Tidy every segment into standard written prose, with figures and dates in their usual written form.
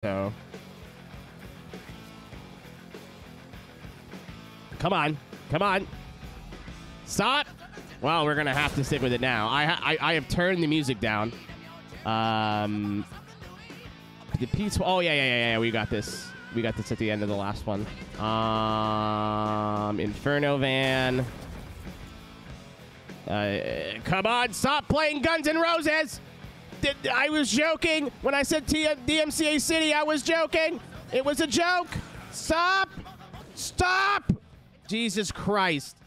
So, come on, come on, stop. Well, we're gonna have to stick with it now. I have turned the music down. The peaceful. Oh yeah. We got this. We got this at the end of the last one. Inferno Van. Come on, stop playing Guns N' Roses. I was joking when I said DMCA City. I was joking. It was a joke. Stop. Stop. Jesus Christ.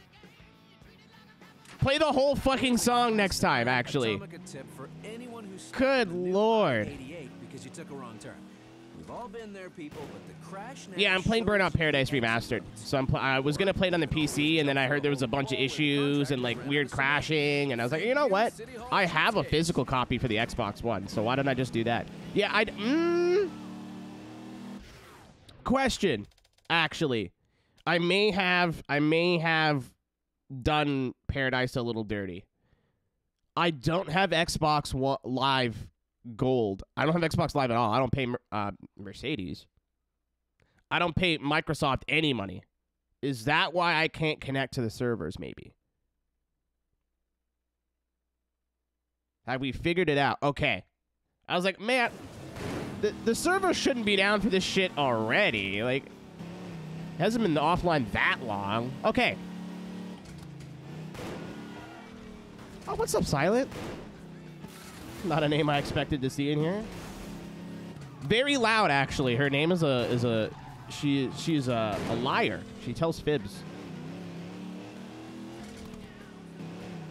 Play the whole fucking song next time, actually. Good Lord. Yeah, I'm playing Burnout Paradise Remastered. So I was going to play it on the PC, and then I heard there was a bunch of issues and, like, weird crashing. And I was like, you know what? I have a physical copy for the Xbox One, so why don't I just do that? Yeah, Question, actually. I may have done Paradise a little dirty. I don't have Xbox Live Gold. I don't have Xbox Live at all. I don't pay Mercedes. I don't pay Microsoft any money. Is that why I can't connect to the servers, maybe? Have we figured it out? Okay. I was like, man, the server shouldn't be down for this shit already. Like, it hasn't been offline that long. Okay. Oh, what's up, Silent? Not a name I expected to see in here. Very loud, actually. Her name is she's a liar. She tells fibs.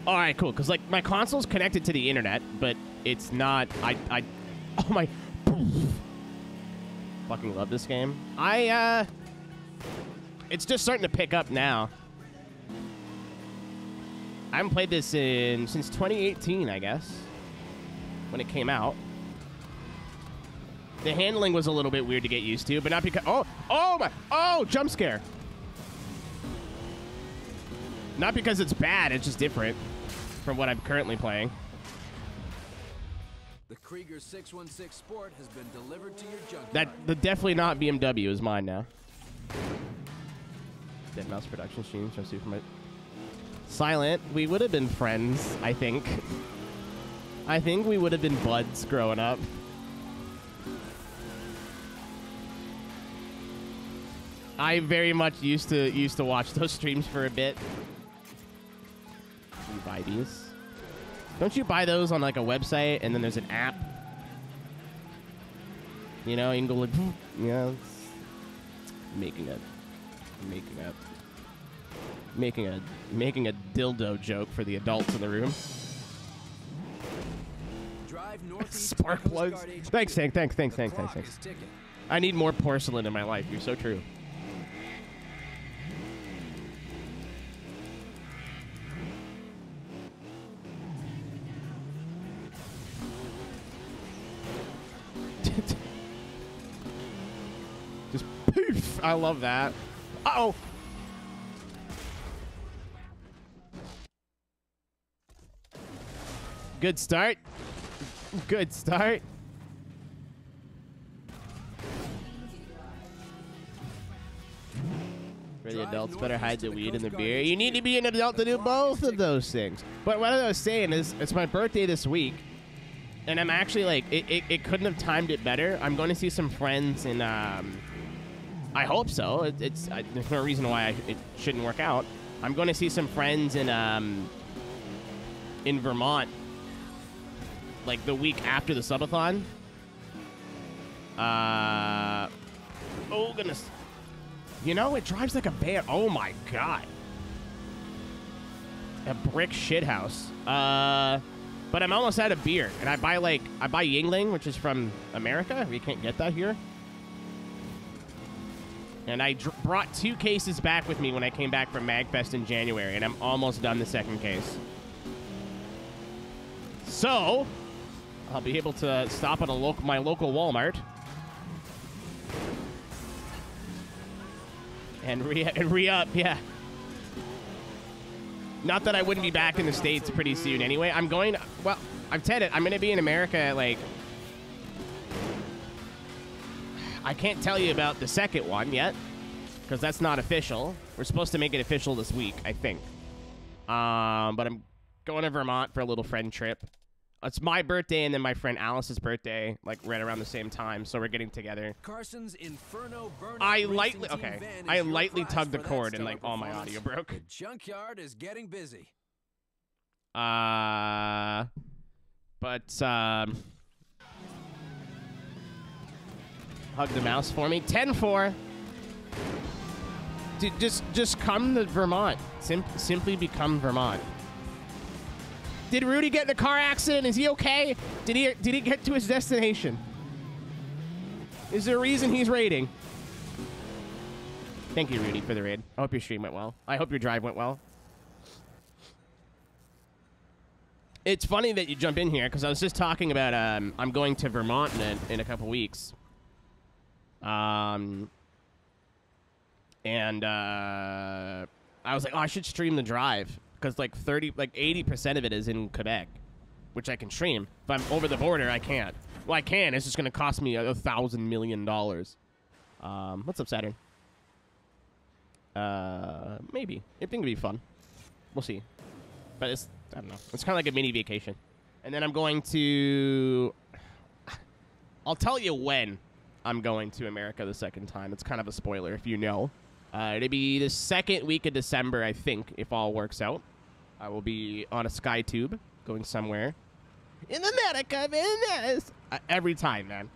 All right, cool. Cause like my console's connected to the internet, but it's not. Oh my! Fucking love this game. It's just starting to pick up now. I haven't played this since 2018, I guess, when it came out. The handling was a little bit weird to get used to, but not because... Oh, jump scare. Not because it's bad, it's just different from what I'm currently playing. The Krieger 616 Sport has been delivered to your junkyard. The definitely not BMW is mine now. Dead Mouse production streams. Trying to see from my... Silent, we would have been friends, I think. I think we would have been buds growing up. I very much used to watch those streams for a bit. You buy these? Don't you buy those on like a website and then there's an app? You know, you can go like, you know, making a dildo joke for the adults in the room. Spark plugs. Thanks, Tank. Thanks. I need more porcelain in my life. You're so true. Just poof. I love that. Uh-oh. Good start. Good start. For the adults, better hide the weed and the beer. You need to be an adult to do both of those things. But what I was saying is, it's my birthday this week, and I'm actually like, it couldn't have timed it better. I'm going to see some friends in, I hope so. There's no reason why it shouldn't work out. I'm going to see some friends in Vermont, like the week after the subathon. Oh goodness. You know, it drives like a bear. Oh my god. A brick shithouse. But I'm almost out of beer. And I buy Yingling, which is from America. We can't get that here. And I brought 2 cases back with me when I came back from MagFest in January. And I'm almost done the 2nd case. So, I'll be able to stop at my local Walmart. And re-up, yeah. Not that I wouldn't be back in the States pretty soon anyway. I'm going, well, I've said it. I'm going to be in America at like, I can't tell you about the second one yet, because that's not official. We're supposed to make it official this week, I think. But I'm going to Vermont for a little friend trip. It's my birthday and then my friend Alice's birthday, like right around the same time, so we're getting together. Carson's Inferno Burnout I lightly tugged the cord and like all my audio broke. The junkyard is getting busy. Hug the mouse for me. 10-4. Dude, just come to Vermont. Simply become Vermont. Did Rudy get in a car accident? Is he okay? Did he get to his destination? Is there a reason he's raiding? Thank you, Rudy, for the raid. I hope your stream went well. I hope your drive went well. It's funny that you jump in here because I was just talking about I'm going to Vermont in a couple weeks. And I was like, oh, I should stream the drive because like 80% of it is in Quebec, which I can stream. If I'm over the border, I can't. Well, I can. It's just going to cost me $1,000 million. What's up, Saturn? Maybe. I think it'd be fun. We'll see. But it's, I don't know. It's kind of like a mini vacation. And then I'm going to... I'll tell you when I'm going to America the second time. It's kind of a spoiler if you know. It'll be the second week of December, I think, if all works out. I will be on a sky tube going somewhere. In America, man. Every time, man.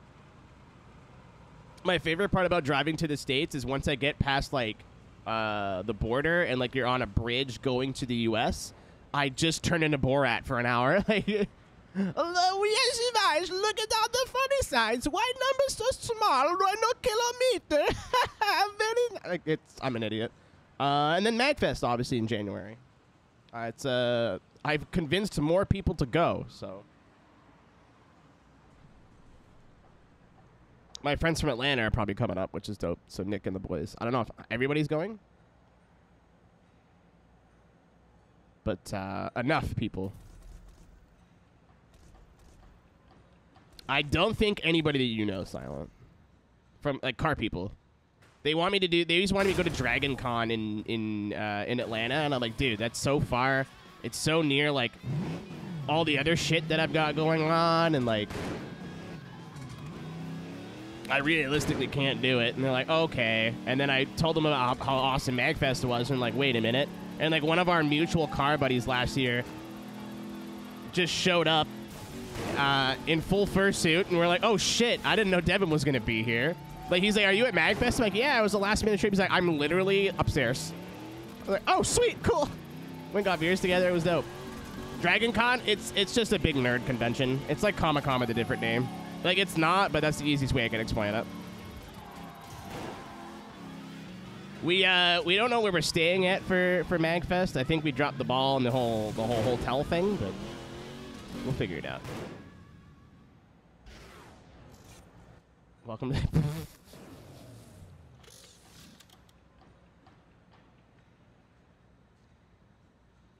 My favorite part about driving to the States is once I get past, like, the border and, like, you're on a bridge going to the U.S., I just turn into Borat for an hour. Like, hello, yes, guys, look at all the funny signs. Why numbers so small? Why no kilometer? Very, I'm an idiot. And then MagFest, obviously, in January. I've convinced more people to go, so. My friends from Atlanta are probably coming up, which is dope. So Nick and the boys. I don't know if everybody's going. But enough people. I don't think anybody that you know, Silent. From, like, car people. They want me to do... They just wanted me to go to Dragon Con in Atlanta. And I'm like, dude, that's so far. It's so near, like, all the other shit that I've got going on. And, like... I realistically can't do it. And they're like, okay. And then I told them about how awesome MagFest was. And, like, wait a minute. And, like, one of our mutual car buddies last year just showed up in full fursuit. And we're like, oh, shit. I didn't know Devin was going to be here. Like, he's like, are you at MagFest? I'm like, yeah, it was a last-minute trip. He's like, I'm literally upstairs. I'm like, oh, sweet, cool. We got beers together. It was dope. Dragon Con, it's just a big nerd convention. It's like Comic-Con with a different name. Like, it's not, but that's the easiest way I can explain it. We don't know where we're staying at for MagFest. I think we dropped the ball on the whole hotel thing, but we'll figure it out. Welcome to...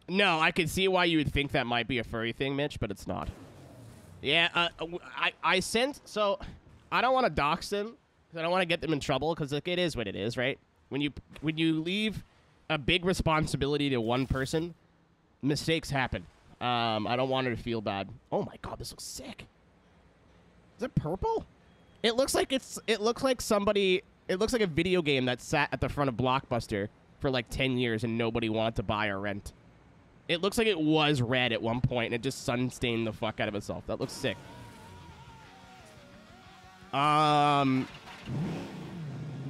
No, I could see why you would think that might be a furry thing, Mitch, but it's not. Yeah, I sent... So, I don't want to dox them, because I don't want to get them in trouble, because like, it is what it is, right? When you leave a big responsibility to one person, mistakes happen. I don't want her to feel bad. Oh my god, this looks sick. Is it purple? It looks like somebody... It looks like a video game that sat at the front of Blockbuster for like 10 years and nobody wanted to buy or rent. It looks like it was red at one point and it just sun-stained the fuck out of itself. That looks sick. But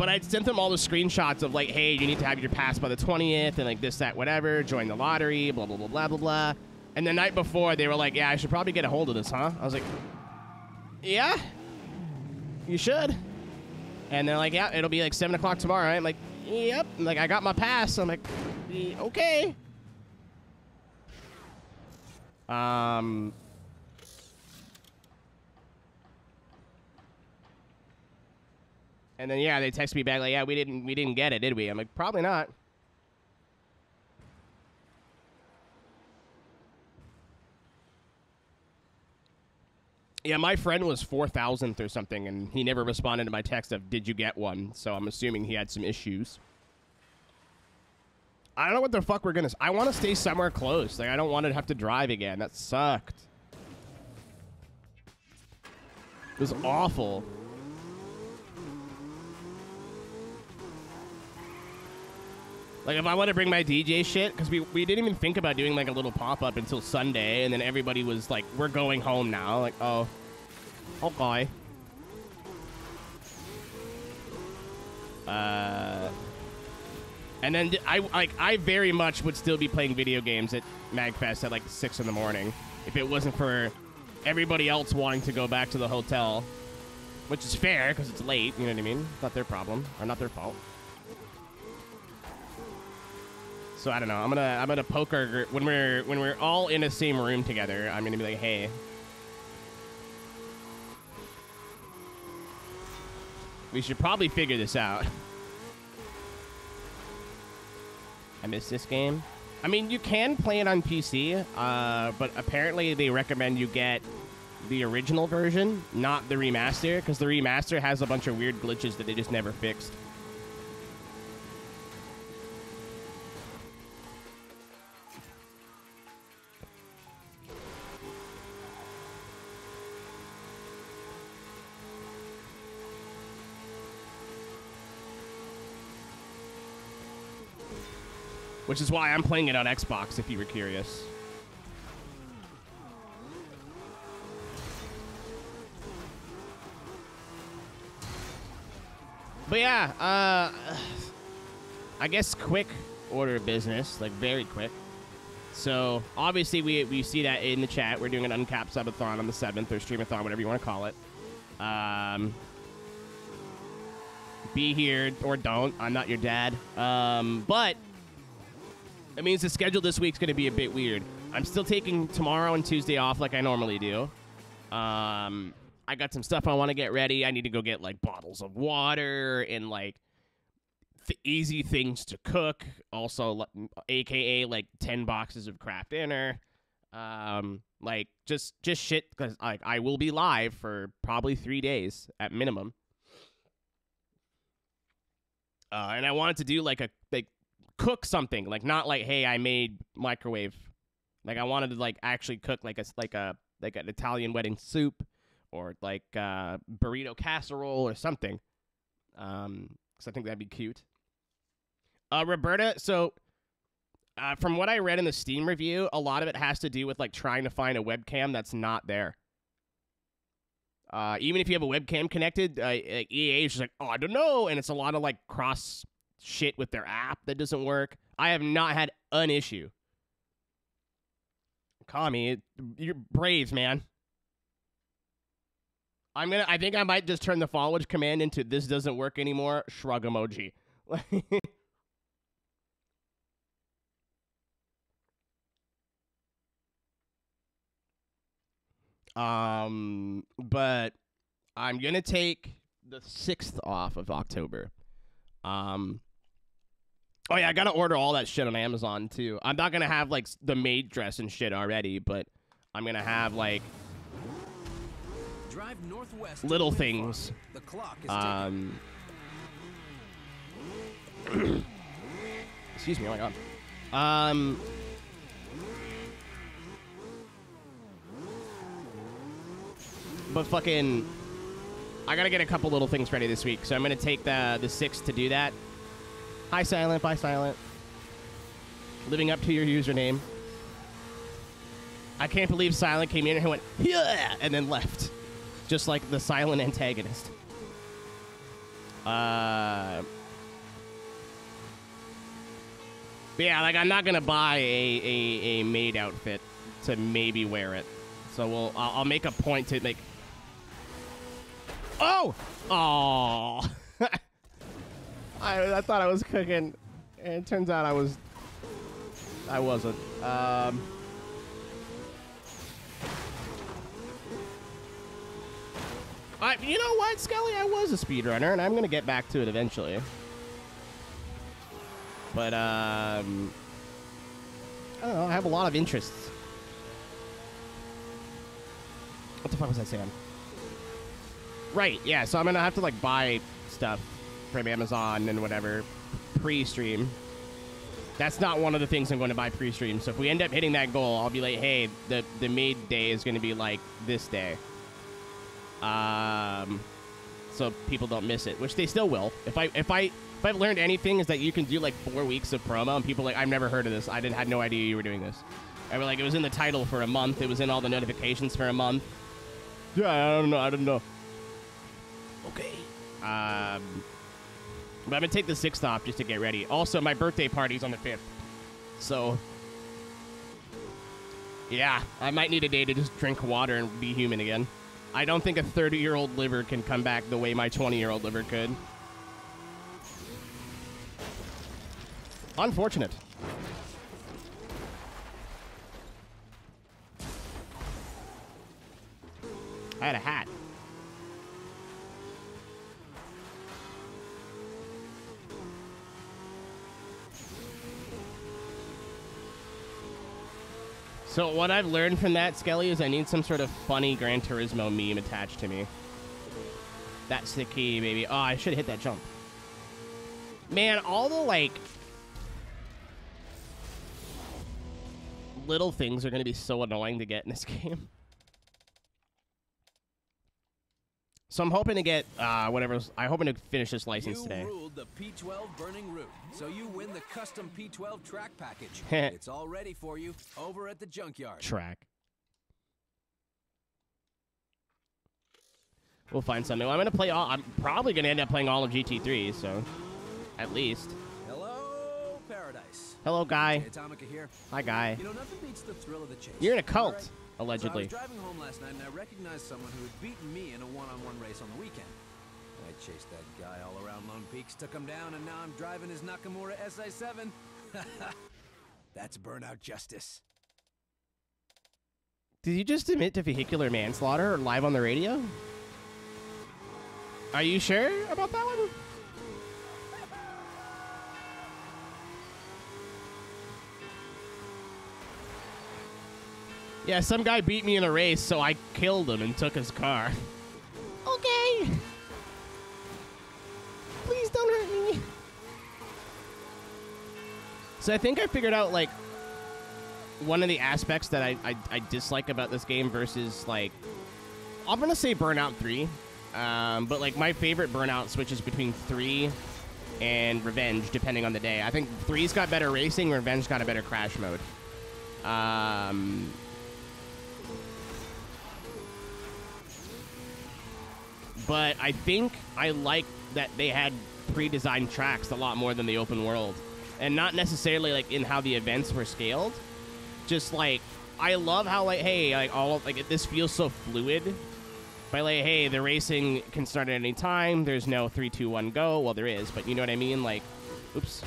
I sent them all the screenshots of like, hey, you need to have your pass by the 20th and like this, that, whatever. Join the lottery, blah, blah, blah, blah, blah, blah. And the night before, they were like, yeah, I should probably get a hold of this, huh? I was like, yeah, you should. And they're like, yeah, it'll be like 7 o'clock tomorrow. I'm like, yep. Like, I got my pass. I'm like, okay. And then yeah, they text me back like, yeah, we didn't get it, did we? I'm like, probably not. Yeah, my friend was 4,000th or something, and he never responded to my text of, did you get one? So I'm assuming he had some issues. I don't know what the fuck we're gonna... I want to stay somewhere close. Like, I don't want to have to drive again. That sucked. It was awful. Like, if I want to bring my DJ shit, because we didn't even think about doing, like, a little pop-up until Sunday, and then everybody was like, we're going home now. Like, oh. Okay. And then I very much would still be playing video games at MagFest at, like, 6 in the morning if it wasn't for everybody else wanting to go back to the hotel, which is fair, because it's late, you know what I mean? It's not their problem, or not their fault. So I don't know. I'm gonna poke our when we're all in the same room together. I'm gonna be like, hey, we should probably figure this out. I miss this game. I mean, you can play it on PC, but apparently they recommend you get the original version, not the remaster, because the remaster has a bunch of weird glitches that they just never fixed. Which is why I'm playing it on Xbox, if you were curious. But yeah, I guess quick order business, like very quick. So obviously we see that in the chat. We're doing an uncapped subathon on the 7th, or streamathon, whatever you want to call it. Be here or don't. I'm not your dad. But that means the schedule this week's going to be a bit weird. I'm still taking tomorrow and Tuesday off like I normally do. I got some stuff I want to get ready. I need to go get, like, bottles of water and, like, easy things to cook. Also, a.k.a., like, 10 boxes of craft dinner. Like, just shit, because, like, I will be live for probably 3 days at minimum. And I wanted to do, like, cook something, like, not like, hey, I made microwave. Like, I wanted to, like, actually cook like an Italian wedding soup, or like burrito casserole or something. Because I think that'd be cute. Roberta, so from what I read in the Steam review, a lot of it has to do with, like, trying to find a webcam that's not there. Even if you have a webcam connected, EA is just like, oh, I don't know, and it's a lot of, like, cross shit with their app that doesn't work. I have not had an issue. Kami, you're brave, man. I think I might just turn the forward command into this doesn't work anymore, shrug emoji. But I'm gonna take the 6th off of October. Oh yeah, I gotta order all that shit on Amazon too. I'm not gonna have, like, the maid dress and shit already, but I'm gonna have, like, Drive northwest little things. The clock is Excuse me, oh my god. But fucking, I gotta get a couple little things ready this week, so I'm gonna take the 6th to do that. Hi, Silent. Bye, Silent. Living up to your username. I can't believe Silent came in and went, yeah, and then left. Just like the Silent antagonist. But yeah, like, I'm not gonna buy a maid outfit to maybe wear it. So I'll make a point to make... Oh! Aww. I thought I was cooking, and it turns out I wasn't. You know what, Skelly? I was a speedrunner, and I'm going to get back to it eventually. But, I don't know, I have a lot of interests. What the fuck was I saying? Right, yeah, so I'm gonna have to, like, buy stuff from Amazon and whatever pre-stream. That's not one of the things I'm going to buy pre-stream. So if we end up hitting that goal, I'll be like, hey, the made day is going to be like this day. So people don't miss it, which they still will. If I've learned anything is that you can do like 4 weeks of promo and people are like, I've never heard of this. I had no idea you were doing this. I was like, it was in the title for a month. It was in all the notifications for a month. Yeah, I don't know. Okay. But I'm going to take the 6th off just to get ready. Also, my birthday party's on the 5th. So, yeah, I might need a day to just drink water and be human again. I don't think a 30-year-old liver can come back the way my 20-year-old liver could. Unfortunate. I had a hat. So what I've learned from that, Skelly, is I need some sort of funny Gran Turismo meme attached to me. That's the key, baby. Oh, I should have hit that jump. Man, all the, like, little things are going to be so annoying to get in this game. So I'm hoping to get, I'm hoping to finish this license today. You ruled the P12 burning route, so you win the custom P12 track package. It's all ready for you over at the junkyard. Track. We'll find something. I'm probably going to end up playing all of GT3, so at least. Hello, Paradise. Hello, Guy. Atomica here. Hi, Guy. You know, nothing beats the thrill of the chase. You're in a cult. Right. Allegedly. So I was driving home last night and I recognized someone who had beaten me in a one-on-one race on the weekend. I chased that guy all around Lone Peaks, took him down, and now I'm driving his Nakamura SI7. That's burnout justice. Did you just admit to vehicular manslaughter live on the radio? Are you sure about that one? Yeah, some guy beat me in a race, so I killed him and took his car. Okay. Please don't hurt me. So I think I figured out, like, one of the aspects that I dislike about this game versus, like, I'm going to say Burnout 3. But, like, my favorite Burnout switches between 3 and Revenge, depending on the day. I think 3's got better racing, Revenge got a better crash mode. But I think I like that they had pre-designed tracks a lot more than the open world. And not necessarily, like, in how the events were scaled. Just, like, I love how, like, hey, like, this feels so fluid. By, like, hey, the racing can start at any time. There's no 3, 2, 1, go. Well, there is, but you know what I mean? Like, oops.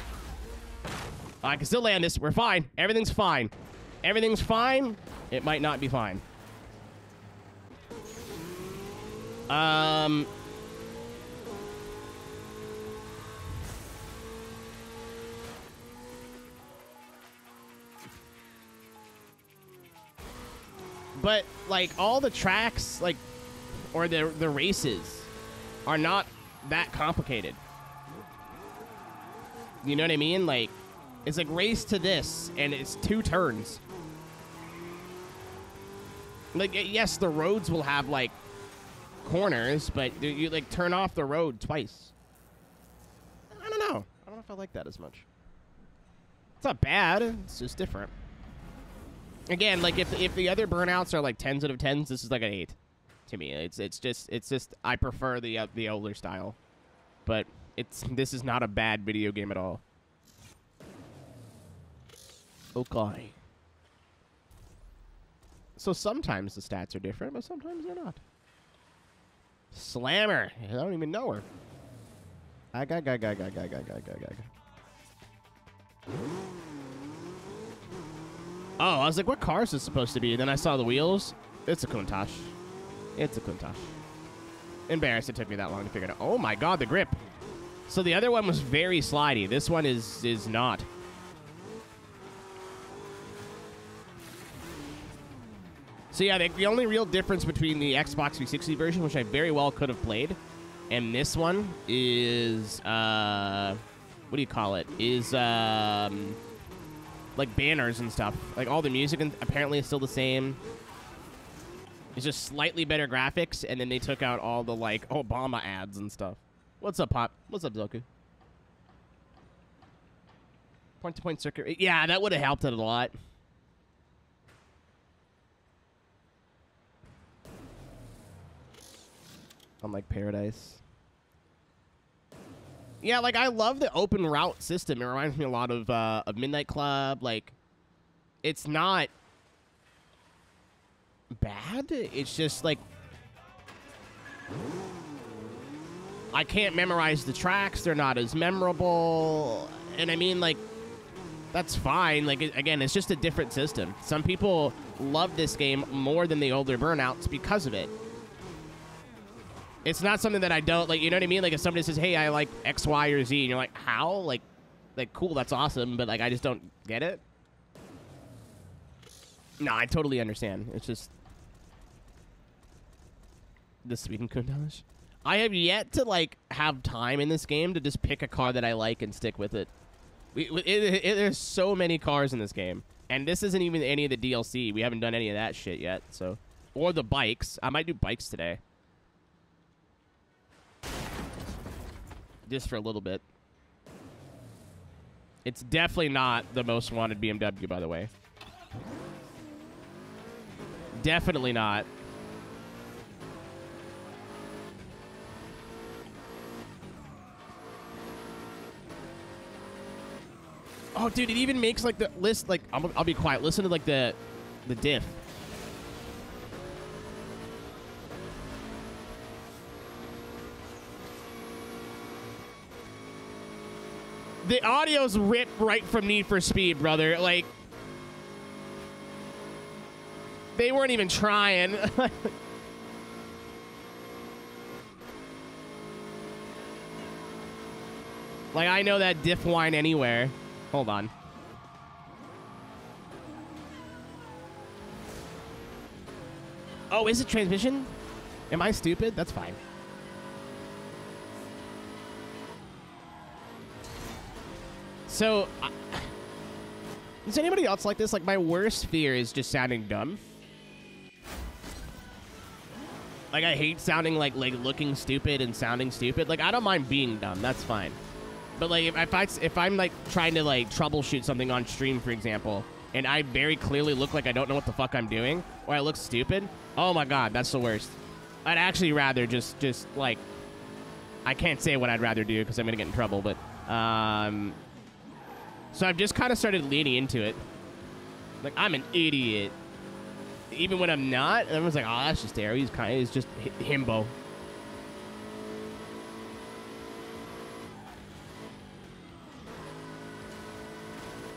I can still land this. We're fine. Everything's fine. Everything's fine. It might not be fine. But, like, all the tracks, like, or the races are not that complicated. You know what I mean? Like, it's like race to this, and it's 2 turns. Like, yes, the roads will have, like, corners, but you, like, turn off the road twice. I don't know. I don't know if I like that as much. It's not bad. It's just different. Again, like, if the other Burnouts are, like, 10s out of 10s, this is, like, an 8 to me. It's just I prefer the older style. But this is not a bad video game at all. Okay. So sometimes the stats are different, but sometimes they're not. Slammer. I don't even know her. Oh, I was like, what car is this supposed to be? Then I saw the wheels. It's a Countach. It's a Countach. Embarrassed it took me that long to figure it out. Oh my god, the grip. So the other one was very slidey. This one is not. So yeah, the only real difference between the Xbox 360 version, which I very well could have played, and this one is, what do you call it? Is, like banners and stuff. Like all the music apparently is still the same. It's just slightly better graphics, and then they took out all the like Obama ads and stuff. What's up, Pop? What's up, Zoku? Point-to-point circuit. Yeah, that would have helped it a lot. Unlike Paradise. Yeah, like I love the open route system. It reminds me a lot of Midnight Club. Like, it's not bad. It's just like I can't memorize the tracks. They're not as memorable. And I mean, like, that's fine. Like, again, it's just a different system. Some people love this game more than the older Burnouts because of it. It's not something that I don't, like, you know what I mean? Like, if somebody says, hey, I like X, Y, or Z, and you're like, how? Like, cool, that's awesome, but, like, I just don't get it. No, I totally understand. It's just the Sweden Kundalish. I have yet to, like, have time in this game to just pick a car that I like and stick with it. There's so many cars in this game. And this isn't even any of the DLC. We haven't done any of that shit yet, so. Or the bikes. I might do bikes today. Just for a little bit. It's definitely not the most wanted BMW, by the way. Definitely not. Oh, dude, it even makes, like, the list, like, I'll be quiet. Listen to, like, the diff. The audio's ripped right from Need for Speed, brother. Like, they weren't even trying. Like, I know that diff whine anywhere. Hold on. Oh, is it transmission? Am I stupid? That's fine. So, is anybody else like this? Like, my worst fear is just sounding dumb. Like, I hate sounding like looking stupid and sounding stupid. Like, I don't mind being dumb. That's fine. But, like, if I'm, like, trying to, like, troubleshoot something on stream, for example, and I very clearly look like I don't know what the fuck I'm doing, or I look stupid, oh, my God, that's the worst. I'd actually rather just like, I can't say what I'd rather do because I'm going to get in trouble, but, so I've just kind of started leaning into it. Like, I'm an idiot. Even when I'm not, everyone's like, oh, that's just Aero. He's just himbo.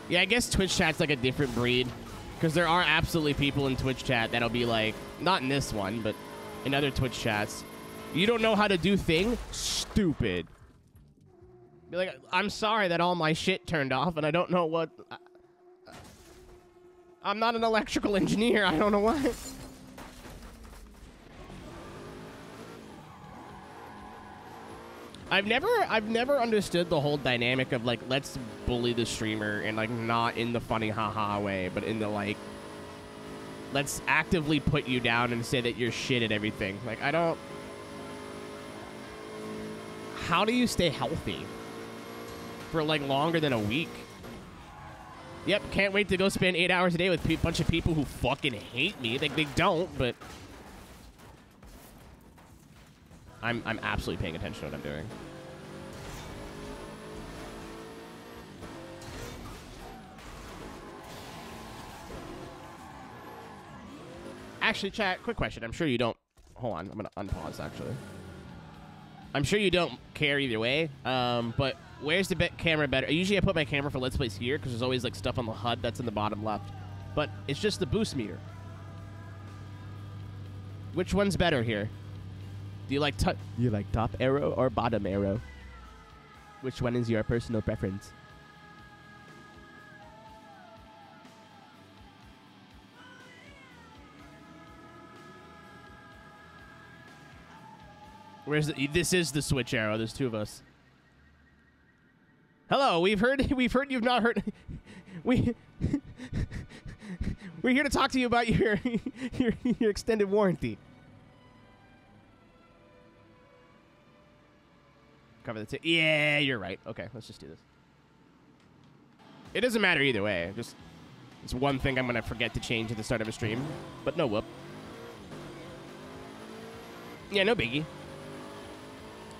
Yeah, I guess Twitch chat's like a different breed. Because there are absolutely people in Twitch chat that'll be like, not in this one, but in other Twitch chats, you don't know how to do thing? Stupid. Be like, I'm sorry that all my shit turned off and I don't know what... I'm not an electrical engineer. I don't know why. I've never understood the whole dynamic of, like, let's bully the streamer and, like, not in the funny haha way, but in the, like, let's actively put you down and say that you're shit at everything. Like, I don't... How do you stay healthy for, like, longer than a week? Yep, can't wait to go spend 8 hours a day with a bunch of people who fucking hate me. Like, they don't, but... I'm absolutely paying attention to what I'm doing. Actually, chat, quick question. I'm sure you don't... Hold on, I'm going to unpause, actually. I'm sure you don't care either way, but where's the camera better? Usually I put my camera for Let's Plays here, because there's always, like, stuff on the HUD that's in the bottom left. But it's just the boost meter. Which one's better here? Do you like top arrow or bottom arrow? Which one is your personal preference? Where's the, this is the switch arrow. There's two of us. Hello, we've heard you've not heard. We're here to talk to you about your extended warranty. Cover the tip. Yeah, you're right. Okay, let's just do this. It doesn't matter either way. Just it's one thing I'm gonna forget to change at the start of a stream, but no whoop. Yeah, no biggie.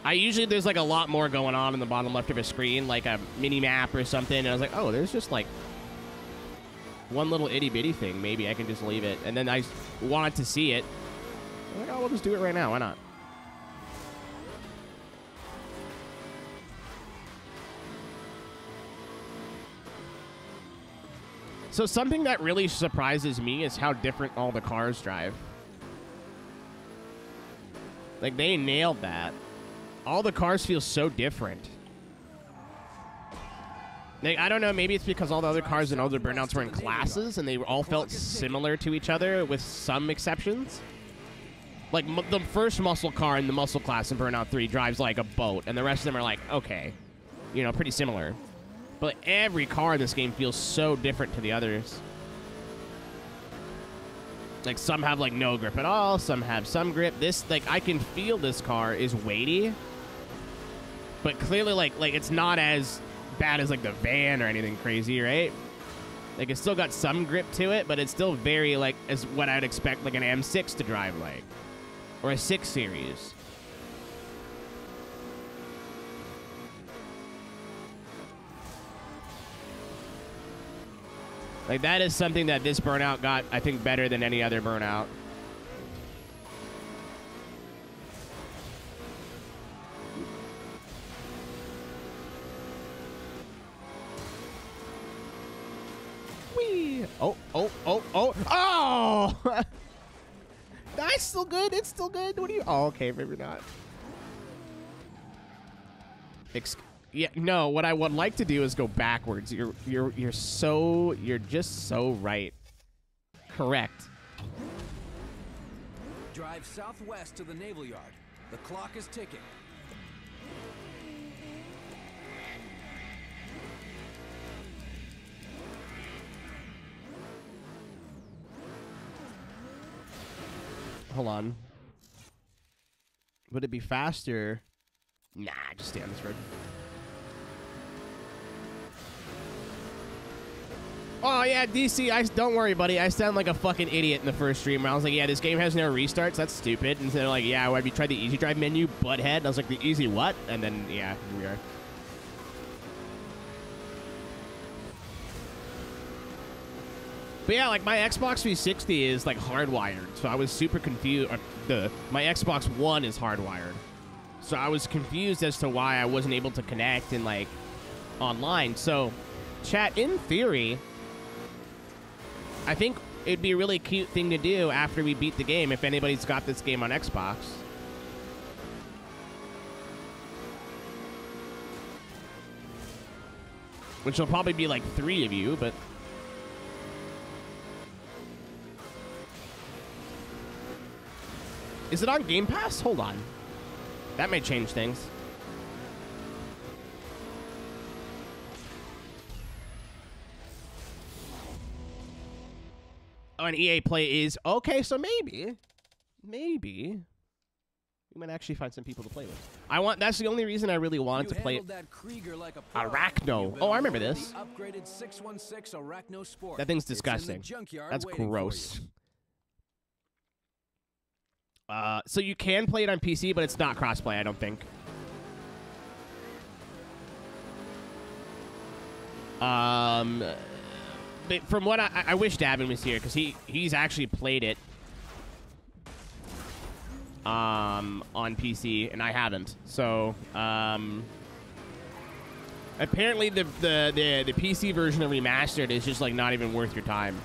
There's like a lot more going on in the bottom left of a screen, like a mini map or something, and I was like, oh, there's just like one little itty bitty thing. Maybe I can just leave it, and then I wanted to see it. I'm like, oh, we'll just do it right now. Why not? So something that really surprises me is how different all the cars drive. Like, they nailed that. All the cars feel so different. Like, I don't know, maybe it's because all the other cars in other Burnouts were in classes and they all felt similar to each other with some exceptions. Like, the first muscle car in the muscle class in Burnout 3 drives like a boat, and the rest of them are like, okay, you know, pretty similar. But every car in this game feels so different to the others. Like, some have, like, no grip at all. Some have some grip. This, like, I can feel this car is weighty. But clearly, like it's not as bad as, like, the van or anything crazy, right? Like, it's still got some grip to it, but it's still very, like, as what I'd expect, like, an M6 to drive like. Or a 6 Series. Like, that is something that this Burnout got, I think, better than any other Burnout. Whee! Oh, oh, oh, oh. Oh! That's still good. It's still good. What do you... Oh, okay, maybe not. Yeah, no, what I would like to do is go backwards. You're just so right. Correct. Drive southwest to the Naval Yard. The clock is ticking. Hold on. Would it be faster? Nah, just stay on this road. Oh, yeah, DC, don't worry, buddy. I sound like a fucking idiot in the first stream where I was like, yeah, this game has no restarts. That's stupid. And they're like, yeah, have you tried the easy drive menu, butthead? And I was like, the easy what? And then, yeah, here we are. But yeah, like, my Xbox 360 is, like, hardwired. So I was super confused. My Xbox One is hardwired. So I was confused as to why I wasn't able to connect and, like, online. So, chat, in theory... I think it'd be a really cute thing to do after we beat the game if anybody's got this game on Xbox. Which will probably be like 3 of you, but... Is it on Game Pass? Hold on. That may change things. Oh, and EA Play is... Okay, so maybe we might actually find some people to play with. That's the only reason I really wanted to play it. Like Arachno. Oh, I remember this. Upgraded 616 Arachno Sport. That thing's disgusting. That's gross. So you can play it on PC, but it's not crossplay, I don't think. But from what I wish Davin was here, because he's actually played it on PC, and I haven't. So apparently the PC version of Remastered is just like not even worth your time.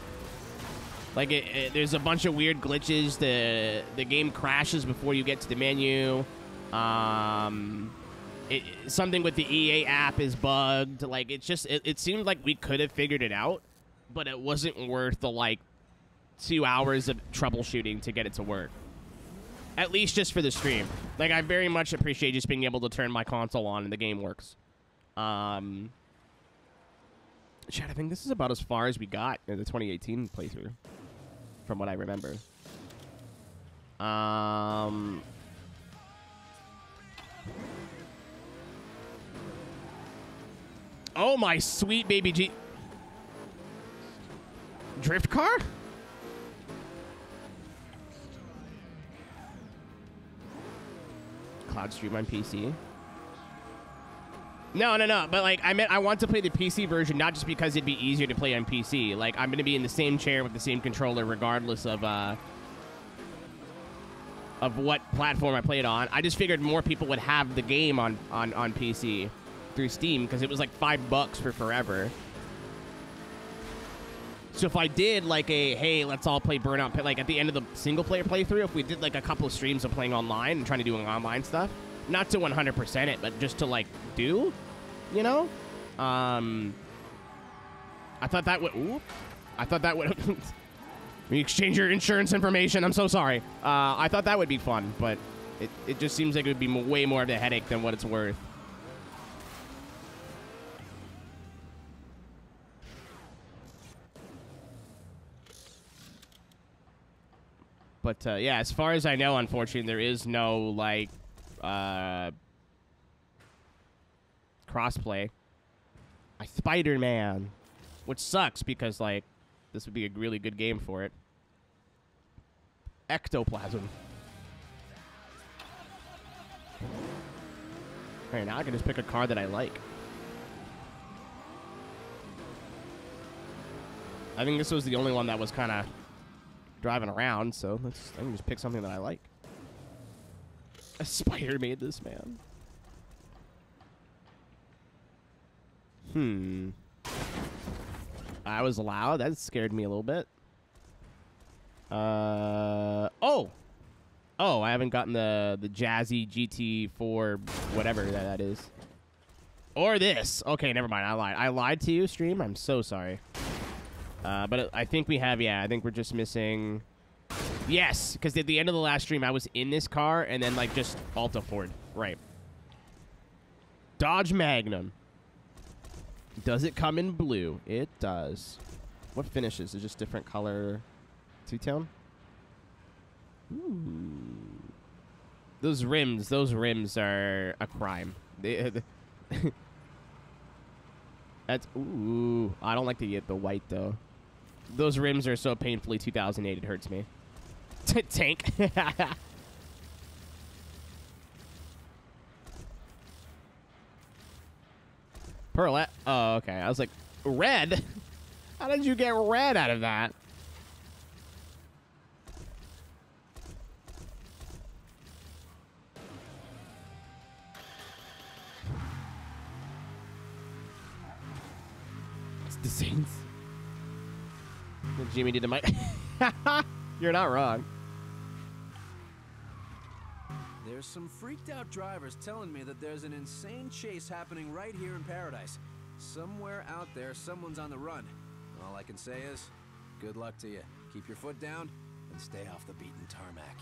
Like there's a bunch of weird glitches. The game crashes before you get to the menu. Something with the EA app is bugged. Like it seemed like we could have figured it out, but it wasn't worth the like 2 hours of troubleshooting to get it to work. At least just for the stream. Like, I very much appreciate just being able to turn my console on and the game works. Chad, I think this is about as far as we got in the 2018 playthrough, from what I remember. Oh, my sweet baby G. Drift car? Cloud stream on PC. No. But, like, I meant I want to play the PC version, not just because it'd be easier to play on PC. Like, I'm going to be in the same chair with the same controller regardless of what platform I play it on. I just figured more people would have the game on PC through Steam because it was like $5 for forever. So if I did like a, hey, let's all play Burnout, like at the end of the single player playthrough, if we did like a couple of streams of playing online and trying to do online stuff, not to 100% it, but just to like do, you know? I thought that would, we exchange your insurance information. I'm so sorry. I thought that would be fun, but it just seems like it would be way more of a headache than what it's worth. But, yeah, as far as I know, unfortunately, there is no, like, crossplay. Spider-Man. Which sucks, because, like, this would be a really good game for it. Ectoplasm. Alright, now I can just pick a car that I like. I think this was the only one that was kind of driving around, so I can just pick something that I like. A spider made this, man. I was loud. That scared me a little bit. Oh, I haven't gotten the Jazzy GT4 whatever that is. Or this. Okay, never mind. I lied to you, stream. I'm so sorry. But I think we have, yeah, I think we're just missing... Yes, because at the end of the last stream, I was in this car and then, like, just Alta Ford. Right. Dodge Magnum. Does it come in blue? It does. What finishes? Is it just different color? Two-tone? Ooh. Those rims are a crime. That's, ooh. I don't like to get the white, though. Those rims are so painfully 2008, it hurts me. Tank. Pearlette. Oh, okay. I was like, red? How did you get red out of that? It's the Saints. Jimmy did the mic. You're not wrong. There's some freaked out drivers telling me that there's an insane chase happening right here in Paradise. Somewhere out there, someone's on the run. All I can say is, good luck to you. Keep your foot down and stay off the beaten tarmac.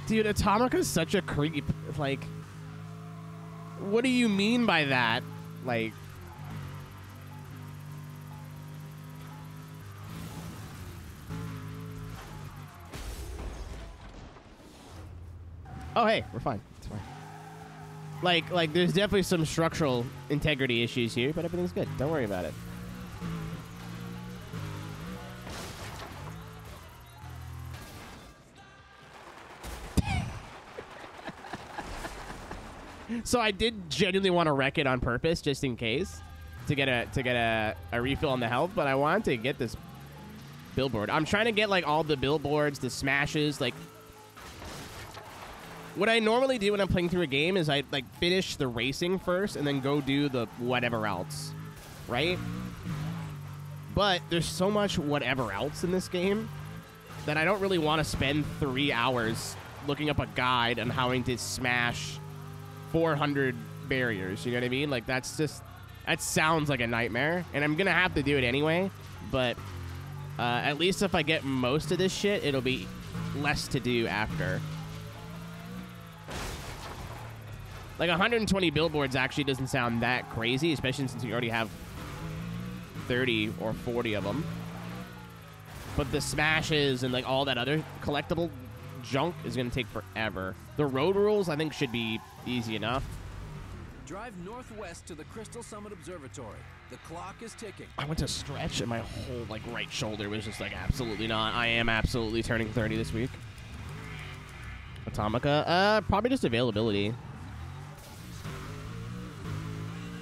Dude, Atomica's such a creep. Like, what do you mean by that? Like... Oh, hey, we're fine. It's fine. Like, there's definitely some structural integrity issues here, but everything's good. Don't worry about it. So I did genuinely want to wreck it on purpose, just in case, to get a refill on the health. But I wanted to get this billboard. I'm trying to get like all the billboards, the smashes, like. What I normally do when I'm playing through a game is I like finish the racing first and then go do the whatever else, right? But there's so much whatever else in this game that I don't really want to spend 3 hours looking up a guide on how to smash 400 barriers. You know what I mean? Like that sounds like a nightmare, and I'm gonna have to do it anyway. But at least if I get most of this shit, it'll be less to do after. Like 120 billboards actually doesn't sound that crazy, especially since you already have 30 or 40 of them. But the smashes and like all that other collectible junk is going to take forever. The road rules, I think, should be easy enough. Drive northwest to the Crystal Summit Observatory. The clock is ticking. I went to stretch and my whole like right shoulder was just like absolutely not. I am absolutely turning 30 this week. Atomica, probably just availability.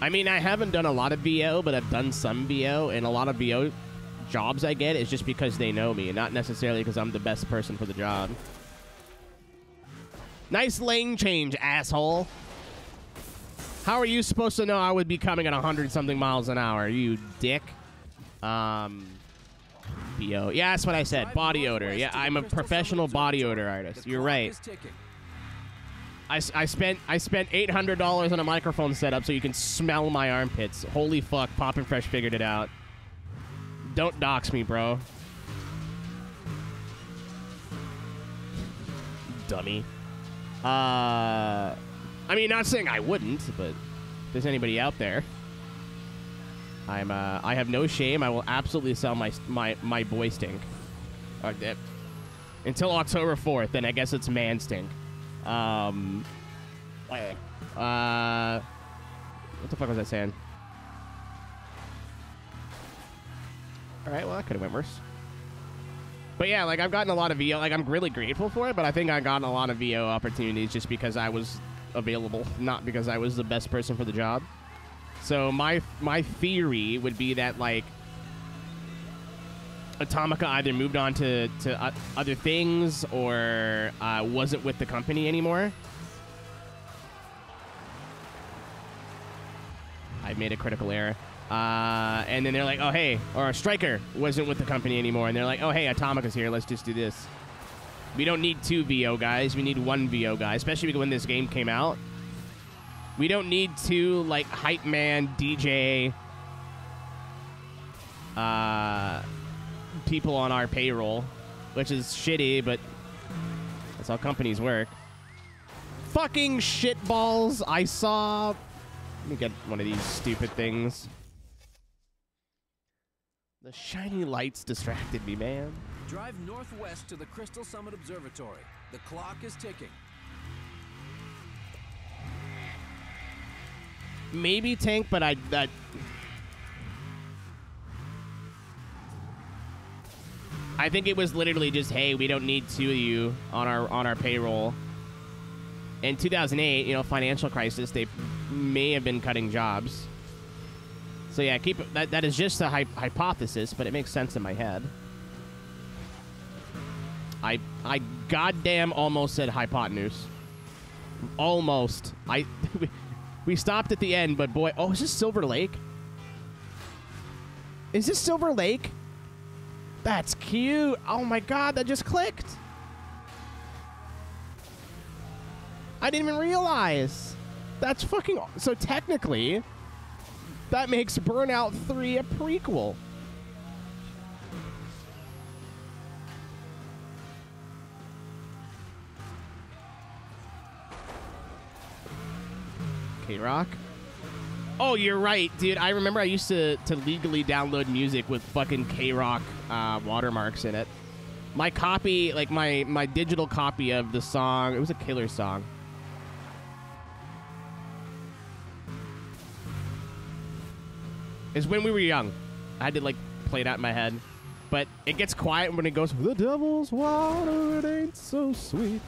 I mean, I haven't done a lot of VO, but I've done some VO, and a lot of VO jobs I get is just because they know me, and not necessarily because I'm the best person for the job. Nice lane change, asshole. How are you supposed to know I would be coming at 100-something miles an hour, you dick? VO. Yeah, that's what I said. Body odor. Yeah, I'm a professional body odor artist. You're right. I spent $800 on a microphone setup so you can smell my armpits. Holy fuck, Poppin' Fresh figured it out. Don't dox me, bro. Dummy. I mean, not saying I wouldn't, but if there's anybody out there, I have no shame. I will absolutely sell my boy stink. Until October 4th, then I guess it's man stink. What the fuck was I saying? Alright, well, that could have went worse. But yeah, like, I've gotten a lot of VO. Like, I'm really grateful for it, but I think I've gotten a lot of VO opportunities just because I was available, not because I was the best person for the job. So my theory would be that, like, Atomica either moved on to other things or wasn't with the company anymore. I made a critical error. And then they're like, oh, hey, or Striker wasn't with the company anymore. And they're like, oh, hey, Atomica's here. Let's just do this. We don't need 2 VO guys. We need 1 VO guy, especially when this game came out. We don't need 2, like, hype man, DJ, people on our payroll, which is shitty, but that's how companies work. Fucking shitballs. I saw... Let me get one of these stupid things. The shiny lights distracted me, man. Drive northwest to the Crystal Summit Observatory. The clock is ticking. Maybe tank, but I think it was literally just, hey, we don't need 2 of you on our payroll. In 2008, you know, financial crisis, they may have been cutting jobs. So yeah, keep that is just a hypothesis, but it makes sense in my head. I goddamn almost said hypotenuse. Almost. We stopped at the end, but boy, oh, is this Silver Lake? Is this Silver Lake? That's cute. Oh my god, that just clicked. I didn't even realize. That's fucking... So technically, that makes Burnout 3 a prequel. K-Rock? Oh, you're right, dude. I remember I used to legally download music with fucking K-Rock watermarks in it. My copy, like my digital copy of the song, it was a killer song. Is when we were young. I had to, like, play it out in my head. But it gets quiet when it goes, the devil's water, it ain't so sweet.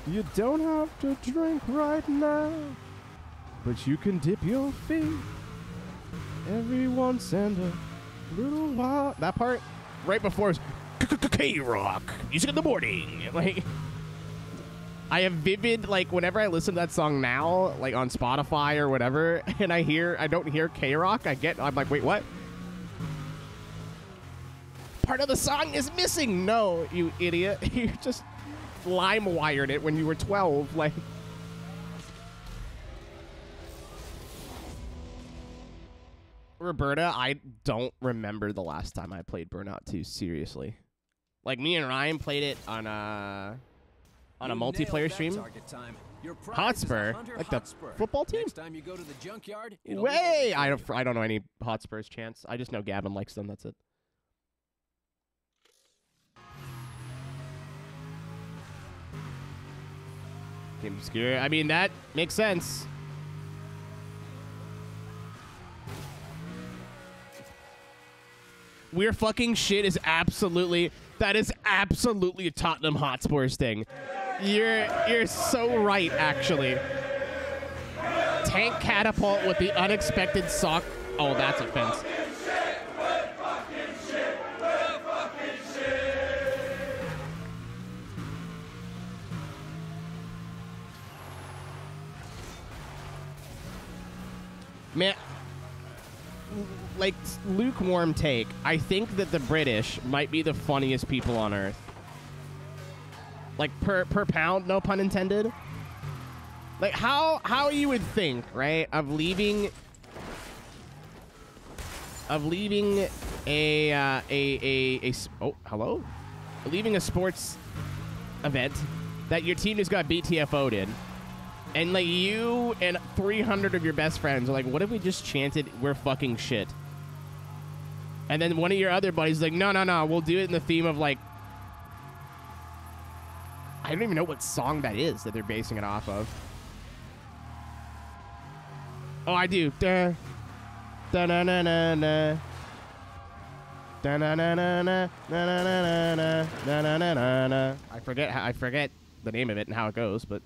You don't have to drink right now, but you can dip your feet every once and a little while. That part, right before is K-Rock, music in the morning. Like, I have vivid, like, whenever I listen to that song now, like on Spotify or whatever, and I don't hear K-Rock, I'm like, wait, what? Part of the song is missing. No, you idiot. You just lime-wired it when you were 12. Like, Roberta, I don't remember the last time I played Burnout 2, seriously. Like me and Ryan played it on a multiplayer stream. Hotspur, like the football team. Next time you go to the junkyard, Way, I don't know any Hotspurs chants. I just know Gavin likes them. That's it. Game obscure. I mean, that makes sense. We're fucking shit is absolutely, that is absolutely a Tottenham Hotspurs thing. You're so right, actually. Tank catapult with the unexpected sock. Oh, that's offense. Man, like, lukewarm take. I think that the British might be the funniest people on Earth. Like, per pound, no pun intended. Like, how you would think, right, of leaving leaving a sports event that your team just got BTFO'd in. And, like, you and 300 of your best friends are like, what if we just chanted, we're fucking shit? And then one of your other buddies is like, no, we'll do it in the theme of, like, I don't even know what song that is that they're basing it off of. Oh, I do. Da, da, na, na, na, na. Da, na, na, na, na, na, na, na, na, na, na, na, na. I forget the name of it and how it goes, but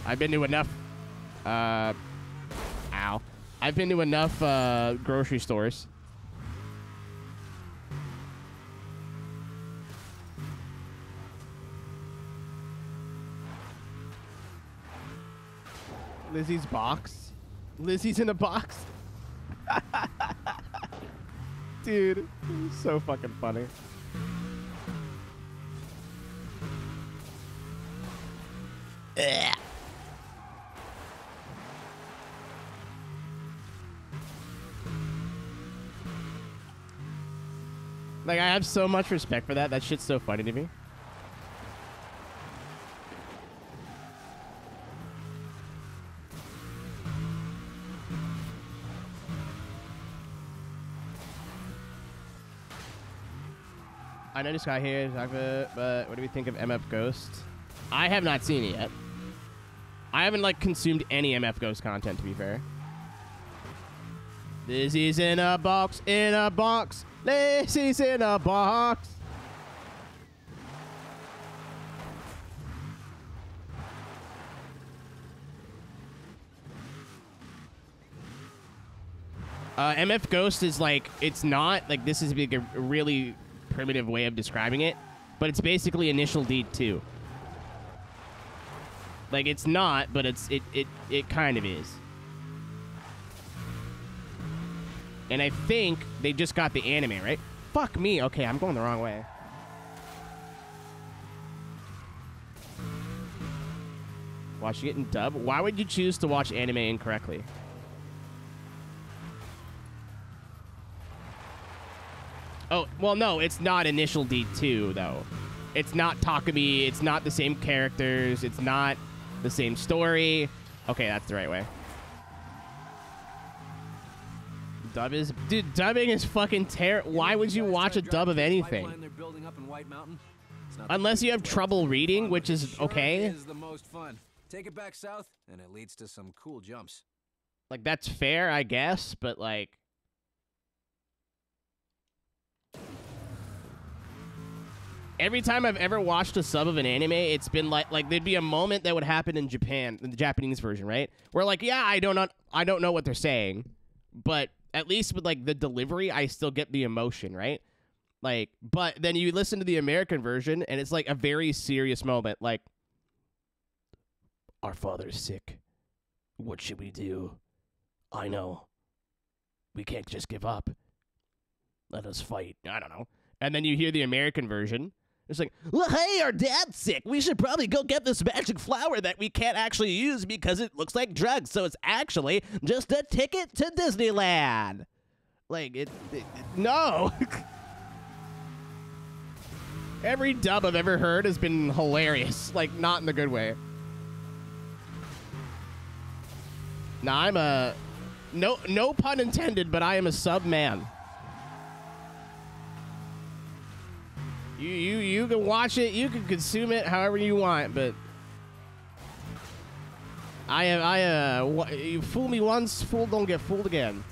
I've been to enough, I've been to enough, grocery stores. Lizzie's box. Lizzie's in a box. Dude, so fucking funny. Ugh. Like, I have so much respect for that. That shit's so funny to me. I know this guy here, but what do we think of MF Ghost? I have not seen it yet. I haven't, like, consumed any MF Ghost content, to be fair. This is in a box, in a box. This is in a box. MF Ghost is like, it's not, like, this is like a really primitive way of describing it, but it's basically Initial D 2. Like, it's not, but it kind of is. And I think they just got the anime, right? Fuck me. Okay, I'm going the wrong way. Watching it in dub? Why would you choose to watch anime incorrectly? Oh, well, no, it's not Initial D2, though. It's not Takumi. It's not the same characters. It's not the same story. Okay, that's the right way. Dub is... Dude, dubbing is fucking terrible. Why would you watch a dub of anything? Unless you have trouble reading, which is okay. Is the most fun. Take it back south, and it leads to some cool jumps. Like, that's fair, I guess, but, like... Every time I've ever watched a sub of an anime, it's been like there'd be a moment that would happen in Japan, in the Japanese version, right? Where, like, yeah, I don't know what they're saying, but at least with, like, the delivery, I still get the emotion, right? Like, but then you listen to the American version, and it's, like, a very serious moment, like, our father is sick. What should we do? I know. We can't just give up. Let us fight. I don't know. And then you hear the American version. It's like, well, hey, our dad's sick. We should probably go get this magic flower that we can't actually use because it looks like drugs. So it's actually just a ticket to Disneyland. Like, no. Every dub I've ever heard has been hilarious. Like, not in the good way. Nah, I'm a... No pun intended, but I am a sub man. You can watch it, you can consume it however you want, but... you fool me once, fool don't get fooled again.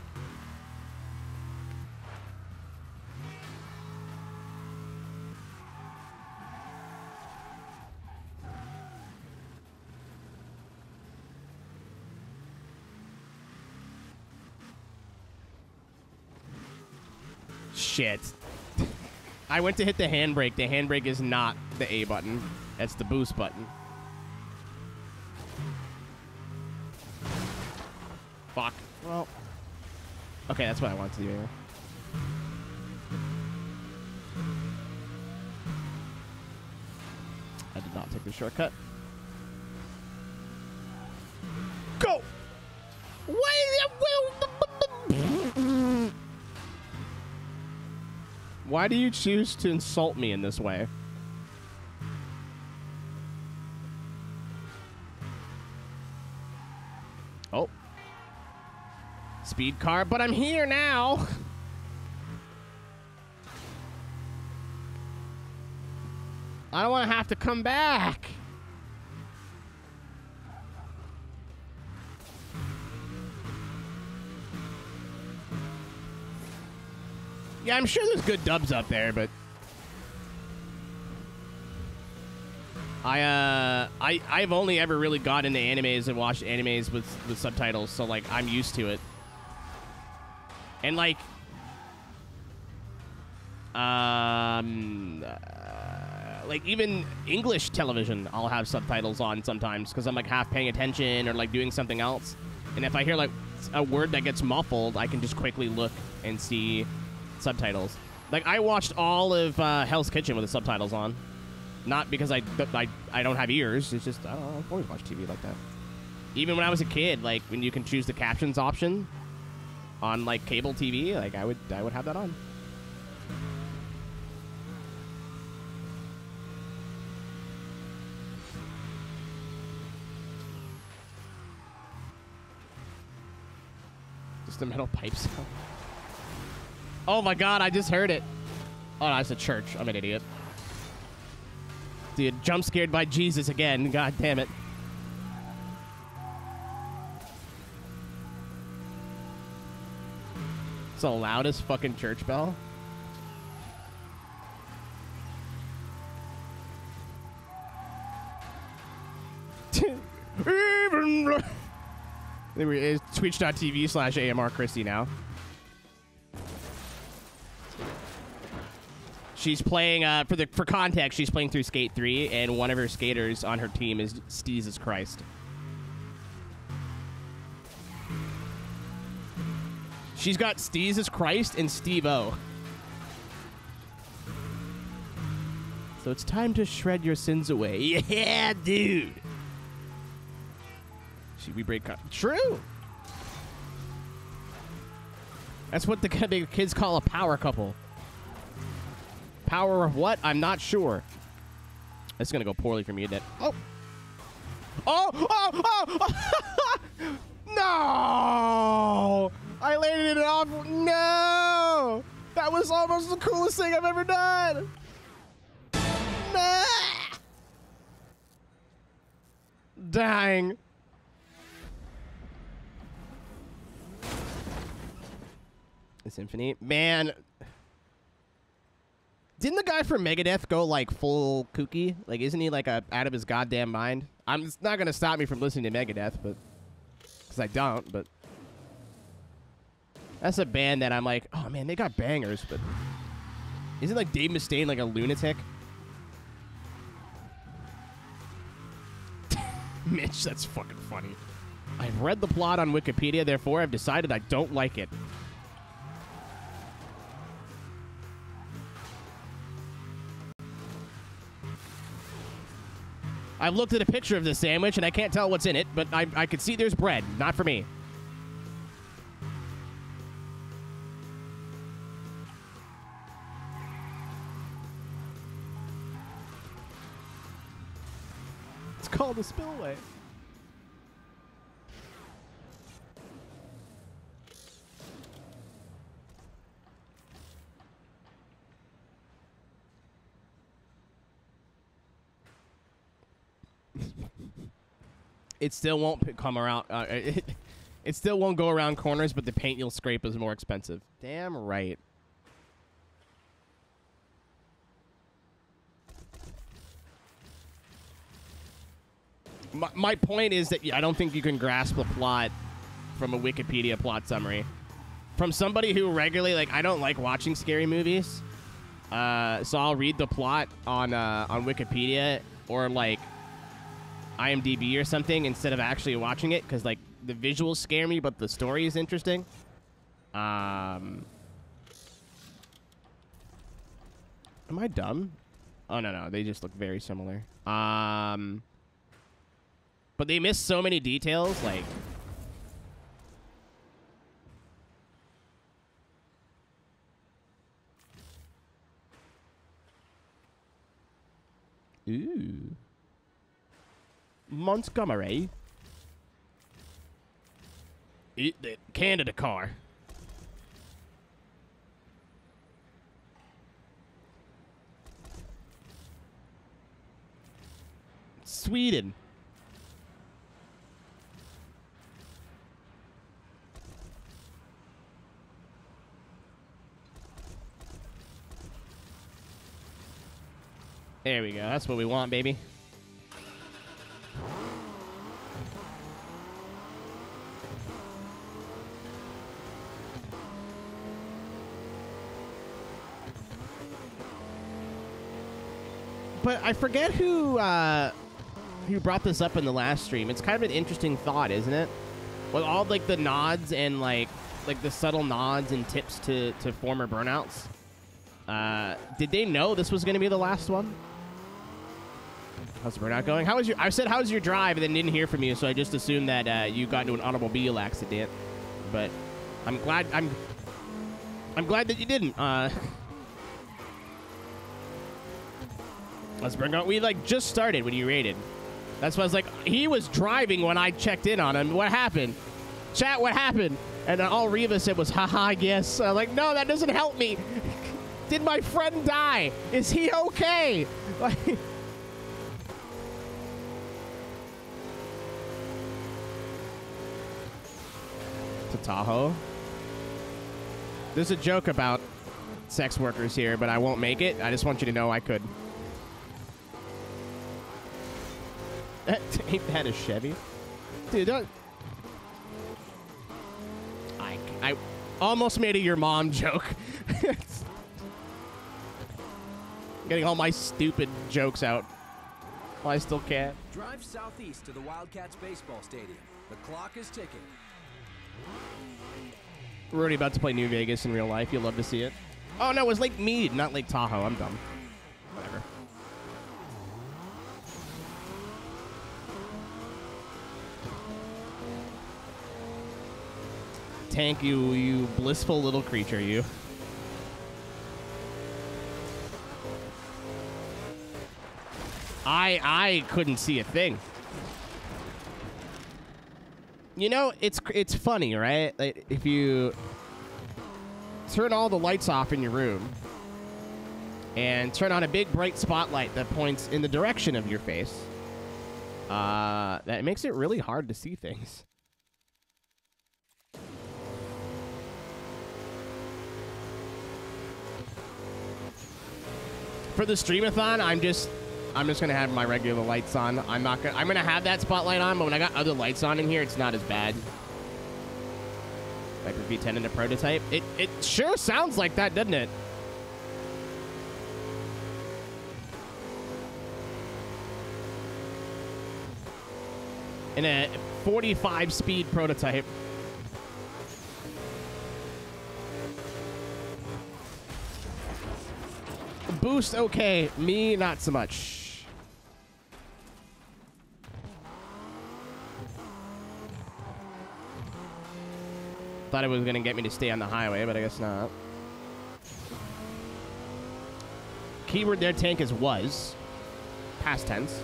Shit. I went to hit the handbrake. The handbrake is not the A button. That's the boost button. Fuck. Well. Okay, that's what I want to do here. I did not take the shortcut. Go! Why do you choose to insult me in this way? Oh. Speed car, but I'm here now. I don't want to have to come back. Yeah, I'm sure there's good dubs up there, but I've only ever really got into animes and watched animes with subtitles, so like I'm used to it. And like even English television, I'll have subtitles on sometimes because I'm like half paying attention or like doing something else. And if I hear like a word that gets muffled, I can just quickly look and see subtitles. Like I watched all of Hell's Kitchen with the subtitles on, not because I don't have ears. It's just I don't know. I've always watched TV like that. Even when I was a kid, like when you can choose the captions option on like cable TV, like I would have that on. Just the metal pipe sound. Oh my god, I just heard it. Oh, no, it's a church. I'm an idiot. Dude, jump scared by Jesus again. God damn it. It's the loudest fucking church bell. It's twitch.tv/AMR Christie now. She's playing, for context, she's playing through Skate 3, and one of her skaters on her team is Jesus Christ. She's got Jesus Christ and Steve-O. So it's time to shred your sins away. Yeah, dude! Should we break up? True! That's what the kids call a power couple. Power of what? I'm not sure. It's gonna go poorly for me, isn't it? Oh! Oh! No! I landed it off. No! That was almost the coolest thing I've ever done. Nah! Dying. The Symphony. Man. Didn't the guy from Megadeth go, like, full kooky? Like, isn't he, like, out of his goddamn mind? It's not going to stop me from listening to Megadeth, but... Because I don't, but... That's a band that I'm like, oh, man, they got bangers, but... Isn't, like, Dave Mustaine, like, a lunatic? Mitch, that's fucking funny. I've read the plot on Wikipedia, therefore I've decided I don't like it. I've looked at a picture of this sandwich, and I can't tell what's in it, but I could see there's bread. Not for me. call the spillway. It still won't come around. It still won't go around corners, but the paint you'll scrape is more expensive. Damn right. My point is that I don't think you can grasp a plot from a Wikipedia plot summary. From somebody who regularly, like, I don't like watching scary movies, so I'll read the plot on Wikipedia or, like, IMDb or something instead of actually watching it, because, like, the visuals scare me, but the story is interesting. Am I dumb? Oh, no, they just look very similar. But they miss so many details, like... Ooh. Montgomery. Eat the Canada car. Sweden. There we go. That's what we want, baby. But I forget who brought this up in the last stream. It's kind of an interesting thought, isn't it? With all, like, the nods and, like the subtle nods and tips to former Burnouts. Did they know this was going to be the last one? How's the Burnout going? I said, how's your drive, and then didn't hear from you, so I just assumed that you got into an automobile accident. But I'm glad that you didn't. Let's bring on. We, like, just started when you raided. That's why I was like, he was driving when I checked in on him. What happened? Chat, what happened? And all Reva said was, haha, yes. I'm like, no, that doesn't help me. Did my friend die? Is he okay? Like... to Tahoe. There's a joke about sex workers here, but I won't make it. I just want you to know I could. Ain't that a Chevy? Dude, don't... I almost made a your mom joke. Getting all my stupid jokes out. Well, I still can't. Drive southeast to the Wildcats baseball stadium. The clock is ticking. We're already about to play New Vegas in real life. You'll love to see it. Oh, no, it was Lake Mead, not Lake Tahoe. I'm dumb. Whatever. Tank, you blissful little creature, you. I couldn't see a thing. You know, it's funny, right? Like, if you turn all the lights off in your room and turn on a big bright spotlight that points in the direction of your face, that makes it really hard to see things. For the streamathon, I'm just gonna have my regular lights on. I'm gonna have that spotlight on, but when I got other lights on in here, it's not as bad. Like the V10 in a prototype. It sure sounds like that, doesn't it? In a 45 speed prototype. Boost, okay. Me, not so much. Thought it was going to get me to stay on the highway, but I guess not. Keyword there, Tank, is was. Past tense.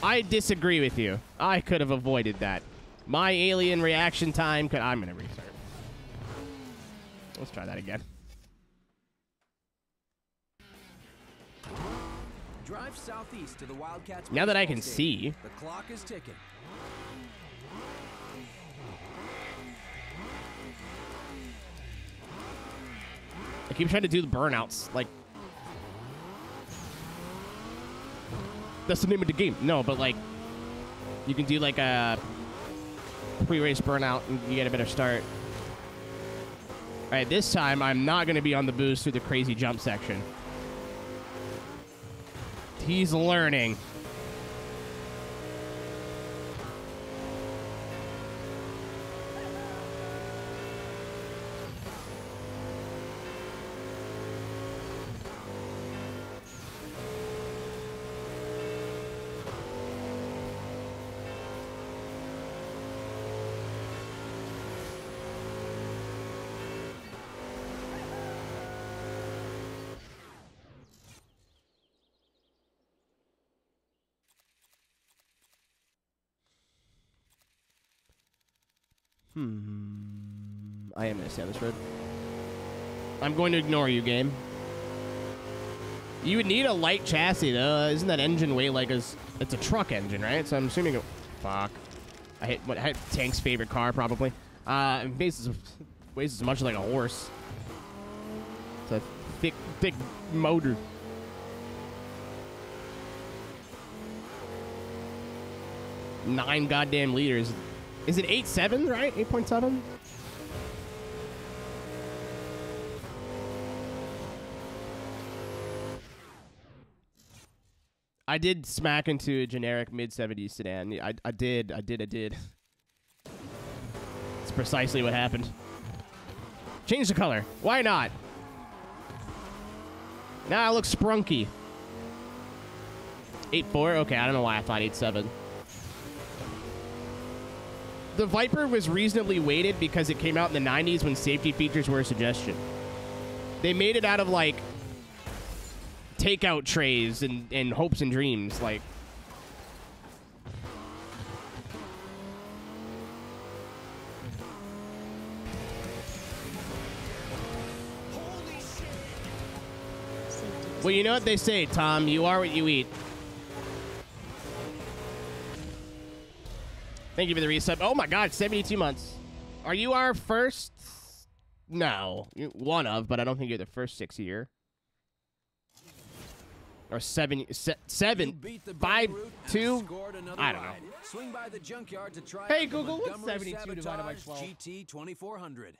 I disagree with you. I could have avoided that. My alien reaction time could... I'm going to restart. Let's try that again. Drive southeast to the Wildcats. Now that I can see... The clock is ticking. I keep trying to do the burnouts. Like... That's the name of the game. No, but like... You can do like a... pre-race burnout and you get a better start. All right, this time I'm not going to be on the boost through the crazy jump section. He's learning. I am going to stay on this road. I'm going to ignore you, game. You would need a light chassis, though. Isn't that engine weight like it's a truck engine, right? So I'm assuming it... Fuck. I hit Tank's favorite car, probably. It weighs as much like a horse. It's a thick motor. Nine goddamn liters. Is it 8.7, right? 8.7? I did smack into a generic mid-70s sedan. I did. It's precisely what happened. Change the color. Why not? Now I look sprunky. 8.4? Okay, I don't know why I thought 8.7. The Viper was reasonably weighted because it came out in the 90s when safety features were a suggestion. They made it out of, like, takeout trays and hopes and dreams, like... Well, you know what they say, Tom. You are what you eat. Thank you for the resub. Oh my god, 72 months. Are you our first? No. You're one of, but I don't think you're the first 6 year. Or 7, 5, 2? I don't know. Swing by the junkyard to try hey Google, what's 72 divided by 12? GT 2400.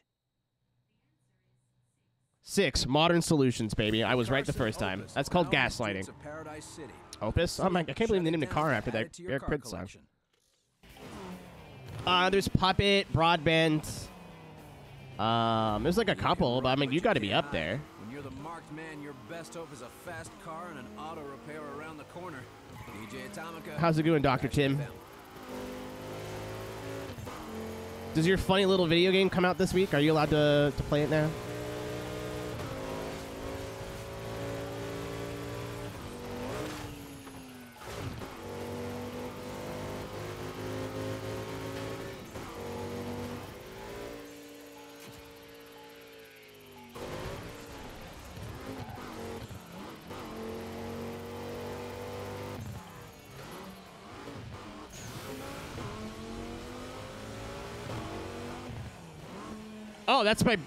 6. Modern solutions, baby. I was right the first time. That's called gaslighting. Opus? Oh my, I can't believe they named a car after that Eric Prince song. There's Puppet, Broadbent. There's like a couple, but I mean, you got to be up there. When you're the marked man, your best hope is a fast car and an auto repair around the corner. DJ Atomica. How's it going, Dr. Tim? Does your funny little video game come out this week? Are you allowed to play it now? Oh, that's my...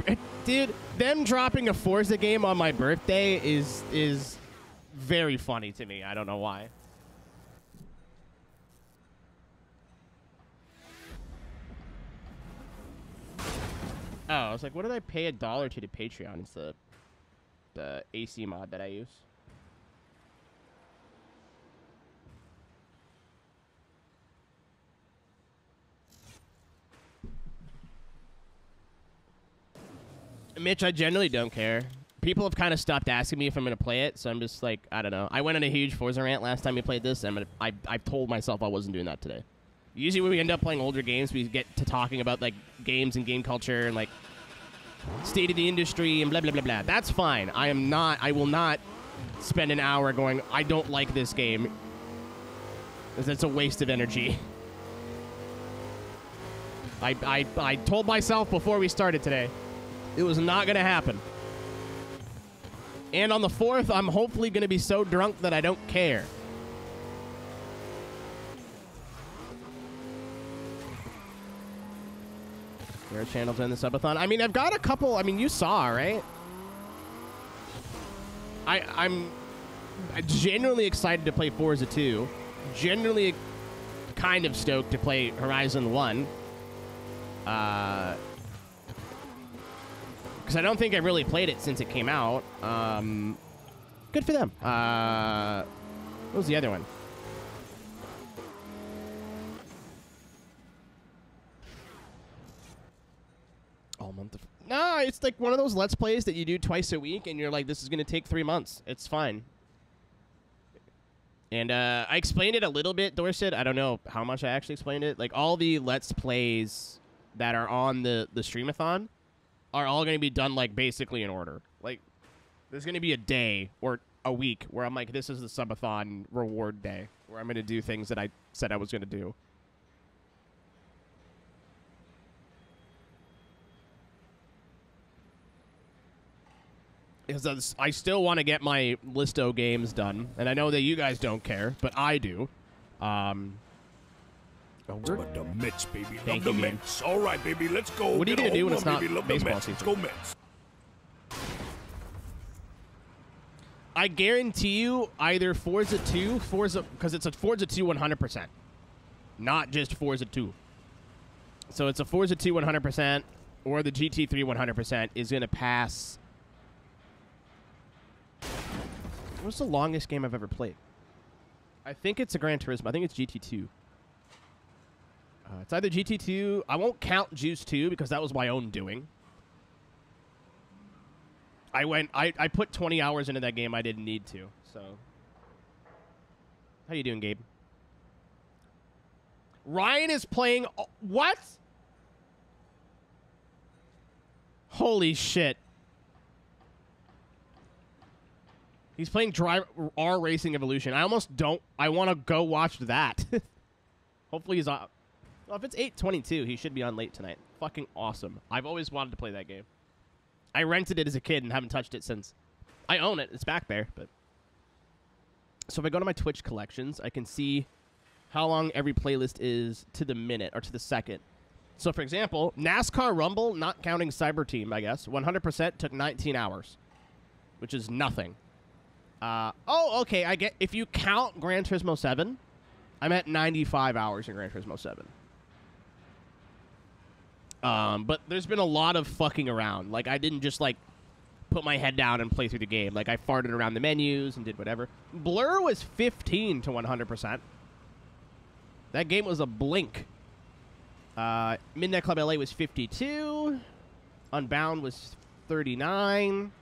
Dude, them dropping a Forza game on my birthday is very funny to me. I don't know why. Oh, I was like, what did I pay $1 to Patreon? It's the AC mod that I use. Mitch, I generally don't care. People have kind of stopped asking me if I'm going to play it, so I'm just like, I don't know. I went on a huge Forza rant last time we played this, and I've told myself I wasn't doing that today. Usually when we end up playing older games, we get to talking about, like, games and game culture and, like, state of the industry and blah, blah, blah, blah. That's fine. I will not spend an hour going, I don't like this game. Because it's a waste of energy. I told myself before we started today, it was not going to happen. And on the 4th, I'm hopefully going to be so drunk that I don't care. Your channel doing the subathon. I mean, I've got a couple. I mean, you saw, right? I'm genuinely excited to play Forza 2. Genuinely kind of stoked to play Horizon 1. Because I don't think I really played it since it came out. Good for them. What was the other one? All month of... No, it's like one of those Let's Plays that you do twice a week, and you're like, this is going to take 3 months. It's fine. And I explained it a little bit, Dorset. I don't know how much I actually explained it. Like, all the Let's Plays that are on the Streamathon are all going to be done, like, basically in order. Like, there's going to be a day or a week where I'm like, this is the subathon reward day, where I'm going to do things that I said I was going to do. Because I still want to get my Listo games done, and I know that you guys don't care, but I do. But the Mets, baby. Thank Love you, the man. Mets. All right, baby. Let's go. What are you Get gonna a do when home it's run, not baby. Love the baseball Mets. season? Let's go Mets. I guarantee you either Forza 2, because it's a Forza 2 100%, not just Forza 2. So it's a Forza 2 100%, or the GT3 100% is going to pass. What's the longest game I've ever played? I think it's a Gran Turismo. I think it's GT2. It's either GT2. I won't count Juice 2 because that was my own doing. I put 20 hours into that game. I didn't need to. So, how you doing, Gabe? Ryan is playing. What? Holy shit! He's playing R Racing Evolution. I almost don't. I want to go watch that. Hopefully he's on. Well, if it's 8:22, he should be on late tonight. Fucking awesome. I've always wanted to play that game. I rented it as a kid and haven't touched it since. I own it. It's back there. But so if I go to my Twitch collections, I can see how long every playlist is to the minute or to the second. So, for example, NASCAR Rumble, not counting Cyber Team, I guess, 100% took 19 hours, which is nothing. Oh, okay. I get if you count Gran Turismo 7, I'm at 95 hours in Gran Turismo 7. But there's been a lot of fucking around. Like, I didn't just, like, put my head down and play through the game. Like, I farted around the menus and did whatever. Blur was 15 to 100%. That game was a blink. Midnight Club LA was 52. Unbound was 39.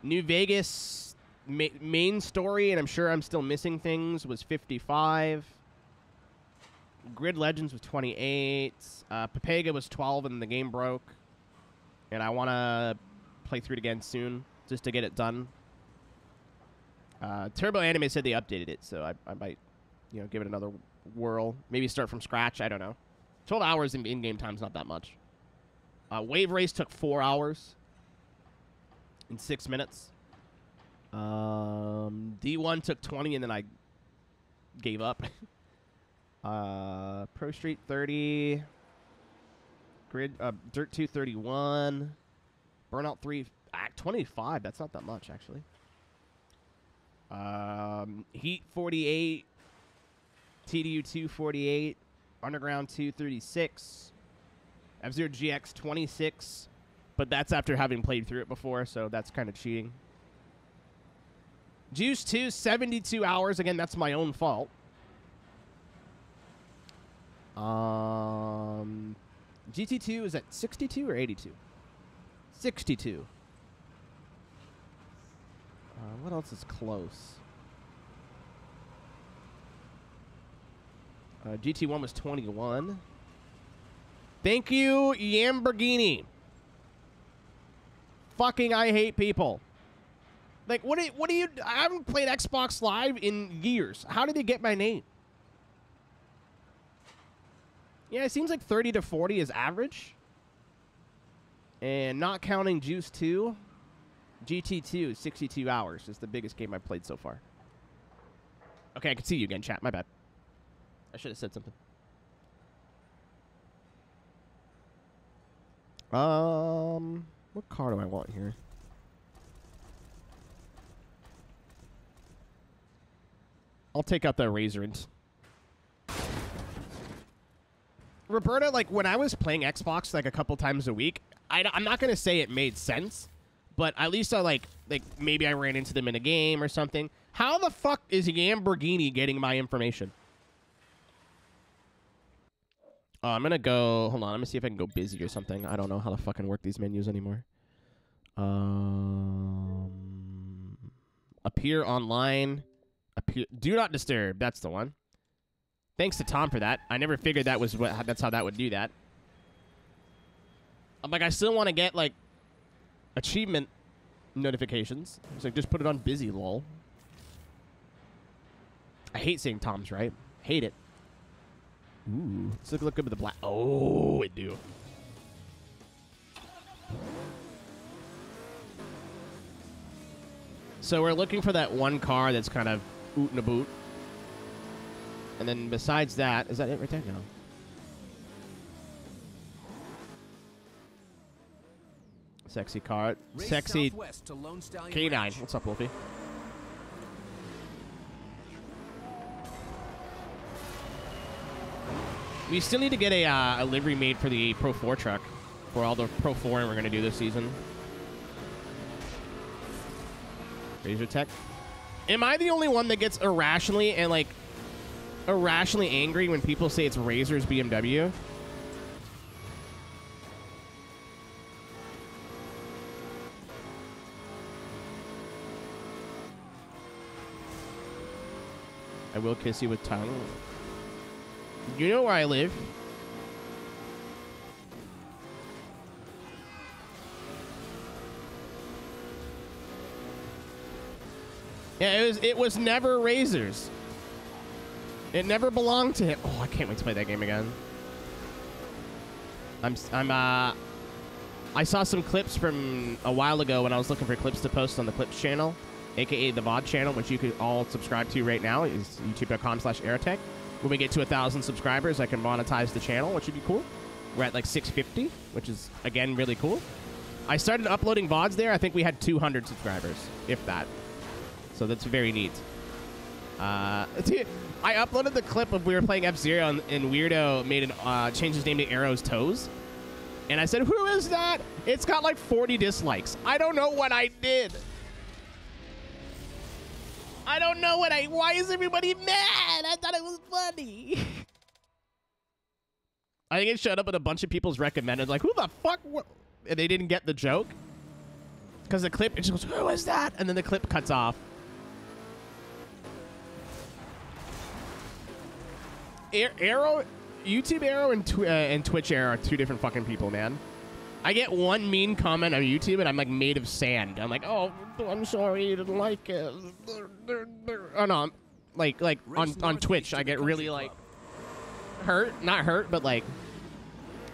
New Vegas main story, and I'm sure I'm still missing things, was 55. Grid Legends was 28. Papega was 12, and the game broke. And I want to play through it again soon, just to get it done. Turbo Anime said they updated it, so I might, you know, give it another whirl. Maybe start from scratch. I don't know. 12 hours in-game time is not that much. Wave Race took 4 hours in 6 minutes. D1 took 20, and then I gave up. Pro Street 30. Dirt 2 31. Burnout 3 25. That's not that much, actually. Heat 48. TDU 2 48. Underground 2 36. F-Zero GX 26. But that's after having played through it before, so that's kind of cheating. Juice 2 72 hours. Again, that's my own fault. GT2 is at 62 or 82? 62. What else is close? GT1 was 21. Thank you, Lamborghini. Fucking I hate people. Like, what do you... I haven't played Xbox Live in years. How did they get my name? Yeah, it seems like 30 to 40 is average. And not counting Juice 2, GT2, 62 hours is the biggest game I've played so far. Okay, I can see you again, chat. My bad. I should have said something. What car do I want here? I'll take out the Razorant. Roberta, like, when I was playing Xbox, like, a couple times a week, I'm not going to say it made sense, but at least I, like, maybe I ran into them in a game or something. How the fuck is Lamborghini getting my information? I'm going to go... Hold on, let me see if I can go busy or something. I don't know how to fucking work these menus anymore. Appear online. Do not disturb. That's the one. Thanks to Tom for that. I never figured that was that's how that would do that. I'm like, I still want to get, like, achievement notifications. It's like, just put it on busy, lol. I hate saying Tom's right. Hate it. Ooh. Let's look good with the black. Oh, it do. So we're looking for that one car that's kind of oot and a boot. And then besides that, is that it right there? No. Sexy car. Sexy K9. What's up, Wolfie? We still need to get a livery made for the Pro 4 truck for all the Pro 4 we're going to do this season. Aeroteq. Am I the only one that gets irrationally and, like, irrationally angry when people say it's Razor's BMW? I will kiss you with tongue. You know where I live. Yeah, it was never Razor's. It never belonged to him. Oh, I can't wait to play that game again. I saw some clips from a while ago when I was looking for clips to post on the Clips channel, aka the VOD channel, which you could all subscribe to right now. Is youtube.com/Aeroteq. When we get to 1,000 subscribers, I can monetize the channel, which would be cool. We're at like 650, which is, again, really cool. I started uploading VODs there. I think we had 200 subscribers, if that. So that's very neat. I uploaded the clip of we were playing F-Zero and Weirdo made changed his name to Arrow's Toes. And I said, who is that? It's got like 40 dislikes. I don't know what I did. I don't know what why is everybody mad? I thought it was funny. I think it showed up with a bunch of people's recommended, like, who the fuck? And they didn't get the joke. Because the clip, it just goes, who is that? And then the clip cuts off. YouTube Arrow and Twitch Arrow are two different fucking people, man. I get one mean comment on YouTube and I'm like made of sand. I'm like, oh, I'm sorry, you didn't like it. Oh no, like on Twitch, I get really like hurt, not hurt, but like,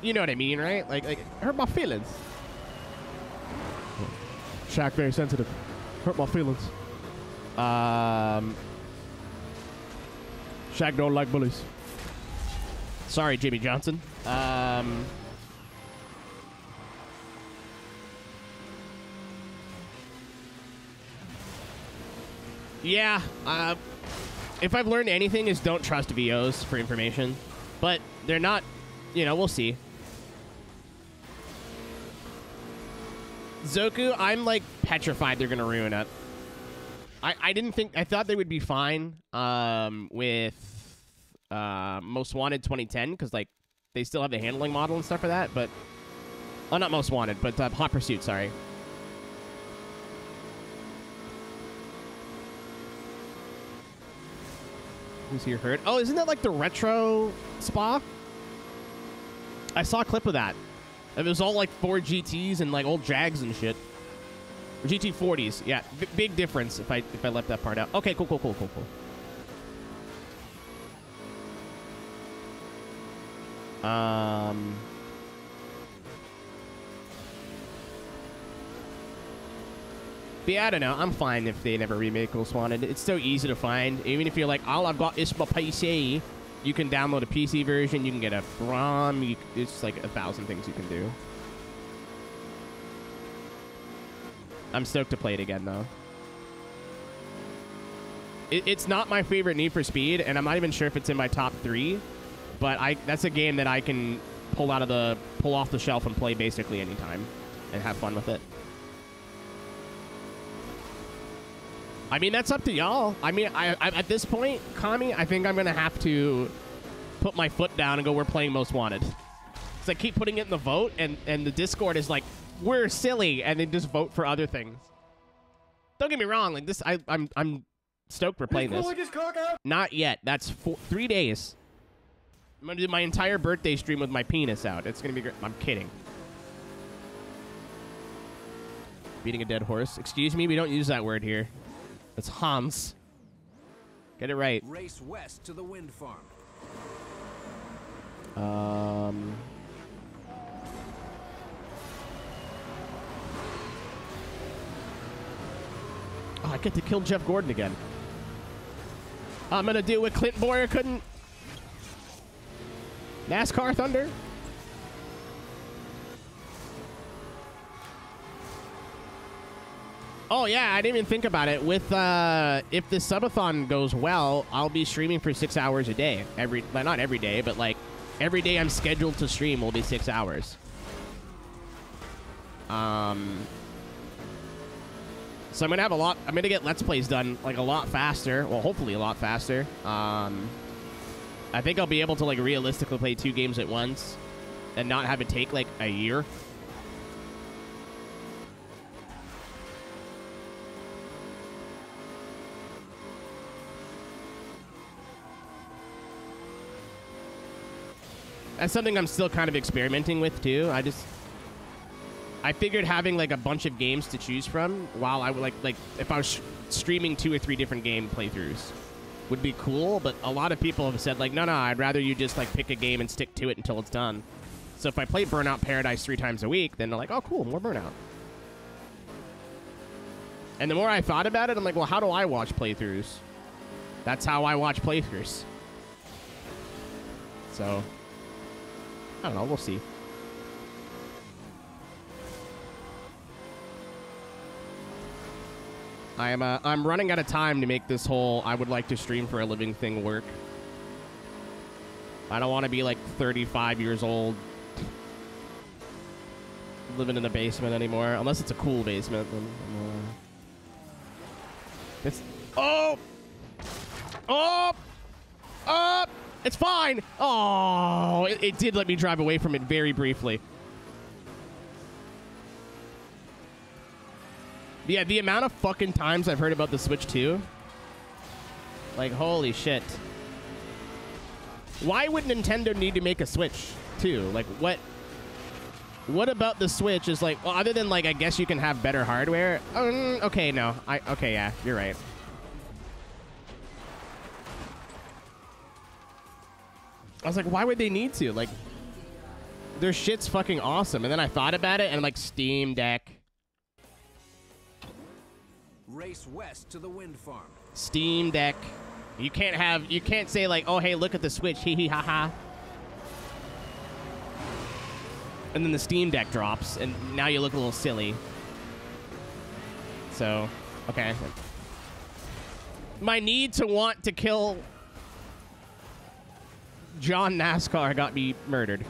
you know what I mean, right? Like hurt my feelings. Shaq very sensitive. Hurt my feelings. Shaq don't like bullies. Sorry, Jimmy Johnson. Yeah, if I've learned anything is don't trust VOs for information. But they're not, you know, we'll see. Zoku, I'm like petrified they're gonna ruin it. I didn't think, I thought they would be fine with Most Wanted 2010, because like they still have the handling model and stuff for that, but, oh, not Most Wanted, but Hot Pursuit, sorry. Who's here hurt? Oh, isn't that like the retro spa? I saw a clip of that. It was all like 4 GTs and like old Jags and shit. GT40s. Yeah, big difference if I left that part out. Okay, cool. But yeah, I don't know. I'm fine if they never remake Most Wanted. It's so easy to find. Even if you're like, all I've got is my PC, you can download a PC version. You can get a ROM. It's like 1,000 things you can do. I'm stoked to play it again, though. It's not my favorite Need for Speed, and I'm not even sure if it's in my top 3. But that's a game that I can pull off the shelf and play basically anytime and have fun with it. I mean, that's up to y'all. I mean, I at this point, Kami, I think I'm going to have to put my foot down and go, we're playing Most Wanted. Because I keep putting it in the vote, and the Discord is like, we're silly, and then just vote for other things. Don't get me wrong. Like this, I'm stoked for playing this. Not yet. That's 3 days. I'm going to do my entire birthday stream with my penis out. It's going to be great. I'm kidding. Beating a dead horse. Excuse me, we don't use that word here. It's Hans. Get it right. Race west to the wind farm. Oh, I get to kill Jeff Gordon again. I'm gonna do what Clint Boyer couldn't. NASCAR Thunder. Oh, yeah, I didn't even think about it. With, if the subathon goes well, I'll be streaming for 6 hours a day. Not every day, but, like, every day I'm scheduled to stream will be 6 hours. So I'm going to have I'm going to get Let's Plays done, like, a lot faster. Well, hopefully a lot faster. I think I'll be able to, like, realistically play 2 games at once and not have it take, like, a year. That's something I'm still kind of experimenting with, too. I figured having, like, a bunch of games to choose from while I would, like if I was streaming 2 or 3 different game playthroughs would be cool, but a lot of people have said, like, no, I'd rather you just, like, pick a game and stick to it until it's done. So if I play Burnout Paradise 3 times a week, then they're like, oh, cool, more Burnout. And the more I thought about it, I'm like, well, how do I watch playthroughs? That's how I watch playthroughs. So I don't know. We'll see. I'm running out of time to make this whole I would like to stream for a living thing work. I don't want to be like 35 years old living in a basement anymore, unless it's a cool basement. Then, it's fine. Oh, it did let me drive away from it very briefly. Yeah, the amount of fucking times I've heard about the Switch 2. Like, holy shit. Why would Nintendo need to make a Switch 2? Like, what about the Switch is like, well, other than, like, I guess you can have better hardware? Okay, no. Okay, yeah, you're right. I was like, why would they need to? Like, their shit's fucking awesome. And then I thought about it, and, like, Steam Deck. Race west to the wind farm. Steam Deck. You can't say, like, oh, hey, look at the Switch, hee hee ha ha. And then the Steam Deck drops, and now you look a little silly. So, okay. My need to want to kill John NASCAR got me murdered.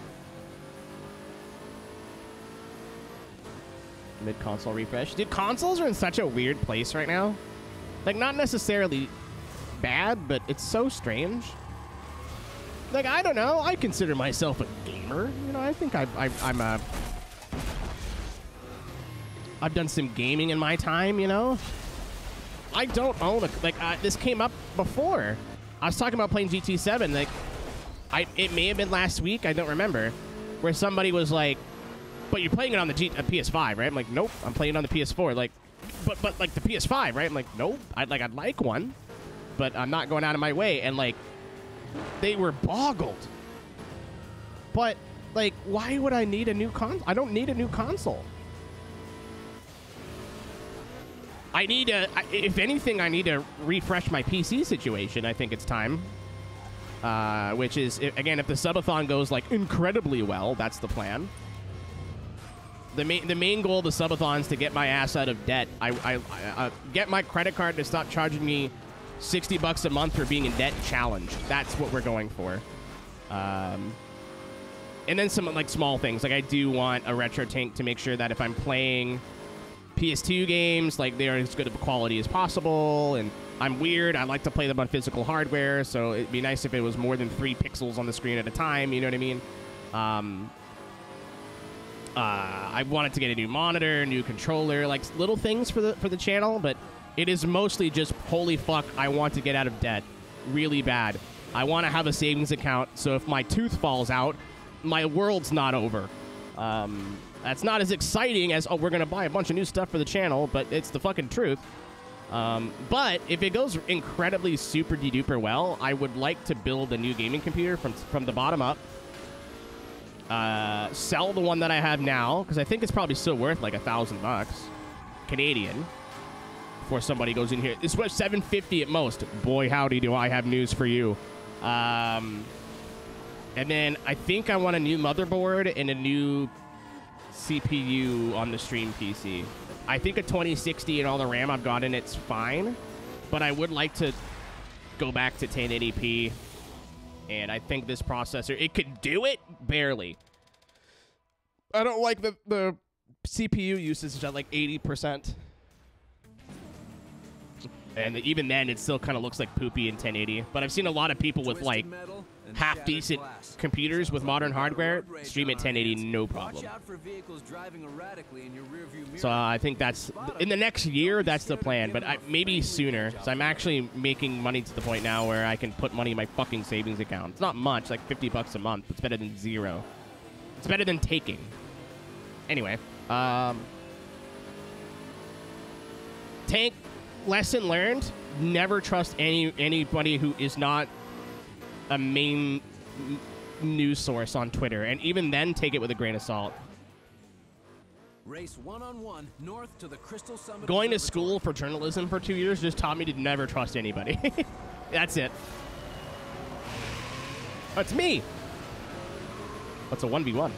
Mid-console refresh. Dude, consoles are in such a weird place right now. Like, not necessarily bad, but it's so strange. Like, I don't know. I consider myself a gamer. You know, I think I've done some gaming in my time, you know? I don't own a... Like, this came up before. I was talking about playing GT7. Like, it may have been last week. I don't remember. Where somebody was like, but you're playing it on the PS5, right? I'm like, nope. I'm playing it on the PS4. Like, but like the PS5, right? I'm like, nope. I'd like one, but I'm not going out of my way. And like, they were boggled. But like, why would I need a new console? I don't need a new console. I need if anything, I need to refresh my PC situation. I think it's time. Which is, again, if the subathon goes like incredibly well, that's the plan. The main goal of the subathon is to get my ass out of debt. I get my credit card to stop charging me $60 a month for being in debt challenge. That's what we're going for. And then some like small things. Like I do want a retro tank to make sure that if I'm playing PS2 games, like they're as good of a quality as possible. And I'm weird. I like to play them on physical hardware, so it'd be nice if it was more than 3 pixels on the screen at a time. You know what I mean? I wanted to get a new monitor, new controller, like little things for the channel, but it is mostly just, holy fuck, I want to get out of debt really bad. I want to have a savings account, so if my tooth falls out, my world's not over. That's not as exciting as, oh, we're going to buy a bunch of new stuff for the channel, but it's the fucking truth. But if it goes incredibly super de-duper well, I would like to build a new gaming computer from the bottom up. Sell the one that I have now, because I think it's probably still worth like $1,000 Canadian before somebody goes in here. It's worth $750 at most. Boy, howdy, do I have news for you. And then I think I want a new motherboard and a new CPU on the stream PC. I think a 2060 and all the RAM I've got in it's fine, but I would like to go back to 1080p. And I think this processor, it could do it barely. I don't like the CPU usage at like 80%. And even then, it still kind of looks like poopy in 1080. But I've seen a lot of people with like half-decent computers with modern hardware stream at 1080, no problem. So I think that's, in the next year, that's the plan. But maybe sooner. So I'm actually making money to the point now where I can put money in my fucking savings account. It's not much, like $50 a month. It's better than zero. It's better than taking. Anyway. Tank. Lesson learned, never trust anybody who is not a main news source on Twitter. And even then, take it with a grain of salt. Race 1-on-1 north to the Crystal Summit. Going to school for journalism for 2 years just taught me to never trust anybody. That's it. That's me. That's a 1v1.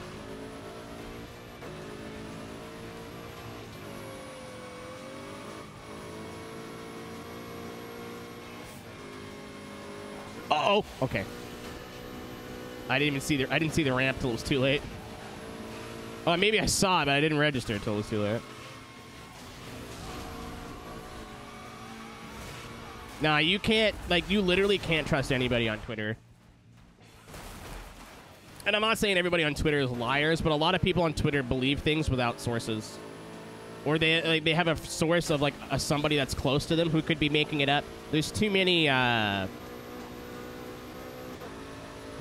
Oh, okay. I didn't see the ramp till it was too late. Oh, maybe I saw it, but I didn't register until it was too late. Nah, you can't, like, you literally can't trust anybody on Twitter. And I'm not saying everybody on Twitter is liars, but a lot of people on Twitter believe things without sources. Or they have a source of, like, somebody that's close to them who could be making it up. There's too many,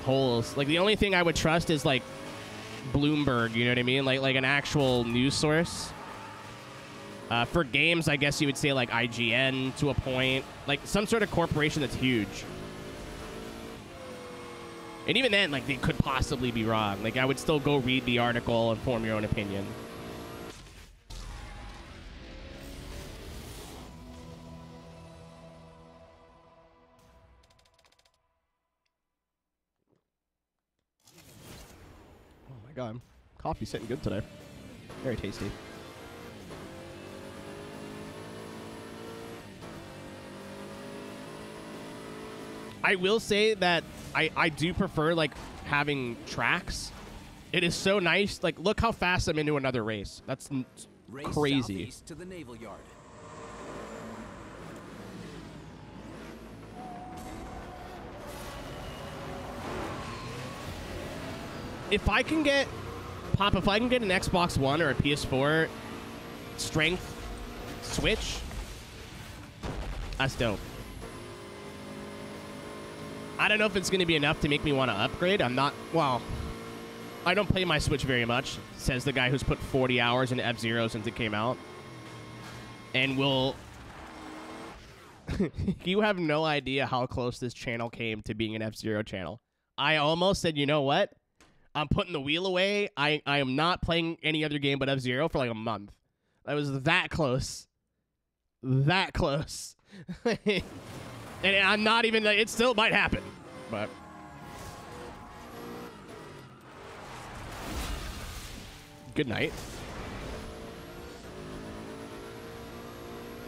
holes. Like, the only thing I would trust is like Bloomberg, you know what I mean? Like an actual news source. For games, I guess you would say like IGN to a point, like some sort of corporation that's huge. And even then, like, they could possibly be wrong. Like, I would still go read the article and form your own opinion. God, coffee's sitting good today. Very tasty. I will say that I do prefer, like, having tracks. It is so nice. Like, look how fast I'm into another race. That's crazy. Southeast to the Naval Yard. If I can get an Xbox One or a PS4 strength Switch, that's dope. I don't know if it's going to be enough to make me want to upgrade. I don't play my Switch very much, says the guy who's put 40 hours into F-Zero since it came out. and will... You have no idea how close this channel came to being an F-Zero channel. I almost said, you know what? I'm putting the wheel away. I am not playing any other game but F-Zero for like a month. I was that close. That close. And I'm not even... It still might happen, but... Good night.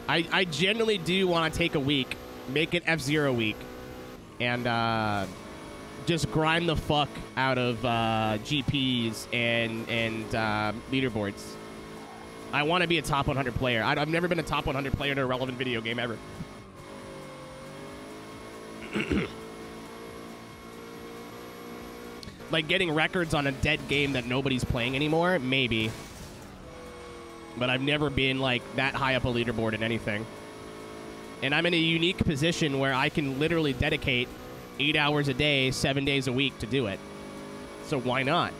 I genuinely do want to take a week, make it F-Zero week, and just grind the fuck out of GPs and leaderboards. I want to be a top 100 player. I've never been a top 100 player in a relevant video game ever. Like getting records on a dead game that nobody's playing anymore, maybe. But I've never been like that high up a leaderboard in anything. And I'm in a unique position where I can literally dedicate 8 hours a day, 7 days a week to do it. So why not?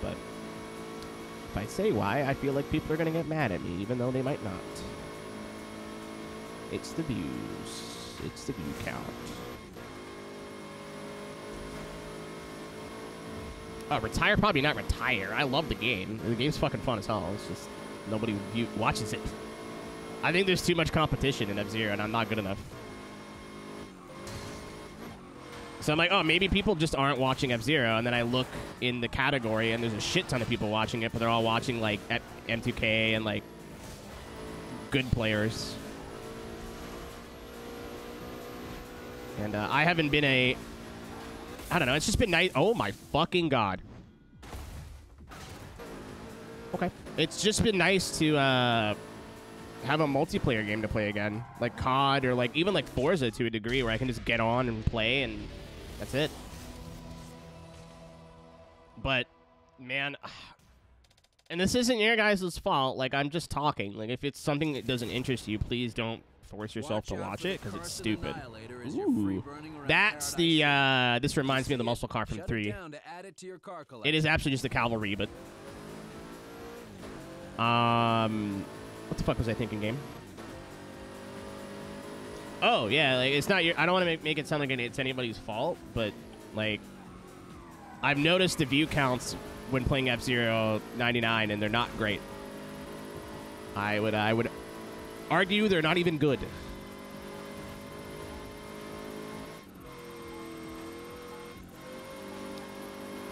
But if I say why, I feel like people are going to get mad at me, even though they might not. It's the views. It's the view count. Retire? Probably not retire. I love the game. The game's fucking fun as hell. It's just nobody watches it. I think there's too much competition in F-Zero, and I'm not good enough. So I'm like, oh, maybe people just aren't watching F-Zero, and then I look in the category, and there's a shit ton of people watching it, but they're all watching, like, at M2K and, like, good players. And I haven't been a... I don't know. It's just been nice. Oh, my fucking God. Okay. It's just been nice to have a multiplayer game to play again. Like COD or like even like Forza to a degree where I can just get on and play and that's it. But, man... And this isn't your guys' fault. Like, I'm just talking. Like, if it's something that doesn't interest you, please don't force yourself to watch it because it's stupid. Ooh. That's the, this reminds me of the muscle car from 3. It is absolutely just the cavalry, but... What the fuck was I thinking, game? Oh, yeah, like, it's not your... I don't want to make it sound like it's anybody's fault, but, like... I've noticed the view counts when playing F-Zero 99, and they're not great. I would argue they're not even good.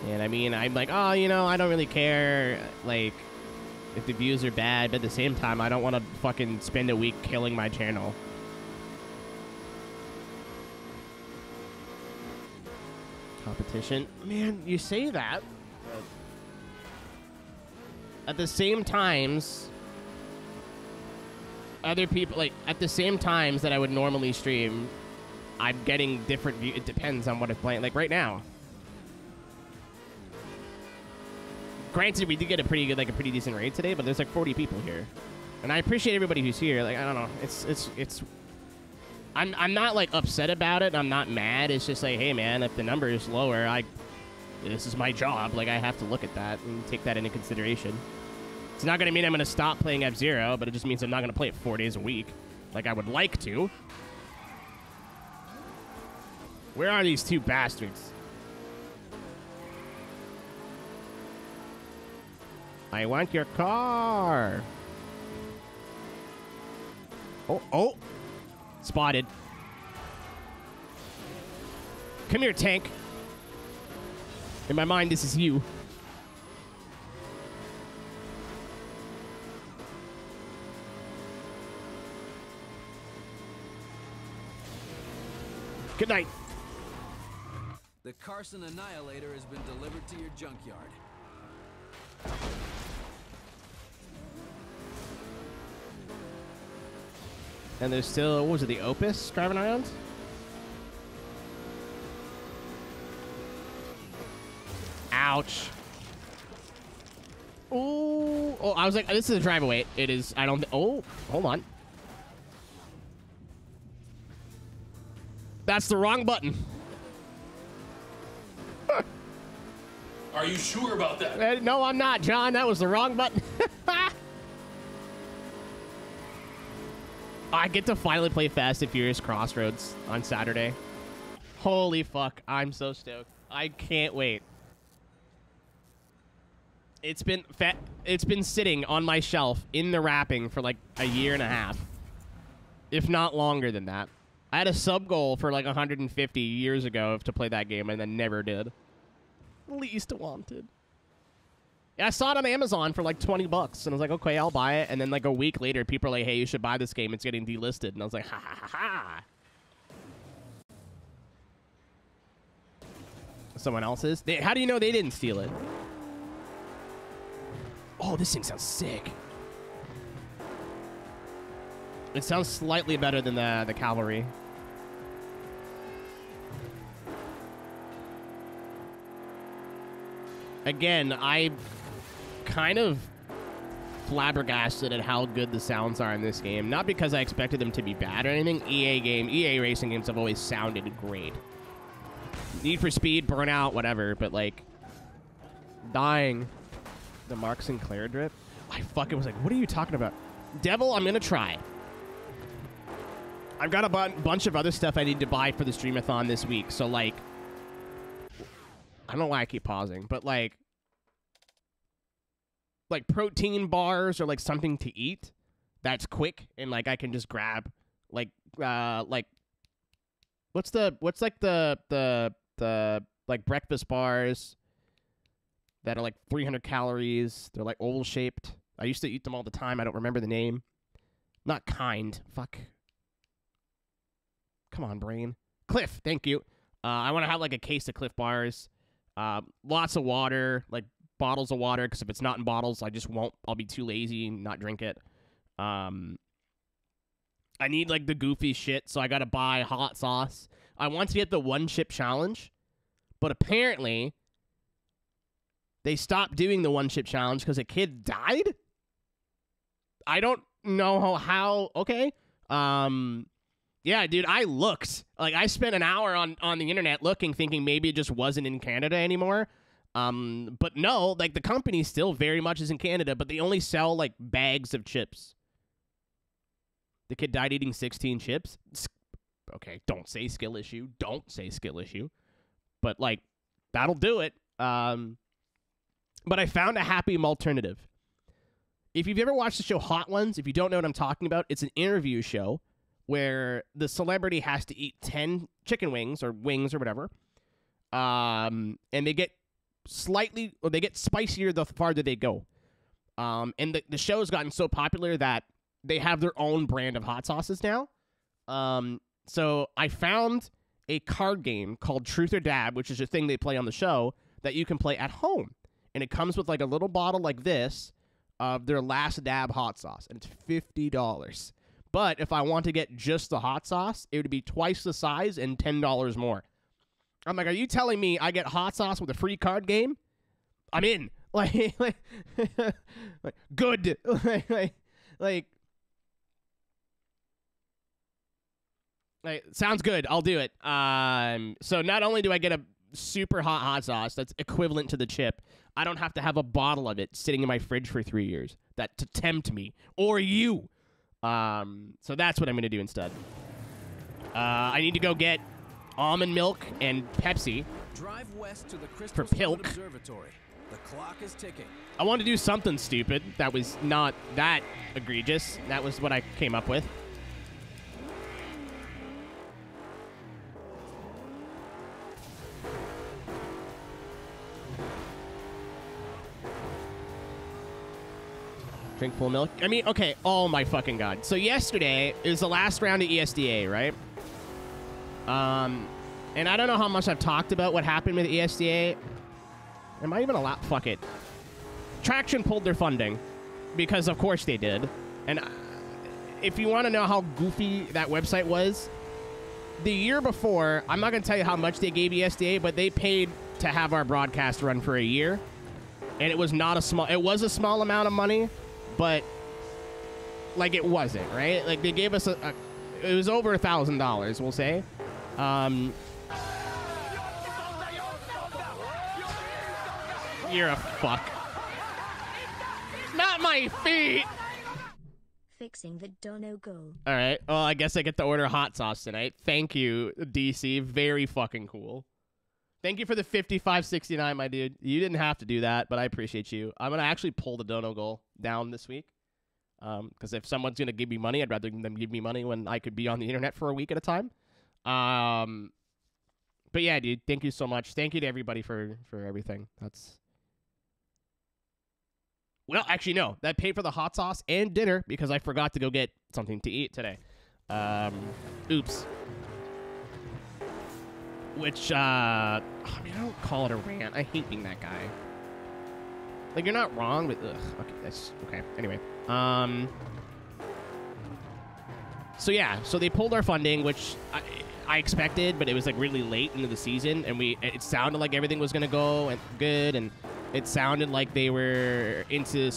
And I mean, I'm like, oh, you know, I don't really care, like, if the views are bad, but at the same time, I don't want to fucking spend a week killing my channel. Competition. Man, you say that. At the same times, other people, like, at the same times that I would normally stream, I'm getting different views. It depends on what I'm playing. Like, right now. Granted, we did get a pretty good, like, a pretty decent raid today, but there's, like, 40 people here. And I appreciate everybody who's here. Like, I don't know. It's... I'm not, like, upset about it. I'm not mad. It's just like, hey, man, if the number is lower, this is my job. Like, I have to look at that and take that into consideration. It's not going to mean I'm going to stop playing F-Zero, but it just means I'm not going to play it 4 days a week like I would like to. Where are these two bastards? I want your car. Oh. Spotted. Come here, tank. In my mind, this is you. Good night. The Carson Annihilator has been delivered to your junkyard. And there's still, what was it, the Opus driving around? Ouch. Ooh. Oh, I was like, this is a drive away. It is, I don't, oh, hold on. That's the wrong button. Are you sure about that? No, I'm not, John. That was the wrong button. I get to finally play Fast and Furious Crossroads on Saturday. Holy fuck, I'm so stoked. I can't wait. It's been sitting on my shelf in the wrapping for like a year and a half, if not longer than that. I had a sub goal for like 150 years ago to play that game, and then never did. Least wanted. Yeah, I saw it on Amazon for like 20 bucks, and I was like, okay, I'll buy it. And then like a week later, people are like, hey, you should buy this game. It's getting delisted. And I was like, ha ha ha ha. Someone else's? How do you know they didn't steal it? Oh, this thing sounds sick. It sounds slightly better than the Cavalry. Again, I kind of flabbergasted at how good the sounds are in this game. Not because I expected them to be bad or anything. EA racing games have always sounded great. Need for Speed, Burnout, whatever, but like dying. The Mark Sinclair drip. I fucking was like, what are you talking about? Devil, I'm gonna try. I've got a bunch of other stuff I need to buy for the Streamathon this week. So like, I don't know why I keep pausing, but like protein bars or like something to eat that's quick and like I can just grab like what's like the like breakfast bars that are like 300 calories. They're like oval shaped. I used to eat them all the time. I don't remember the name. Not Kind. Fuck. Come on, brain. Cliff. Thank you. I want to have like a case of Cliff bars. Lots of water, like bottles of water, because if it's not in bottles, I just won't. I'll be too lazy and not drink it. I need like the goofy shit, so I gotta buy hot sauce. I want to get the one chip challenge, but apparently they stopped doing the one chip challenge because a kid died. I don't know how. Okay. Yeah, dude, I looked. Like, I spent an hour on the internet looking, thinking maybe it just wasn't in Canada anymore. But no, like, the company still very much is in Canada, but they only sell, like, bags of chips. The kid died eating 16 chips. Okay, don't say skill issue. Don't say skill issue. But, like, that'll do it. But I found a happy alternative. If you've ever watched the show Hot Ones, if you don't know what I'm talking about, it's an interview show where the celebrity has to eat 10 chicken wings or whatever. And they get spicier the farther they go. And the show's gotten so popular that they have their own brand of hot sauces now. So I found a card game called Truth or Dab, which is a thing they play on the show that you can play at home. And it comes with like a little bottle like this of their last dab hot sauce. And it's $50. But if I want to get just the hot sauce, it would be twice the size and $10 more. I'm like, are you telling me I get hot sauce with a free card game? I'm in. Like good. like, sounds good. I'll do it. So not only do I get a super hot sauce that's equivalent to the chip, I don't have to have a bottle of it sitting in my fridge for 3 years that to tempt me or you. So that's what I'm going to do instead. I need to go get almond milk and Pepsi. Drive west to the Crystal for Pilk. Observatory. The clock is ticking. I wanted to do something stupid that was not that egregious. That was what I came up with. Drink full milk. I mean, okay. Oh my fucking god. So yesterday is the last round of ESDA, right? And I don't know how much I've talked about what happened with ESDA. Am I even allowed? Fuck it. Traction pulled their funding because, of course, they did. And if you want to know how goofy that website was, the year before, I'm not going to tell you how much they gave ESDA, but they paid to have our broadcast run for a year, and it was not a small. It was a small amount of money. But, like, it wasn't, right? Like, they gave us it was over $1,000, we'll say. You're a fuck. Not my feet! fixing the dono goal. All right. Well, I guess I get to order hot sauce tonight. Thank you, DC. Very fucking cool. Thank you for the 55.69, my dude. You didn't have to do that, but I appreciate you. I'm gonna actually pull the dono goal down this week. Because if someone's gonna give me money, I'd rather them give me money when I could be on the internet for a week at a time. But yeah, dude, thank you so much. Thank you to everybody for everything. That's... Well, actually, no. That paid for the hot sauce and dinner because I forgot to go get something to eat today. Oops. Which, I mean, I don't call it a rant. I hate being that guy. Like, you're not wrong, but, ugh. Okay, that's... Okay, anyway. So, yeah. So, they pulled our funding, which... I expected, but it was like really late into the season, and it sounded like everything was gonna go good, and it sounded like they were into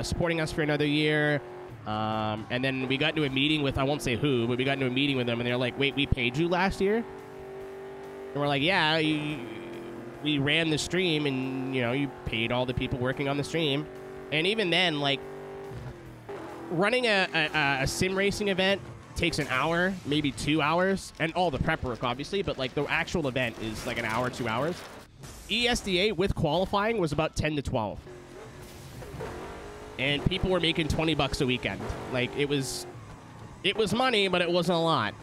supporting us for another year. And then we got into a meeting with, I won't say who, but we got into a meeting with them, and they're like, "Wait, we paid you last year?" And we're like, "Yeah, we ran the stream, and you paid all the people working on the stream." And even then, like, running a sim racing event takes an hour, maybe 2 hours, and all the prep work, obviously, but like the actual event is like an hour, 2 hours. ESDA with qualifying was about 10 to 12. And people were making $20 a weekend. Like, it was money, but it wasn't a lot.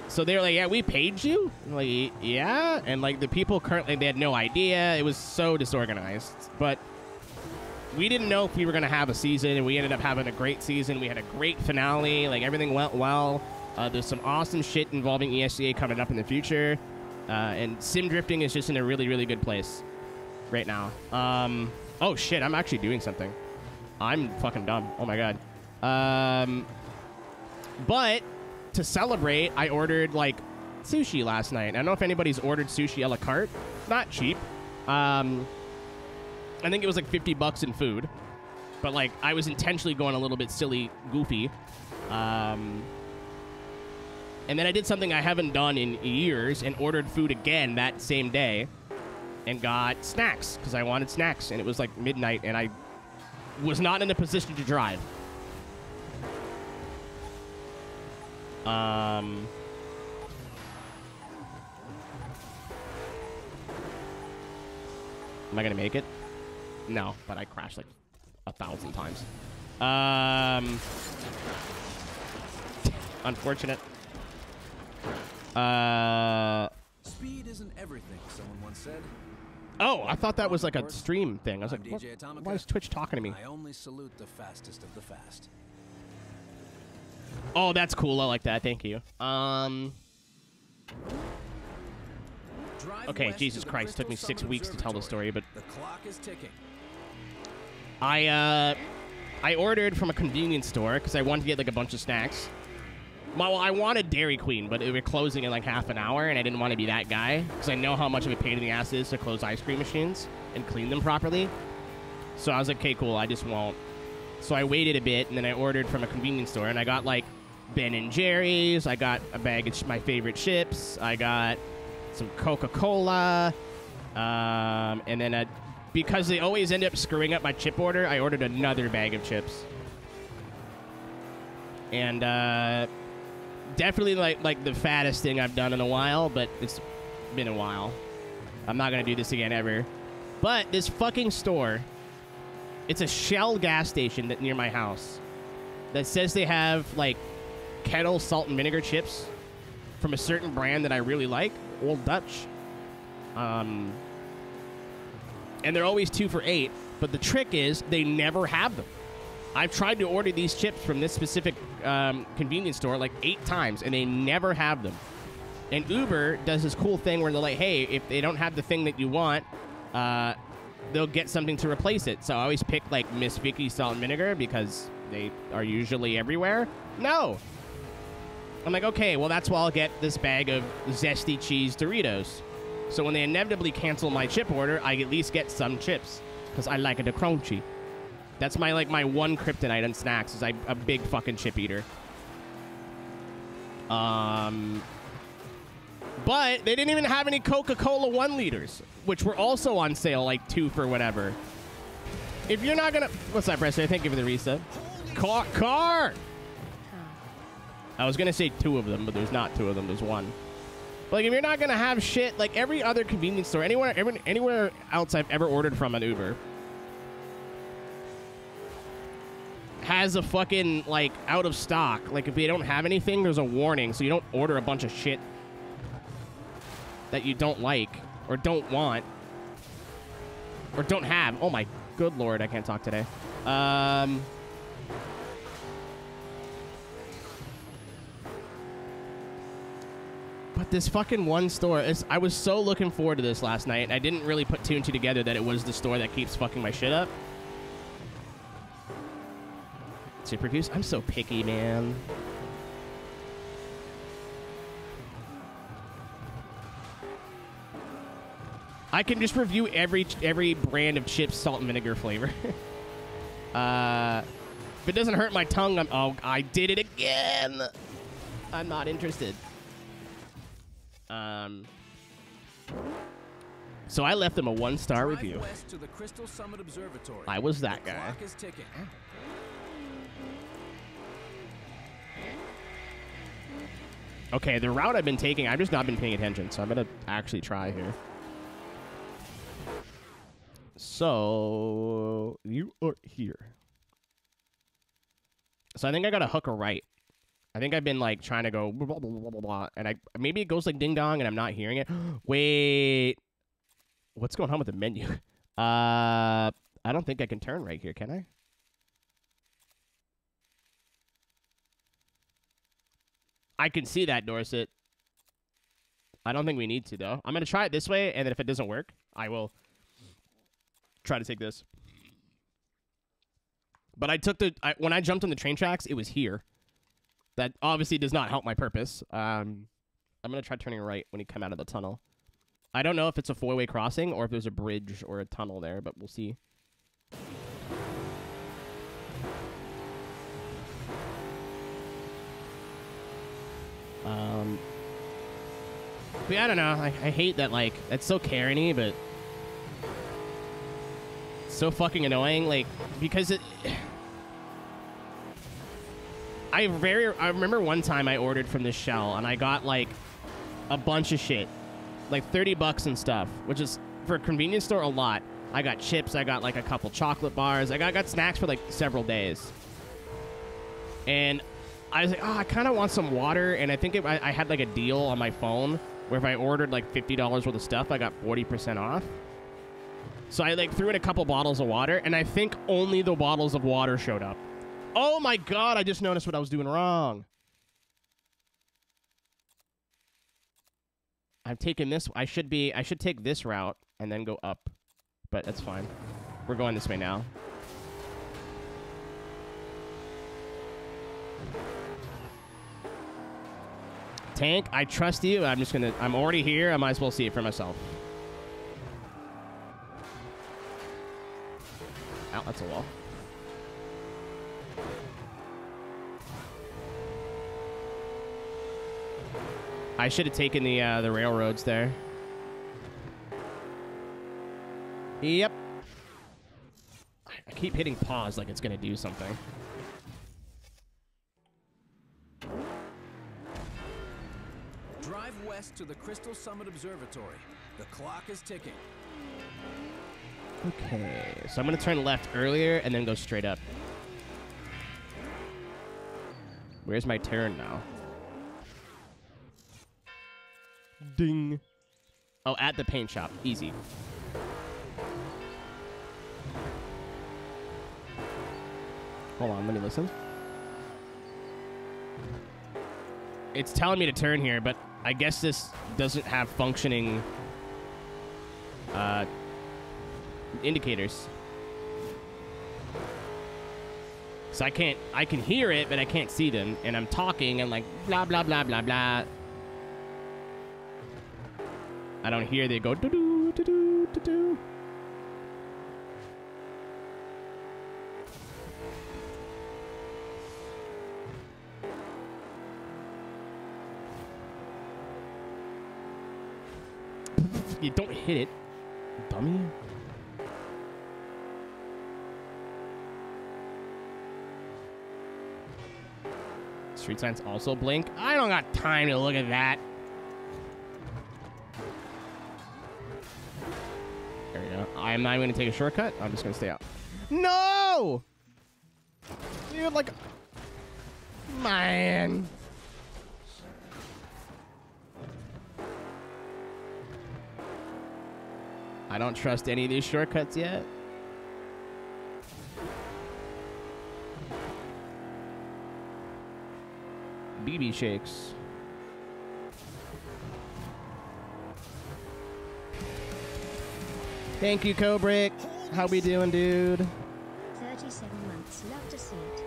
So they were like, "Yeah, we paid you?" I'm like, "Yeah." And like the people currently, they had no idea. It was so disorganized. But we didn't know if we were going to have a season, and we ended up having a great season. We had a great finale. Like, everything went well. There's some awesome shit involving ESDA coming up in the future. And sim drifting is just in a really, really good place right now. Oh, shit. I'm actually doing something. I'm fucking dumb. Oh, my God. But to celebrate, I ordered, like, sushi last night. I don't know if anybody's ordered sushi a la carte. Not cheap. I think it was like $50 in food, but like I was intentionally going a little bit silly, goofy. And then I did something I haven't done in years and ordered food again that same day and got snacks because I wanted snacks, and it was like midnight and I was not in a position to drive. Am I gonna make it? No, but I crashed like 1,000 times. Unfortunate. Speed isn't everything, someone once said. Oh, I thought that was like a stream thing. I was like, why is Twitch talking to me? I only salute the fastest of the fast. Oh, that's cool. I like that. Thank you. Okay, Jesus Christ. Took me 6 weeks to tell the story, but the clock is ticking. I ordered from a convenience store because I wanted to get like a bunch of snacks. Well, I wanted Dairy Queen, but it was closing in like half an hour, and I didn't want to be that guy because I know how much of a pain in the ass it is to close ice cream machines and clean them properly. So I was like, okay, cool, I just won't. So I waited a bit, and then I ordered from a convenience store, and I got like Ben & Jerry's, I got a bag of my favorite chips, I got some Coca-Cola, and then because they always end up screwing up my chip order, I ordered another bag of chips. And definitely like the fattest thing I've done in a while, but it's been a while. I'm not gonna do this again ever. But this fucking store, it's a Shell gas station that near my house that says they have like kettle salt and vinegar chips from a certain brand that I really like, Old Dutch. And they're always 2 for $8, but the trick is they never have them. I've tried to order these chips from this specific convenience store like 8 times, and they never have them. And Uber does this cool thing where they're like, hey, if they don't have the thing that you want, they'll get something to replace it. So I always pick like Miss Vicky's salt and vinegar because they are usually everywhere. No. I'm like, okay, well, that's why I'll get this bag of zesty cheese Doritos. So when they inevitably cancel my chip order, I at least get some chips because I like it a crunchy. That's my one kryptonite on snacks is I'm a big fucking chip eater. But they didn't even have any Coca-Cola 1 liters, which were also on sale like 2 for whatever. If you're not gonna... What's up, Preston? Thank you for the reset. Car! I was gonna say 2 of them, but there's not 2 of them. There's 1. Like, if you're not gonna have shit, like every other convenience store, anywhere else I've ever ordered from an Uber has a fucking, like, out of stock. Like, if they don't have anything, there's a warning, so you don't order a bunch of shit that you don't like or don't want or don't have. Oh my good lord, I can't talk today. But this fucking one store, I was so looking forward to this last night. I didn't really put 2 and 2 together that it was the store that keeps fucking my shit up. Super Goose? I'm so picky, man. I can just review every brand of chips, salt and vinegar flavor. If it doesn't hurt my tongue, oh, I did it again. I'm not interested. So I left them a 1-star review. West to the Crystal Summit Observatory. I was that the guy. Clock is ticking. Okay, the route I've been taking, I've just not been paying attention, so I'm gonna actually try here. So you are here. So I think I got to hook a right. I think I've been like trying to go blah, blah, blah, blah, blah, and maybe it goes like ding dong and I'm not hearing it. Wait, what's going on with the menu? I don't think I can turn right here, can I? I can see that, Dorset. I don't think we need to though. I'm gonna try it this way, and then if it doesn't work, I will try to take this. But I took when I jumped on the train tracks, it was here. That obviously does not help my purpose. I'm going to try turning right when you come out of the tunnel. I don't know if it's a 4-way crossing or if there's a bridge or a tunnel there, but we'll see. But yeah, I don't know. I hate that, like, that's so Karen-y, but it's so fucking annoying, like, because it... I remember one time I ordered from this shell and I got like a bunch of shit, like 30 bucks and stuff, which is for a convenience store a lot. I got chips, I got like a couple chocolate bars, I got snacks for like several days. And I was like, oh, I kind of want some water, and I think I had like a deal on my phone where if I ordered like $50 worth of stuff, I got 40% off. So I like threw in a couple bottles of water, and I think only the bottles of water showed up. Oh my god, I just noticed what I was doing wrong. I'm taking this. I should take this route and then go up. But that's fine. We're going this way now. Tank, I trust you. I'm already here. I might as well see it for myself. Ow, that's a wall. I should have taken the railroads there. Yep. I keep hitting pause like it's gonna do something. Drive west to the Crystal Summit Observatory. The clock is ticking. Okay, so I'm gonna turn left earlier and then go straight up. Where's my turn now? Ding. Oh, at the paint shop. Easy. Hold on, let me listen. It's telling me to turn here, but I guess this doesn't have functioning indicators. So I can hear it, but I can't see them. And I'm talking and like blah, blah, blah, blah, blah. I don't hear they go doo-doo, doo-doo, doo-doo. You don't hit it, dummy. Street signs also blink. I don't got time to look at that. There we go. I am not even going to take a shortcut. I'm just going to stay out. No! Dude, like... Man. I don't trust any of these shortcuts yet. BB shakes. Thank you, Kobrick. How we doing, dude? 37 months. Love to see it.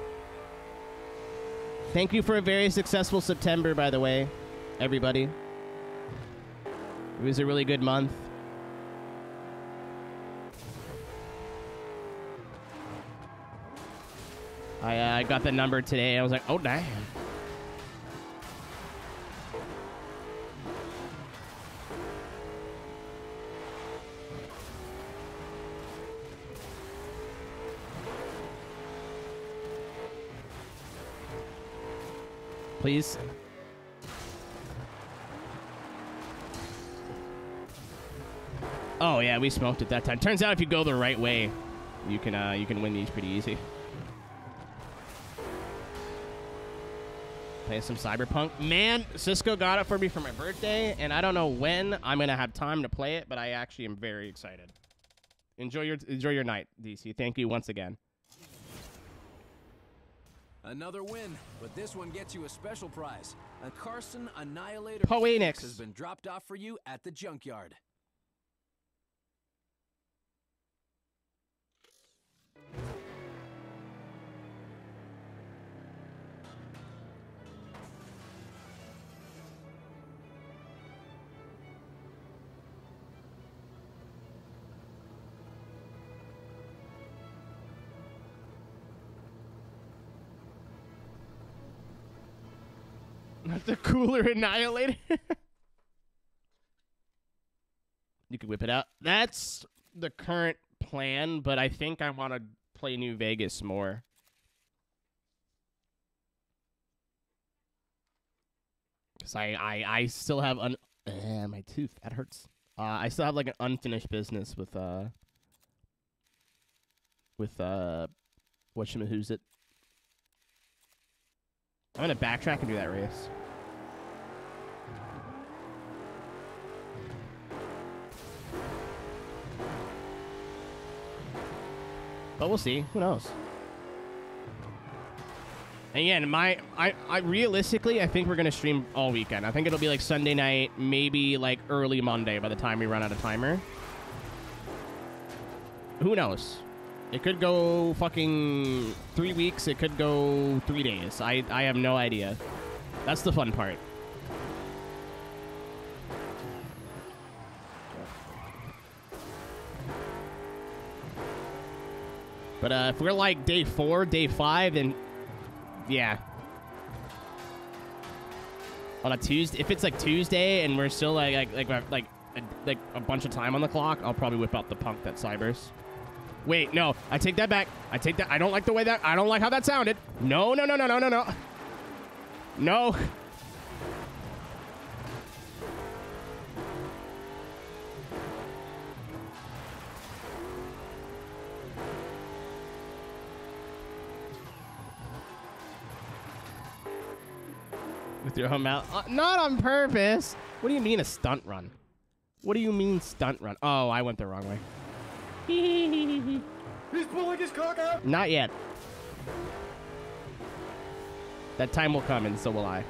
Thank you for a very successful September, by the way, everybody. It was a really good month. I got the number today. I was like, oh, damn. Please. Oh yeah, we smoked it that time. Turns out if you go the right way, you can win these pretty easy. Play some Cyberpunk. Man, Cisco got it for me for my birthday, and I don't know when I'm gonna have time to play it, but I actually am very excited. Enjoy your night, DC. Thank you once again. Another win, but this one gets you a special prize. A Carson Annihilator Poenix has been dropped off for you at the junkyard. Not the cooler Annihilator. You can whip it out. That's the current plan, but I think I want to play New Vegas more. Because I still have my tooth. That hurts. I still have like an unfinished business with who's it? I'm gonna backtrack and do that race. But we'll see. Who knows? And again, I realistically, I think we're gonna stream all weekend. I think it'll be like Sunday night, maybe like early Monday by the time we run out of timer. Who knows? It could go fucking 3 weeks. It could go 3 days. I have no idea. That's the fun part. But if we're like day 4, day 5, then yeah. On a Tuesday, if it's like Tuesday and we're still like a bunch of time on the clock, I'll probably whip out the punk that cybers. Wait, no, I take that back. I take that. I don't like the way that. I don't like how that sounded. No, no, no, no, no, no, no. No. With your home out. Not on purpose. What do you mean a stunt run? What do you mean stunt run? Oh, I went the wrong way. He's pulling his cock out. Not yet. That time will come, and so will I.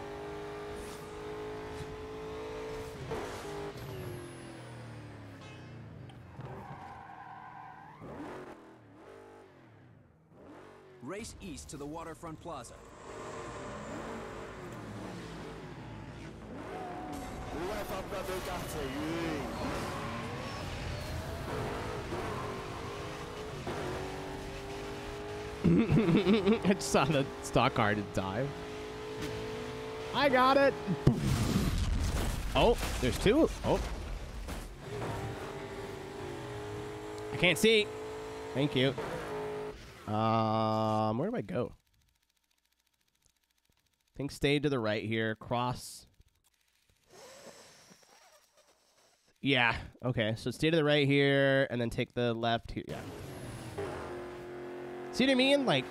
Race east to the waterfront plaza. I just saw the stock car dive. I got it. Oh, there's two. Oh. I can't see. Thank you. Where do I go? think stay to the right here. Cross. Yeah. Okay. So stay to the right here, and then take the left here. Yeah. See what I mean? Like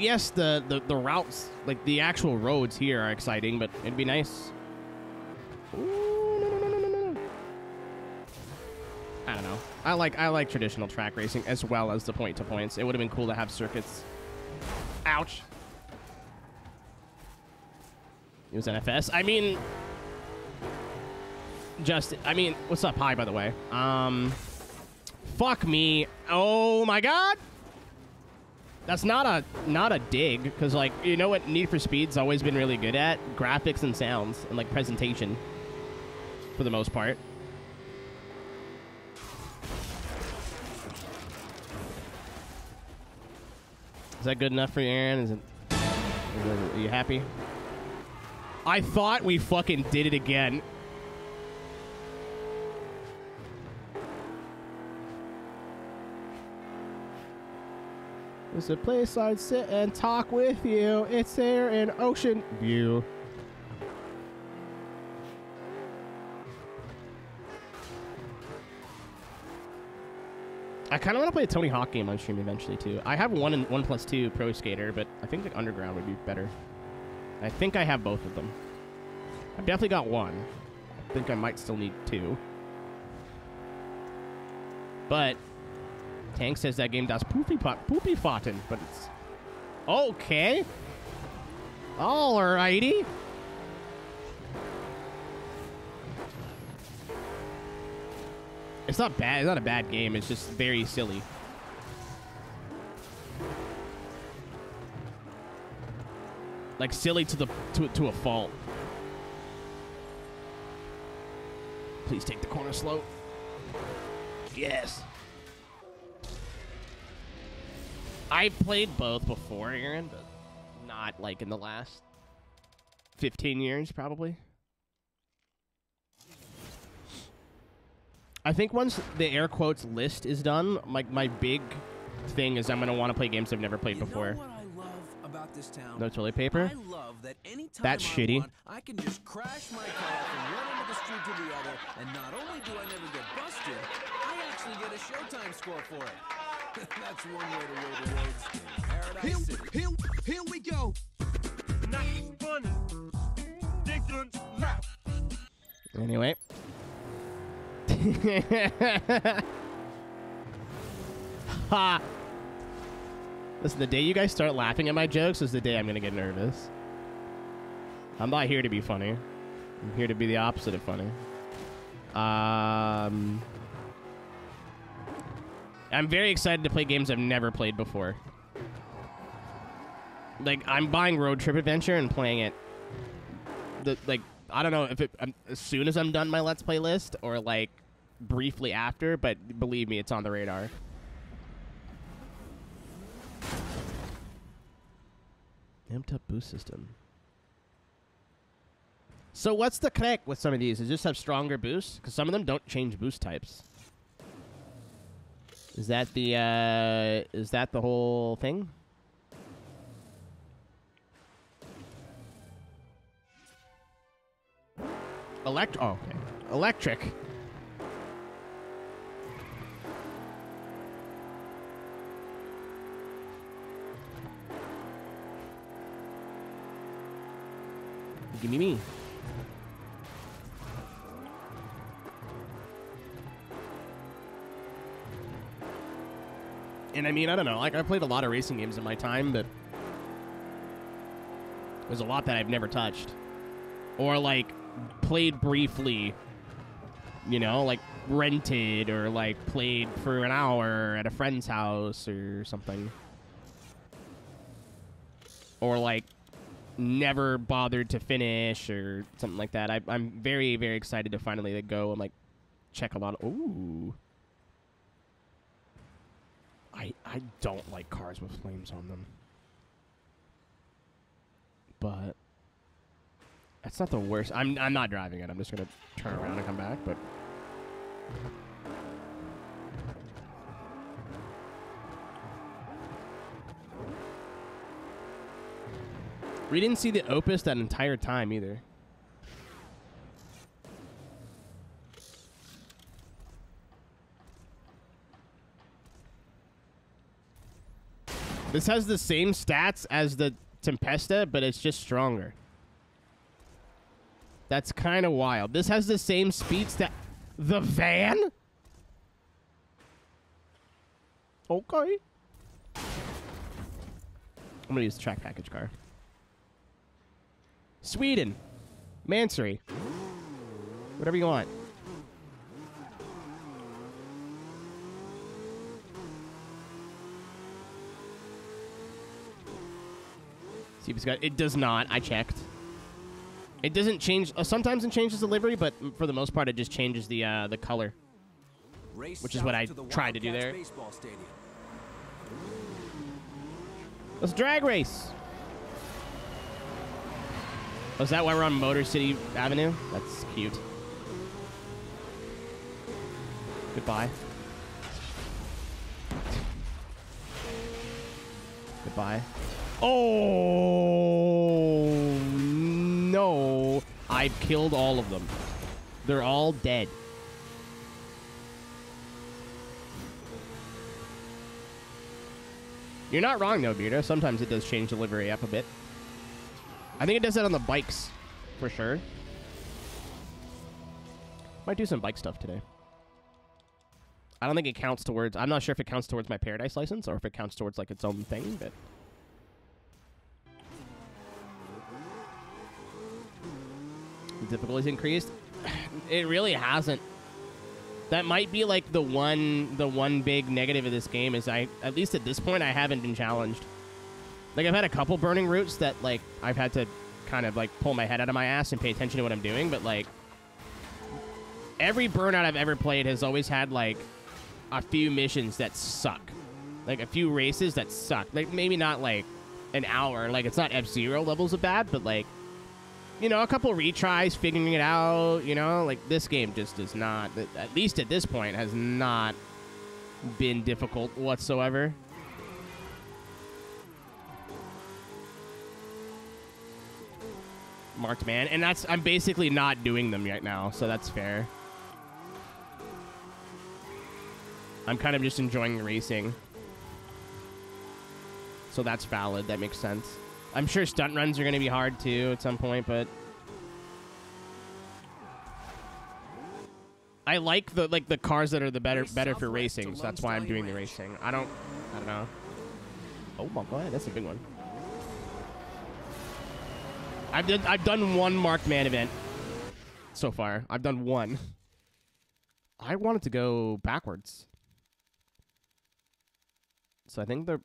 yes, the routes, like the actual roads here are exciting, but it'd be nice. Ooh, no. I don't know. I like traditional track racing as well as the point-to-points. It would have been cool to have circuits. Ouch. It was NFS. I mean, what's up? Hi, by the way. Fuck me. Oh my god. That's not a dig, because, like, you know what Need for Speed's always been really good at? Graphics and sounds and, like, presentation for the most part. Is that good enough for you, Aaron? Are you happy? I thought we fucking did it again. It's a place I'd sit and talk with you. It's there in Ocean View. I kind of want to play a Tony Hawk game on stream eventually, too. I have 1+2 Pro Skater, but I think, like, Underground would be better. I think I have both of them. I've definitely got one. I think I might still need 2. But Tank says that game does poopy fotten, but it's okay. Alrighty. It's not bad. It's not a bad game. It's just very silly. Like silly to a fault. Please take the corner slow. Yes. I played both before, Aaron, but not like in the last 15 years, probably. I think once the air quotes list is done, my big thing is I'm going to want to play games I've never played before. You know what I love about this town? No toilet paper? I love that anytime That's shitty. I can just crash my car from one end of the street to the other, and not only do I never get busted, I actually get a showtime score for it. That's one way to roll the roads in Paradise City. Here we go. Nothing funny. Different now. Anyway. Ha! Listen, the day you guys start laughing at my jokes is the day I'm gonna get nervous. I'm not here to be funny. I'm here to be the opposite of funny. I'm very excited to play games I've never played before. Like, I'm buying Road Trip Adventure and playing it. I don't know if as soon as I'm done my Let's Play list or, like, briefly after, but believe me, it's on the radar. Amped up boost system. So what's the crack with some of these? Is just have stronger boosts? Because some of them don't change boost types. Is that the whole thing? Oh, okay. Electric. Give me. And I mean, I don't know. Like, I played a lot of racing games in my time, but there's a lot that I've never touched. Or, like, played briefly, you know, like rented or, like, played for an hour at a friend's house or something. Or, like, never bothered to finish or something like that. I'm very, very excited to finally like, go and, like, check a lot of... Ooh. I don't like cars with flames on them. But that's not the worst. I'm not driving it. I'm just going to turn around and come back, but... We didn't see the Opus that entire time either. This has the same stats as the Tempesta, but it's just stronger. That's kind of wild. This has the same speed stat. The van? Okay. I'm gonna use the track package car. Sweden. Mansory. Whatever you want. See if it's got. It does not. I checked. It doesn't change. Sometimes it changes the livery, but for the most part, it just changes the color, which is what I tried to do there. Let's drag race. Oh, is that why we're on Motor City Avenue? That's cute. Goodbye. Goodbye. Oh, no. I've killed all of them. They're all dead. You're not wrong, though, Beardo. Sometimes it does change the livery up a bit. I think it does that on the bikes, for sure. Might do some bike stuff today. I don't think it counts towards... I'm not sure if it counts towards my Paradise license or if it counts towards, like, its own thing, but... The difficulty's increased. It really hasn't. That might be, like, the one big negative of this game is at least at this point, I haven't been challenged. Like, I've had a couple burning routes that, like, I've had to kind of, like, pull my head out of my ass and pay attention to what I'm doing, but, like, every Burnout I've ever played has always had, like, a few missions that suck. Like, a few races that suck. Like, maybe not, like, an hour. Like, it's not F-Zero levels of bad, but, like, you know, a couple retries, figuring it out, you know? Like, this game just does not, at least at this point, has not been difficult whatsoever. Marked man, and I'm basically not doing them right now, so that's fair. I'm kind of just enjoying racing. So that's valid, that makes sense. I'm sure stunt runs are going to be hard too at some point, but I like the cars that are the better for racing, so that's why I'm doing the racing. I don't know. Oh my god, that's a big one. I've done one marked man event so far. I've done one. I wanted to go backwards. So I think the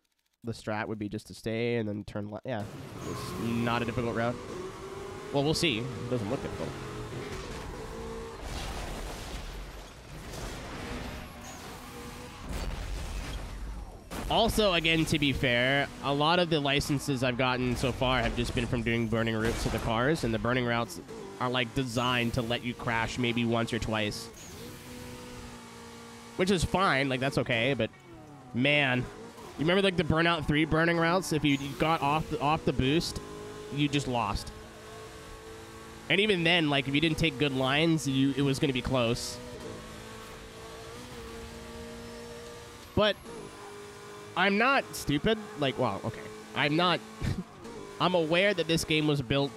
strat would be just to stay and then turn left. Yeah, it's not a difficult route. Well, we'll see. It doesn't look difficult. Also, again, to be fair, a lot of the licenses I've gotten so far have just been from doing burning routes of the cars, and the burning routes are, like, designed to let you crash maybe once or twice. Which is fine, like, that's okay, but, man, you remember, like, the Burnout 3 burning routes? If you got off the boost, you just lost. And even then, like, if you didn't take good lines, it was going to be close. But I'm not stupid. Like, well, okay. I'm not... I'm aware that this game was built,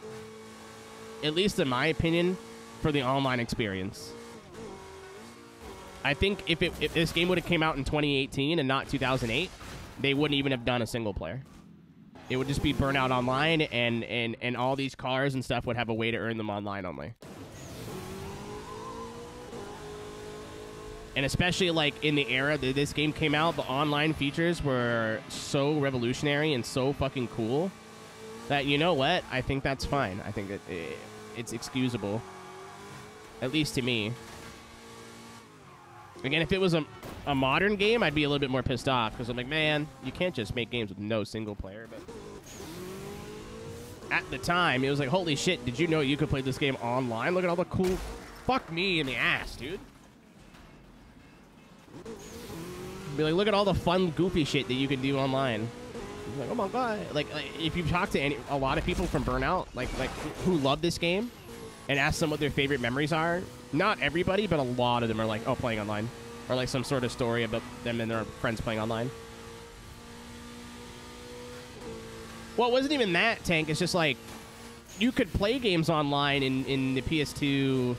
at least in my opinion, for the online experience. I think if this game would have came out in 2018 and not 2008, they wouldn't even have done a single player. It would just be Burnout Online, and all these cars and stuff would have a way to earn them online only. And especially, like, in the era that this game came out, the online features were so revolutionary and so fucking cool that, you know what? I think that's fine. I think that it's excusable. At least to me. Again, if it was a modern game, I'd be a little bit more pissed off. Because I'm like, man, you can't just make games with no single player. But at the time, it was like, holy shit, did you know you could play this game online? Look at all the cool... Fuck me in the ass, dude. Be like, look at all the fun, goofy shit that you can do online. Like, oh my god! Like if you talk to a lot of people from Burnout, like who love this game, and ask them what their favorite memories are, not everybody, but a lot of them are like, oh, playing online, or like some sort of story about them and their friends playing online. Well, it wasn't even that, Tank. It's just like you could play games online in the PS2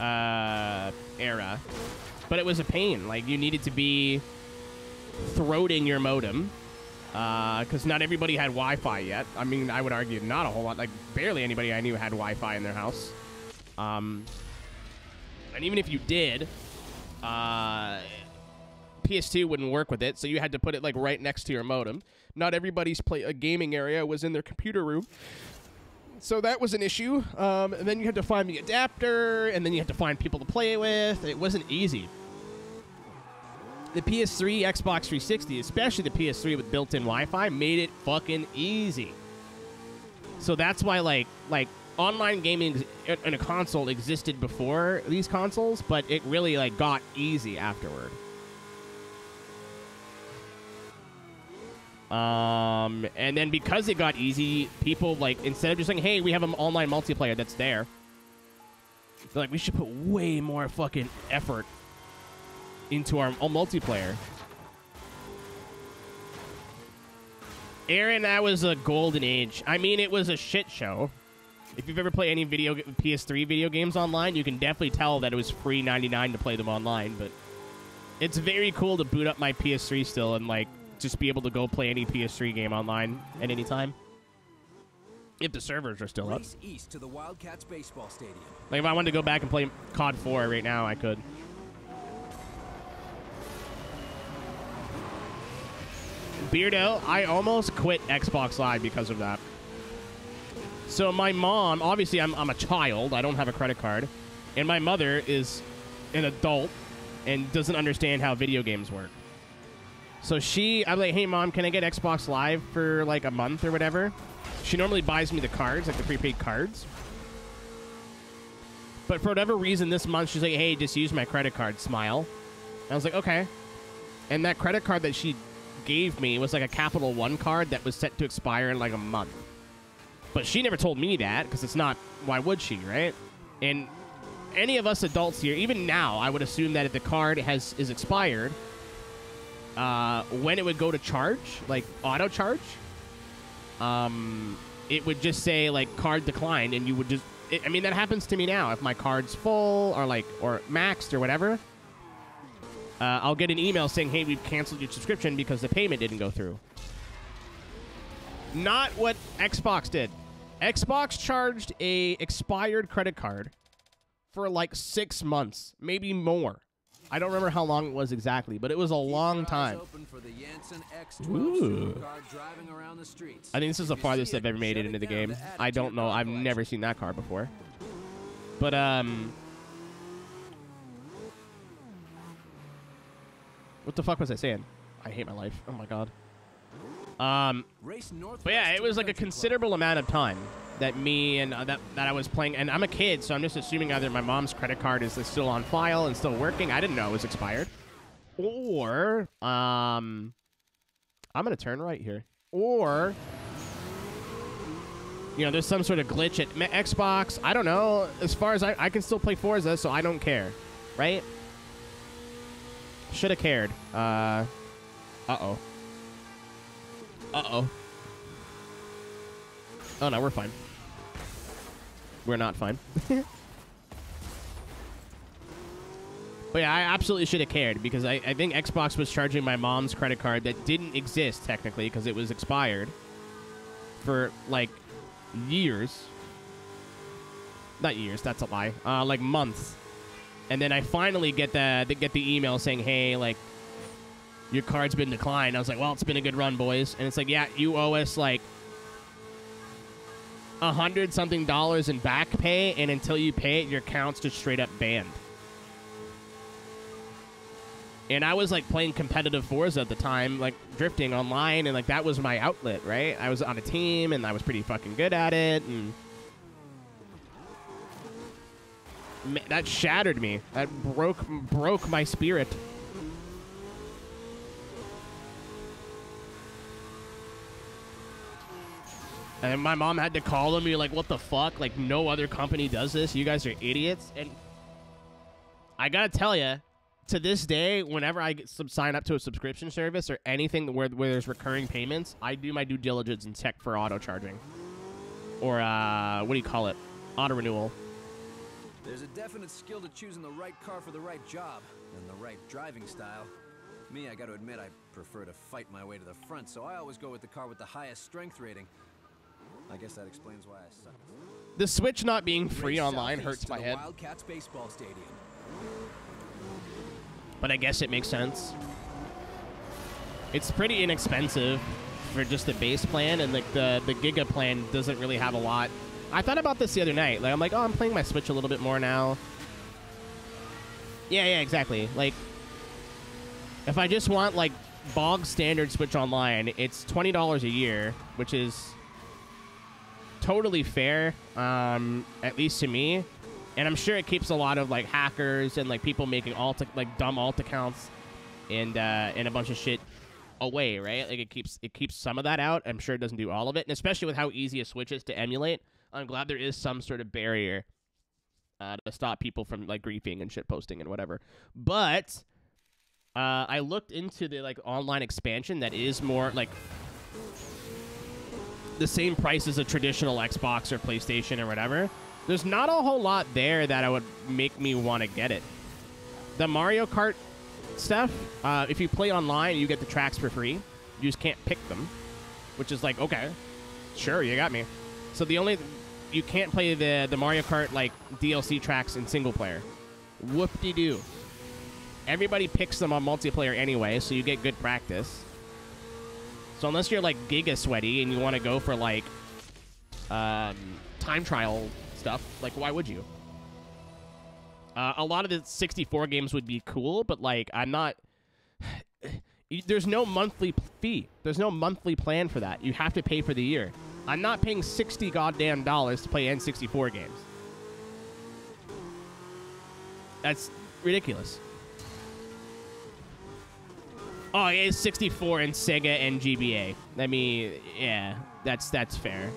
era, but it was a pain. Like you needed to be throating your modem because not everybody had Wi-Fi yet. I mean, I would argue not a whole lot. Like barely anybody I knew had Wi-Fi in their house. And even if you did, PS2 wouldn't work with it, so you had to put it like right next to your modem. Not everybody's gaming area was in their computer room. So that was an issue. And then you had to find the adapter, and then you had to find people to play with. It wasn't easy. The PS3, Xbox 360, especially the PS3 with built-in Wi-Fi, made it fucking easy. So that's why, like online gaming in a console existed before these consoles, but it really, like, got easy afterward. And then because it got easy, people, like, instead of just saying, hey, we have an online multiplayer that's there, they're like, we should put way more fucking effort into our multiplayer. Aaron, that was a golden age. I mean, it was a shit show. If you've ever played any PS3 video games online, you can definitely tell that it was free $99 to play them online, but it's very cool to boot up my PS3 still and, like, just be able to go play any PS3 game online at any time. If the servers are still up. Race east to the Wildcats baseball stadium. Like, if I wanted to go back and play COD 4 right now, I could. Beardo, I almost quit Xbox Live because of that. So my mom, obviously I'm a child, I don't have a credit card, and my mother is an adult and doesn't understand how video games work. So I'm like, hey mom, can I get Xbox Live for like a month or whatever? She normally buys me the cards, like the prepaid cards. But for whatever reason this month, she's like, hey, just use my credit card, smile. And I was like, okay. And that credit card that she gave me was like a Capital One card that was set to expire in like a month. But she never told me that, because it's not, why would she, right? And any of us adults here, even now, I would assume that if the card is expired, when it would go to charge, like auto charge, it would just say like card declined, and you would just, I mean, that happens to me now. If my card's full or maxed or whatever, I'll get an email saying, hey, we've canceled your subscription because the payment didn't go through. Not what Xbox did. Xbox charged a expired credit card for like 6 months, maybe more. I don't remember how long it was exactly, but it was a long time. Ooh. I think this is the farthest I've ever made it into the game. I don't know. I've never seen that car before. But, what the fuck was I saying? I hate my life. Oh, my God. But yeah, it was like a considerable amount of time that me and that I was playing, and I'm a kid, so I'm just assuming either my mom's credit card is still on file and still working. I didn't know it was expired, or I'm gonna turn right here, or you know, there's some sort of glitch at Xbox. I don't know. As far as I can still play Forza, so I don't care, right? Should have cared. Uh-oh. Uh-oh. Oh, no, we're fine. We're not fine. But yeah, I absolutely should have cared, because I think Xbox was charging my mom's credit card that didn't exist, technically, because it was expired for, like, years. Not years, that's a lie. Like, months. And then I finally get the email saying, hey, like, your card's been declined. I was like, well, it's been a good run, boys. And it's like, yeah, you owe us like $100-something in back pay, and until you pay it, your account's just straight up banned. And I was like playing competitive Forza at the time, like drifting online, and like that was my outlet, right? I was on a team, and I was pretty fucking good at it, and that shattered me. That broke my spirit. And my mom had to call them and be like, what the fuck? Like, no other company does this. You guys are idiots. And I gotta tell you, to this day, whenever I sign up to a subscription service or anything where there's recurring payments, I do my due diligence and check for auto charging. Or, what do you call it? Auto renewal. There's a definite skill to choosing the right car for the right job and the right driving style. Me, I gotta admit, I prefer to fight my way to the front, so I always go with the car with the highest strength rating. I guess that explains why I suck. The Switch not being free Race online southeast hurts to my the head. Wildcats baseball stadium. But I guess it makes sense. It's pretty inexpensive for just the base plan, and like the Giga plan doesn't really have a lot. I thought about this the other night. Like, I'm like, oh, I'm playing my Switch a little bit more now. Yeah, exactly. Like, if I just want like bog standard Switch Online, it's $20 a year, which is totally fair, at least to me. And I'm sure it keeps a lot of like hackers and like people making dumb alt accounts and a bunch of shit away, right? Like it keeps some of that out. I'm sure it doesn't do all of it, and especially with how easy a Switch is to emulate, I'm glad there is some sort of barrier to stop people from like griefing and shit posting and whatever. But I looked into the like online expansion that is more like the same price as a traditional Xbox or PlayStation or whatever. There's not a whole lot there that I would make me want to get it. The Mario Kart stuff, if you play online, you get the tracks for free. You just can't pick them, which is like, okay, sure, you got me. So you can't play the Mario Kart like DLC tracks in single player. Whoop-de-doo. Everybody picks them on multiplayer anyway, so you get good practice. So unless you're like giga sweaty and you want to go for like time trial stuff, like why would you? A lot of the 64 games would be cool, but like I'm not. There's no monthly fee. There's no monthly plan for that. You have to pay for the year. I'm not paying $60 goddamn to play N64 games. That's ridiculous. Oh, it's 64 and Sega and GBA. I mean, yeah, that's fair.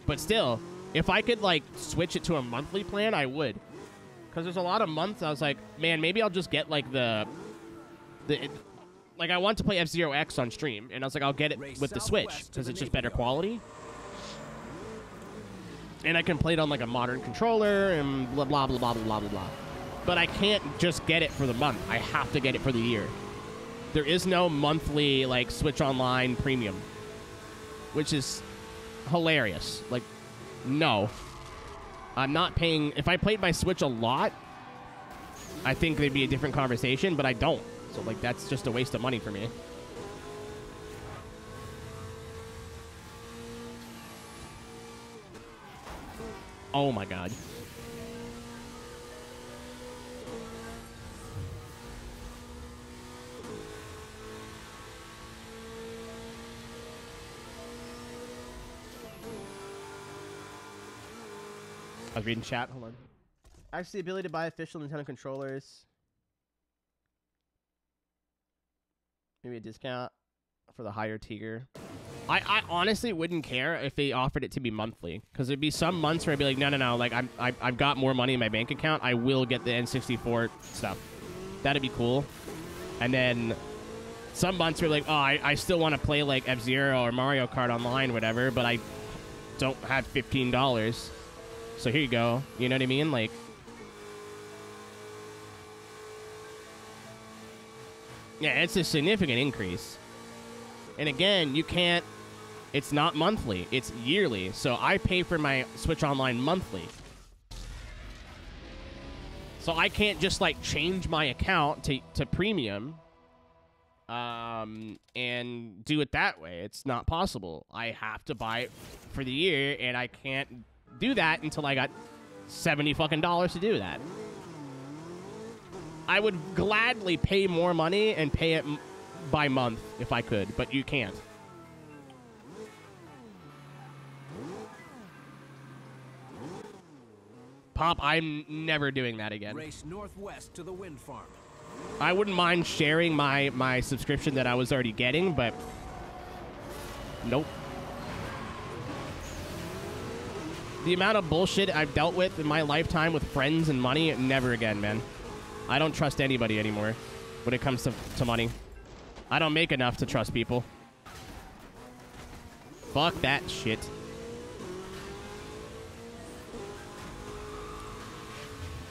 But still, if I could like switch it to a monthly plan, I would. Because there's a lot of months I was like, man, maybe I'll just get like like I want to play F-Zero X on stream, and I was like, I'll get it with the Switch because it's just better quality. And I can play it on like a modern controller and blah, blah, blah, blah, blah, blah, blah. But I can't just get it for the month. I have to get it for the year. There is no monthly like Switch Online premium, which is hilarious. Like, no. I'm not paying. If I played my Switch a lot, I think there'd be a different conversation, but I don't. So, like, that's just a waste of money for me. Oh, my God. I was reading chat. Hold on. Actually, the ability to buy official Nintendo controllers. Maybe a discount for the higher tier. I honestly wouldn't care if they offered it to be monthly, because there'd be some months where I'd be like, no, like I've got more money in my bank account. I will get the N64 stuff. That'd be cool. And then some months where like, oh, I still want to play like F-Zero or Mario Kart online, whatever, but I don't have $15. So here you go. You know what I mean? Like, yeah, it's a significant increase. And again, you can't, it's not monthly, it's yearly. So I pay for my Switch Online monthly. So I can't just like change my account to premium and do it that way. It's not possible. I have to buy it for the year, and I can't do that until I got $70 fucking to do that. I would gladly pay more money and pay it by month if I could, but you can't. Pop, I'm never doing that again. Race northwest to the wind farm. I wouldn't mind sharing my subscription that I was already getting, but nope. The amount of bullshit I've dealt with in my lifetime with friends and money, never again, man. I don't trust anybody anymore when it comes to money. I don't make enough to trust people. Fuck that shit.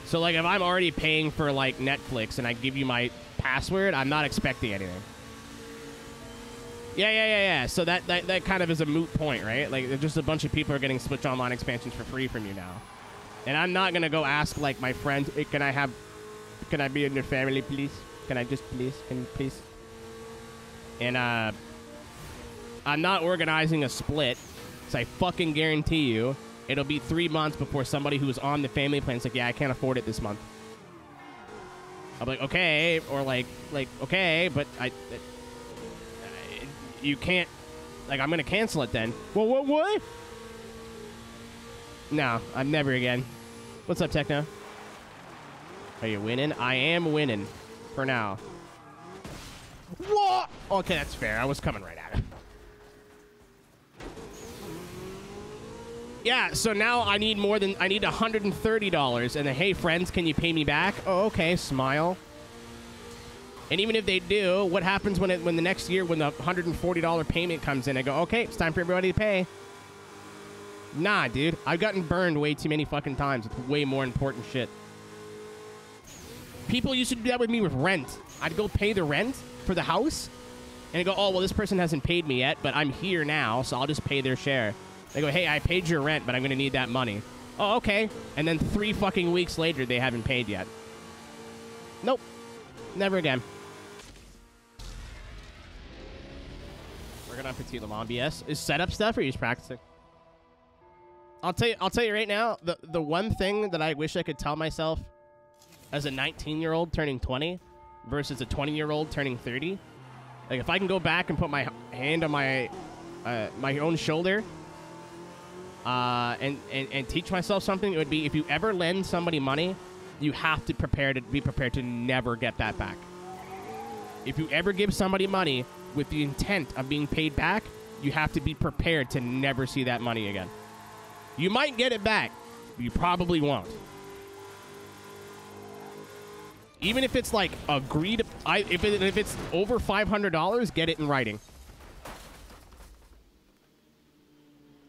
So, like, if I'm already paying for, like, Netflix and I give you my password, I'm not expecting anything. Yeah. So that kind of is a moot point, right? Like, just a bunch of people are getting Switch Online expansions for free from you now. And I'm not going to go ask, like, my friends, hey, can I be in your family, please? Can you please? And, I'm not organizing a split, so I fucking guarantee you it'll be 3 months before somebody who's on the family plan is like, yeah, I can't afford it this month. I'll be like, okay, or like, okay, but you can't, like, I'm going to cancel it then. Well, what? No, I'm never again. What's up, Techno? Are you winning? I am winning for now. What? Okay, that's fair. I was coming right at it. Yeah, so now I need $130. And then, hey, friends, can you pay me back? Oh, okay, smile. And even if they do, what happens when the next year when the $140 payment comes in? I go, okay, it's time for everybody to pay. Nah, dude. I've gotten burned way too many fucking times with way more important shit. People used to do that with me with rent. I'd go pay the rent for the house, and I go, oh, well, this person hasn't paid me yet, but I'm here now, so I'll just pay their share. They go, hey, I paid your rent, but I'm going to need that money. Oh, okay. And then 3 fucking weeks later, they haven't paid yet. Nope. Never again. We're going to Petit Le Mans BS. Is setup stuff or are you just practicing? I'll tell you right now, the one thing that I wish I could tell myself as a 19-year-old turning 20 versus a 20-year-old turning 30, like if I can go back and put my hand on my own shoulder and teach myself something, it would be if you ever lend somebody money, you have to be prepared to never get that back. If you ever give somebody money with the intent of being paid back, you have to be prepared to never see that money again. You might get it back, but you probably won't. Even if it's like agreed, if it's over $500, get it in writing.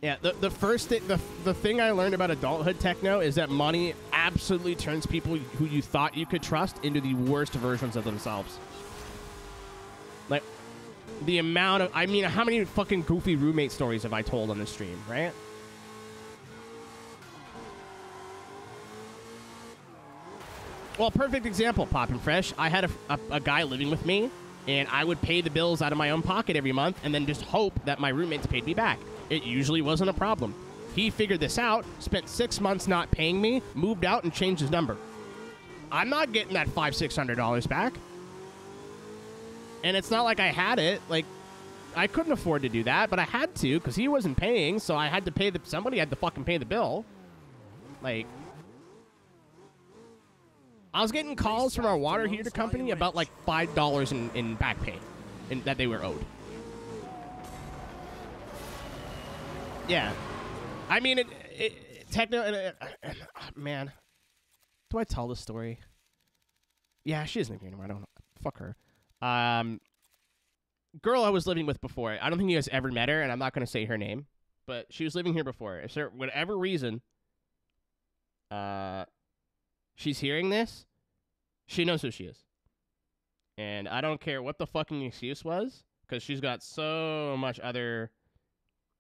Yeah, the first thing, the thing I learned about adulthood, Techno, is that money absolutely turns people who you thought you could trust into the worst versions of themselves. Like, the amount of, I mean, how many fucking goofy roommate stories have I told on the stream, right? Well, perfect example, Poppin' Fresh. I had a guy living with me, and I would pay the bills out of my own pocket every month and then just hope that my roommates paid me back. It usually wasn't a problem. He figured this out, spent 6 months not paying me, moved out, and changed his number. I'm not getting that $500-600 back. And it's not like I had it. Like, I couldn't afford to do that, but I had to because he wasn't paying, so I had to pay somebody had to fucking pay the bill. Like, I was getting calls from our water heater company about like $5 in back pay that they were owed. Yeah. I mean, Techno, man. Do I tell the story? Yeah, she isn't here anymore. I don't know. Fuck her. Girl I was living with before. I don't think you guys ever met her, and I'm not going to say her name. But she was living here before. If for whatever reason, she's hearing this, she knows who she is. And I don't care what the fucking excuse was, because she's got so much other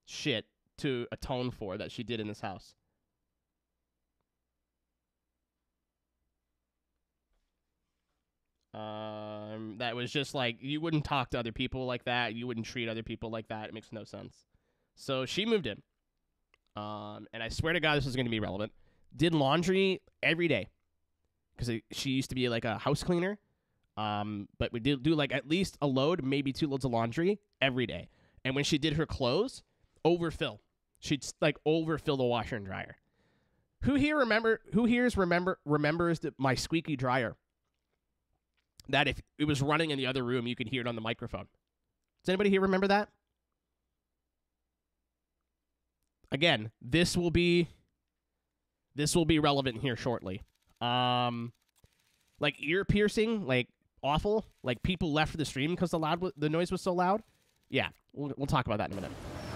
shit to atone for that she did in this house. That was just like, you wouldn't talk to other people like that. You wouldn't treat other people like that. It makes no sense. So she moved in. And I swear to God, this is going to be relevant. Did laundry every day. Because she used to be like a house cleaner. But we did do like at least a load, maybe 2 loads of laundry every day. And when she did her clothes, overfill. She'd like overfill the washer and dryer. Who here remembers my squeaky dryer? That if it was running in the other room, you could hear it on the microphone. Does anybody here remember that? Again, this will be this will be relevant here shortly. Like ear piercing, like awful. Like people left the stream because the noise was so loud. Yeah, we'll talk about that in a minute.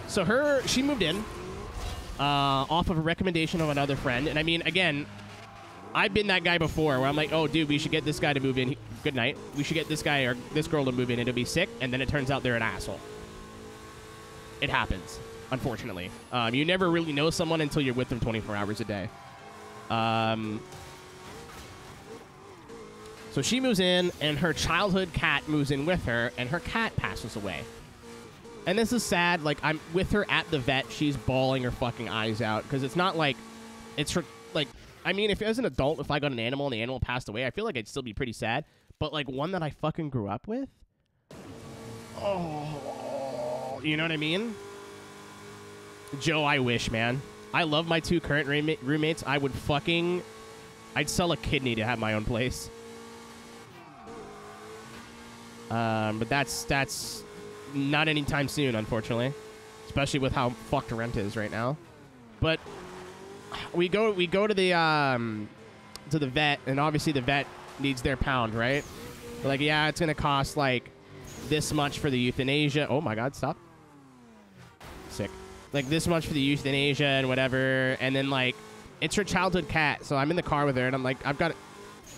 So she moved in off of a recommendation of another friend. And I mean, again, I've been that guy before where I'm like, oh, dude, we should get this guy to move in. Good night. We should get this guy or this girl to move in. It'll be sick. And then it turns out they're an asshole. It happens, unfortunately. You never really know someone until you're with them 24 hours a day. So she moves in, and her childhood cat moves in with her, and her cat passes away. And this is sad. Like, I'm with her at the vet. She's bawling her fucking eyes out. Because it's not like... It's her... Like, I mean, if as an adult, if I got an animal and the animal passed away, I feel like I'd still be pretty sad. But, like, one that I fucking grew up with? Oh... You know what I mean? Joe, I wish, man. I love my 2 current roommates. I would fucking... I'd sell a kidney to have my own place. But that's not anytime soon, unfortunately. Especially with how fucked rent is right now. But we go to the vet, and obviously the vet needs their pound, right? They're like, yeah, it's gonna cost like this much for the euthanasia. Oh my god, stop. Sick. Like this much for the euthanasia and whatever, and then like it's her childhood cat. So I'm in the car with her, and I'm like,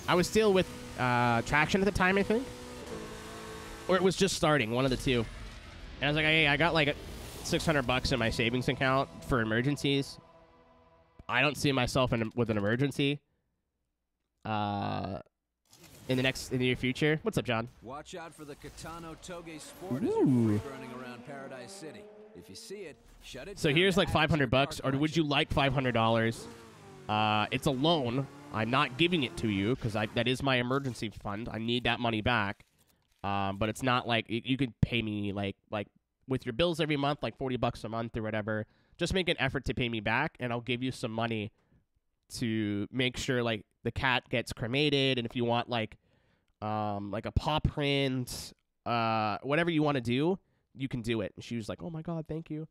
I was still with Traction at the time, I think. Or it was just starting, one of the two. And I was like, hey, I got like $600 in my savings account for emergencies. I don't see myself with an emergency in the near future. What's up, John? Watch out for the Katano Toge Sport as you're burning around Paradise City. If you see it, shut it So down. here's like $500, or would you like $500? It's a loan. I'm not giving it to you because that is my emergency fund. I need that money back. But it's not like you could pay me like with your bills every month, like $40 a month or whatever. Just make an effort to pay me back, and I'll give you some money to make sure like the cat gets cremated. And if you want like a paw print, whatever you want to do, you can do it. And she was like, oh my god, thank you.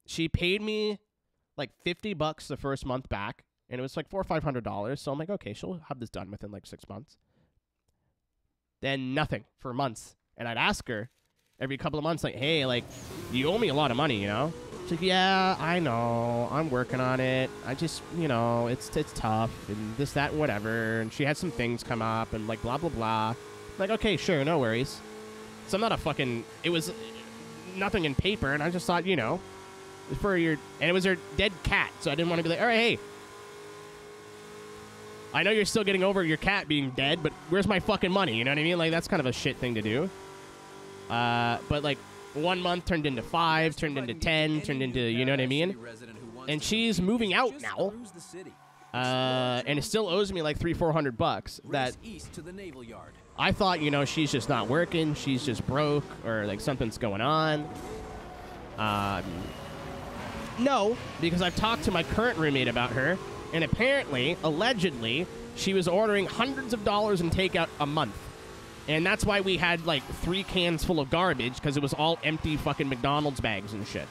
She paid me like $50 the first month back, and it was like $400 or $500. So I'm like, okay, she'll have this done within like 6 months. Then nothing for months. And I'd ask her every couple of months, like, hey, like, you owe me a lot of money, you know? She's like, yeah, I know. I'm working on it. I just, you know, it's tough and this, that, whatever. And she had some things come up and, like, blah, blah, blah. Like, okay, sure, no worries. So I'm not a fucking... It was nothing in paper, and I just thought, you know, for your... And it was her dead cat, so I didn't want to be like, all right, hey, I know you're still getting over your cat being dead, but where's my fucking money? You know what I mean? Like, that's kind of a shit thing to do. But, like, 1 month turned into 5, turned into 10, turned into, you know what I mean? And she's moving out now. And it still owes me, like, $300-400 that I thought, you know, she's just not working. She's just broke, or, like, something's going on. No, because I've talked to my current roommate about her. And apparently, allegedly, she was ordering hundreds of dollars in takeout a month. And that's why we had, like, 3 cans full of garbage, because it was all empty fucking McDonald's bags and shit.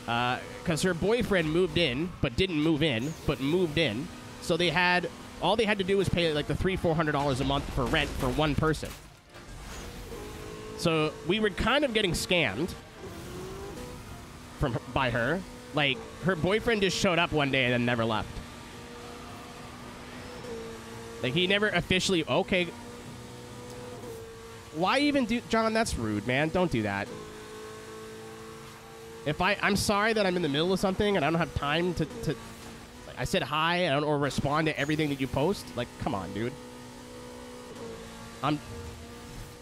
Because her boyfriend moved in, but didn't move in, but moved in. So all they had to do was pay, like, the $300-400 a month for rent for one person. So we were kind of getting scammed by her. Like, her boyfriend just showed up one day and then never left. Like, he never officially... Okay. Why even do... John, that's rude, man. Don't do that. If I'm sorry that I'm in the middle of something and I don't have time to I said hi or respond to everything that you post. Like, come on, dude.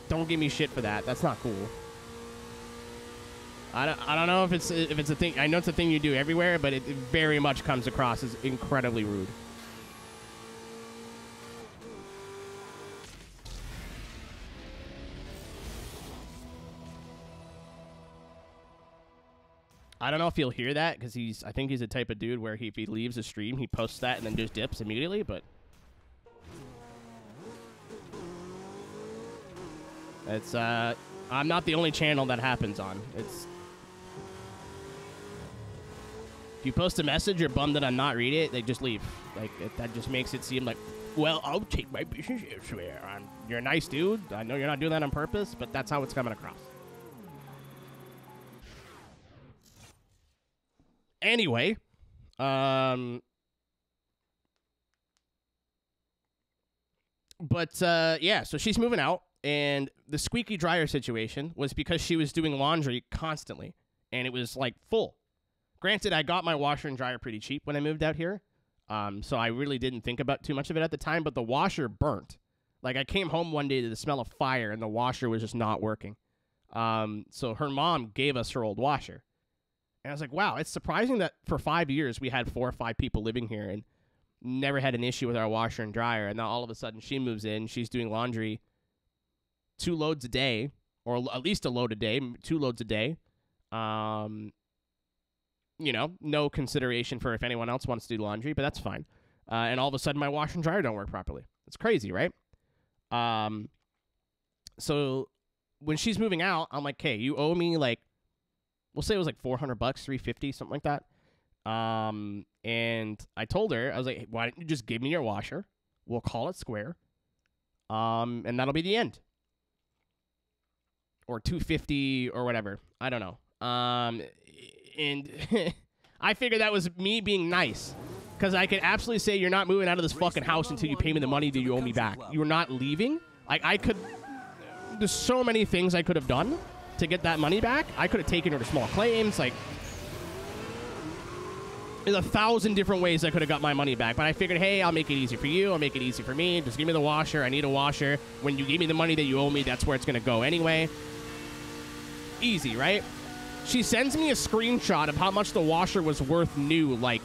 Don't give me shit for that. That's not cool. I don't know if it's a thing. I know it's a thing you do everywhere, but it very much comes across as incredibly rude. I don't know if you'll hear that because I think he's the type of dude where if he leaves a stream, he posts that and then just dips immediately. But it's I'm not the only channel that happens on. If you post a message, you're bummed that I'm not reading it, they just leave. Like, that just makes it seem like, well, I'll take my business elsewhere. You're a nice dude. I know you're not doing that on purpose, but that's how it's coming across. Anyway, yeah, so she's moving out, and the squeaky dryer situation was because she was doing laundry constantly, and it was, like, full. Granted, I got my washer and dryer pretty cheap when I moved out here, so I really didn't think about too much of it at the time, but the washer burnt. Like, I came home one day to the smell of fire, and the washer was just not working. So her mom gave us her old washer. And I was like, wow, it's surprising that for 5 years we had 4 or 5 people living here and never had an issue with our washer and dryer. And now all of a sudden she moves in, she's doing laundry 2 loads a day, or at least a load a day, 2 loads a day. You know, no consideration for if anyone else wants to do laundry, but that's fine. And all of a sudden my washer and dryer don't work properly. It's crazy, right? So when she's moving out, I'm like, okay, you owe me like, we'll say it was like $400, $350, something like that. And I told her, I was like, hey, why don't you just give me your washer? We'll call it square. And that'll be the end. Or $250 or whatever. I don't know. And I figured that was me being nice. Because I could absolutely say you're not moving out of this fucking house until you pay me the money that you owe me back. You're not leaving. Like, I could... There's so many things I could have done to get that money back. I could have taken her to small claims. Like, there's 1,000 different ways I could have got my money back. But I figured, hey, I'll make it easy for you. I'll make it easy for me. Just give me the washer. I need a washer. When you give me the money that you owe me, that's where it's going to go anyway. Easy, right? She sends me a screenshot of how much the washer was worth new, like,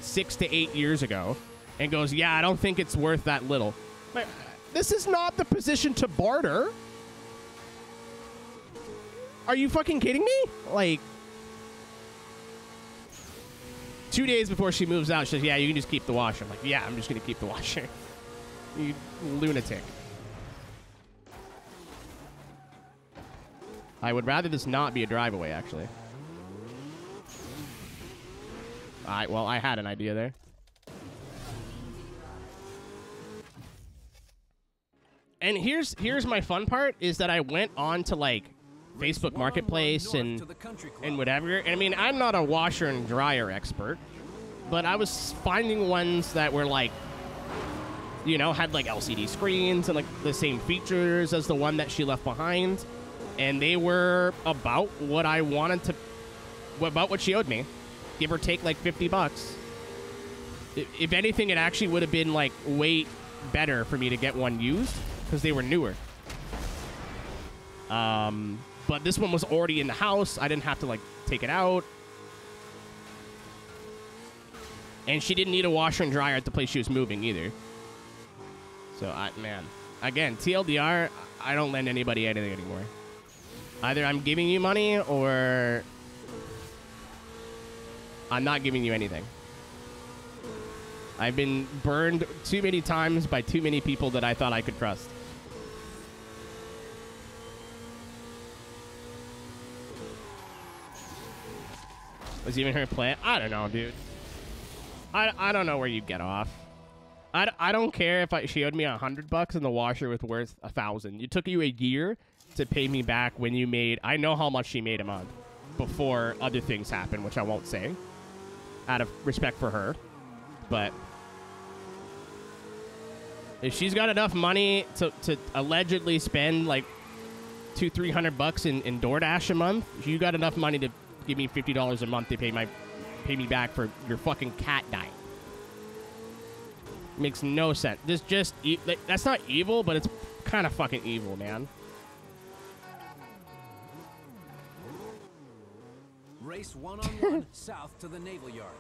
6 to 8 years ago. And goes, yeah, I don't think it's worth that little. But this is not the position to barter. Are you fucking kidding me? Like, 2 days before she moves out, she says, yeah, you can just keep the washer. I'm like, yeah, I'm just going to keep the washer. You lunatic. I would rather this not be a drive-away, actually. Well, I had an idea there. And here's my fun part, is that I went on to, like, Facebook Marketplace and whatever. And I mean, I'm not a washer and dryer expert, but I was finding ones that were like, you know, had like LCD screens and like the same features as the one that she left behind, and they were about what I wanted to, about what she owed me, give or take like $50. If anything, it actually would have been like way better for me to get one used because they were newer. But this one was already in the house. I didn't have to, like, take it out. And she didn't need a washer and dryer at the place she was moving either. So, man. Again, TLDR, I don't lend anybody anything anymore. Either I'm giving you money or I'm not giving you anything. I've been burned too many times by too many people that I thought I could trust. Was even her plan? I don't know, dude. I don't know where you get off. I don't care if she owed me $100 and the washer was worth 1,000. It took you a year to pay me back when you made... I know how much she made a month before other things happened, which I won't say, out of respect for her. But if she's got enough money to allegedly spend like $200-300 in DoorDash a month, you got enough money to give me $50 a month to pay me back for your fucking cat dying. Makes no sense. This just that's not evil, but it's kind of fucking evil, man. Race 1-on-1 south to the Naval Yard.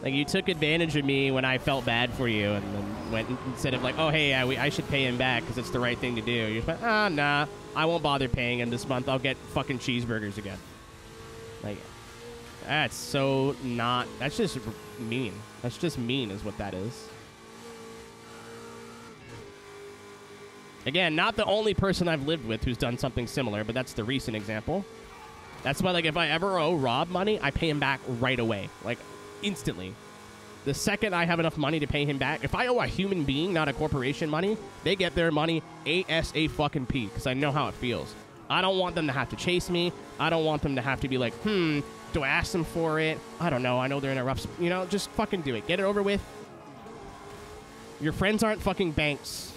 Like, you took advantage of me when I felt bad for you, and then went, instead of like, oh, hey, I should pay him back because it's the right thing to do. You're just like, nah, I won't bother paying him this month. I'll get fucking cheeseburgers again. Like, that's so not... That's just mean. That's just mean is what that is. Again, not the only person I've lived with who's done something similar, but that's the recent example. That's why, like, if I ever owe Rob money, I pay him back right away. Like, instantly. The second I have enough money to pay him back, if I owe a human being, not a corporation money, they get their money ASAP, because I know how it feels. I don't want them to have to chase me. I don't want them to have to be like, do I ask them for it? I don't know. I know they're in a rough... You know, just fucking do it. Get it over with. Your friends aren't fucking banks.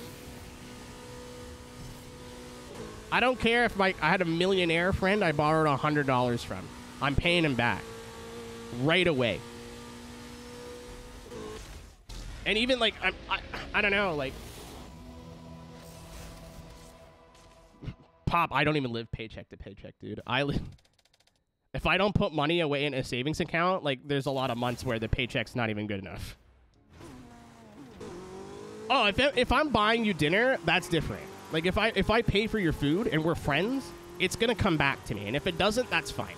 I don't care if I had a millionaire friend I borrowed $100 from. I'm paying him back. Right away. And even, like, I don't know, like... Pop, I don't even live paycheck to paycheck, dude. If I don't put money away in a savings account, like, there's a lot of months where the paycheck's not even good enough. Oh, if I'm buying you dinner, that's different. Like, if I pay for your food and we're friends, it's gonna come back to me. And if it doesn't, that's fine.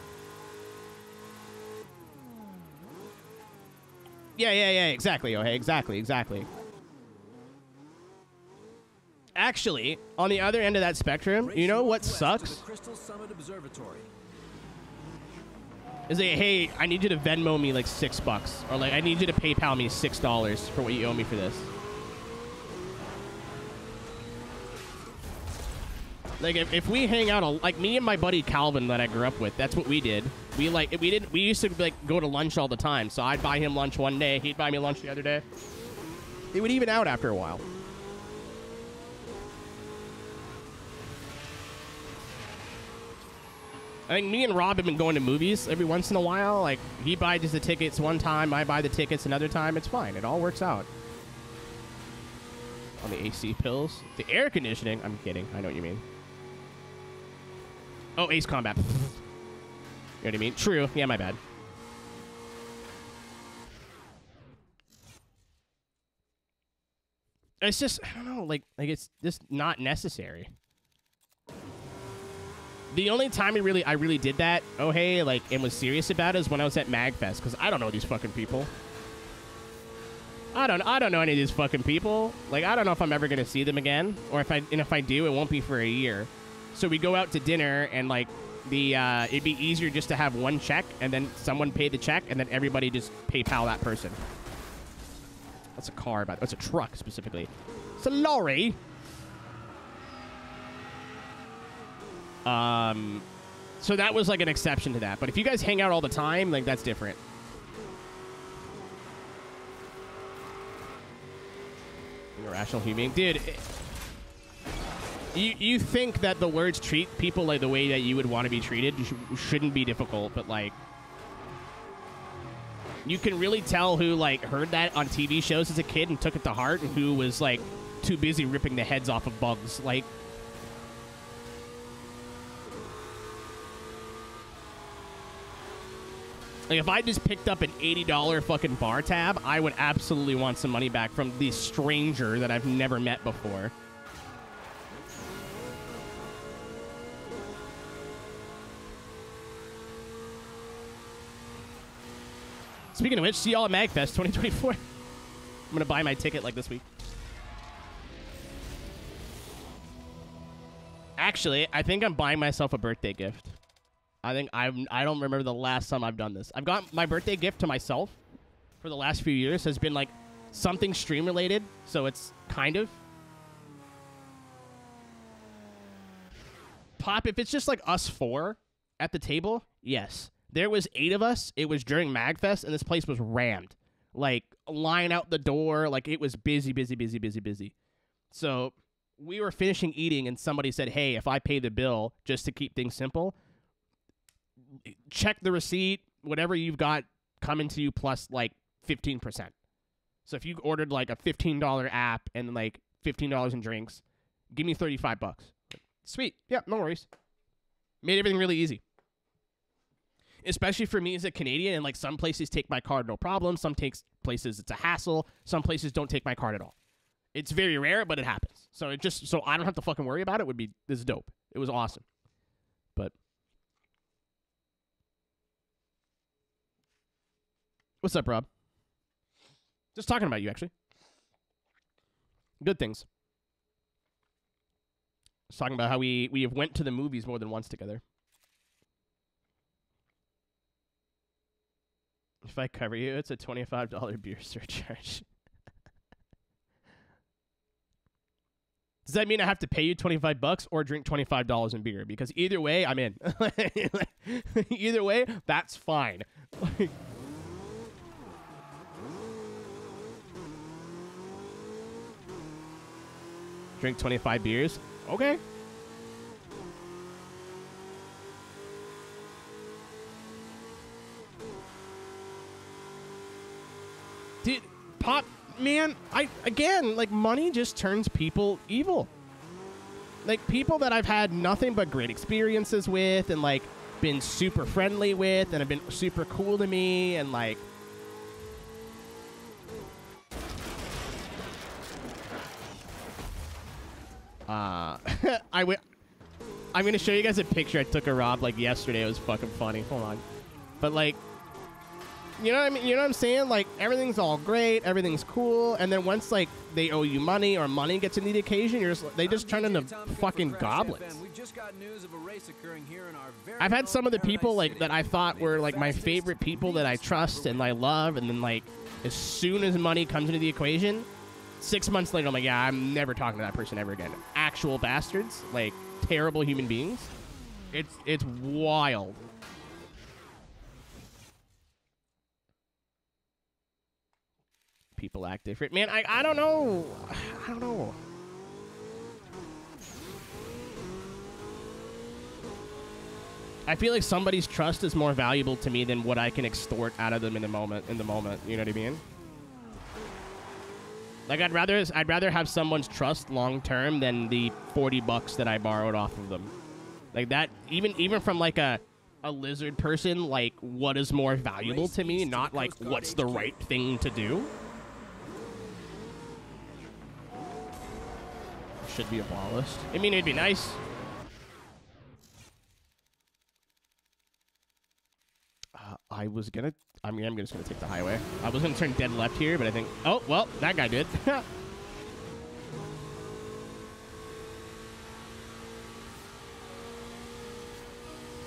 Yeah, exactly, oh, hey, exactly. Actually, on the other end of that spectrum, you know what sucks? Is that, hey, I need you to Venmo me like $6, or like I need you to PayPal me $6 for what you owe me for this. Like if we hang out, like me and my buddy Calvin that I grew up with, that's what we did. We used to like go to lunch all the time. So I'd buy him lunch one day, he'd buy me lunch the other day. It would even out after a while. I think me and Rob have been going to movies every once in a while. Like, he buys the tickets one time, I buy the tickets another time. It's fine. It all works out. On the AC pills. The air conditioning. I'm kidding. I know what you mean. Oh, Ace Combat. You know what I mean? True. Yeah, my bad. It's just, I don't know, like it's just not necessary. The only time I really did that, oh hey, like, and was serious about it is when I was at MagFest, because I don't know these fucking people. I don't know any of these fucking people. Like, I don't know if I'm ever gonna see them again, or if I do, it won't be for a year. So we go out to dinner, and like it'd be easier just to have one check, and then someone pay the check, and then everybody just PayPal that person. That's a car, but that's a truck specifically. It's a lorry. So that was like an exception to that. But if you guys hang out all the time, like, that's different. Irrational human. Dude, you think that the words treat people like the way that you would want to be treated shouldn't be difficult, but like, you can really tell who like heard that on TV shows as a kid and took it to heart, and who was like too busy ripping the heads off of bugs. Like, if I just picked up an $80 fucking bar tab, I would absolutely want some money back from the stranger that I've never met before. Speaking of which, see y'all at MagFest 2024. I'm going to buy my ticket like this week. Actually, I think I'm buying myself a birthday gift. I don't remember the last time I've done this. I've got my birthday gift to myself for the last few years has been like something stream related, so it's kind of. Pop, if it's just like us four at the table, yes. There was 8 of us. It was during MagFest, and this place was rammed. Like, line out the door. Like, it was busy. So we were finishing eating, and somebody said, hey, if I pay the bill, just to keep things simple, check the receipt, whatever you've got coming to you plus like 15%. So if you ordered like a $15 app and like $15 in drinks, give me $35. Sweet. Yeah, no worries. Made everything really easy. Especially for me as a Canadian, and like some places take my card no problem, some places it's a hassle, some places don't take my card at all. It's very rare, but it happens. So it just so I don't have to fucking worry about it would be this is dope. It was awesome. But what's up, Rob? Just talking about you, actually. Good things. Just talking about how we have went to the movies more than once together. If I cover you, it's a $25 beer surcharge. Does that mean I have to pay you $25 or drink $25 in beer? Because either way, I'm in. Either way, that's fine. Drink 25 beers? Okay. Dude, man, again, like, money just turns people evil. Like, people that I've had nothing but great experiences with and, like, been super friendly with and have been super cool to me and, like... I'm going to show you guys a picture I took of Rob, like, yesterday. It was fucking funny. Hold on. But, like... You know what I mean? You know what I'm saying? Like, everything's all great, everything's cool, and then once, like, they owe you money or money gets into the occasion, they just turn into fucking goblins. I've had some of the people, like, that I thought were, like, my favorite people that I trust and I love, and then, like, as soon as money comes into the equation, 6 months later, I'm like, yeah, I'm never talking to that person ever again. Actual bastards, like, terrible human beings. It's wild. People act different. Man, I don't know. I don't know. I feel like somebody's trust is more valuable to me than what I can extort out of them in the moment. You know what I mean? Like, I'd rather have someone's trust long term than the $40 that I borrowed off of them. Like that, even from like a lizard person, like, what is more valuable to me, not like what's the right thing to do. Should be abolished. I mean, it'd be nice. I'm just gonna take the highway. I was gonna turn dead left here, but I think... Oh, well, that guy did.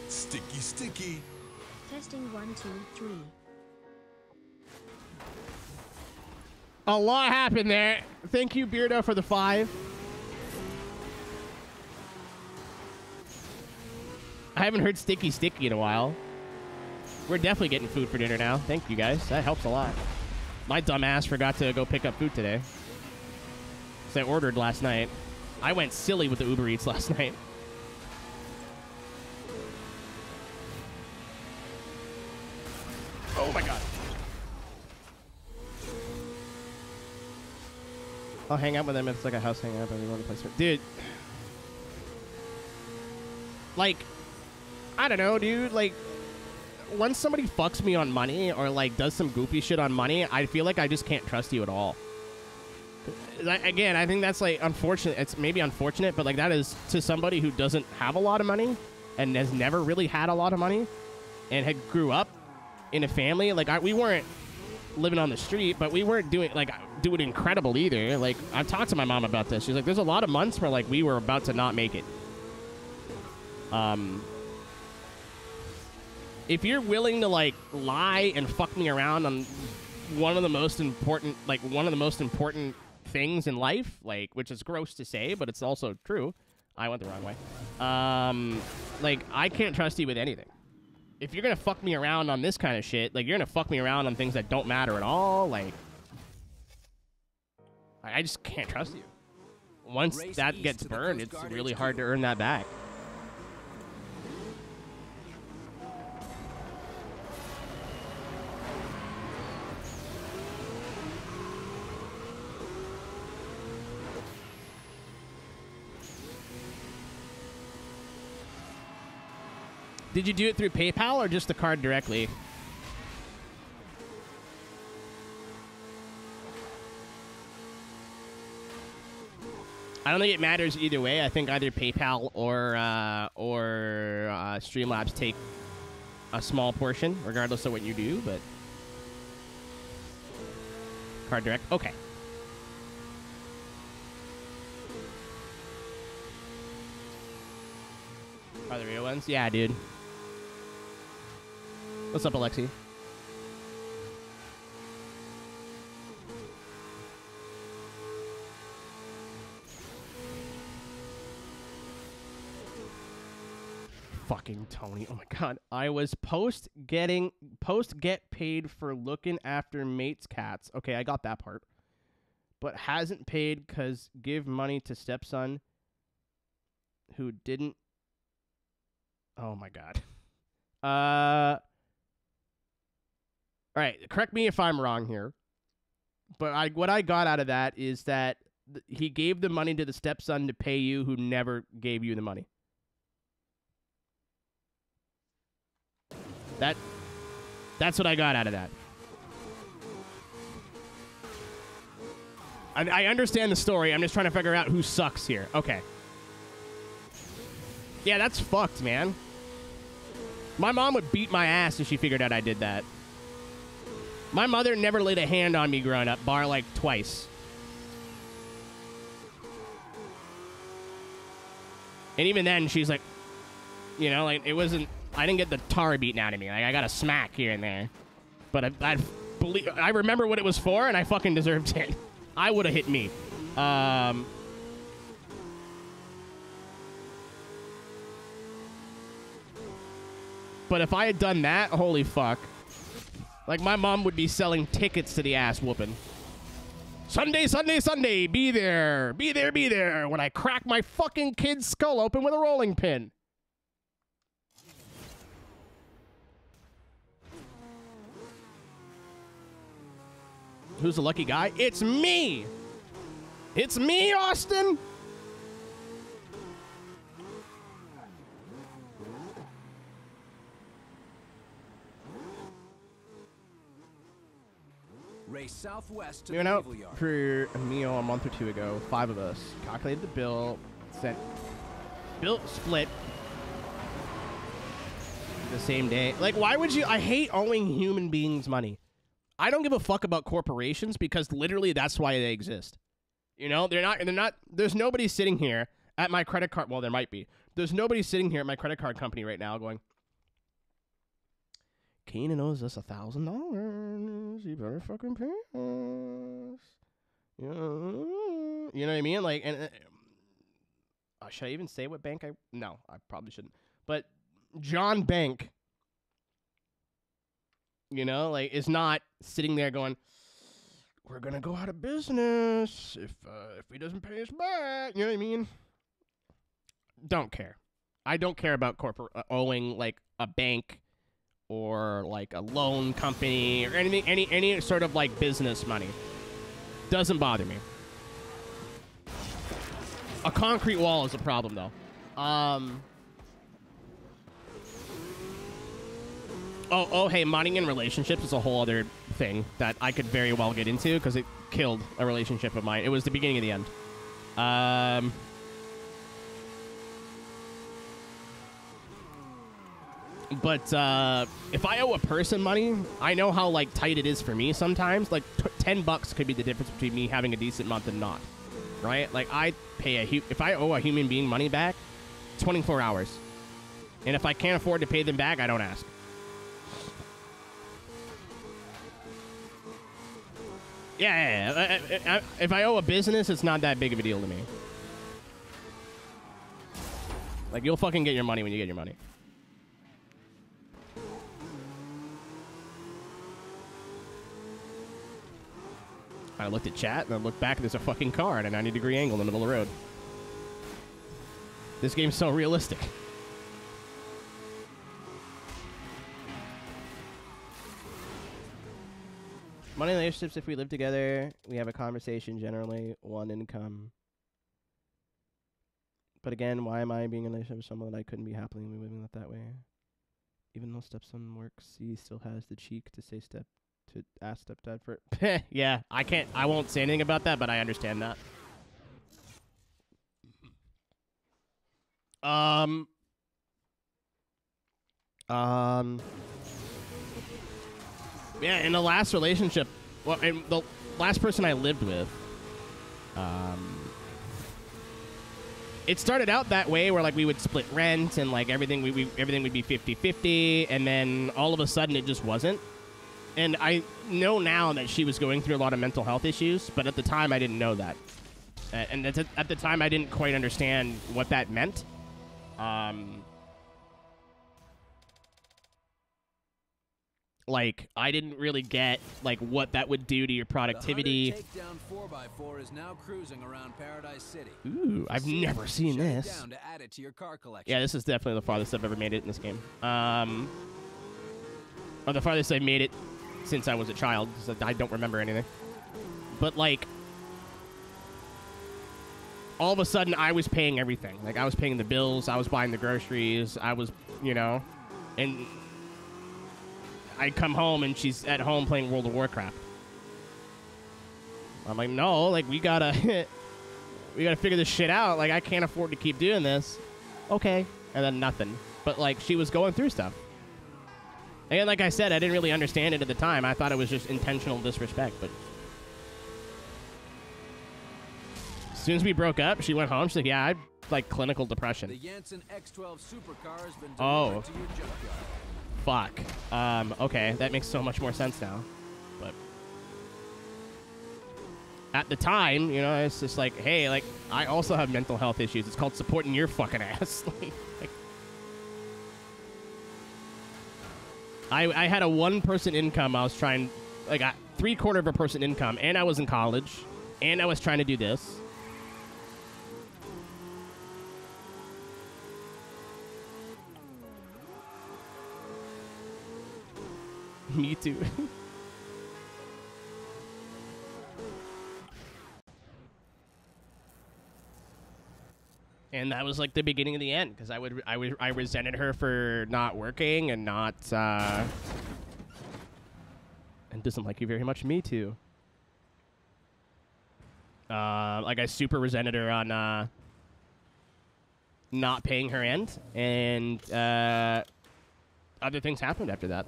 Sticky, sticky. Testing 1, 2, 3. A lot happened there. Thank you, Beardo, for the 5. I haven't heard sticky sticky in a while. We're definitely getting food for dinner now. Thank you, guys. That helps a lot. My dumb ass forgot to go pick up food today. So I ordered last night. I went silly with the Uber Eats last night. Oh, my God. I'll hang out with them if it's like a house hang out. Everyone place. Dude. Like... I don't know, dude. Like, once somebody fucks me on money or, like, does some goofy shit on money, I feel like I just can't trust you at all. Again, I think that's, like, unfortunate. It's maybe unfortunate, but, like, that is to somebody who doesn't have a lot of money and has never really had a lot of money and had grew up in a family. Like, we weren't living on the street, but we weren't doing incredible either. Like, I've talked to my mom about this. She's like, there's a lot of months where, like, we were about to not make it. If you're willing to, like, lie and fuck me around on one of the most important things in life, like, which is gross to say, but it's also true. I went the wrong way. Like, I can't trust you with anything. If you're gonna fuck me around on this kind of shit, like, you're gonna fuck me around on things that don't matter at all, like, I just can't trust you. Once that gets burned, it's really hard to earn that back. Did you do it through PayPal or just the card directly? I don't think it matters either way. I think either PayPal or Streamlabs take a small portion, regardless of what you do, but... Card direct? Okay. Are the real ones? Yeah, dude. What's up, Alexi? Fucking Tony. Oh my god. I was post get paid for looking after mate's cats. Okay, I got that part. But hasn't paid cause give money to stepson who didn't. Oh my god. All right, correct me if I'm wrong here. But what I got out of that is that he gave the money to the stepson to pay you who never gave you the money. That's what I got out of that. I understand the story. I'm just trying to figure out who sucks here. Okay. Yeah, that's fucked, man. My mom would beat my ass if she figured out I did that. My mother never laid a hand on me growing up, bar like twice. And even then, she's like, you know, like, it wasn't, I didn't get the tar beaten out of me. Like, I got a smack here and there. But I remember what it was for, and I fucking deserved it. I would have hit me. But if I had done that, holy fuck. Like, my mom would be selling tickets to the ass whooping. Sunday, Sunday, Sunday, be there. Be there, be there. When I crack my fucking kid's skull open with a rolling pin. Who's the lucky guy? It's me! It's me, Austin! Race southwest to We the went out naval yard. for a meal a month or two ago. 5 of us. Calculated the bill. Sent. Bill split. The same day. Like, why would you... I hate owing human beings money. I don't give a fuck about corporations because literally that's why they exist. You know, they're not, there's nobody sitting here at my credit card. Well, there might be. There's nobody sitting here at my credit card company right now going, Keenan owes us $1,000. You better fucking pay us. You know what I mean? Like, and should I even say what bank no, I probably shouldn't. But John Bank, you know, like, is not sitting there going, we're gonna go out of business if he doesn't pay us back. You know what I mean? Don't care. I don't care about owing like a bank or like a loan company or anything, any sort of like business money. Doesn't bother me. A concrete wall is a problem though. Oh, hey, money in relationships is a whole other thing that I could very well get into because it killed a relationship of mine. It was the beginning of the end. But if I owe a person money, I know how like tight it is for me sometimes. Like $10 could be the difference between me having a decent month and not. Right? Like I pay if I owe a human being money back, 24 hours. And if I can't afford to pay them back, I don't ask. Yeah. If I owe a business, it's not that big of a deal to me. Like, you'll fucking get your money when you get your money. I looked at chat, and I looked back, and there's a fucking car at a 90-degree angle in the middle of the road. This game's so realistic. Money in relationships, if we live together, we have a conversation, generally, one income. But again, why am I being in a relationship with someone that I couldn't be happily living with that way? Even though stepson works, he still has the cheek to say ask stepdad for it. Yeah, I won't say anything about that, but I understand that. Yeah, in the last relationship, well, in the last person I lived with, it started out that way where like we would split rent and like everything would be 50-50, and then all of a sudden it just wasn't. And I know now that she was going through a lot of mental health issues, but at the time I didn't know that. And at the time I didn't quite understand what that meant. like, I didn't really get, like, what that would do to your productivity. The takedown 4x4 is now cruising around Paradise City. Ooh, I've never seen this. Down to add it to your car collection. Yeah, this is definitely the farthest I've ever made it in this game. Or the farthest I've made it since I was a child, because I don't remember anything. But, like, all of a sudden, I was paying everything. Like, I was paying the bills, I was buying the groceries, I was, you know, and I come home and she's at home playing World of Warcraft. I'm like, no, like, we gotta figure this shit out. Like, I can't afford to keep doing this. Okay. And then nothing. But, like, she was going through stuff. And like I said, I didn't really understand it at the time. I thought it was just intentional disrespect, but as soon as we broke up, she went home. She's like, yeah, I like clinical depression. The Janssen X12 supercar has been delivered to your junkyard. Fuck. Okay, that makes so much more sense now. But at the time, you know, it's just like, hey, like, I also have mental health issues. It's called supporting your fucking ass. Like, I had a one-person income. I was trying, like, a 3/4 of a person income, and I was in college, and I was trying to do this. Me too. And that was like the beginning of the end, because I resented her for not working and not and doesn't like you very much. Me too. Like, I super resented her on not paying her end, and other things happened after that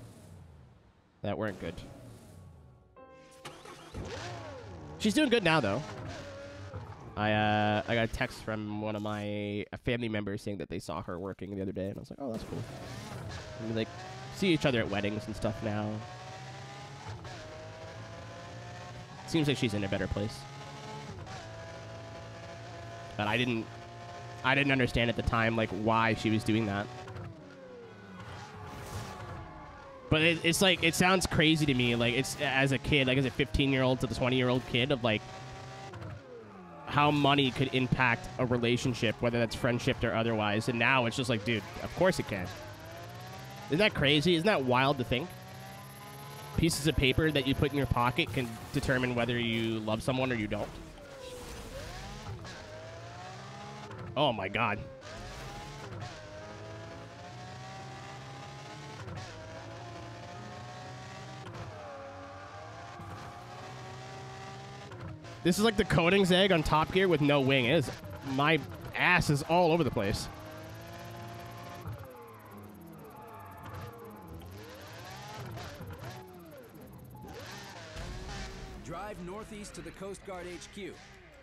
that weren't good. She's doing good now, though. I got a text from one of my family members saying that they saw her working the other day, and I was like, oh, that's cool. And we, like, see each other at weddings and stuff now. Seems like she's in a better place. But I didn't understand at the time, like, why she was doing that. But it's like, it sounds crazy to me, like, it's as a kid, like, as a 15-year-old to the 20-year-old kid, of, like, how money could impact a relationship, whether that's friendship or otherwise. And now it's just like, dude, of course it can. Isn't that crazy? Isn't that wild to think? Pieces of paper that you put in your pocket can determine whether you love someone or you don't. Oh my God. This is like the Koenig's egg on Top Gear with no wing. My ass is all over the place. Drive northeast to the Coast Guard HQ.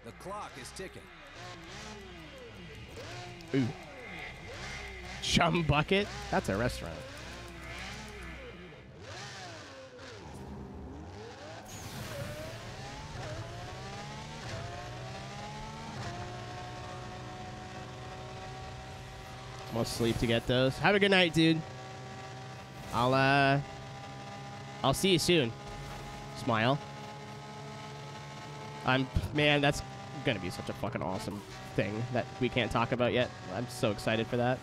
The clock is ticking. Ooh. Chum Bucket? That's a restaurant. Must sleep to get those. Have a good night, dude. I'll see you soon. Smile. Man, that's gonna be such a fucking awesome thing that we can't talk about yet. I'm so excited for that.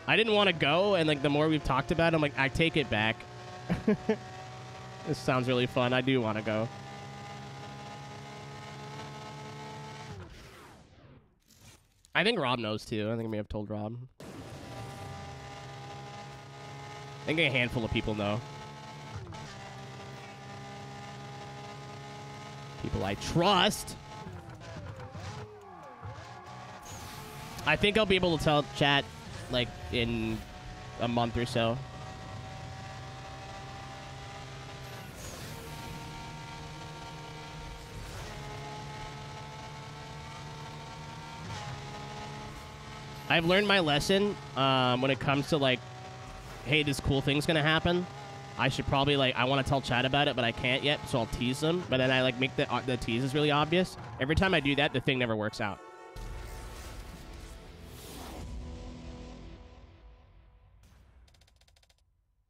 I didn't want to go, and like the more we've talked about it, I'm like, I take it back. This sounds really fun. I do want to go. I think Rob knows too. I think I may have told Rob. I think a handful of people know. People I trust. I think I'll be able to tell chat like in a month or so. I've learned my lesson when it comes to like, hey, this cool thing's gonna happen. I should probably like, I want to tell chat about it, but I can't yet, so I'll tease them. But then I like make the teases really obvious. Every time I do that, the thing never works out.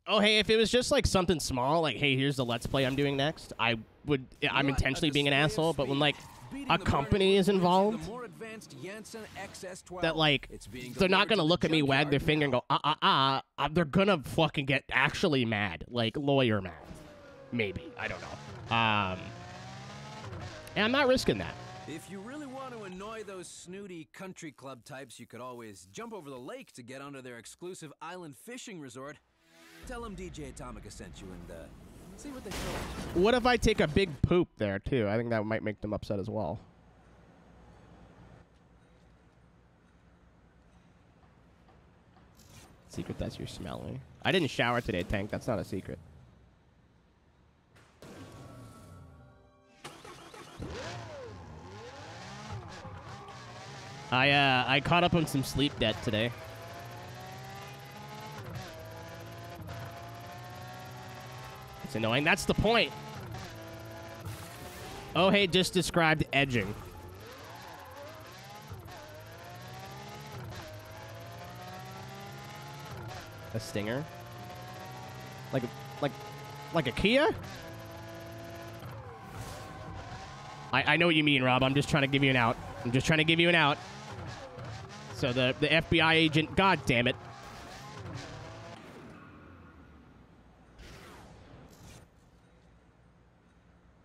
Oh, hey, if it was just like something small, like, hey, here's the Let's Play I'm doing next, I'm intentionally being an asshole. But when like a company is involved, that like they're not gonna look at me, wag their finger, and go, they're gonna fucking get actually mad, like lawyer mad, maybe. I don't know. And I'm not risking that. If you really want to annoy those snooty country club types, you could always jump over the lake to get onto their exclusive island fishing resort. Tell them DJ Atomica sent you and see what they feel. What if I take a big poop there, too? I think that might make them upset as well. Secret, that's your smelly. I didn't shower today, Tank. That's not a secret. I caught up on some sleep debt today. It's annoying. That's the point. Oh, hey, just described edging. A stinger? Like a Kia? I know what you mean, Rob. I'm just trying to give you an out. I'm just trying to give you an out. So the FBI agent, god damn it.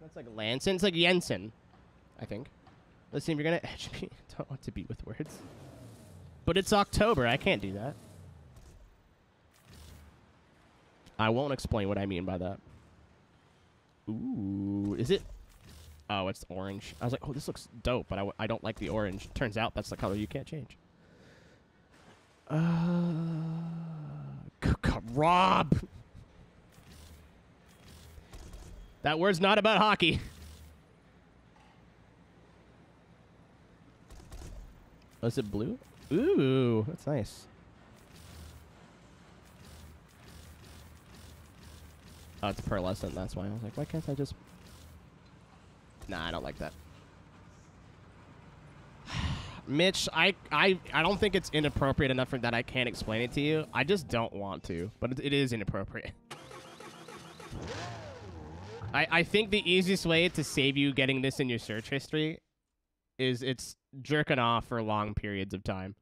That's like Lanson. It's like Jensen, I think. Let's see if you're gonna edge me. I don't want to beat with words. But it's October. I can't do that. I won't explain what I mean by that. Ooh, is it? Oh, it's orange. I was like, oh, this looks dope, but I don't like the orange. Turns out that's the color you can't change. Rob! That word's not about hockey. Oh, is it blue? Ooh, that's nice. Oh, it's pearlescent, that's why. I was like, why can't I just... Nah, I don't like that. Mitch, I don't think it's inappropriate enough for that I can't explain it to you. I just don't want to, but it is inappropriate. I think the easiest way to save you getting this in your search history is it's jerking off for long periods of time.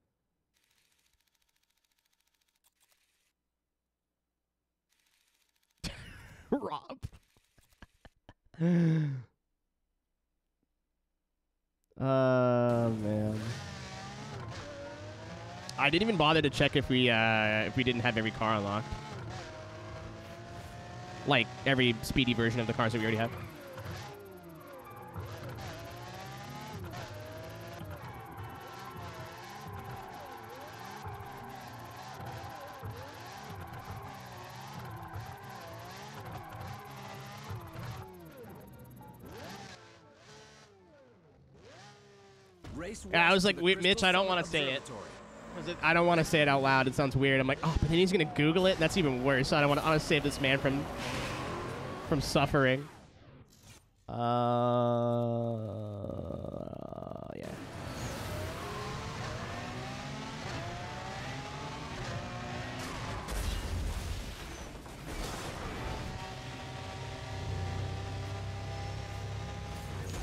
Rob. Man. I didn't even bother to check if we didn't have every car unlocked. Like every speedy version of the cars that we already have. Yeah, I was like, Mitch, I don't want to say it. I don't want to say it out loud. It sounds weird. I'm like, oh, but then he's going to Google it, and that's even worse. I don't want to save this man from suffering. Yeah.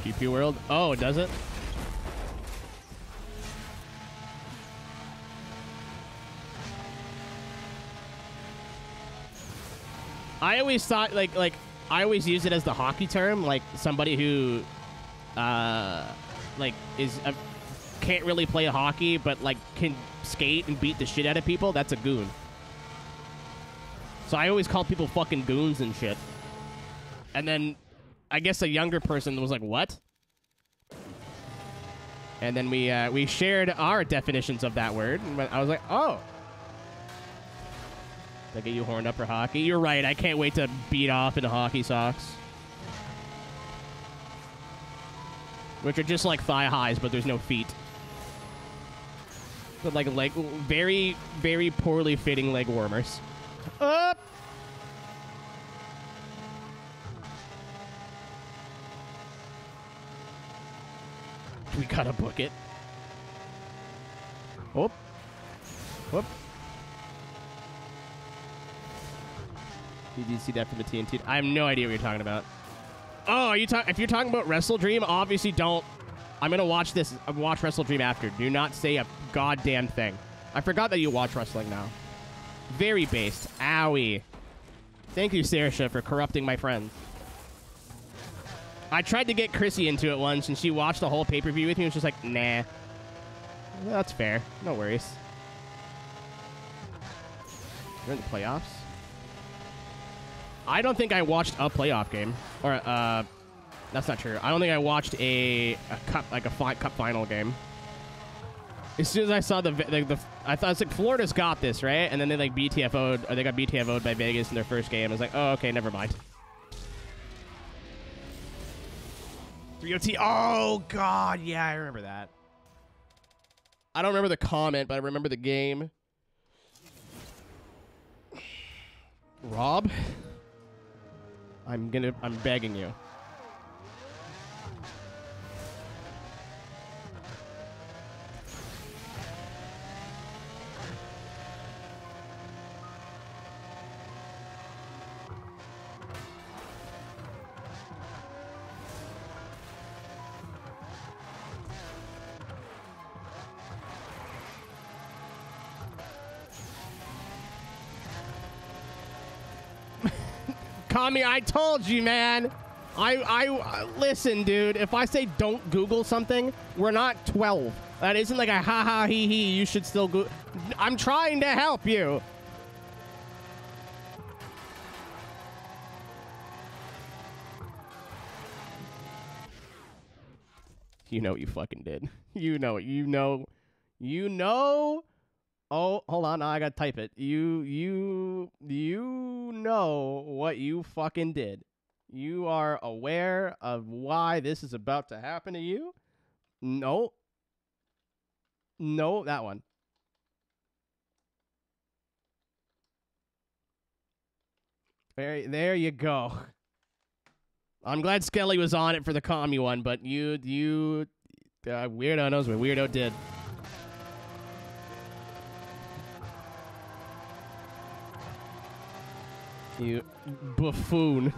GP World? Oh, does it? I always thought, like, I always use it as the hockey term, like, somebody who, like, can't really play hockey, but, like, can skate and beat the shit out of people. That's a goon. So I always call people fucking goons and shit. And then, I guess a younger person was like, what? And then we shared our definitions of that word, and I was like, oh. Did I get you horned up for hockey? You're right. I can't wait to beat off in hockey socks. Which are just like thigh highs, but there's no feet. But like very, very poorly fitting leg warmers. Up! We gotta book it. Whoop. Whoop. Did you see that from the TNT? I have no idea what you're talking about. Oh, are you if you're talking about Wrestle Dream, obviously don't. I'm gonna watch this. Watch Wrestle Dream after. Do not say a goddamn thing. I forgot that you watch wrestling now. Very based. Owie. Thank you, Saoirse, for corrupting my friends. I tried to get Chrissy into it once, and she watched the whole pay-per-view with me, and she was just like, nah. Well, that's fair. No worries. We're in the playoffs? I don't think I watched a playoff game. Or, that's not true. I don't think I watched a cup, like a cup final game. As soon as I saw I thought it's like Florida's got this, right? And then they like BTFO'd, or they got BTFO'd by Vegas in their first game. I was like, oh, okay, never mind. 3OT. Oh, God. Yeah, I remember that. I don't remember the comment, but I remember the game. Rob? I'm begging you. Kami, I told you, man. I listen, dude. If I say don't Google something, we're not 12. That isn't like a ha he he. You should still go. I'm trying to help you. You know what you fucking did. You know it. You know. Oh, hold on. Now I gotta type it. You know what you fucking did. You are aware of why this is about to happen to you? No. No, that one. There you go. I'm glad Skelly was on it for the commie one, but weirdo knows what weirdo did. You buffoon.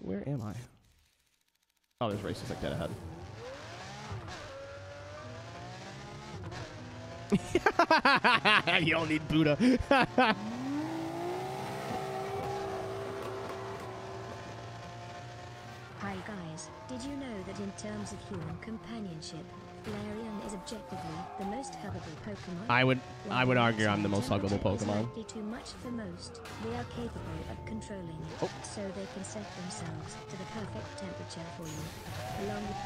Where am I? Oh, there's races like that ahead. You don't need Buddha. Hi guys, did you know that in terms of human companionship, Flareon is objectively the most huggable Pokemon? I would argue I'm the most huggable Pokemon. Is too much for most. They are capable of controlling it, so they can set themselves to the perfect temperature for you. Along with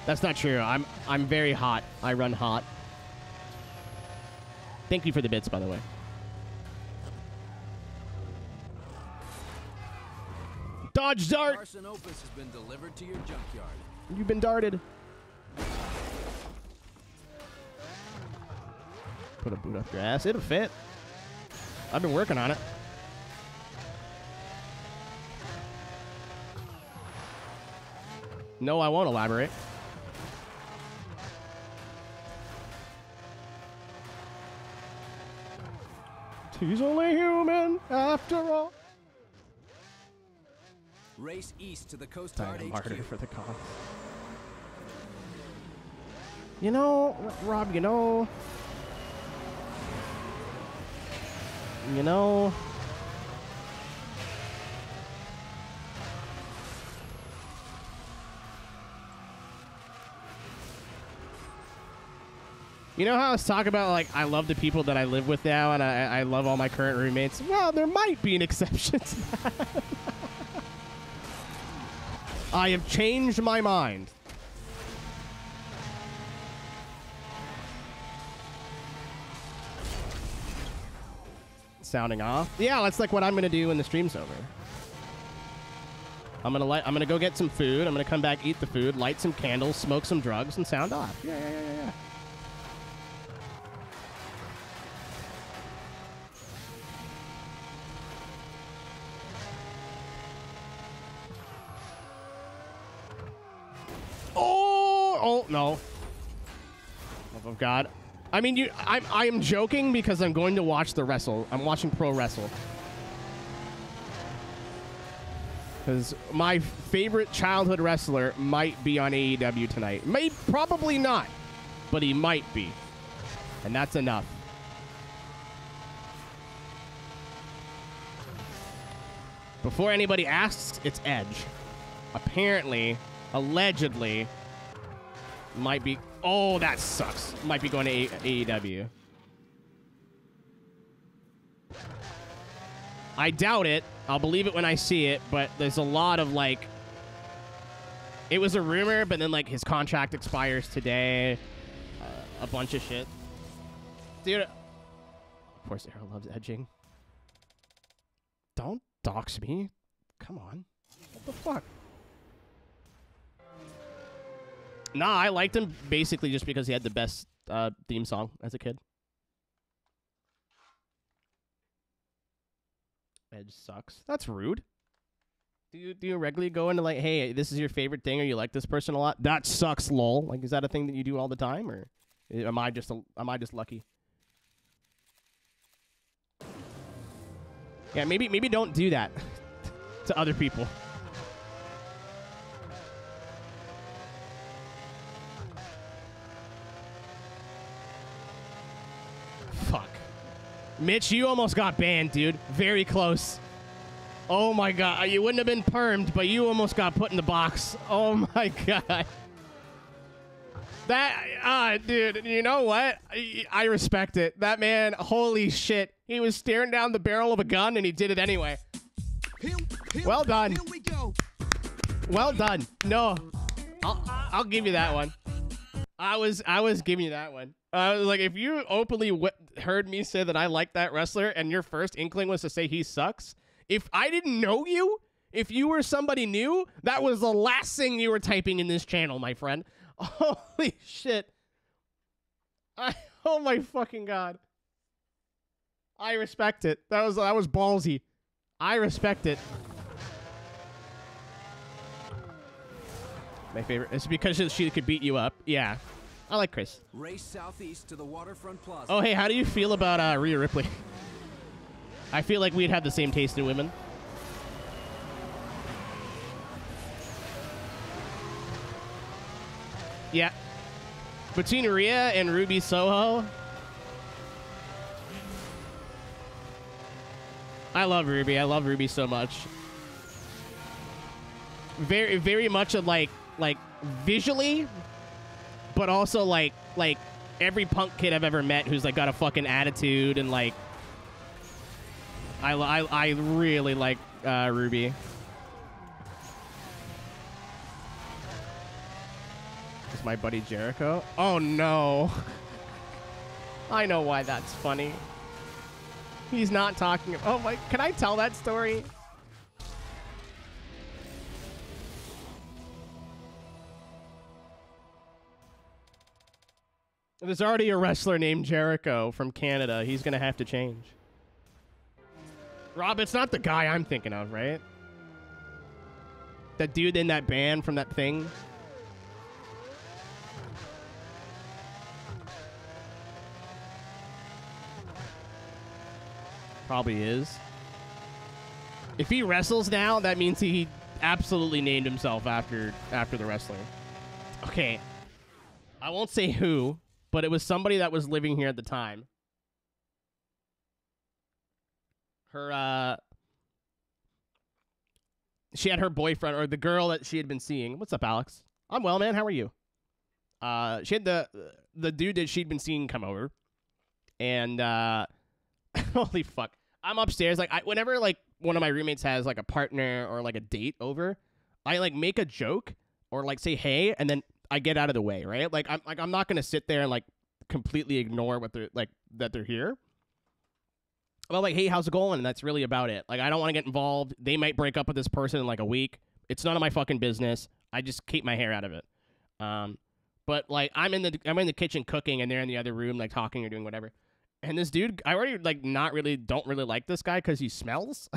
That's not true. I'm very hot. I run hot. Thank you for the bits, by the way. Dodge dart. Carson Opus has been delivered to your junkyard. You've been darted. Put a boot up your ass. It'll fit. I've been working on it. No, I won't elaborate. He's only human after all. Race east to the Coast Guard HQ. Marketer for the car. You know, Rob, you know. You know how I was talking about, like, I love the people that I live with now, and I love all my current roommates? Well, there might be an exception to that. I have changed my mind. Sounding off? Yeah, that's like what I'm gonna do when the stream's over. I'm gonna go get some food. I'm gonna come back, eat the food, light some candles, smoke some drugs, and sound off. Yeah. Oh no. Love of God. I mean, I am joking because I'm going to watch the wrestle. I'm watching pro wrestle. Because my favorite childhood wrestler might be on AEW tonight. Probably not, but he might be. And that's enough. Before anybody asks, it's Edge. Apparently, allegedly, might be... Oh, that sucks. Might be going to AEW. I doubt it. I'll believe it when I see it, but there's a lot of, like... It was a rumor, but then, like, his contract expires today. A bunch of shit. Dude. Of course, Arrow loves edging. Don't dox me. Come on. What the fuck? Nah, I liked him basically just because he had the best theme song as a kid. Edge sucks. That's rude. Do you regularly go into like, hey, this is your favorite thing, or you like this person a lot? That sucks, lol. Like, is that a thing that you do all the time, or am I just lucky? Yeah, maybe don't do that to other people. Fuck. Mitch, you almost got banned, dude. Very close. Oh my god. You wouldn't have been permed, but you almost got put in the box. Oh my god. That, dude, you know what? I respect it. That man, holy shit. He was staring down the barrel of a gun and he did it anyway. Well done. Well done. No, I'll give you that one. I was giving you that one. Like, if you openly heard me say that I like that wrestler and your first inkling was to say he sucks, if I didn't know you, if you were somebody new, that was the last thing you were typing in this channel, my friend. Holy shit. Oh my fucking god. I respect it. That was ballsy. I respect it. My favorite. It's because she could beat you up. Yeah. I like Chris. Race southeast to the Waterfront Plaza. Oh, hey, how do you feel about Rhea Ripley? I feel like we'd have the same taste in women. Yeah. Between Rhea and Ruby Soho. I love Ruby. I love Ruby so much. Very, very much of like visually, but also like every punk kid I've ever met who's like got a fucking attitude and like. I really like Ruby. It's my buddy Jericho. Oh no. I know why that's funny. He's not talking. Oh my, can I tell that story? There's already a wrestler named Jericho from Canada. He's gonna have to change. Rob, it's not the guy I'm thinking of, right? That dude in that band from that thing. Probably is. If he wrestles now, that means he absolutely named himself after the wrestler. Okay. I won't say who, but it was somebody that was living here at the time. She had her boyfriend, or the girl that she had been seeing. What's up, Alex? I'm well, man. How are you? She had the dude that she'd been seeing come over, and holy fuck, I'm upstairs. Like, whenever like one of my roommates has like a partner or like a date over, I like make a joke or like say hey, and then I get out of the way, right? Like I'm not gonna sit there and like completely ignore what they're like that they're here. Well, like, hey, how's it going? And that's really about it. Like, I don't want to get involved. They might break up with this person in like a week. It's none of my fucking business. I just keep my hair out of it. But like, I'm in the kitchen cooking, and they're in the other room like talking or doing whatever. And this dude, I already like don't really like this guy because he smells.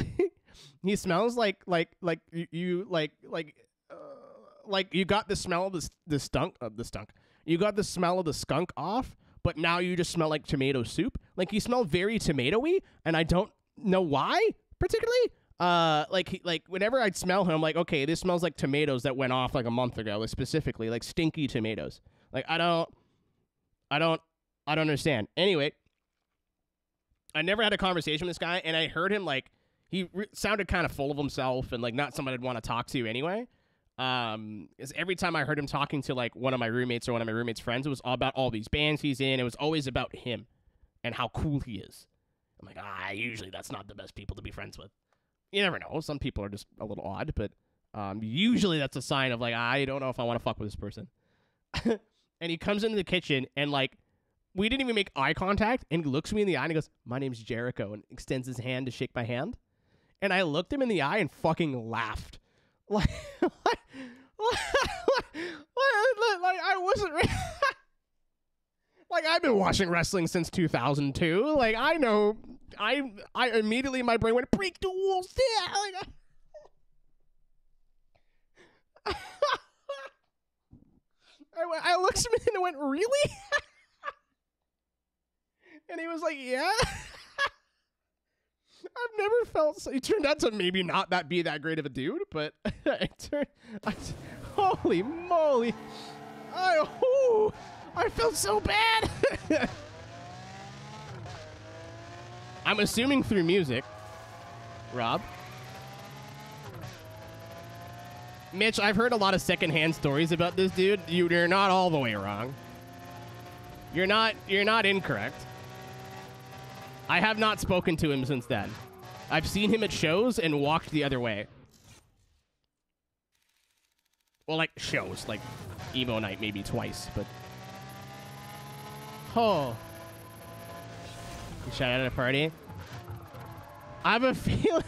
He smells like you got the smell of the skunk. You got the smell of the skunk off, but now you just smell like tomato soup. Like, you smell very tomatoey, and I don't know why particularly. Like whenever I'd smell him, I'm like, okay, this smells like tomatoes that went off like a month ago, like specifically, like stinky tomatoes. Like, I don't understand. Anyway, I never had a conversation with this guy, and I heard him, like, he sounded kind of full of himself and, like, not someone I'd want to talk to anyway. Is every time I heard him talking to, like, one of my roommates or one of my roommates' friends, it was all about all these bands he's in. It was always about him and how cool he is. I'm like, usually that's not the best people to be friends with. You never know. Some people are just a little odd, but usually that's a sign of, like, I don't know if I want to fuck with this person. And he comes into the kitchen, and, like, we didn't even make eye contact, and he looks me in the eye, and he goes, "My name's Jericho," and extends his hand to shake my hand. And I looked him in the eye and fucking laughed. Like, like I wasn't... Like, I've been watching wrestling since 2002. Like, I know... I immediately, my brain went, break the walls there! Like, I looked at him and I went, really? And he was like, yeah. I've never felt so. He turned out to maybe not be that great of a dude, but holy moly. I felt so bad. I'm assuming through music. Rob? Mitch, I've heard a lot of secondhand stories about this dude. You're not all the way wrong. You're not incorrect. I have not spoken to him since then. I've seen him at shows and walked the other way. Well, like shows, like emo night maybe twice, but... Oh. You shot at a party? I have a feeling...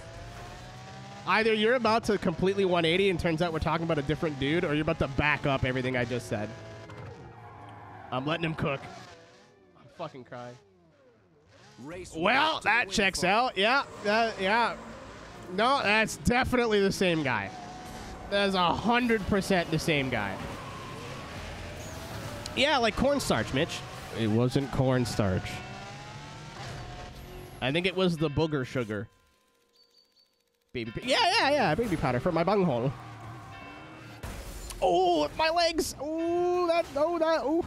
Either you're about to completely 180 and turns out we're talking about a different dude, or you're about to back up everything I just said. I'm letting him cook. I'm fucking crying. Well, that checks out. Yeah, yeah. No, that's definitely the same guy. That's 100% the same guy. Yeah, like cornstarch, Mitch. It wasn't cornstarch. I think it was the booger sugar. Yeah, baby powder for my bunghole. Oh, my legs. Oh.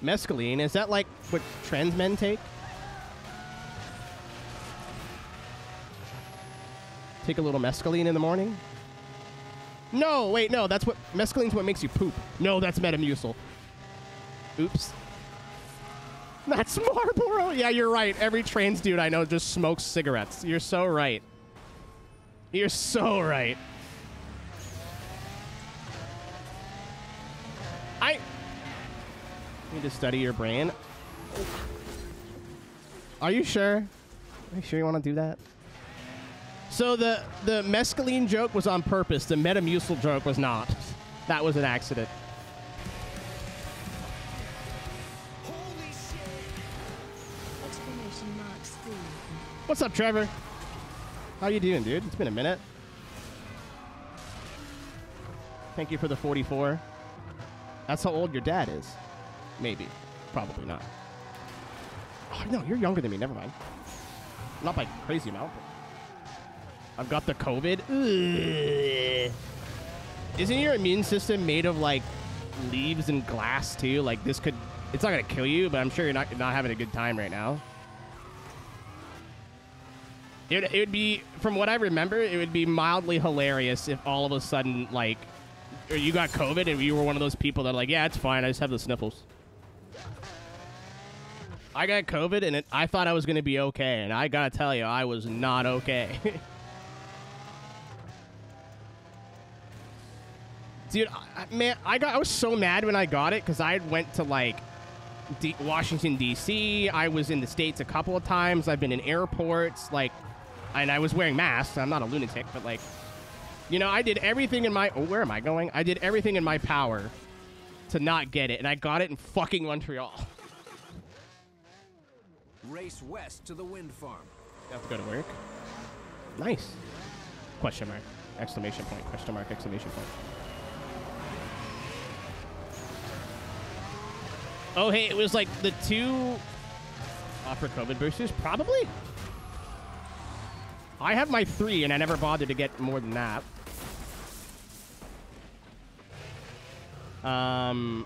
Mescaline, is that like what trans men take? Take a little mescaline in the morning? No, wait, no, that's what, mescaline's what makes you poop. No, that's Metamucil. Oops. That's Marlboro. Yeah, you're right. Every trans dude I know just smokes cigarettes. You're so right. You're so right. I need to study your brain. Are you sure? Are you sure you want to do that? So the mescaline joke was on purpose. The Metamucil joke was not. That was an accident. What's up, Trevor? How you doing, dude? It's been a minute. Thank you for the 44. That's how old your dad is. Maybe. Probably not. Oh, no, you're younger than me. Never mind. Not by a crazy amount. I've got the COVID. Ugh. Isn't your immune system made of, like, leaves and glass, too? Like, this could... It's not going to kill you, but I'm sure you're not having a good time right now. It would be, from what I remember, it would be mildly hilarious if all of a sudden, like, or you got COVID and you were one of those people that are like, yeah, it's fine, I just have the sniffles. I got COVID and I thought I was going to be okay, and I gotta tell you, I was not okay. Dude, man, I was so mad when I got it because I went to, like, Washington, D.C. I was in the States a couple of times. I've been in airports, like... And I was wearing masks. I'm not a lunatic, but, like, you know, I did everything in my... Oh, where am I going? I did everything in my power to not get it, and I got it in fucking Montreal. Race west to the wind farm. You have to go to work. Nice. Question mark. Exclamation point. Question mark. Exclamation point. Oh, hey, it was like the 2 offer COVID boosters, probably. I have my 3, and I never bothered to get more than that. I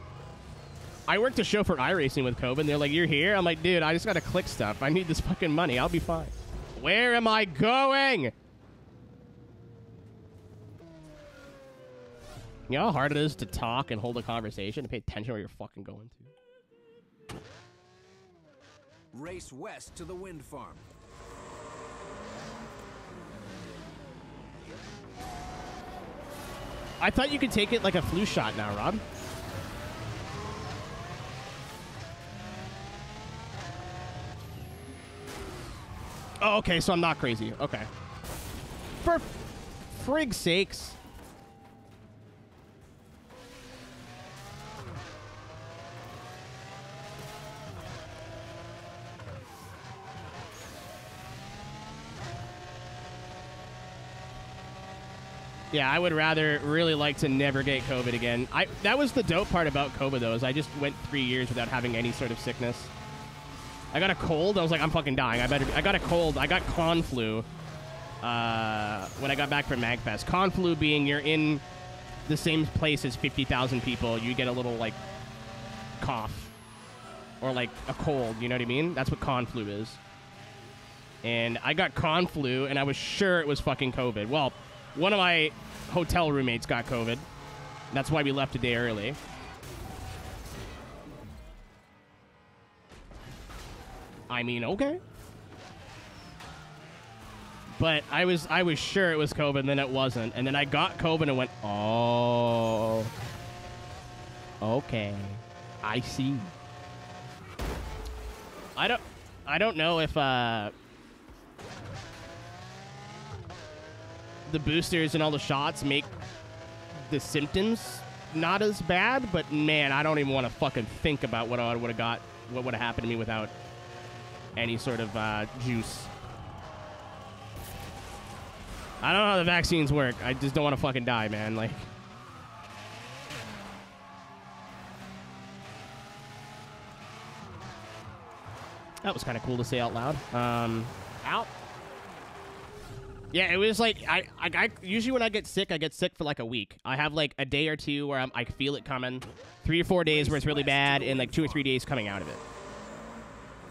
worked a show for iRacing with COVID, and they're like, "You're here?" I'm like, "Dude, I just gotta click stuff. I need this fucking money. I'll be fine." Where am I going? You know how hard it is to talk and hold a conversation, to pay attention where you're fucking going to? Race west to the wind farm. I thought you could take it like a flu shot now, Rob. Oh, okay, so I'm not crazy. Okay. For frig's sakes. Yeah, I would rather really like to never get COVID again. That was the dope part about COVID, though, is I just went 3 years without having any sort of sickness. I got a cold. I was like, I'm fucking dying. I got a cold. I got con flu when I got back from MagFest. Con flu being you're in the same place as 50,000 people. You get a little, like, cough or, like, a cold. You know what I mean? That's what con flu is. And I got con flu, and I was sure it was fucking COVID. Well, one of my hotel roommates got COVID. That's why we left a day early. I mean, okay. But I was sure it was COVID, and then it wasn't. And then I got COVID and went, oh. Okay. I see. I don't know if the boosters and all the shots make the symptoms not as bad, but man, I don't even want to fucking think about what I would have got, what would have happened to me without any sort of juice. I don't know how the vaccines work. I just don't want to fucking die, man. Like, that was kind of cool to say out loud. Out. Yeah, it was like, I usually when I get sick for like a week. I have like a day or two where I feel it coming. 3 or 4 days where it's really bad, and like 2 or 3 days coming out of it.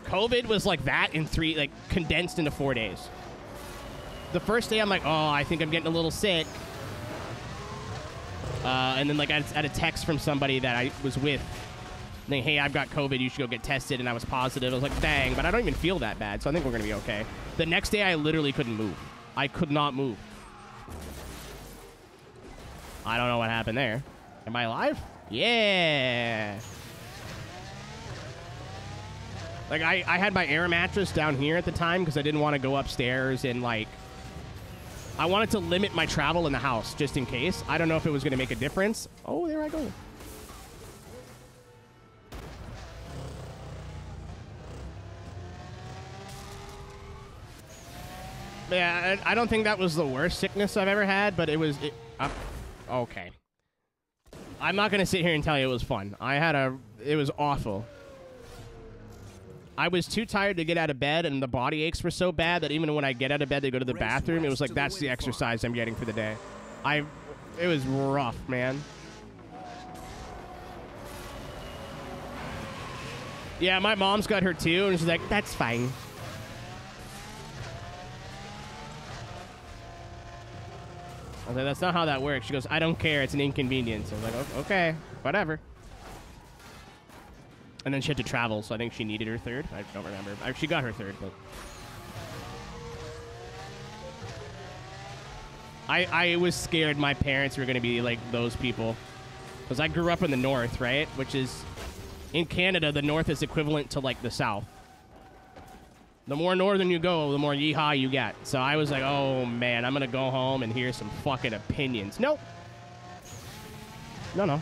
COVID was like that in condensed into 4 days. The first day I'm like, oh, I think I'm getting a little sick. And then like I had a text from somebody that I was with. Saying, hey, I've got COVID, you should go get tested, and I was positive. I was like, dang, but I don't even feel that bad, so I think we're gonna be okay. The next day I literally couldn't move. I could not move. I don't know what happened there. Am I alive? Yeah. Like, I had my air mattress down here at the time because I didn't want to go upstairs and, like, I wanted to limit my travel in the house just in case. I don't know if it was going to make a difference. Oh, there I go. Yeah, I don't think that was the worst sickness I've ever had, but it was... okay. I'm not going to sit here and tell you it was fun. It was awful. I was too tired to get out of bed, and the body aches were so bad that even when I get out of bed to go to the bathroom, it was like, that's the exercise I'm getting for the day. It was rough, man. Yeah, my mom's got her too, and she's like, that's fine. I was like, that's not how that works. She goes, I don't care. It's an inconvenience. I was like, okay, whatever. And then she had to travel, so I think she needed her third. I don't remember. She got her third, but... I was scared my parents were going to be like those people. Because I grew up in the north, right? Which is... In Canada, the north is equivalent to, like, the south. The more northern you go, the more yeehaw you get. So I was like, oh, man, I'm going to go home and hear some fucking opinions. Nope. No.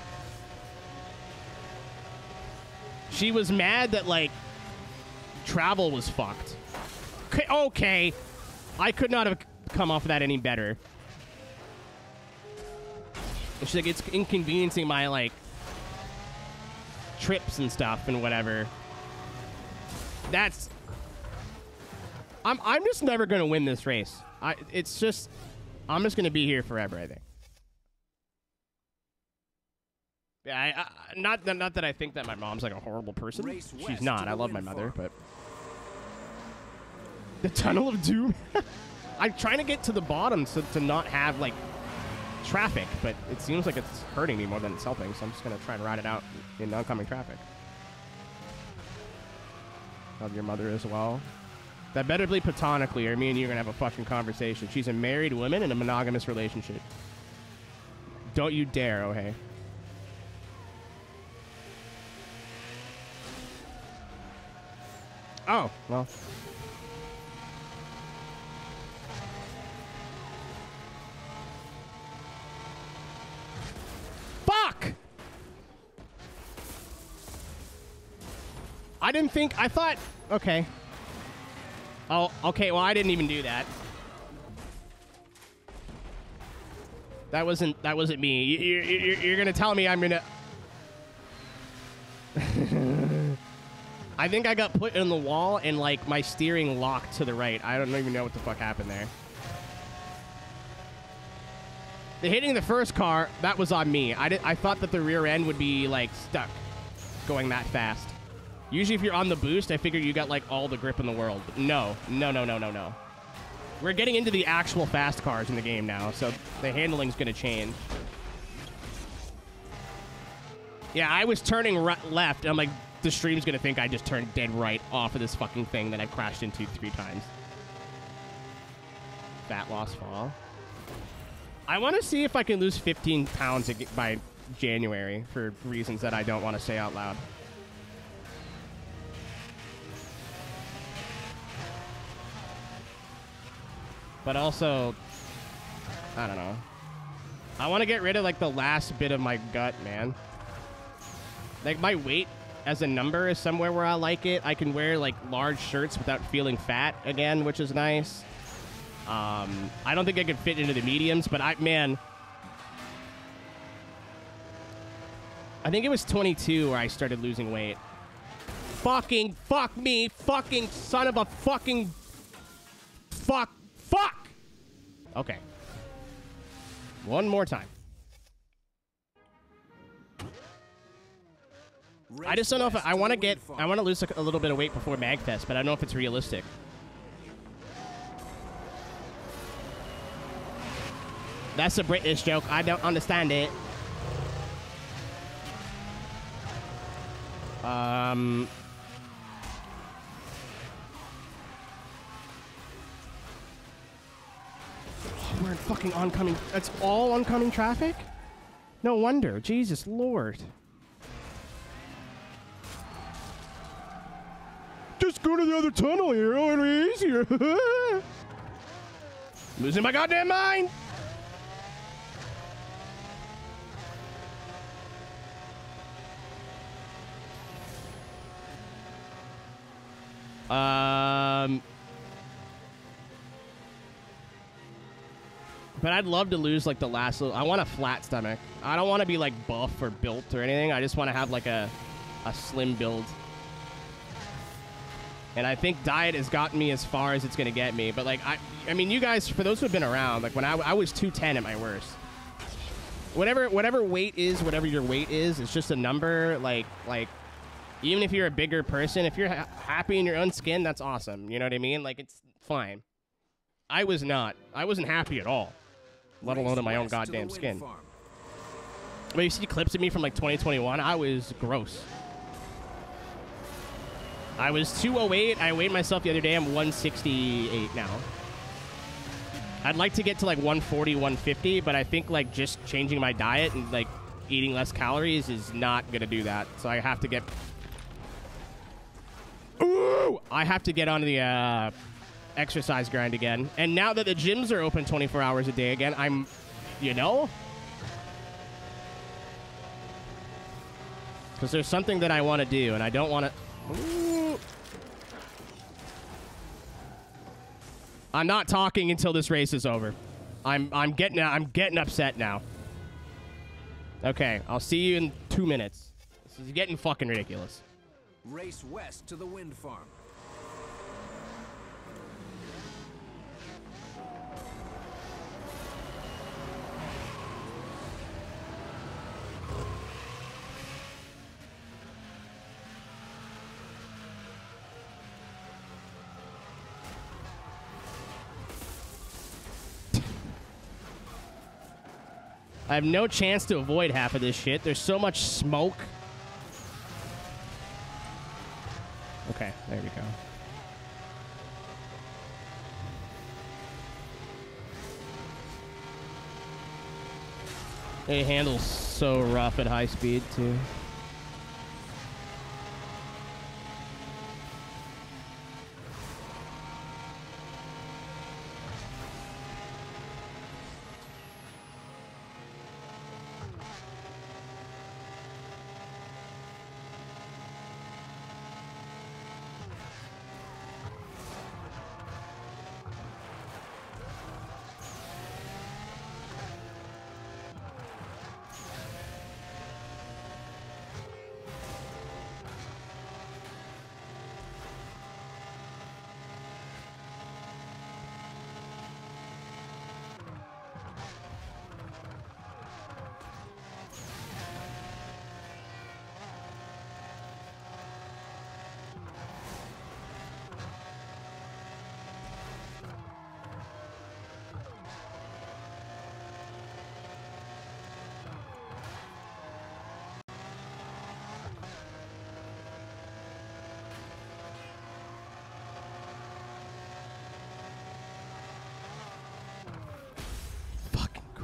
She was mad that, like, travel was fucked. Okay. I could not have come off of that any better. She's like, it's inconveniencing my, like, trips and stuff and whatever. That's... I'm just never going to win this race. It's just... I'm just going to be here forever, I think. Yeah, not that I think that my mom's like a horrible person. She's not. I love my mother, but... The Tunnel of Doom? I'm trying to get to the bottom so to not have, like, traffic, but it seems like it's hurting me more than it's helping, so I'm just going to try and ride it out in oncoming traffic. Love your mother as well. That better be platonically, or me and you are going to have a fucking conversation. She's a married woman in a monogamous relationship. Don't you dare, oh hey. Oh, well. Fuck! I didn't think... I thought... Okay. Oh, okay, well, I didn't even do that. That wasn't me. You're gonna tell me I'm gonna... I think I got put in the wall and, like, my steering locked to the right. I don't even know what the fuck happened there. The hitting the first car, that was on me. I thought that the rear end would be, like, stuck going that fast. Usually if you're on the boost, I figured you got, like, all the grip in the world. But no. No. We're getting into the actual fast cars in the game now, so the handling's going to change. Yeah, I was turning left, and I'm like, the stream's going to think I just turned dead right off of this fucking thing that I crashed into 3 times. Fat loss fall. I want to see if I can lose 15 pounds by January for reasons that I don't want to say out loud. But also, I don't know. I want to get rid of, like, the last bit of my gut, man. Like, my weight as a number is somewhere where I like it. I can wear, like, large shirts without feeling fat again, which is nice. I don't think I could fit into the mediums, but man, I think it was 22 where I started losing weight. Fucking fuck me, fucking son of a fucking fuck. Okay. One more time. I just don't know if I want to lose a little bit of weight before MagFest, but I don't know if it's realistic. That's a British joke. I don't understand it. We're in fucking oncoming. That's all oncoming traffic? No wonder. Jesus Lord. Just go to the other tunnel here. It'll be easier. Losing my goddamn mind. But I'd love to lose, like, the last little... I want a flat stomach. I don't want to be, like, buff or built or anything. I just want to have, like, a slim build. And I think diet has gotten me as far as it's going to get me. But, like, I mean, you guys, for those who have been around, like, when I was 210 at my worst. Whatever weight is, whatever your weight is, it's just a number, like... Even if you're a bigger person, if you're happy in your own skin, that's awesome. You know what I mean? Like, it's fine. I was not. I wasn't happy at all. Let alone in my own goddamn skin. But you see clips of me from, like, 2021, I was gross. I was 208. I weighed myself the other day. I'm 168 now. I'd like to get to, like, 140, 150, but I think, like, just changing my diet and, like, eating less calories is not going to do that. So I have to get... Ooh! I have to get on the exercise grind again. And now that the gyms are open 24 hours a day again, I'm, you know? Because there's something that I want to do, and I don't want to... I'm not talking until this race is over. I'm getting upset now. Okay, I'll see you in 2 minutes. This is getting fucking ridiculous. Race west to the wind farm. I have no chance to avoid half of this shit. There's so much smoke. Okay, there we go. It handles so rough at high speed, too.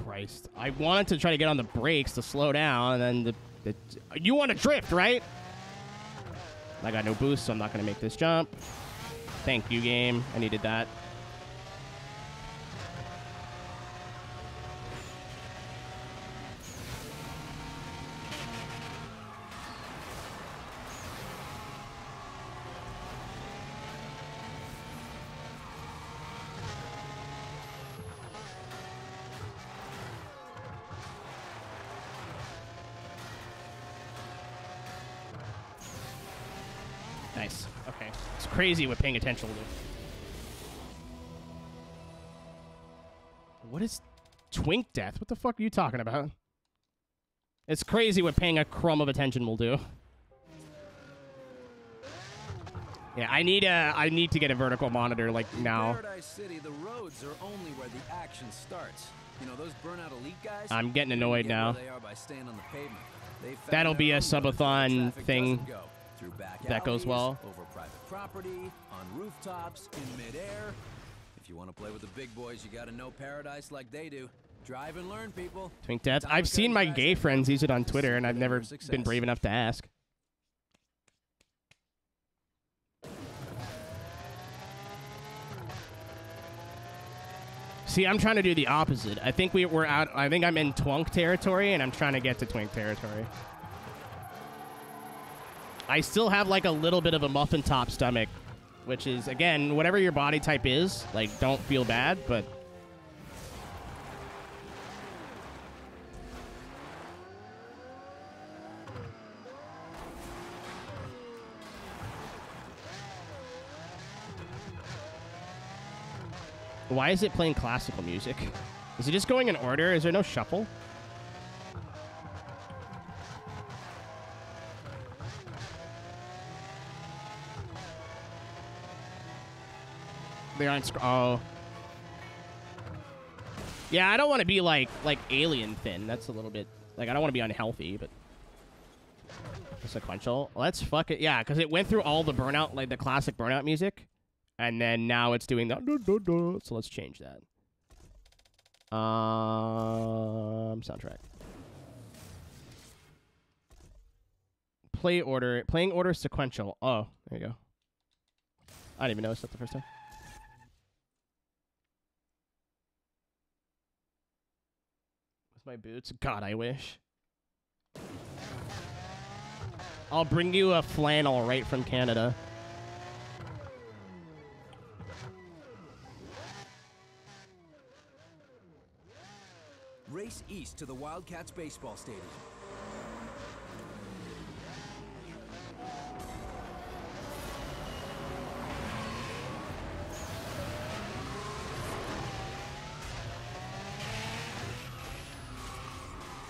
Christ. I wanted to try to get on the brakes to slow down, and then you want to drift, right? I got no boost, so I'm not going to make this jump. Thank you, game. I needed that. Nice. Okay. It's crazy what paying attention will do. What is twink death? What the fuck are you talking about? It's crazy what paying a crumb of attention will do. Yeah, I need to get a vertical monitor like now. Paradise City, the roads are only where the action starts. You know those Burnout elite guys? I'm getting annoyed now. They are by staying on the pavement. That'll be a subathon thing. Through back that goes well. Over private property, on rooftops, in midair. If you want to play with the big boys, you got to know paradise like they do. Drive and learn, people. Twink death. I've seen my gay friends use it on Twitter, and I've never been brave enough to ask. See, I'm trying to do the opposite. I think we're out. I think I'm in twunk territory, and I'm trying to get to twink territory. I still have like a little bit of a muffin top stomach, which is, again, whatever your body type is, like, don't feel bad, but... Why is it playing classical music? Is it just going in order? Is there no shuffle? They aren't. Oh. Yeah, I don't want to be like alien thin. That's a little bit like I don't want to be unhealthy, but sequential. Let's fuck it. Yeah, because it went through all the Burnout, like the classic Burnout music, and then now it's doing that. So let's change that. Soundtrack. Playing order sequential. Oh, there you go. I didn't even notice that the first time. My boots? God, I wish. I'll bring you a flannel right from Canada. Race east to the Wildcats baseball stadium.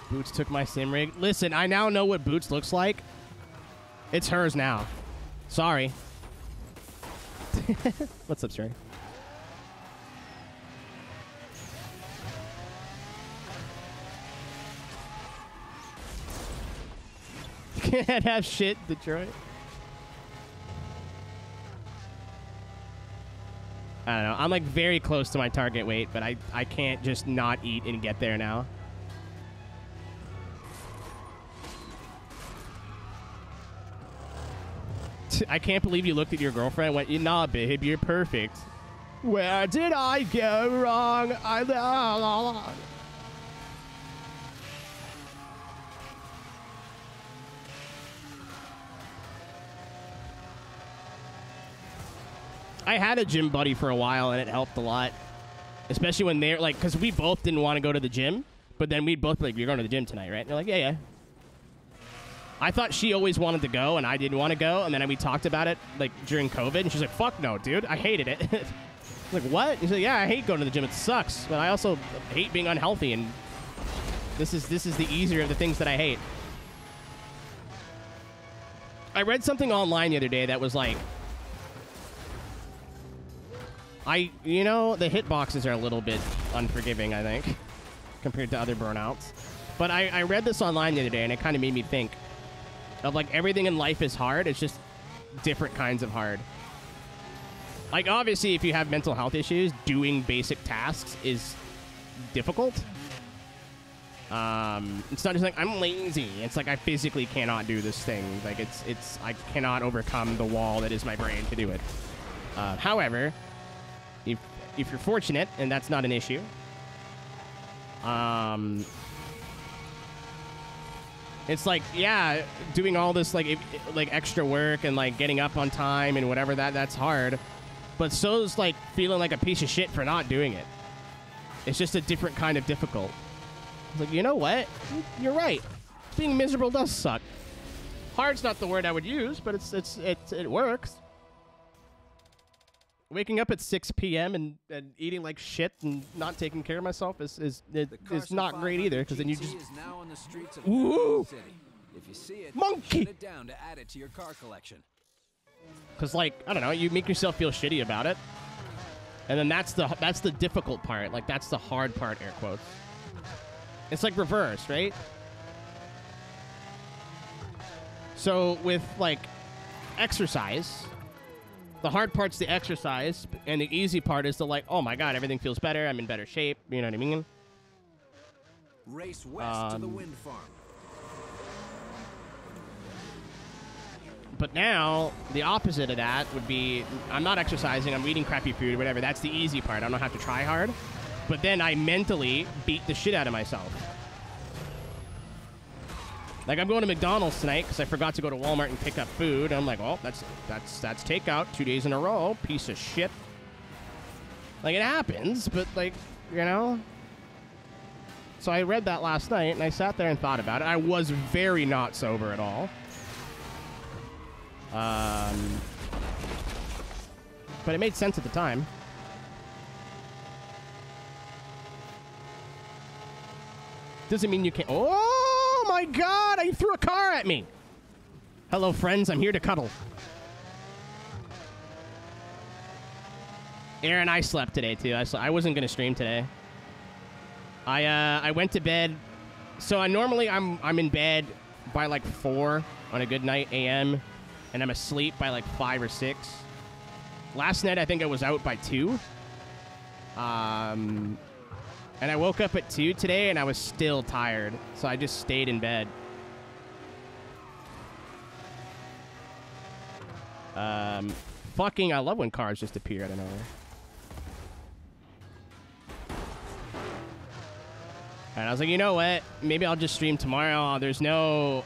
Boots took my sim rig. Listen, I now know what Boots looks like. It's hers now. Sorry. What's up, Stray? Can't have shit, Detroit. I don't know. I'm like very close to my target weight, but I can't just not eat and get there now. I can't believe you looked at your girlfriend and went, nah, babe, you're perfect. Where did I go wrong? I had a gym buddy for a while, and it helped a lot. Especially when they're like, because we both didn't want to go to the gym, but then we'd both be like, you're going to the gym tonight, right? And they're like, yeah, yeah. I thought she always wanted to go, and I didn't want to go, and then we talked about it like during COVID, and she's like, fuck no, dude. I hated it. I was like, what? He's like, yeah, I hate going to the gym. It sucks, but I also hate being unhealthy, and this is the easier of the things that I hate. I read something online the other day that was like, you know, the hitboxes are a little bit unforgiving, I think, compared to other burnouts. But I read this online the other day, and it kind of made me think of, like, everything in life is hard. It's just different kinds of hard. Like, obviously, if you have mental health issues, doing basic tasks is difficult. It's not just like, I'm lazy. It's like, I physically cannot do this thing. Like, I cannot overcome the wall that is my brain to do it. However, if you're fortunate, and that's not an issue, it's like, yeah, doing all this like extra work and like getting up on time and whatever, that's hard. But so's like feeling like a piece of shit for not doing it. It's just a different kind of difficult. It's like, you know what? You're right. Being miserable does suck. Hard's not the word I would use, but it works. Waking up at 6 p.m. and eating like shit and not taking care of myself is not great either, because then you just ooh, if you see it, monkey. Shut it down to add it to your car collection. Because, like, I don't know, you make yourself feel shitty about it, and then that's the difficult part. Like, that's the hard part, air quotes. It's like reverse, right? So with like exercise, the hard part's the exercise, and the easy part is the like, oh my god, everything feels better, I'm in better shape, you know what I mean? Race west to the wind farm. But now, the opposite of that would be, I'm not exercising, I'm eating crappy food or whatever, that's the easy part, I don't have to try hard. But then I mentally beat the shit out of myself. Like, I'm going to McDonald's tonight because I forgot to go to Walmart and pick up food. I'm like, oh, that's takeout 2 days in a row. Piece of shit. Like, it happens, but, like, you know? So I read that last night, and I sat there and thought about it. I was very not sober at all. But it made sense at the time. Doesn't mean you can't... Oh, my God! I threw a car at me! Hello, friends. I'm here to cuddle. Aaron, I slept today, too. I wasn't going to stream today. I went to bed... So normally I'm in bed by, like, 4 on a good night a.m., and I'm asleep by, like, 5 or 6. Last night, I think I was out by 2. And I woke up at 2 today, and I was still tired. So I just stayed in bed. Fucking, I love when cars just appear out of nowhere. And I was like, you know what? Maybe I'll just stream tomorrow. There's no...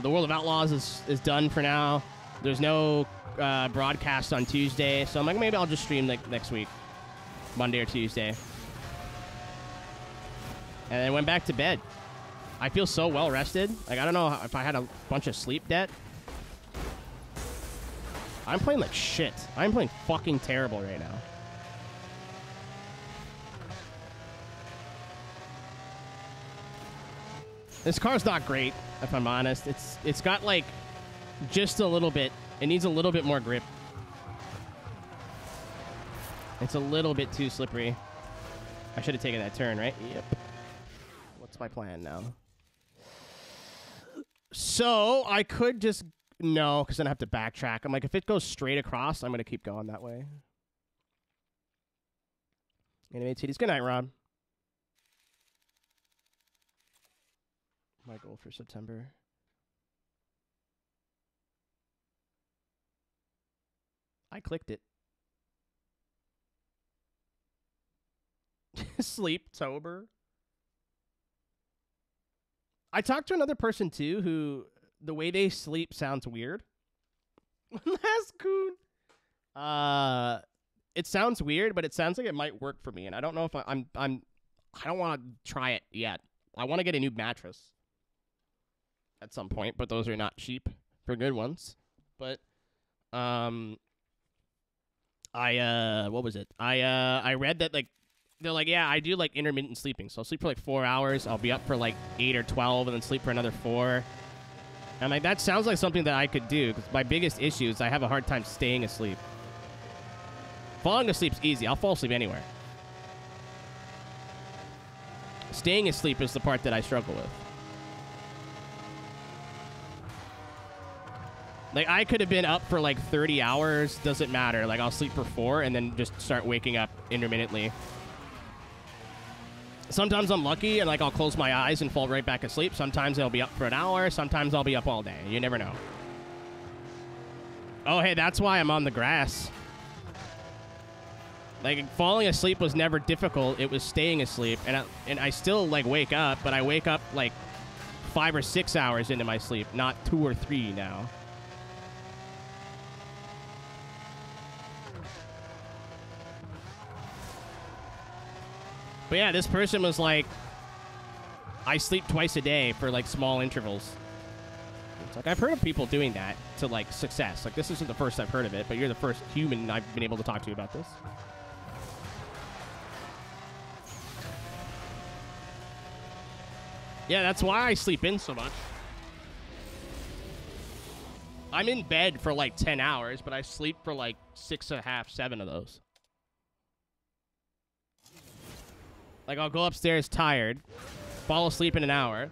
the World of Outlaws is done for now. There's no broadcast on Tuesday. So I'm like, maybe I'll just stream like next week. Monday or Tuesday. And then went back to bed. I feel so well rested. Like, I don't know if I had a bunch of sleep debt. I'm playing like shit. I'm playing fucking terrible right now. This car's not great, if I'm honest. It's got like just a little bit. It needs a little bit more grip. It's a little bit too slippery. I should have taken that turn, right? Yep. What's my plan now? So I could just no, because then I have to backtrack. I'm like, if it goes straight across, I'm gonna keep going that way. Anyway, titties. Good night, Rob. My goal for September. I clicked it. Sleep sober. I talked to another person too who the way they sleep sounds weird. Last coon. It sounds weird, but it sounds like it might work for me, and I don't know if I don't want to try it yet. I want to get a new mattress at some point, but those are not cheap for good ones. But what was it? I read that like they're like, yeah, I do like intermittent sleeping. So I'll sleep for like 4 hours. I'll be up for like 8 or 12 and then sleep for another 4. And like that sounds like something that I could do because my biggest issue is I have a hard time staying asleep. Falling asleep's easy. I'll fall asleep anywhere. Staying asleep is the part that I struggle with. Like, I could have been up for, like, 30 hours. Doesn't matter. Like, I'll sleep for 4 and then just start waking up intermittently. Sometimes I'm lucky and, like, I'll close my eyes and fall right back asleep. Sometimes I'll be up for an hour. Sometimes I'll be up all day. You never know. Oh, hey, that's why I'm on the grass. Like, falling asleep was never difficult. It was staying asleep. And I still, like, wake up. But I wake up, like, 5 or 6 hours into my sleep. Not 2 or 3 now. But yeah, this person was like, I sleep twice a day for like small intervals. It's like, I've heard of people doing that to like success. Like, this isn't the first I've heard of it, but you're the first human I've been able to talk to about this. Yeah, that's why I sleep in so much. I'm in bed for like 10 hours, but I sleep for like 6.5, 7 of those. Like, I'll go upstairs tired, fall asleep in an hour,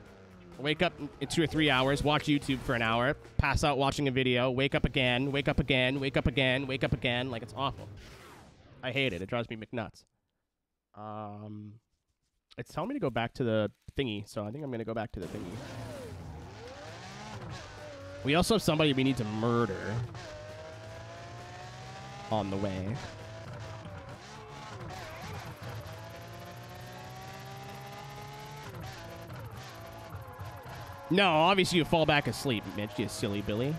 wake up in 2 or 3 hours, watch YouTube for an hour, pass out watching a video, wake up again, wake up again, wake up again, wake up again. Like, it's awful. I hate it. It drives me McNuts. It's telling me to go back to the thingy, so I think I'm going to go back to the thingy. We also have somebody we need to murder on the way. No, obviously you fall back asleep, Mitch, you silly Billy.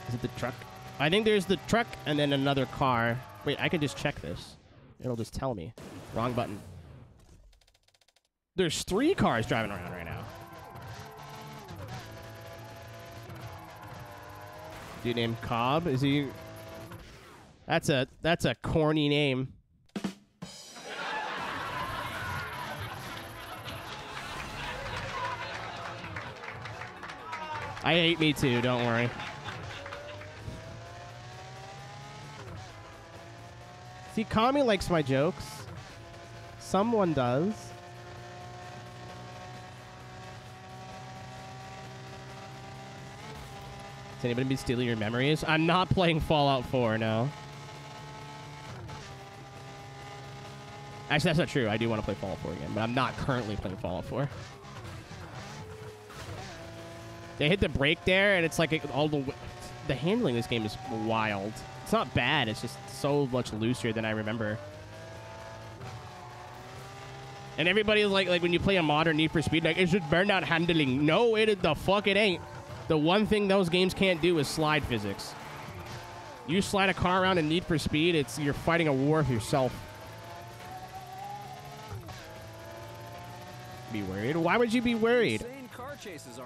Is it the truck? I think there's the truck and then another car. Wait, I can just check this. It'll just tell me. Wrong button. There's 3 cars driving around right now. Dude named Cobb? Is he... That's a corny name. I hate me too, don't worry. See, Kami likes my jokes. Someone does. Has anybody been stealing your memories? I'm not playing Fallout 4, no. Actually, that's not true. I do want to play Fallout 4 again, but I'm not currently playing Fallout 4. They hit the brake there, and it's like all the handling of this game is wild. It's not bad. It's just so much looser than I remember. And everybody is like when you play a modern Need for Speed, like, it's just Burnout handling. No, the fuck it ain't. The one thing those games can't do is slide physics. You slide a car around in Need for Speed, you're fighting a war with yourself. Be worried? Why would you be worried?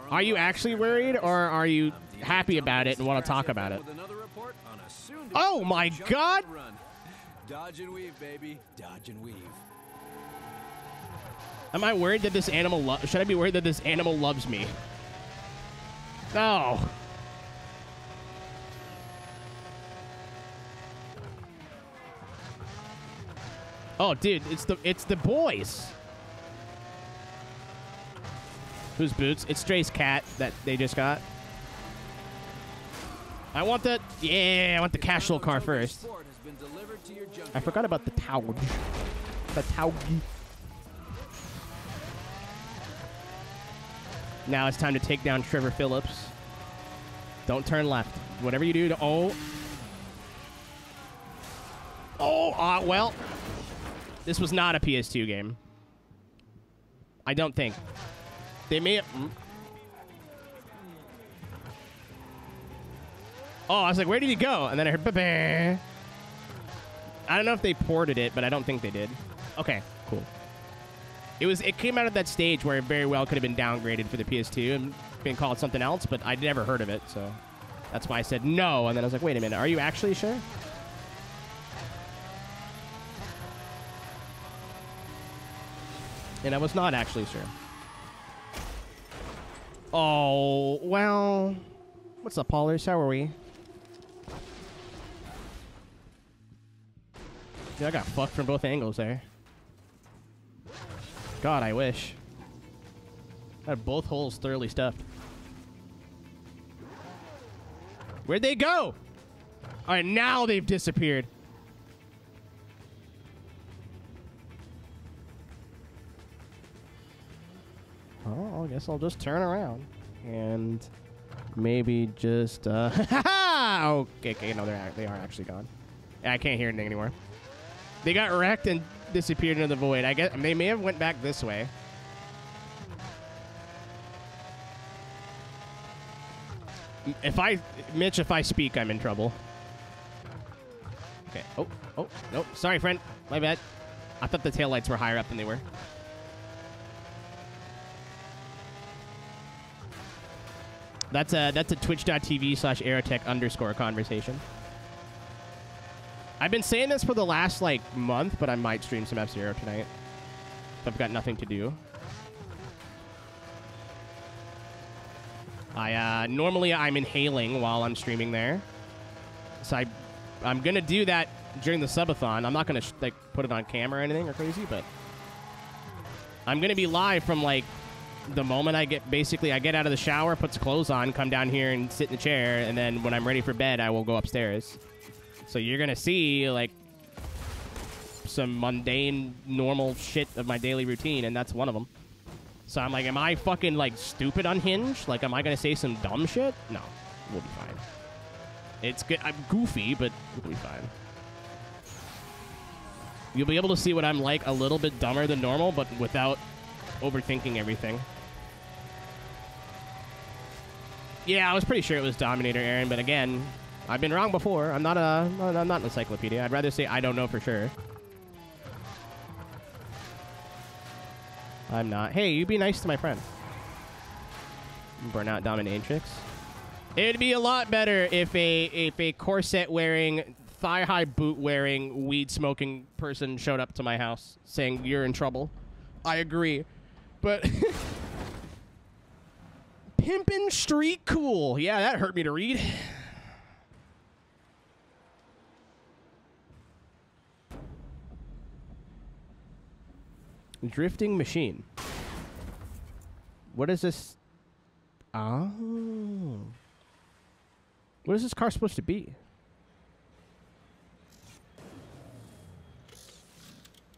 Are you actually worried, or are you happy about it and want to talk about it? Oh my God! Dodge and weave, baby. Dodge and weave. Am I worried that this animal should I be worried that this animal loves me? No. Oh, dude, it's the boys. Whose boots? It's Stray's cat that they just got. I want the casual car first. I forgot about the Taug. The Taug. Now it's time to take down Trevor Phillips. Don't turn left. Whatever you do to... well. This was not a PS2 game. I don't think. They may have... Oh, I was like, where did he go? And then I heard... Ba-ba. I don't know if they ported it, but I don't think they did. Okay, cool. It came out of that stage where it very well could have been downgraded for the PS2 and been called something else, but I'd never heard of it, so that's why I said no. And then I was like, wait a minute, are you actually sure? And I was not actually sure. Oh, well. What's up, Paulers? How are we? Dude, I got fucked from both angles there. God, I wish. I had both holes thoroughly stuffed. Where'd they go? All right, now they've disappeared. Oh, I guess I'll just turn around and maybe just okay, no, they are actually gone. I can't hear anything anymore. They got wrecked and disappeared into the void. I guess they may have went back this way. Mitch, if I speak, I'm in trouble. Okay. Oh, nope. Sorry, friend. My bad. I thought the taillights were higher up than they were. That's a twitch.tv/aeroteq_conversation. I've been saying this for the last, like, month, but I might stream some F-Zero tonight. If I've got nothing to do. Normally I'm inhaling while I'm streaming there. So I'm going to do that during the subathon. I'm not going to, like, put it on camera or anything or crazy, but I'm going to be live from, like, the moment I get out of the shower, put some clothes on, come down here and sit in the chair, and then when I'm ready for bed, I will go upstairs. So you're going to see, like, some mundane, normal shit of my daily routine, and that's one of them. So I'm like, am I fucking, like, stupid unhinged? Like, am I going to say some dumb shit? No. We'll be fine. It's good. I'm goofy, but we'll be fine. You'll be able to see what I'm like a little bit dumber than normal, but without overthinking everything. Yeah, I was pretty sure it was Dominator, Aaron, but again, I've been wrong before. I'm not an encyclopedia. I'd rather say I don't know for sure. I'm not. Hey, you be nice to my friend. Burnout dominatrix. It'd be a lot better if a corset wearing, thigh high boot wearing, weed smoking person showed up to my house saying you're in trouble. I agree, but pimpin' street cool. Yeah, that hurt me to read. Drifting machine. What is this? Oh. What is this car supposed to be?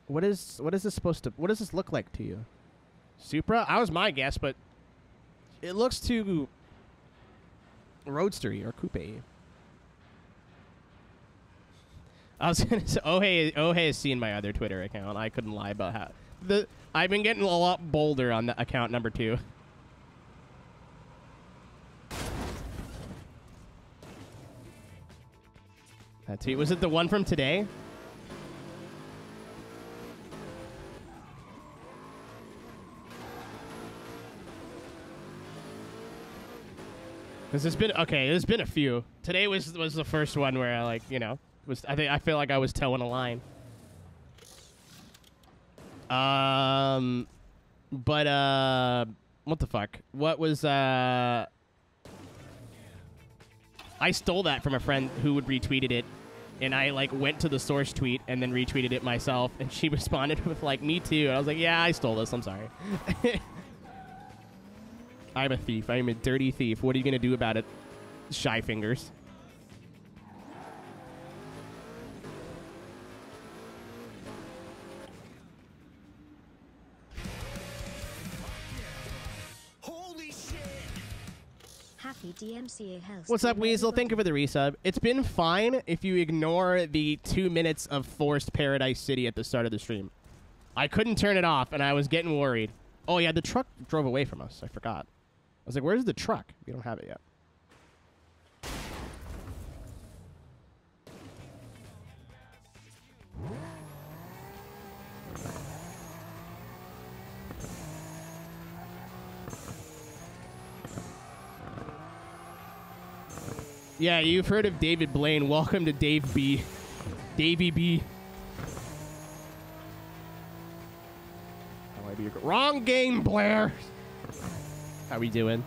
What is this supposed to... What does this look like to you? Supra? I was my guess, but it looks too roadstery or coupe. I was gonna say, Ohei has seen my other Twitter account. I couldn't lie about how... I've been getting a lot bolder on the account number 2. That tweet. Was it the one from today? There's been a few. Today was the first one where I, like, you know, I feel like I was towing a line. But what the fuck? What was I stole that from a friend who would retweeted it, and I like went to the source tweet and then retweeted it myself, and she responded with like, "Me too." And I was like, "Yeah, I stole this. I'm sorry." I'm a thief. I'm a dirty thief. What are you gonna do about it, Shy Fingers? Happy DMCA health. What's up, Weasel? Thank you for the resub. It's been fine if you ignore the 2 minutes of forced Paradise City at the start of the stream. I couldn't turn it off, and I was getting worried. Oh, yeah, the truck drove away from us. I forgot. I was like, where's the truck? We don't have it yet. Yeah, you've heard of David Blaine. Welcome to Dave B. Davey B. How I be wrong game, Blair. How we doing?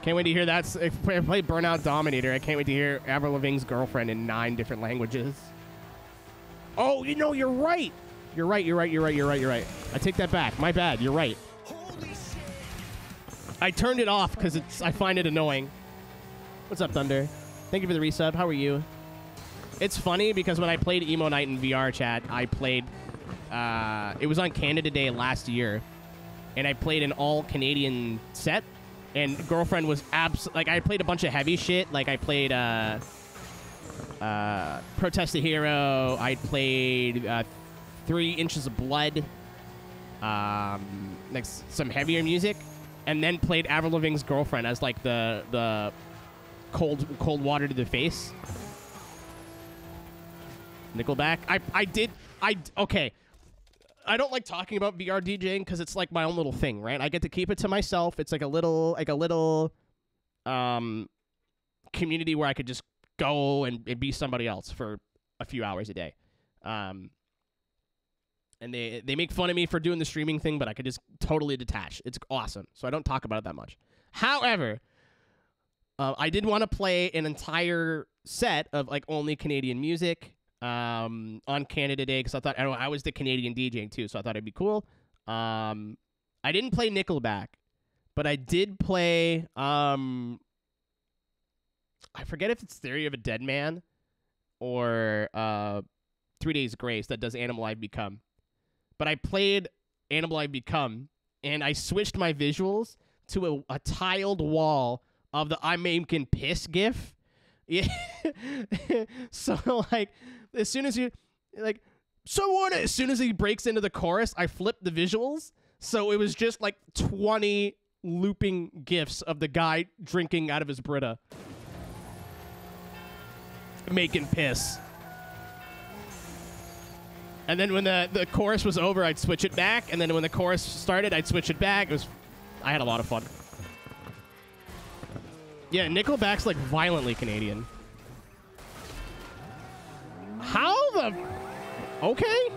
Can't wait to hear that. I play Burnout Dominator. I can't wait to hear Avril Lavigne's Girlfriend in 9 different languages. Oh, you know, you're right. You're right. I take that back. My bad. You're right. I turned it off because I find it annoying. What's up, Thunder? Thank you for the resub. How are you? It's funny because when I played Emo Night in VR chat, I played... it was on Canada Day last year, and I played an all-Canadian set, and Girlfriend was like, I played a bunch of heavy shit. Like, I played Protest the Hero. I played 3 Inches of Blood. Like, some heavier music. And then played Avril Lavigne's Girlfriend as like the cold water to the face. Nickelback. Okay. I don't like talking about VR DJing because it's like my own little thing, right? I get to keep it to myself. It's like a little community where I could just go and be somebody else for a few hours a day. And they make fun of me for doing the streaming thing, but I could just totally detach. It's awesome. So I don't talk about it that much. However, I did want to play an entire set of like only Canadian music on Canada Day because I thought I was the Canadian DJing too, so I thought it'd be cool. I didn't play Nickelback, but I did play I forget if it's Theory of a Dead Man or 3 Days Grace that does Animal I've Become. But I played Animal I've Become, and I switched my visuals to a tiled wall of the I'm making piss gif. Yeah. So, like, as soon as he breaks into the chorus, I flipped the visuals. So it was just, like, 20 looping gifs of the guy drinking out of his Brita. Making piss. And then when the chorus was over, I'd switch it back. And then when the chorus started, I'd switch it back. I had a lot of fun. Yeah, Nickelback's like violently Canadian. How the... Okay.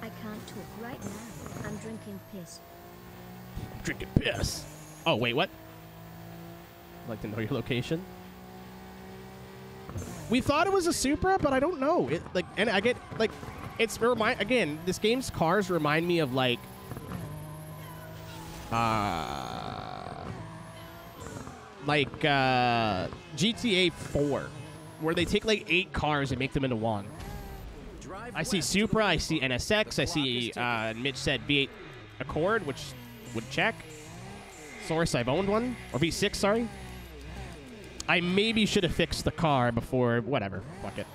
I can't talk right now. I'm drinking piss. Drinking piss. Oh, wait, what? I'd like to know your location. We thought it was a Supra, but I don't know. And I get like, again, this game's cars remind me of like, GTA 4, where they take like 8 cars and make them into one. I see Supra, I see NSX, I see Mitch said V8 Accord, which would check. Source, I've owned one, or V6, sorry. I maybe should have fixed the car before, whatever, fuck it.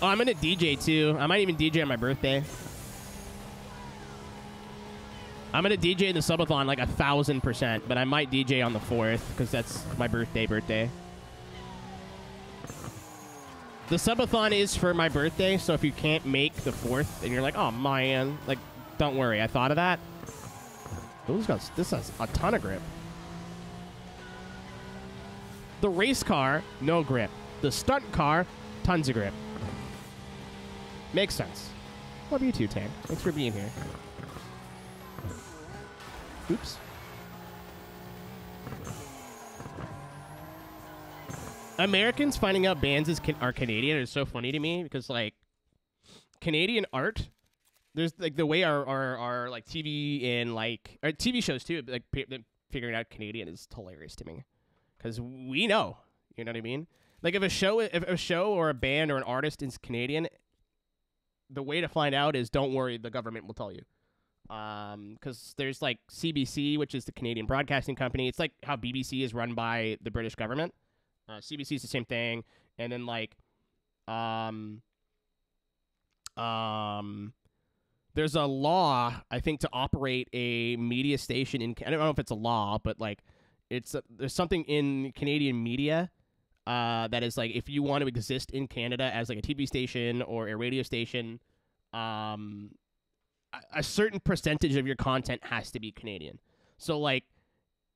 Oh, I'm gonna DJ too. I might even DJ on my birthday. I'm gonna DJ the subathon like 1,000%, but I might DJ on the 4th because that's my birthday. The subathon is for my birthday, so if you can't make the 4th and you're like, oh man, like, don't worry, I thought of that. Ooh, this has a ton of grip. The race car, no grip. The stunt car, tons of grip. Makes sense. Love you too, Tank. Thanks for being here. Oops. Americans finding out bands are Canadian is so funny to me because, like, Canadian art, there's, like, the way our like, TV and, like, our TV shows, too, like, figuring out Canadian is hilarious to me. Because we know, you know what I mean? Like, if a show or a band or an artist is Canadian, the way to find out is don't worry, the government will tell you. Because there's, like, CBC, which is the Canadian Broadcasting Company. It's like how BBC is run by the British government. CBC is the same thing. And then, like, there's a law, I think, to operate a media station in... I don't know if it's a law, but, like, there's something in Canadian media that is, like, if you want to exist in Canada as, like, a TV station or a radio station, a certain percentage of your content has to be Canadian. So, like,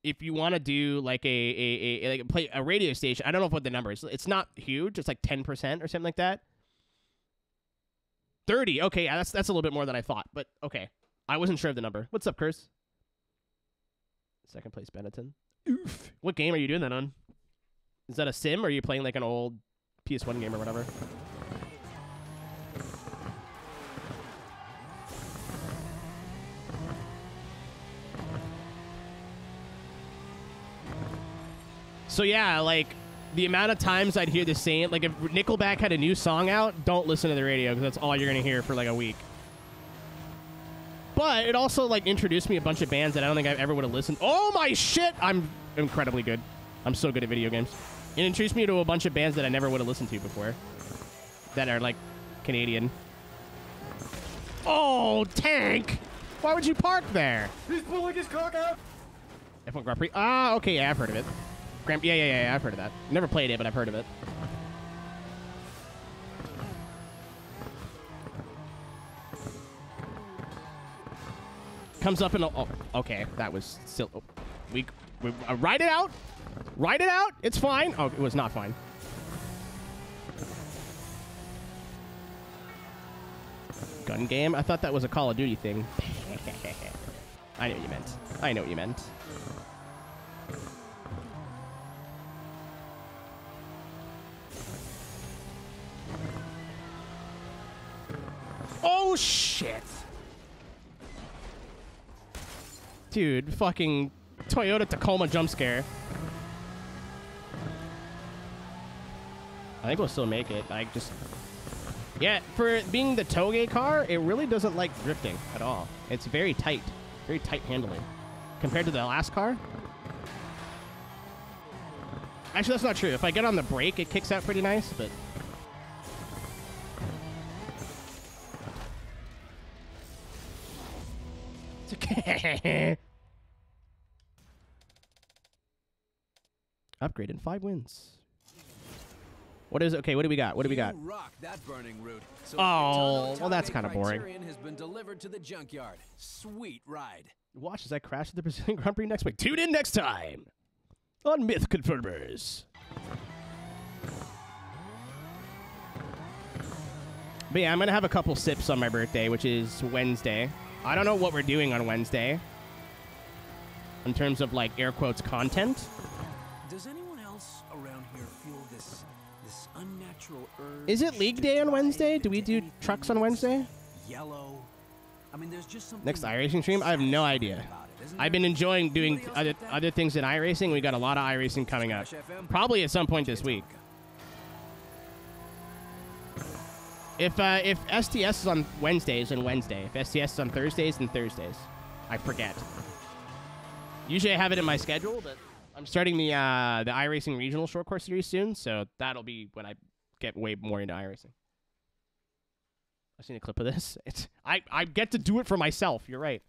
if you want to do, like, play a radio station, I don't know what the number is. It's not huge. It's, like, 10% or something like that. 30. Okay, yeah, that's a little bit more than I thought. But, okay. I wasn't sure of the number. What's up, Curse? Second place, Benetton. Oof. What game are you doing that on? Is that a sim, or are you playing, like, an old PS1 game or whatever? So, yeah, like, the amount of times I'd hear the same... Like, if Nickelback had a new song out, don't listen to the radio, because that's all you're going to hear for, like, a week. But it also, like, introduced me a bunch of bands that I don't think I ever would have listened... Oh, my shit! I'm incredibly good. I'm so good at video games. It introduced me to a bunch of bands that I never would have listened to before. That are, like, Canadian. Oh, Tank! Why would you park there? He's pulling his cock out! F1 Grand Prix? Ah, okay, yeah, I've heard of it. Yeah, I've heard of that. Never played it, but I've heard of it. Comes up in a... Oh, okay, that was still... Oh, we ride it out! Ride it out! It's fine! Oh, it was not fine. Gun game? I thought that was a Call of Duty thing. I know what you meant. I know what you meant. Oh, shit. Dude, fucking Toyota Tacoma jump scare. I think we'll still make it. I just... Yeah, for being the Toge car, it really doesn't like drifting at all. It's very tight. Very tight handling. Compared to the last car. Actually, that's not true. If I get on the brake, it kicks out pretty nice, but... It's okay. Upgrade in 5 wins. What is okay? What do we got? What do we got? Rock that burning route. So oh, well, that's kind of boring. Has been delivered to the junkyard. Sweet ride. Watch as I crash at the Brazilian Grand Prix next week. Tune in next time on Myth Confirmers. But yeah, I'm gonna have a couple sips on my birthday, which is Wednesday. I don't know what we're doing on Wednesday in terms of, like, air quotes content. Does anyone else around here feel this unnatural urge? Is it League Day on Wednesday? Do we do trucks on Wednesday? Yellow. I mean, there's just something next iRacing stream? I have no idea. I've been enjoying doing other things in iRacing. We got a lot of iRacing coming up. Probably at some point this week. If STS is on Wednesdays, then Wednesday. If STS is on Thursdays, then Thursdays. I forget. Usually I have it in my schedule, but I'm starting the iRacing Regional Short Course Series soon, so that'll be when I get way more into iRacing. I've seen a clip of this. I get to do it for myself. You're right.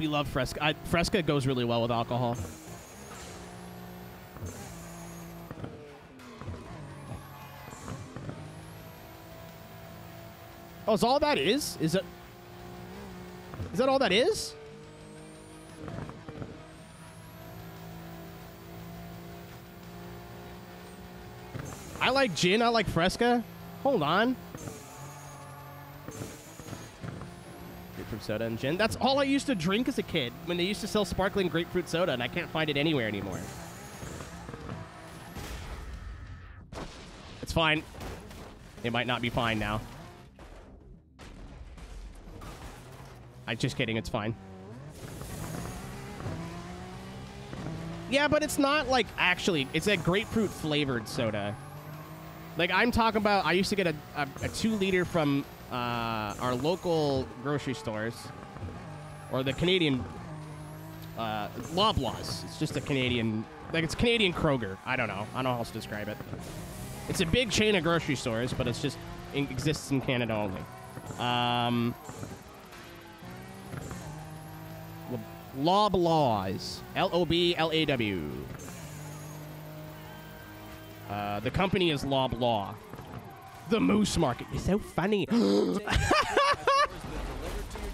We love Fresca. Fresca goes really well with alcohol. Oh, is all that is? Is that all that is? I like gin. I like Fresca. Hold on. Grapefruit soda and gin. That's all I used to drink as a kid when they used to sell sparkling grapefruit soda, and I can't find it anywhere anymore. It's fine. It might not be fine now. I'm just kidding. It's fine. Yeah, but it's not like actually. It's a grapefruit flavored soda. Like I'm talking about. I used to get a 2-liter from our local grocery stores, or the Canadian Loblaws. It's just a Canadian, like it's Canadian Kroger. I don't know how else to describe it. It's a big chain of grocery stores, but it exists in Canada only. Loblaws. Loblaw. The company is Loblaw. The Moose Market. You're so funny.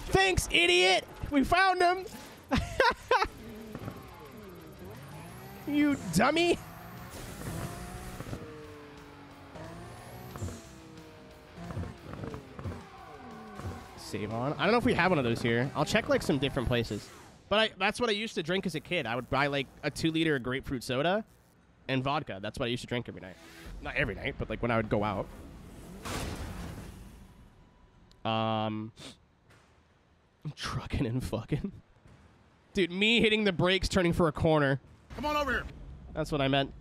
Thanks, idiot. We found him. You dummy. Save on. I don't know if we have one of those here. I'll check like some different places. But that's what I used to drink as a kid. I would buy like a 2-liter of grapefruit soda and vodka. That's what I used to drink every night. Not every night, but like when I would go out. I'm trucking and fucking. Dude, me hitting the brakes, turning for a corner. Come on over here. That's what I meant.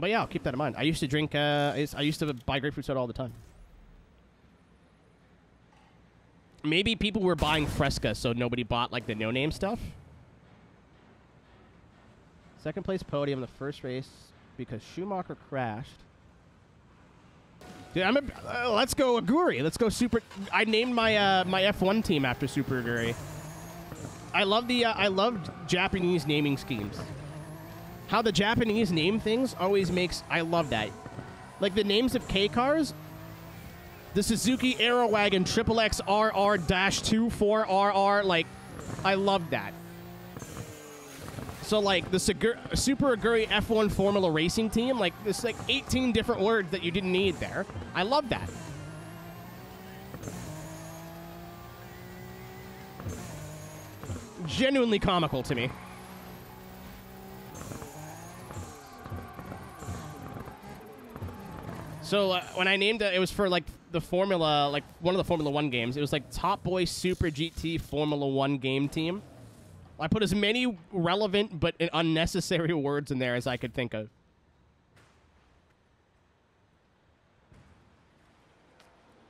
But yeah, I'll keep that in mind. I used to drink, I used to buy grapefruit soda all the time. Maybe people were buying Fresca, so nobody bought, like, the no-name stuff. Second place podium in the first race because Schumacher crashed. Dude, let's go Aguri. Let's go Super. I named my my F1 team after Super Aguri. I love Japanese naming schemes. How the Japanese name things always makes... I love that. Like the names of K cars. The Suzuki Aerowagon XXX RR-24RR. Like, I love that. So, like, the Super Aguri F1 Formula Racing team, like, there's like 18 different words that you didn't need there. I love that. Genuinely comical to me. So when I named it, it was for like the Formula, like one of the Formula 1 games. It was like Top Boy Super GT Formula 1 game team. I put as many relevant but unnecessary words in there as I could think of.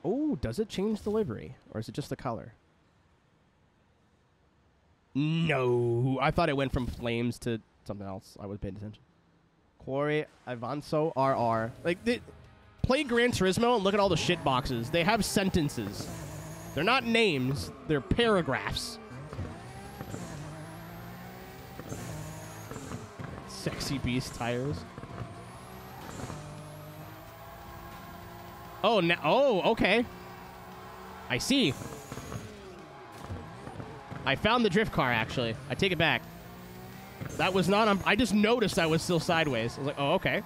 Oh, does it change the livery? Or is it just the color? No. I thought it went from flames to something else. I was paying attention. Quarry Avanzo RR. Like, play Gran Turismo and look at all the shit boxes. They have sentences. They're not names. They're paragraphs. Sexy Beast tires. Oh, now. Oh, okay. I see. I found the drift car, actually. I take it back. That was not on... I just noticed I was still sideways. I was like, oh, okay.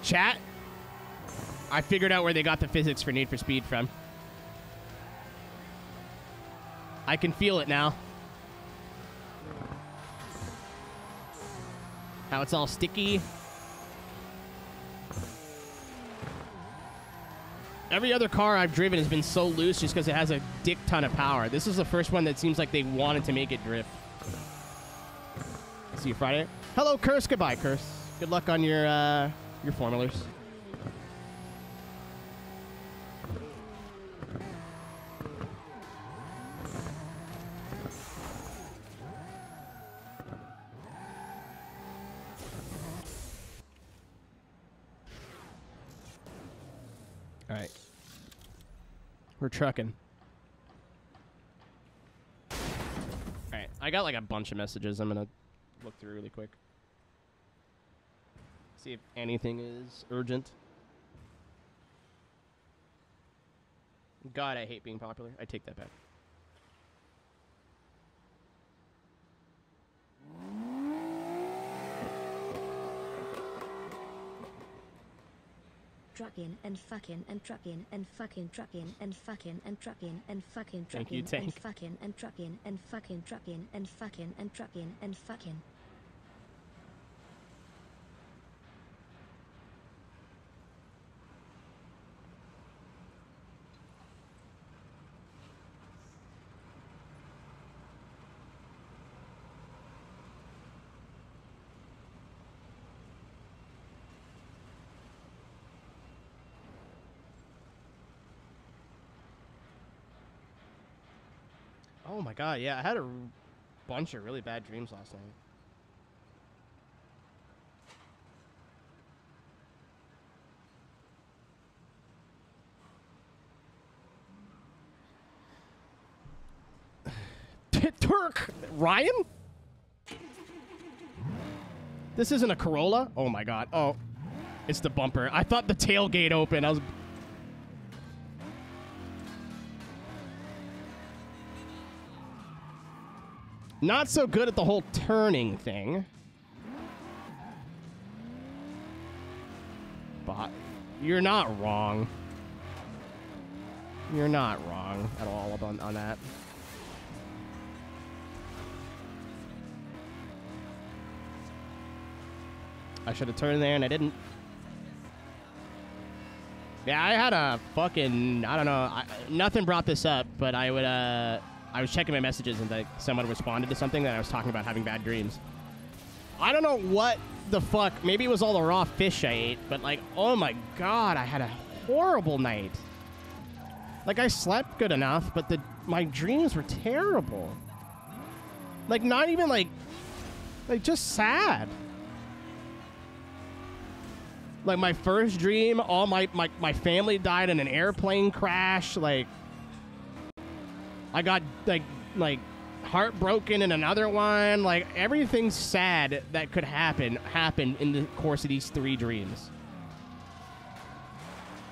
Chat. I figured out where they got the physics for Need for Speed from. I can feel it now. How it's all sticky. Every other car I've driven has been so loose just because it has a dick ton of power. This is the first one that seems like they wanted to make it drift. See you Friday. Hello, Curse. Goodbye, Curse. Good luck on your formulas. All right. We're trucking. All right. I got like a bunch of messages. I'm going to look through really quick. See if anything is urgent. God, I hate being popular. I take that back. Trucking and fucking and trucking and fucking trucking and fucking and trucking and fucking Thank you, trucking and Tank. fucking and trucking and fucking trucking and fucking and trucking and fucking. Oh my god, yeah, I had a bunch of really bad dreams last night. Turk! Ryan? This isn't a Corolla? Oh my god. Oh, it's the bumper. I thought the tailgate opened. I was... Not so good at the whole turning thing. But you're not wrong. You're not wrong at all on that. I should have turned there and I didn't. Yeah, I had a fucking, I don't know, nothing brought this up, but I was checking my messages and like someone responded to something that I was talking about having bad dreams. I don't know what the fuck, maybe it was all the raw fish I ate, but like, oh my god, I had a horrible night. Like, I slept good enough, but my dreams were terrible. Like, not even like just sad. Like, my first dream, all my family died in an airplane crash. Like, I got, like heartbroken in another one. Like, everything sad that could happen happened in the course of these 3 dreams.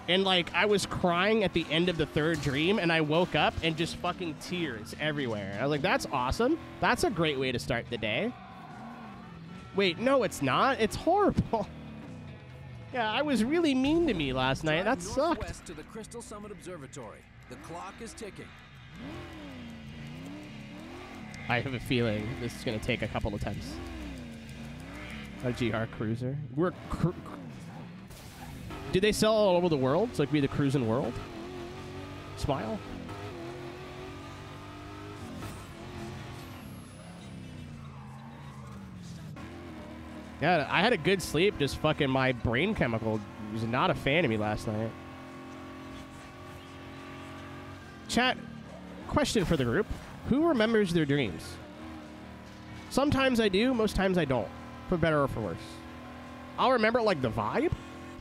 And, like, I was crying at the end of the 3rd dream, and I woke up and just fucking tears everywhere. I was like, that's awesome. That's a great way to start the day. Wait, no, it's not. It's horrible. Yeah, I was really mean to me last night. That sucked. West to the Crystal Summit Observatory. The clock is ticking. I have a feeling this is going to take a couple of attempts. A GR cruiser. We're do they sell all over the world? So like we the cruising world? Smile. Yeah, I had a good sleep. Just fucking my brain chemical was not a fan of me last night. Chat, question for the group. Who remembers their dreams? Sometimes I do, most times I don't. For better or for worse. I'll remember, like, the vibe.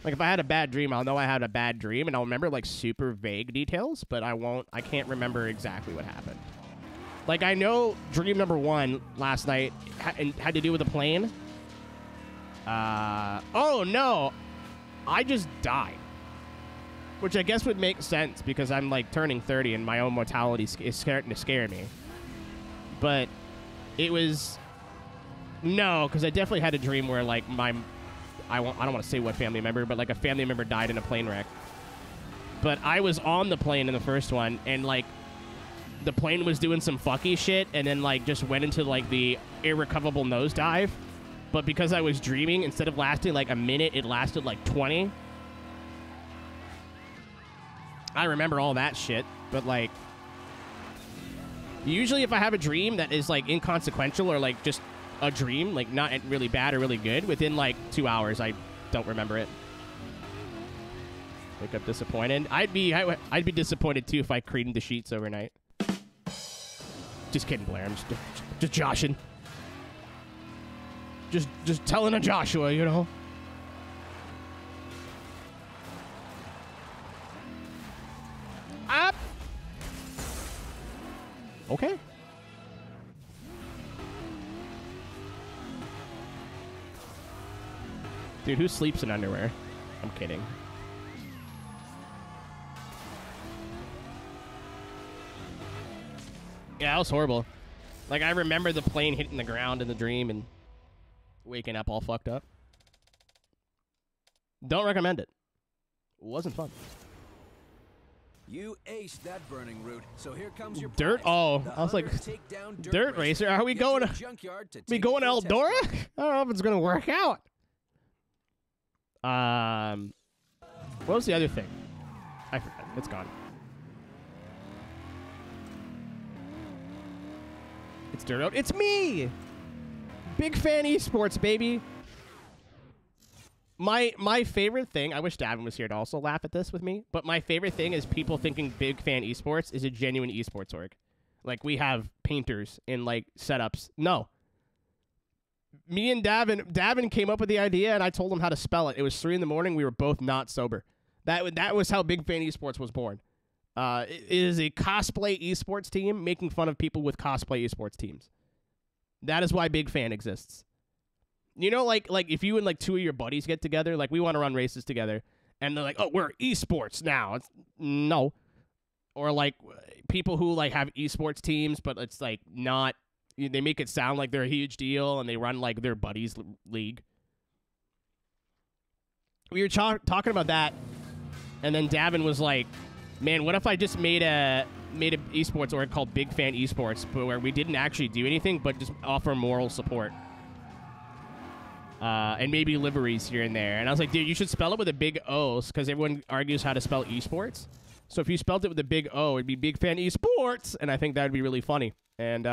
Like, if I had a bad dream, I'll know I had a bad dream, and I'll remember, like, super vague details, but I can't remember exactly what happened. Like, I know dream number 1 last night had to do with a plane. Oh, no. I just died. Which I guess would make sense because I'm, like, turning 30 and my own mortality is starting to scare me. But it was... No, because I definitely had a dream where, like, I don't want to say what family member, but, like, a family member died in a plane wreck. But I was on the plane in the first one, and, like, the plane was doing some fucky shit, and then, like, just went into, like, the irrecoverable nosedive. But because I was dreaming, instead of lasting, like, a minute, it lasted, like, 20. I remember all that shit, but, like, usually if I have a dream that is, like, inconsequential or, like, just a dream, like, not really bad or really good, within, like, 2 hours, I don't remember it. Wake up disappointed. I'd be disappointed, too, if I cleaned the sheets overnight. Just kidding, Blair. I'm just joshing. Just telling a Joshua, you know? Okay. Dude, who sleeps in underwear? I'm kidding. Yeah, that was horrible. Like, I remember the plane hitting the ground in the dream and waking up all fucked up. Don't recommend it. It wasn't fun. You aced that burning route, so here comes your Dirt? prize. Oh, The I was like, Hunter Takedown Dirt Racer? Are we Get to going a to... junkyard to We take going it to for a test Eldora? drive. I don't know if it's gonna work out. What was the other thing? I forgot. It's gone. It's Dirt Road. It's me! Big fan esports, baby. My favorite thing, I wish Davin was here to also laugh at this with me, but my favorite thing is people thinking Big Fan Esports is a genuine esports org. Like, we have painters in, like, setups. No. Me and Davin came up with the idea, and I told him how to spell it. It was 3 in the morning. We were both not sober. That was how Big Fan Esports was born. It is a cosplay esports team making fun of people with cosplay esports teams. That is why Big Fan exists. You know, like if you and like 2 of your buddies get together, like we want to run races together, and they're like, "Oh, we're esports now." It's no. Or like people who like have esports teams, but it's like not. They make it sound like they're a huge deal, and they run like their buddies' league. We were talking about that, and then Davin was like, "Man, what if I just made a esports org called Big Fan Esports, but where we didn't actually do anything, but just offer moral support." And maybe liveries here and there. And I was like, dude, you should spell it with a big O, because everyone argues how to spell esports. So if you spelled it with a big O, it'd be Big Fan Esports, and I think that would be really funny. And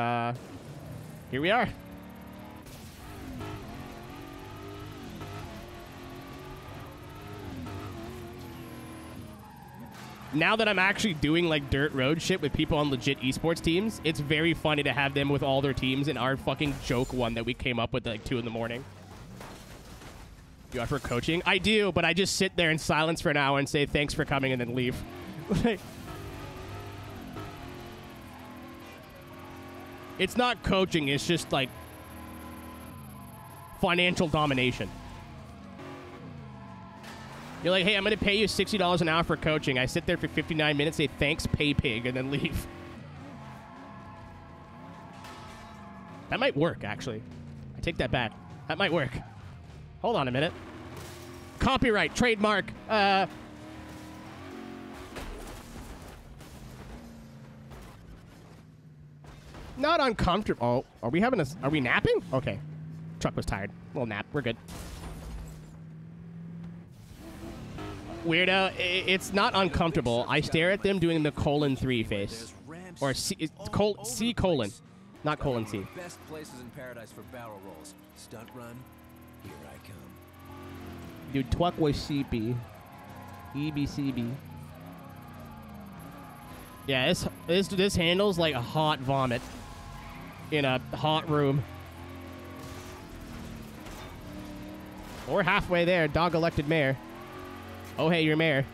here we are. Now that I'm actually doing like dirt road shit with people on legit esports teams, it's very funny to have them with all their teams in our fucking joke one that we came up with at like 2 in the morning. You offer coaching? I do, but I just sit there in silence for an hour and say thanks for coming and then leave. It's not coaching, it's just like financial domination. You're like, hey, I'm going to pay you $60 an hour for coaching. I sit there for 59 minutes, say thanks, pay pig, and then leave. That might work, actually. I take that back. That might work. Hold on a minute. Copyright, trademark, not uncomfortable. Oh, are we having are we napping? Okay. Truck was tired. Little nap. We're good. Weirdo, it's not uncomfortable. I stare at them doing the :3 face. Or C, C colon. Not colon C. Best places in paradise for barrel rolls. Stunt run. Here I come. Dude, twuck was CP. EBCB. Yeah, this handles like a hot vomit in a hot room. We're halfway there. Dog elected mayor. Oh, hey, you're mayor.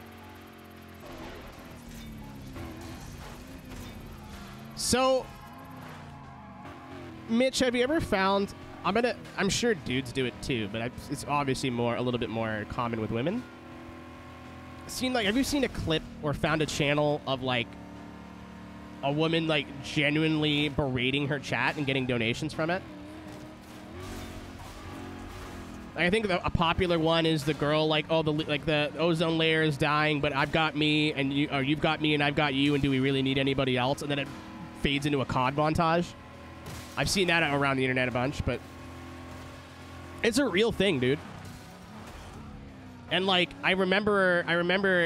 So, Mitch, have you ever found... I'm sure dudes do it too, but it's obviously a little bit more common with women. Have you seen a clip or found a channel of like a woman like genuinely berating her chat and getting donations from it? I think a popular one is the girl like, oh, the ozone layer is dying, but I've got me and you, or you've got me and I've got you, and do we really need anybody else? And then it fades into a COD montage. I've seen that around the internet a bunch, but it's a real thing, dude. And like, I remember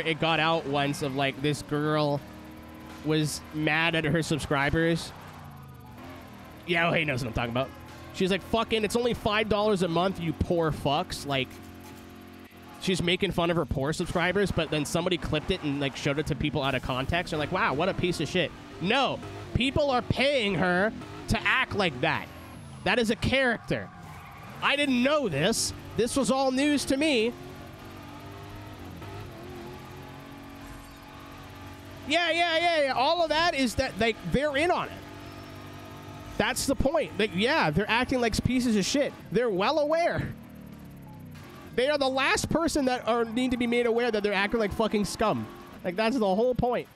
it got out once of like this girl was mad at her subscribers. Yeah, oh, hey, knows what I'm talking about. She's like, fucking, it's only $5 a month, you poor fucks. Like, she's making fun of her poor subscribers, but then somebody clipped it and like showed it to people out of context. They're like, wow, what a piece of shit. No, people are paying her to act like that. That is a character. I didn't know this. This was all news to me. Yeah. All of that is that they're in on it. That's the point. Like, yeah, they're acting like pieces of shit. They're well aware. They are the last person that need to be made aware that they're acting like fucking scum. Like, that's the whole point.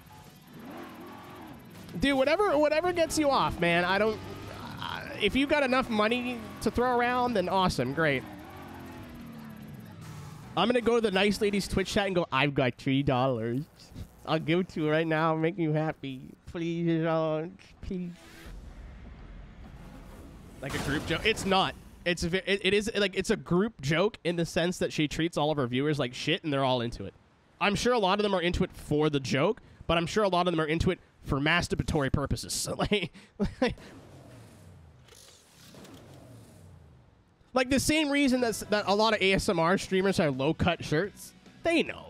Dude, whatever gets you off, man. I don't... if you got enough money to throw around, then awesome. Great. I'm going to go to the nice lady's Twitch chat and go, I've got $3. I'll give it to you right now. Make you happy. Please, please. Like a group joke. It's not. It is like it's a group joke in the sense that she treats all of her viewers like shit and they're all into it. I'm sure a lot of them are into it for the joke, but I'm sure a lot of them are into it for masturbatory purposes. So like the same reason that a lot of ASMR streamers have low-cut shirts. They know.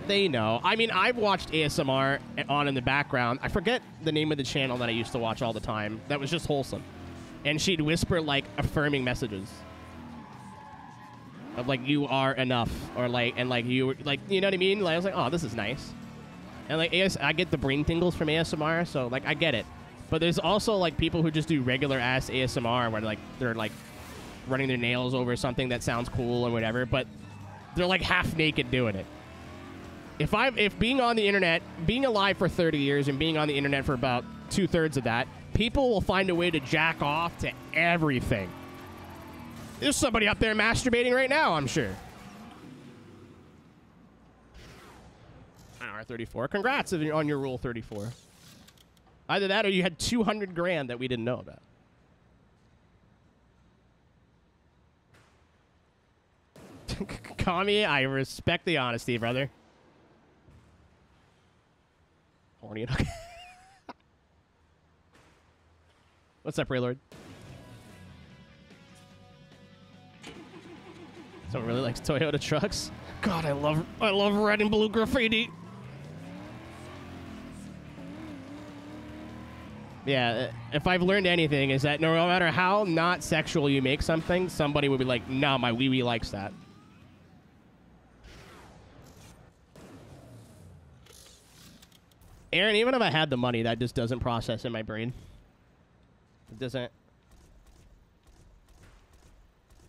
They know. I mean, I've watched ASMR on in the background. I forget the name of the channel that I used to watch all the time. That was just wholesome. And she'd whisper, like, affirming messages. Of, like, you are enough. Or, like, and, like, you know what I mean? Like, I was like, oh, this is nice. And, like, I get the brain tingles from ASMR, so, like, I get it. But there's also, like, people who just do regular-ass ASMR where, like, they're, like, running their nails over something that sounds cool and whatever, but they're, like, half-naked doing it. If being on the internet, being alive for 30 years and being on the internet for about 2/3 of that, people will find a way to jack off to everything. There's somebody up there masturbating right now, I'm sure. Hour 34. Congrats on your Rule 34. Either that or you had 200 grand that we didn't know about. Kami, I respect the honesty, brother. Horny. Okay. What's up, Raylord? Someone really likes Toyota trucks. God, I love red and blue graffiti. Yeah, if I've learned anything, is that no matter how not sexual you make something, somebody would be like, "No, my wee-wee likes that." Aaron, even if I had the money, that just doesn't process in my brain. It doesn't.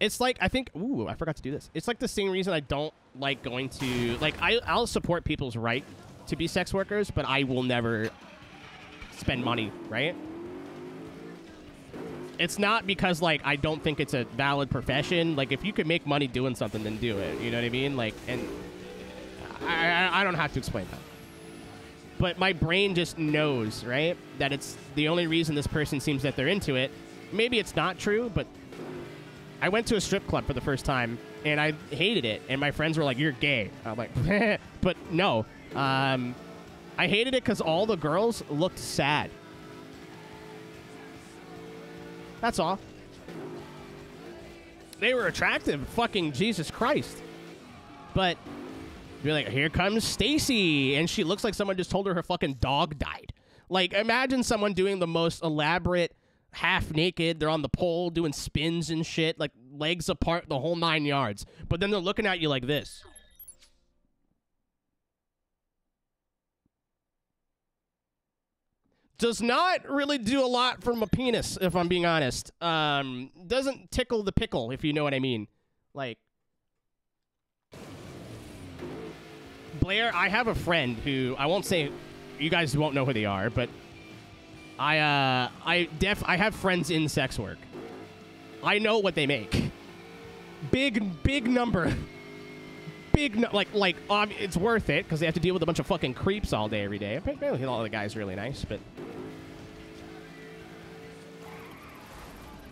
It's like, I think, ooh, I forgot to do this. It's like the same reason I don't like going to, like, I'll support people's right to be sex workers, but I will never spend money, right? It's not because, like, I don't think it's a valid profession. Like, if you could make money doing something, then do it. You know what I mean? Like, and I don't have to explain that. But my brain just knows, right, that it's the only reason this person seems that they're into it. Maybe it's not true, but I went to a strip club for the first time, and I hated it. And my friends were like, "You're gay." I'm like, but no. I hated it because all the girls looked sad. That's all. They were attractive. Fucking Jesus Christ. But you're like, here comes Stacy, and she looks like someone just told her fucking dog died. Like, imagine someone doing the most elaborate, half-naked, they're on the pole doing spins and shit, like legs apart, the whole 9 yards. But then they're looking at you like this. Does not really do a lot for my penis, if I'm being honest. Doesn't tickle the pickle, if you know what I mean. Like, Blair, I have a friend who, I won't say, you guys won't know who they are, but I have friends in sex work. I know what they make. Big number. It's worth it, because they have to deal with a bunch of fucking creeps all day, every day. Apparently all the guys really nice, but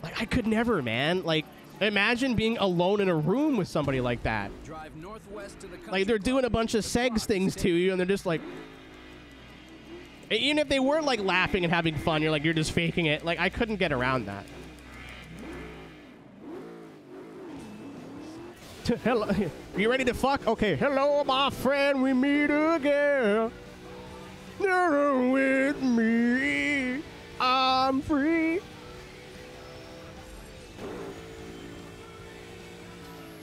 like, I could never, man. Like, imagine being alone in a room with somebody like that. Drive northwest to the like, they're doing a bunch of sex things to you, and they're just like, even if they were like laughing and having fun, you're like, you're just faking it. Like, I couldn't get around that. Hello, you ready to fuck? Okay, hello, my friend, we meet again. You're with me, I'm free.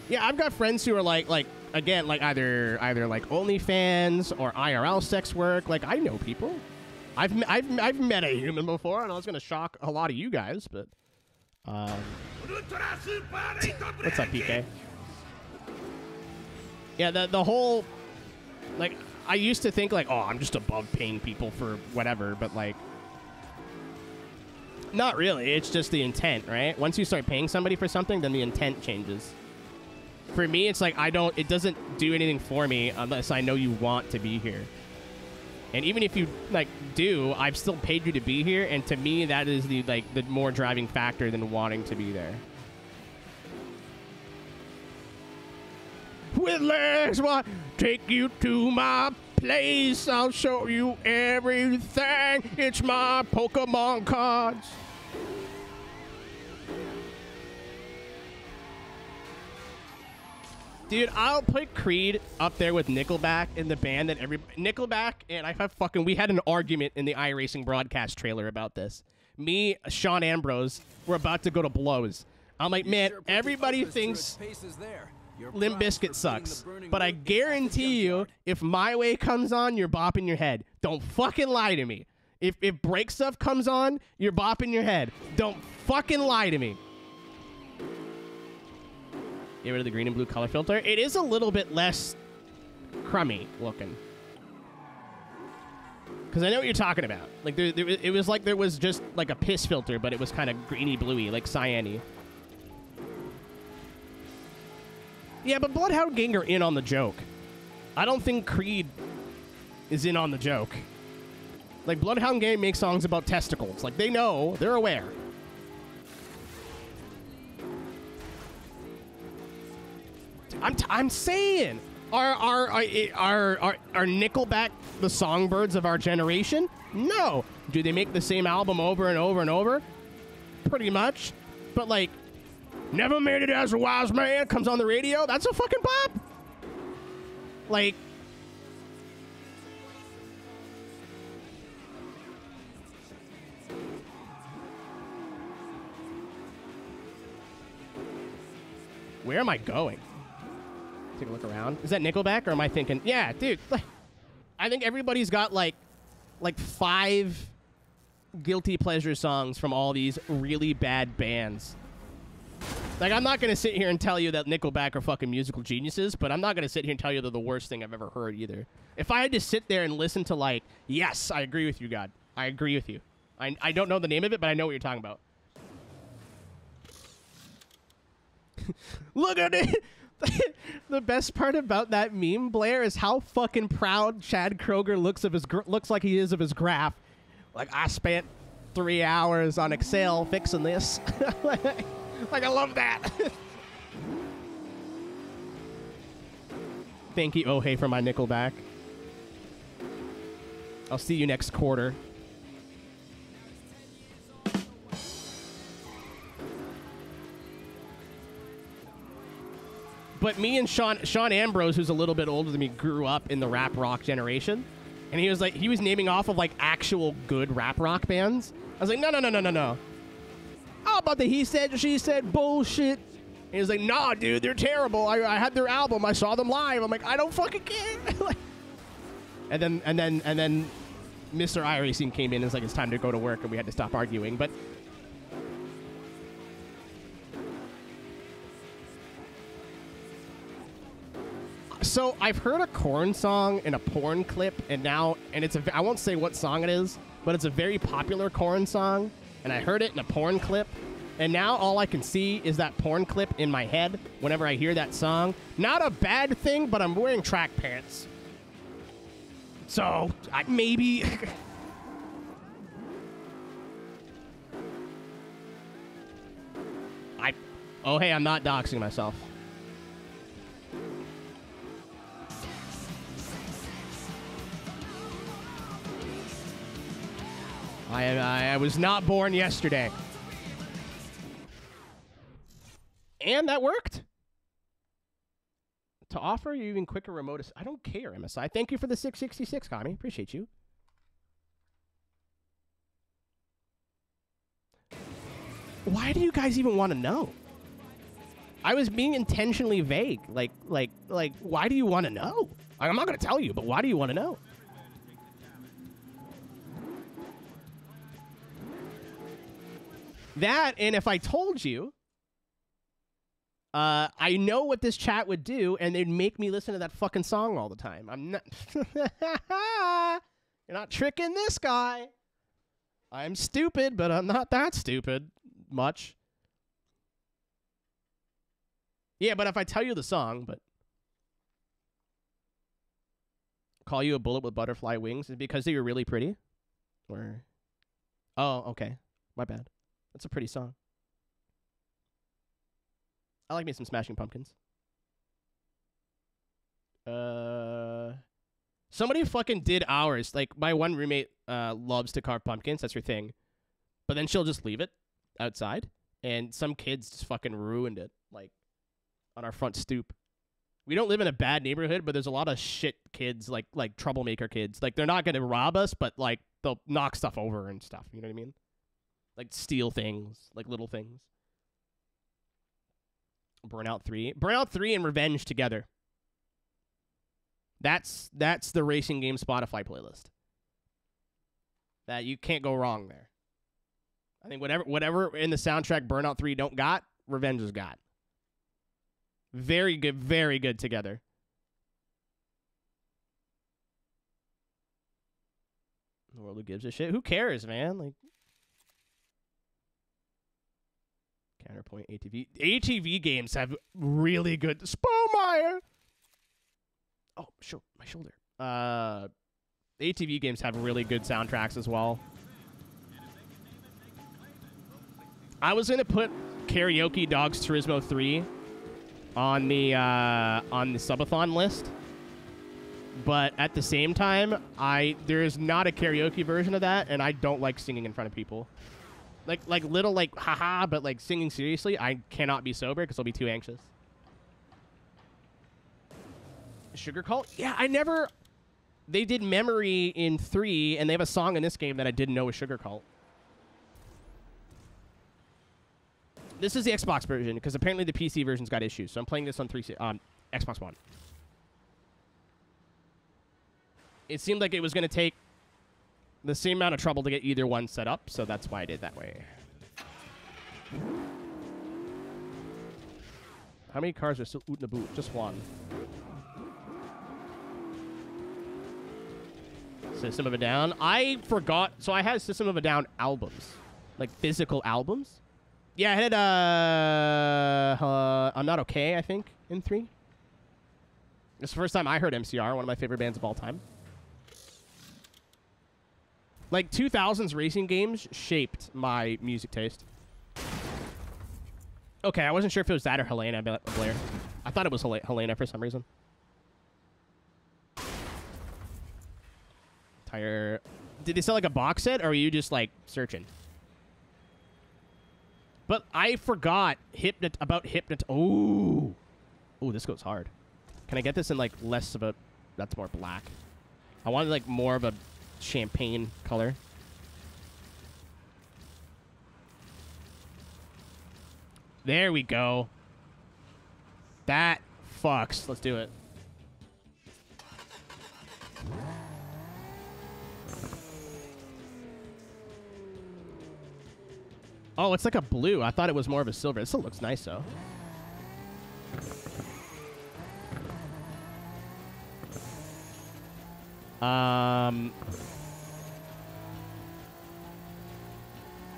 Yeah, I've got friends who are like again, like either like OnlyFans or IRL sex work. Like, I know people. I've met a human before, and I was gonna shock a lot of you guys, but what's up, PK? Yeah, the whole, like, I used to think, like, oh, I'm just above paying people for whatever, but, like, not really. It's just the intent, right? Once you start paying somebody for something, then the intent changes. For me, it's like, it doesn't do anything for me unless I know you want to be here. And even if you, like, do, I've still paid you to be here, and to me, that is the more driving factor than wanting to be there. With legs, what? Take you to my place. I'll show you everything. It's my Pokemon cards. Dude, I'll put Creed up there with Nickelback in the band that Nickelback and we had an argument in the iRacing broadcast trailer about this. Me, Sean Ambrose, we're about to go to blows. I'm like, man, everybody thinks Limp Bizkit sucks, but I guarantee you, if My Way comes on, you're bopping your head. Don't fucking lie to me. If Break Stuff comes on, you're bopping your head. Don't fucking lie to me. Get rid of the green and blue color filter. It is a little bit less crummy looking. Because I know what you're talking about. Like, it was like there was just like a piss filter, but it was kind of greeny bluey, like cyan-y. Yeah, but Bloodhound Gang are in on the joke. I don't think Creed is in on the joke. Like, Bloodhound Gang makes songs about testicles. Like, they know. They're aware. I'm saying, are Nickelback the songbirds of our generation? No. Do they make the same album over and over and over? Pretty much. But, like, Never Made It As a Wise Man comes on the radio. That's a fucking pop. Like, where am I going? Take a look around. Is that Nickelback, or am I thinking, yeah, dude, like, I think everybody's got like 5 guilty pleasure songs from all these really bad bands. Like, I'm not going to sit here and tell you that Nickelback are fucking musical geniuses, but I'm not going to sit here and tell you they're the worst thing I've ever heard either. If I had to sit there and listen to, like, yes, I agree with you, God. I agree with you. I don't know the name of it, but I know what you're talking about. Look at it. The best part about that meme, Blair, is how fucking proud Chad Kroger looks like he is of his graph. Like, I spent 3 hours on Excel fixing this. Like, I love that. Thank you, oh hey, for my Nickelback. I'll see you next quarter. But me and Sean Ambrose, who's a little bit older than me, grew up in the rap rock generation. And he was naming off of, like, actual good rap rock bands. I was like, no. How about the he said, she said bullshit? And he was like, nah, dude, they're terrible. I had their album. I saw them live. I'm like, I don't fucking care. and then Mr. iRacing came in and was like, it's time to go to work, and we had to stop arguing. But so I've heard a Korn song in a porn clip, and it's I won't say what song it is, but it's a very popular Korn song, and I heard it in a porn clip, and now all I can see is that porn clip in my head whenever I hear that song. Not a bad thing, but I'm wearing track pants. So, maybe... Oh, hey, I'm not doxing myself. I was not born yesterday. And that worked. To offer you even quicker remote... I don't care, MSI. Thank you for the 666, Kami. Appreciate you. Why do you guys even want to know? I was being intentionally vague. Like, why do you want to know? I'm not going to tell you, but why do you want to know? That, and if I told you, I know what this chat would do, and they'd make me listen to that fucking song all the time. I'm not... You're not tricking this guy. I'm stupid, but I'm not that stupid much. Yeah, but if I tell you the song, but... Call you a bullet with butterfly wings, is it because you're really pretty? Or... Oh, okay. My bad. That's a pretty song. I like me some Smashing Pumpkins. Somebody fucking did ours. Like, my one roommate loves to carve pumpkins. That's her thing. But then she'll just leave it outside. And some kids just fucking ruined it. Like, on our front stoop. We don't live in a bad neighborhood, but there's a lot of shit kids, like troublemaker kids. Like, they're not going to rob us, but, like, they'll knock stuff over and stuff. You know what I mean? Like, steal things. Like, little things. Burnout 3. Burnout 3 and Revenge together. That's the racing game Spotify playlist. That you can't go wrong there. I think whatever in the soundtrack Burnout 3 don't got, Revenge has got. Very good together. The world who gives a shit. Who cares, man? Like, counterpoint ATV. ATV games have really good... Spomeyer! Oh, my shoulder. ATV games have really good soundtracks as well. I was going to put Karaoke Dogs Turismo 3 on the subathon list. But at the same time, there is not a karaoke version of that, and I don't like singing in front of people. Like little, like, haha, but, like, singing seriously, I cannot be sober because I'll be too anxious. Sugar Cult? Yeah, they did Memory in 3, and they have a song in this game that I didn't know was Sugar Cult. This is the Xbox version, because apparently the PC version's got issues, so I'm playing this on Xbox One. It seemed like it was going to take the same amount of trouble to get either one set up, so that's why I did it that way. How many cars are still out in the boot? Just one. System of a Down. I forgot. So I had System of a Down albums. Like physical albums. Yeah, I had I'm Not Okay, I think, in 3. It's the first time I heard MCR, one of my favorite bands of all time. Like, 2000s racing games shaped my music taste. Okay, I wasn't sure if it was that or Helena Blair. I thought it was Helena for some reason. Tire. Did they sell like a box set, or are you just like searching? But I forgot about Hypnot. Oh, this goes hard. Can I get this in like less of a? That's more black. I wanted like more of a champagne color. There we go. That fucks. Let's do it. Oh, it's like a blue. I thought it was more of a silver. It still looks nice, though.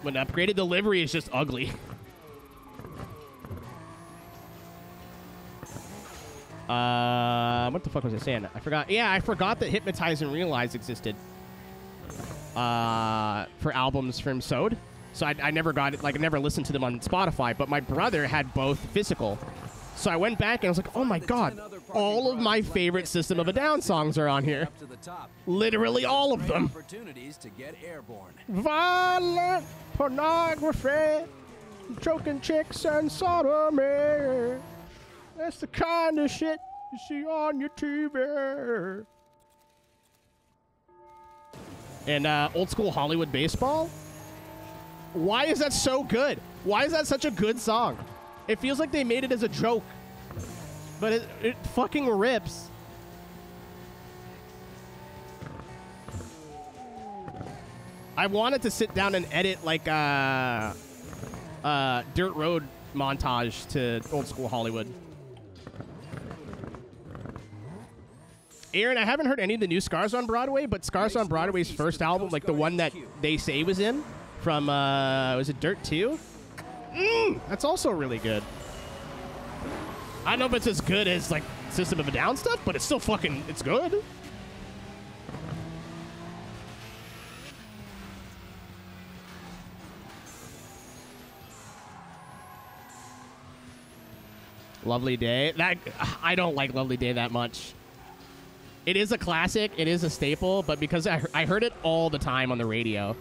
When upgraded, the livery is just ugly. What the fuck was I saying? I forgot. Yeah, I forgot that Hypnotize and Realize existed. For albums from Sode. So I never got it, like I never listened to them on Spotify, but my brother had both physical. So I went back and I was like, oh my god, all of my favorite System of a Down songs are on here. Literally all of them. Violent pornography, choking chicks and sodomy. That's the kind of shit you see on your TV. And old school Hollywood baseball. Why is that so good? Why is that such a good song? It feels like they made it as a joke. But it fucking rips. I wanted to sit down and edit like dirt road montage to old school Hollywood. Aaron, I haven't heard any of the new Scars on Broadway, but Scars on Broadway's first album, like the one that they say was in from, was it Dirt 2? That's also really good. I don't know if it's as good as, like, System of a Down stuff, but it's still fucking, it's good. Lovely Day. That, I don't like Lovely Day that much. It is a classic. It is a staple, but because I heard it all the time on the radio.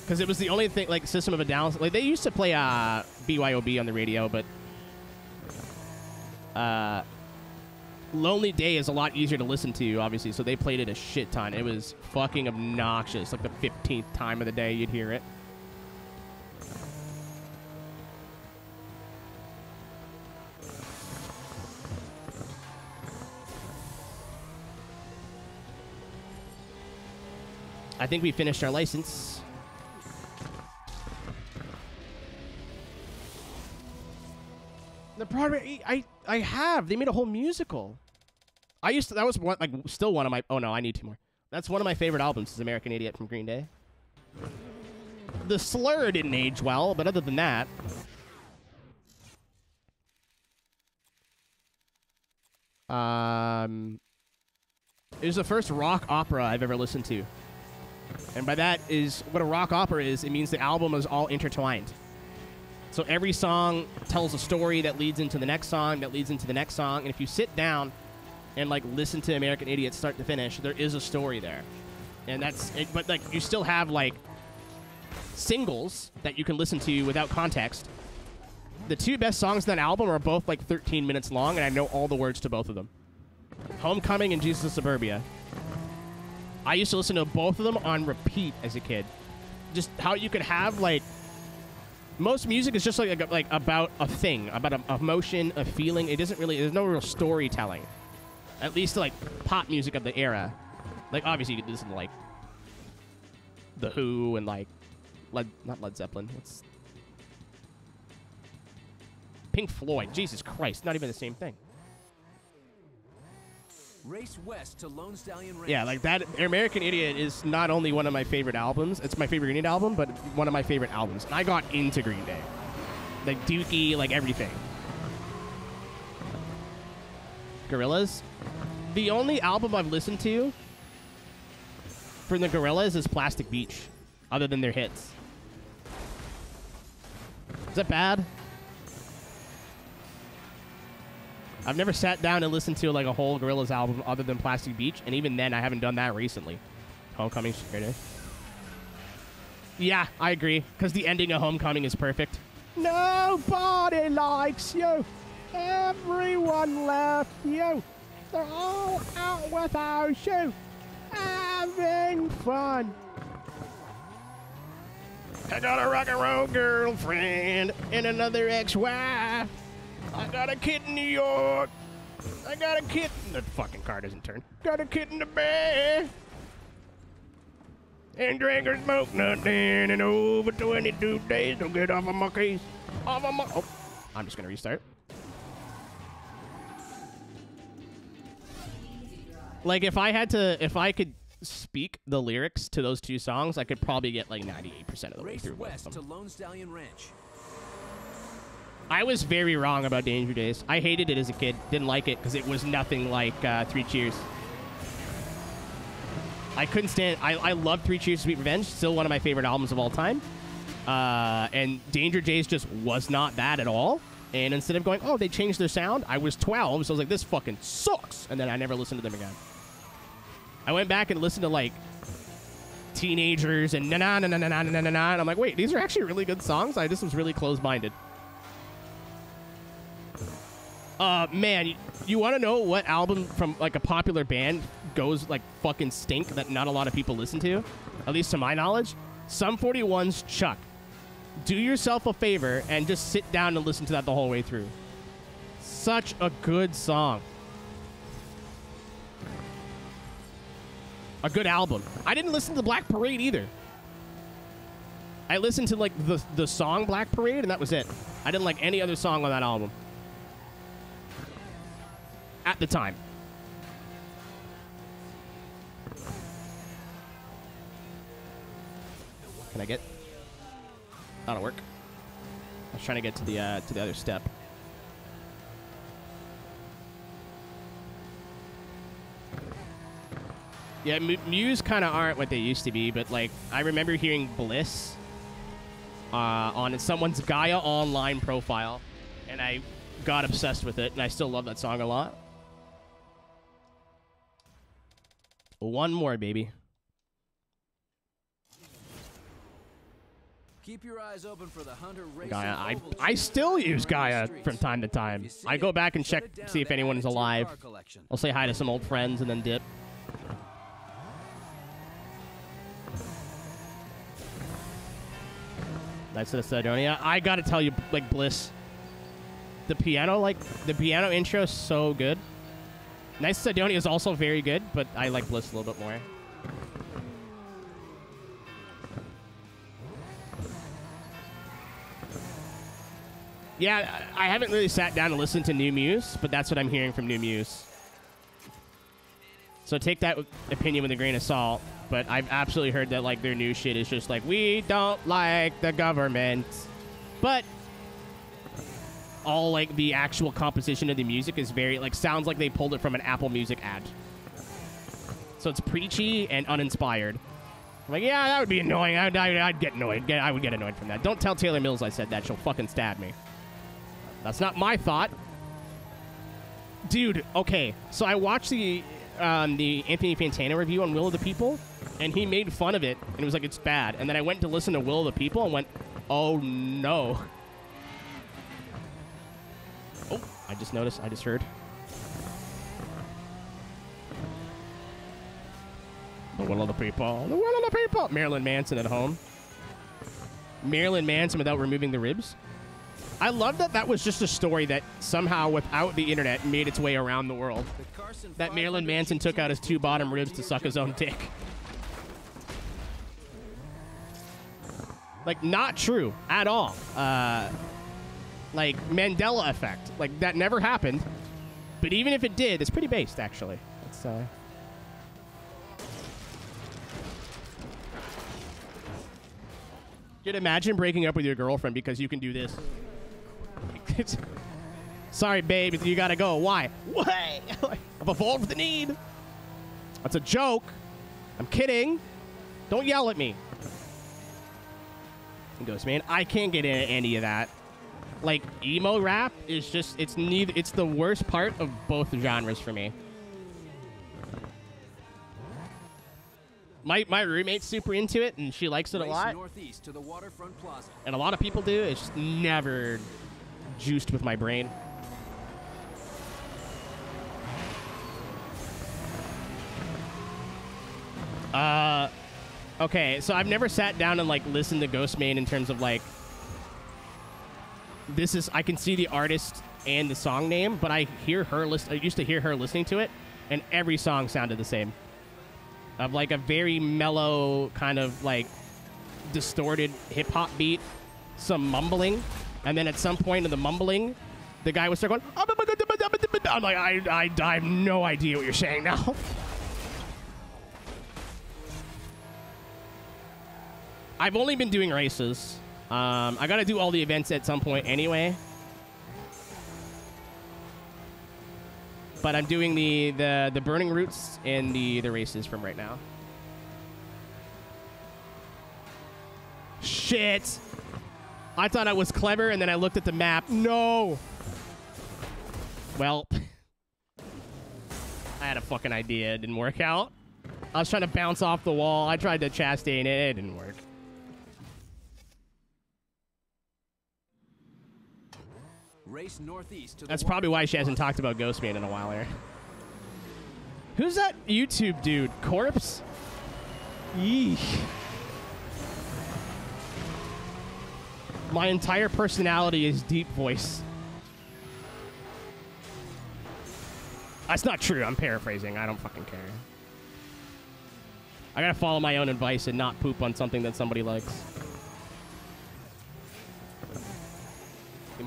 Because it was the only thing, like, System of a Down. Like, they used to play BYOB on the radio, but Lonely Day is a lot easier to listen to, obviously, so they played it a shit ton. It was fucking obnoxious. Like, the 15th time of the day you'd hear it. I think we finished our license. The Broadway, I have. They made a whole musical. That was one, like, still one of my, oh no, I need two more. That's one of my favorite albums, is American Idiot from Green Day. The slur didn't age well, but other than that. It was the first rock opera I've ever listened to. And by that is, what a rock opera is, it means the album is all intertwined. So every song tells a story that leads into the next song, that leads into the next song. And if you sit down and, like, listen to American Idiot start to finish, there is a story there. And that's it. But, like, you still have, like, singles that you can listen to without context. The two best songs in that album are both, like, 13 minutes long, and I know all the words to both of them. Homecoming and Jesus of Suburbia. I used to listen to both of them on repeat as a kid. Just how you could have, like, most music is just like about a thing, about a emotion, a feeling. It doesn't really, there's no real storytelling. At least, like, pop music of the era. Like, obviously you could listen to, like, The Who and, like, not Led Zeppelin. It's Pink Floyd. Jesus Christ, not even the same thing. Race west to Lone Stallion Ranch. Yeah, like that. American Idiot is not only one of my favorite albums, it's my favorite Green Day album, but one of my favorite albums. And I got into Green Day. Like Dookie, like everything. Gorillaz. The only album I've listened to from the Gorillaz is Plastic Beach, other than their hits. Is that bad? I've never sat down and listened to, like, a whole Gorillaz album other than Plastic Beach, and even then, I haven't done that recently. Homecoming Security. Yeah, I agree, because the ending of Homecoming is perfect. Nobody likes you. Everyone left you. They're all out without you. Having fun. I got a rock and roll girlfriend and another ex-wife. I got a kid in New York. I got a kid. The fucking car doesn't turn. Got a kid in the bed. And drink or smoke nothing in over 22 days. Don't get off of my case. Off of my. Oh, I'm just gonna restart. Like if I could speak the lyrics to those two songs, I could probably get like 98% of the way through both of them. To Lone Stallion Ranch. I was very wrong about Danger Days. I hated it as a kid. Didn't like it because it was nothing like Three Cheers. I couldn't stand... I love Three Cheers, Sweet Revenge. Still one of my favorite albums of all time. And Danger Days just was not that at all. And instead of going, oh, they changed their sound, I was 12, so I was like, this fucking sucks. And then I never listened to them again. I went back and listened to, like, Teenagers and na-na-na-na-na-na-na-na, and I'm like, wait, these are actually really good songs? I just was really closed-minded. Man, you want to know what album from, like, a popular band goes, like, fucking stink that not a lot of people listen to? At least to my knowledge. Sum 41's Chuck. Do yourself a favor and just sit down and listen to that the whole way through. Such a good song. A good album. I didn't listen to Black Parade either. I listened to like the song Black Parade, and that was it. I didn't like any other song on that album at the time. Can I get? That'll work. I was trying to get to the other step. Yeah, Muse kind of aren't what they used to be, but like I remember hearing Bliss on someone's Gaia Online profile, and I got obsessed with it, and I still love that song a lot. One more, baby. Keep your eyes open for the Hunter Gaia. I still use Gaia from time to time. I go back and check, see if anyone's alive. I'll say hi to some old friends and then dip. That's the Sidonia. I gotta tell you, like, Bliss. The piano intro is so good. Nice Sidonia is also very good, but I like Bliss a little bit more. Yeah, I haven't really sat down and listened to New Muse, but that's what I'm hearing from New Muse. So take that opinion with a grain of salt. But I've absolutely heard that like their new shit is just like, we don't like the government. But all like the actual composition of the music is very like sounds like they pulled it from an Apple Music ad. So it's preachy and uninspired. I'm like, yeah, that would be annoying. I'd get annoyed. I would get annoyed from that. Don't tell Taylor Mills I said that. She'll fucking stab me. That's not my thought. Dude, okay. So I watched the Anthony Fantano review on Will of the People, and he made fun of it, and it was like, it's bad. And then I went to listen to Will of the People and went, oh, no. Oh, I just noticed. I just heard. The Will of the People. The Will of the People. Marilyn Manson at home. Marilyn Manson without removing the ribs. I love that that was just a story that somehow, without the internet, made its way around the world. That Marilyn Manson took out his 2 bottom ribs to suck his own dick. Like, not true at all. Like, Mandela effect. Like, that never happened. But even if it did, it's pretty based, actually. It's, Dude, imagine breaking up with your girlfriend because you can do this. Sorry, babe, you gotta go. Why? Why? I've evolved the need. That's a joke. I'm kidding. Don't yell at me. He goes, man, I can't get into any of that. Like, emo rap is just, it's the worst part of both genres for me. My roommate's super into it, and she likes it a lot. And a lot of people do. It's just never juiced with my brain. Okay, so I've never sat down and, like, listened to Ghostmane in terms of, like, this is, I can see the artist and the song name, but I used to hear her listening to it, and every song sounded the same. Of, like, a very mellow, kind of, like, distorted hip-hop beat, some mumbling, and then at some point in the mumbling, the guy would start going, I'm like, I have no idea what you're saying now. I've only been doing races. I gotta do all the events at some point anyway. But I'm doing the burning routes and the races from right now. Shit! I thought I was clever, and then I looked at the map. No! Well, I had a fucking idea. It didn't work out. I was trying to bounce off the wall. I tried to Chastain it. It didn't work. Race northeast to That's probably why she hasn't talked about Ghostman in a while here. Who's that YouTube dude? Corpse? Yeesh. My entire personality is deep voice. That's not true. I'm paraphrasing. I don't fucking care. I gotta follow my own advice and not poop on something that somebody likes.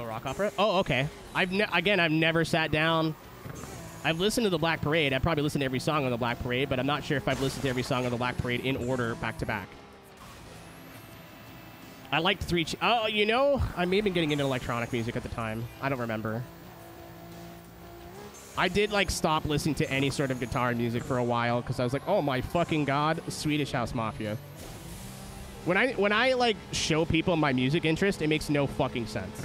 Little Rock Opera? Oh, okay. I've never sat down. I've listened to the Black Parade. I probably listened to every song on the Black Parade, but I'm not sure if I've listened to every song on the Black Parade in order back to back. I liked Three. Oh, you know, I may have been getting into electronic music at the time. I don't remember. I did like stop listening to any sort of guitar music for a while because I was like, oh my fucking god, Swedish House Mafia. When I like show people my music interest, it makes no fucking sense.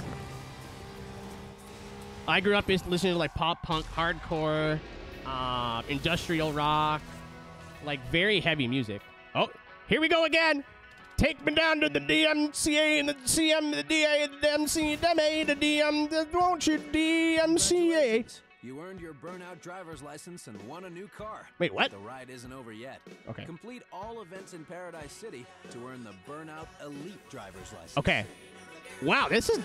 I grew up listening to like pop punk, hardcore, industrial rock, like very heavy music. Oh, here we go again. Take me down to the DMCA and the CM, the DA, the MC, the MA, the DM, won't you DMCA? You earned your Burnout driver's license and won a new car. Wait, what? The ride isn't over yet. Okay. Complete all events in Paradise City to earn the Burnout Elite driver's license. Okay. Wow, this is...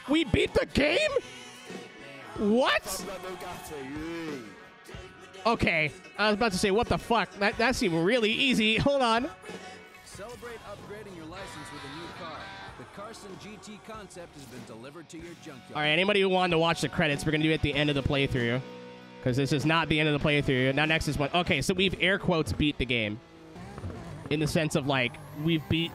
We beat the game? What? Okay. I was about to say, what the fuck? That seemed really easy. Hold on. Celebrate upgrading your license with a new car. The Carson GT concept has been delivered to your junkyard. All right, anybody who wanted to watch the credits, we're going to do it at the end of the playthrough. Because this is not the end of the playthrough. Now, next is one. Okay, so we've air quotes beat the game. In the sense of, like, we've beat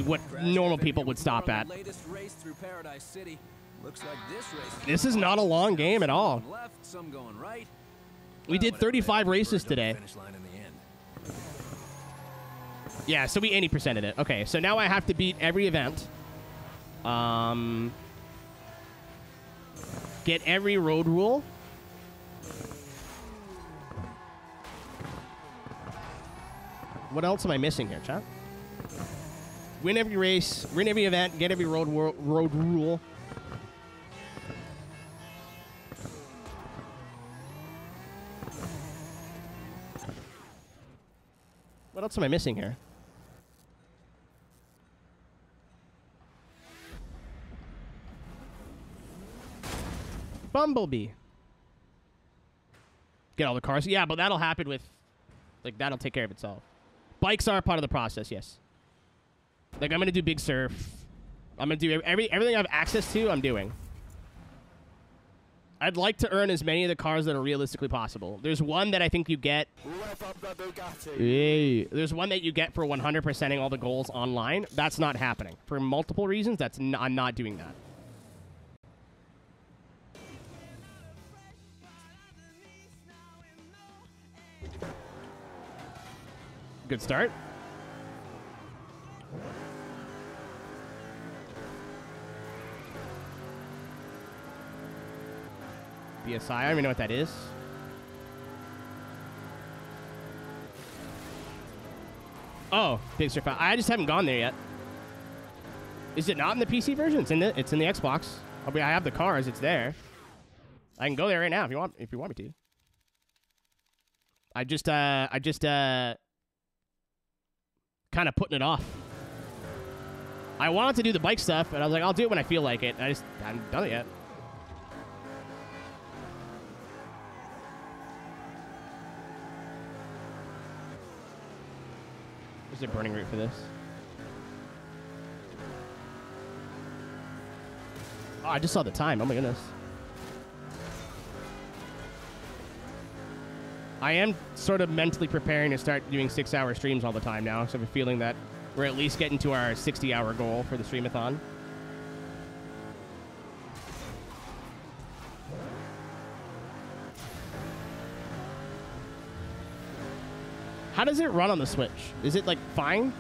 what normal people would stop at. Latest race through Paradise City. Looks like this is not a long game at all. Left, some going right. We did 35 races today. Yeah, so we 80%ed it. Okay, so now I have to beat every event. Get every road rule. What else am I missing here, chat? Win every race, win every event, get every road rule. What else am I missing here? Bumblebee. Get all the cars. Yeah, but that'll happen with... Like, that'll take care of itself. Bikes are part of the process, yes. Like, I'm going to do Big Surf. I'm going to do everything I have access to, I'm doing. I'd like to earn as many of the cars that are realistically possible. There's one that I think you get... Hey, there's one that you get for 100%ing all the goals online. That's not happening. For multiple reasons, I'm not doing that. Good start. BSI, I don't even know what that is. Oh, Big Surf. I just haven't gone there yet. Is it not in the PC version? It's in the Xbox. I have the cars. It's there. I can go there right now if you want me to. I just kind of putting it off. I wanted to do the bike stuff, but I was like, I'll do it when I feel like it. I haven't done it yet. There's a burning route for this. Oh, I just saw the time. Oh my goodness. I am sort of mentally preparing to start doing 6-hour streams all the time now, so I have a feeling that we're at least getting to our 60-hour goal for the streamathon. How does it run on the Switch? Is it, like, fine?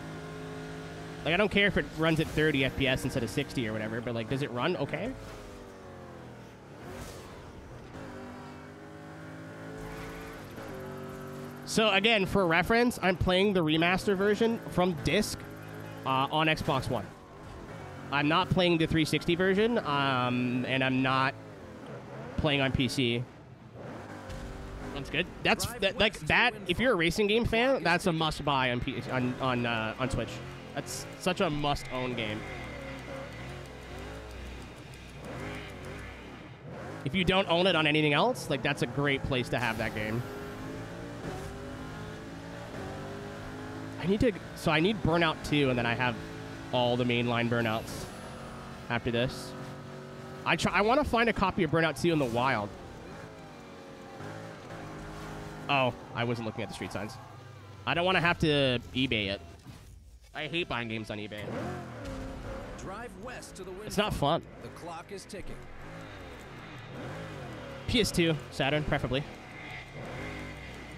Like, I don't care if it runs at 30 FPS instead of 60 or whatever, but, like, does it run okay? So, again, for reference, I'm playing the remaster version from disc on Xbox One. I'm not playing the 360 version, and I'm not playing on PC. That's good. That. If you're a racing game fan, that's a must-buy on Switch. That's such a must-own game. If you don't own it on anything else, like, that's a great place to have that game. So I need Burnout 2, and then I have all the mainline Burnouts after this. I want to find a copy of Burnout 2 in the wild. Oh, I wasn't looking at the street signs. I don't want to have to eBay it. I hate buying games on eBay. Drive west to the wind. It's not fun. The clock is ticking. PS2, Saturn, preferably.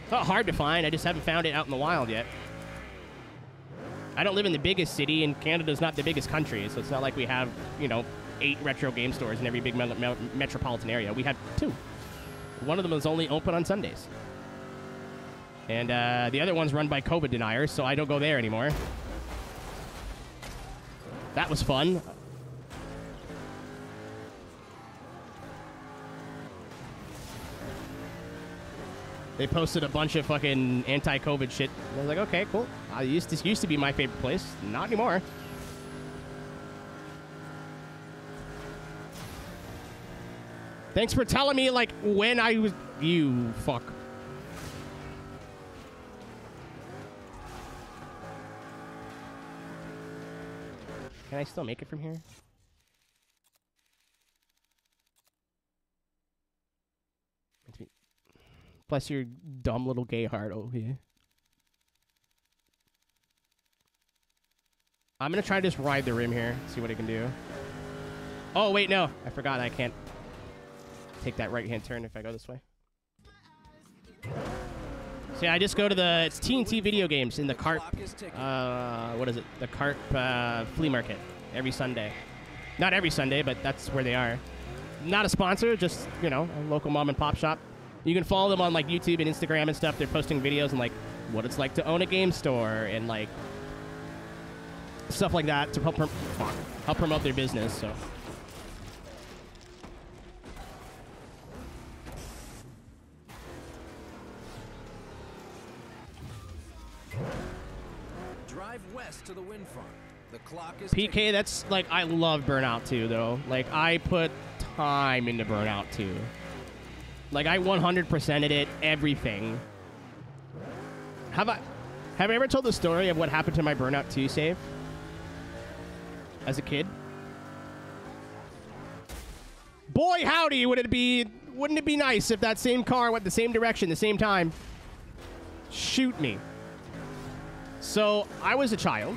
It's not hard to find. I just haven't found it out in the wild yet. I don't live in the biggest city, and Canada's not the biggest country, so it's not like we have, you know, 8 retro game stores in every big metropolitan area. We have 2. One of them is only open on Sundays. And the other one's run by COVID deniers, so I don't go there anymore. That was fun. They posted a bunch of fucking anti-COVID shit. I was like, okay, cool. This used to be my favorite place. Not anymore. Thanks for telling me, like, when I was... You fuck. Can I still make it from here? Bless your dumb little gay heart over here. I'm gonna try to just ride the rim here, see what I can do. Oh, wait, no. I forgot I can't take that right-hand turn if I go this way. So yeah, I just go to the... It's TNT Video Games in the CARP... what is it? The CARP flea market every Sunday. Not every Sunday, but that's where they are. Not a sponsor, just, you know, a local mom-and-pop shop. You can follow them on, like, YouTube and Instagram and stuff. They're posting videos and, like, what it's like to own a game store and, like, stuff like that to help promote their business, so... Drive west to the wind farm. The clock is PK, ticking. that's, like, I love Burnout 2, though. Like, I put time into Burnout 2. Like, I 100%ed it, everything. Have I ever told the story of what happened to my Burnout 2 save? As a kid? Boy, howdy, wouldn't it be nice if that same car went the same direction, the same time? Shoot me. So, I was a child.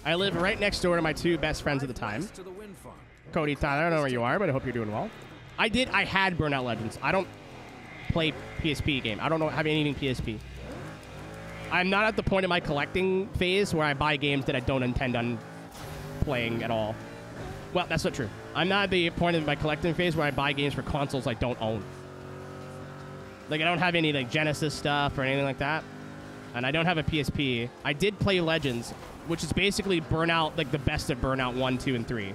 I lived right next door to my 2 best friends at the time. Cody, Tyler, I don't know where you are, but I hope you're doing well. I had Burnout Legends. I don't play PSP game. I don't have anything PSP. I'm not at the point in my collecting phase where I buy games that I don't intend on playing at all. Well, that's not true. I'm not at the point in my collecting phase where I buy games for consoles I don't own. Like, I don't have any, like, Genesis stuff or anything like that. And I don't have a PSP. I did play Legends, which is basically Burnout, like, the best of Burnout 1, 2, and 3.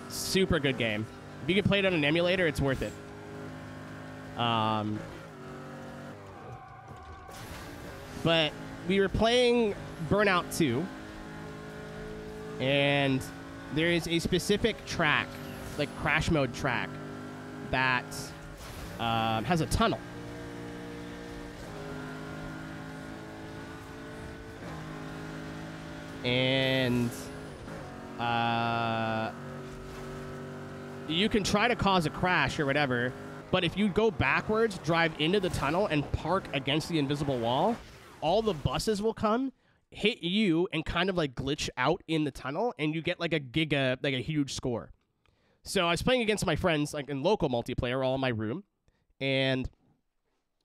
Super good game. If you can play it on an emulator, it's worth it. But we were playing Burnout 2, and there is a specific track, like crash mode track, that has a tunnel. And you can try to cause a crash or whatever, but if you go backwards, drive into the tunnel, and park against the invisible wall, all the buses will come, hit you, and kind of like glitch out in the tunnel, and you get like a huge score. So I was playing against my friends, like in local multiplayer, all in my room, and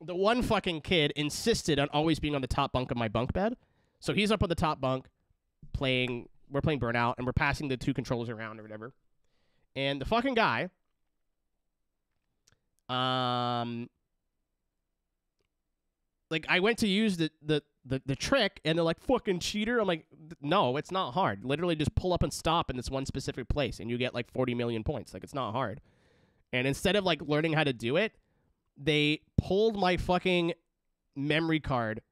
the one fucking kid insisted on always being on the top bunk of my bunk bed. So he's up on the top bunk, we're playing Burnout, and we're passing the 2 controllers around or whatever. And the fucking guy, like, I went to use the trick, and they're like, fucking cheater. I'm like, no, it's not hard. Literally just pull up and stop in this one specific place, and you get, like, 40 million points. Like, it's not hard. And instead of, like, learning how to do it, they pulled my fucking memory card.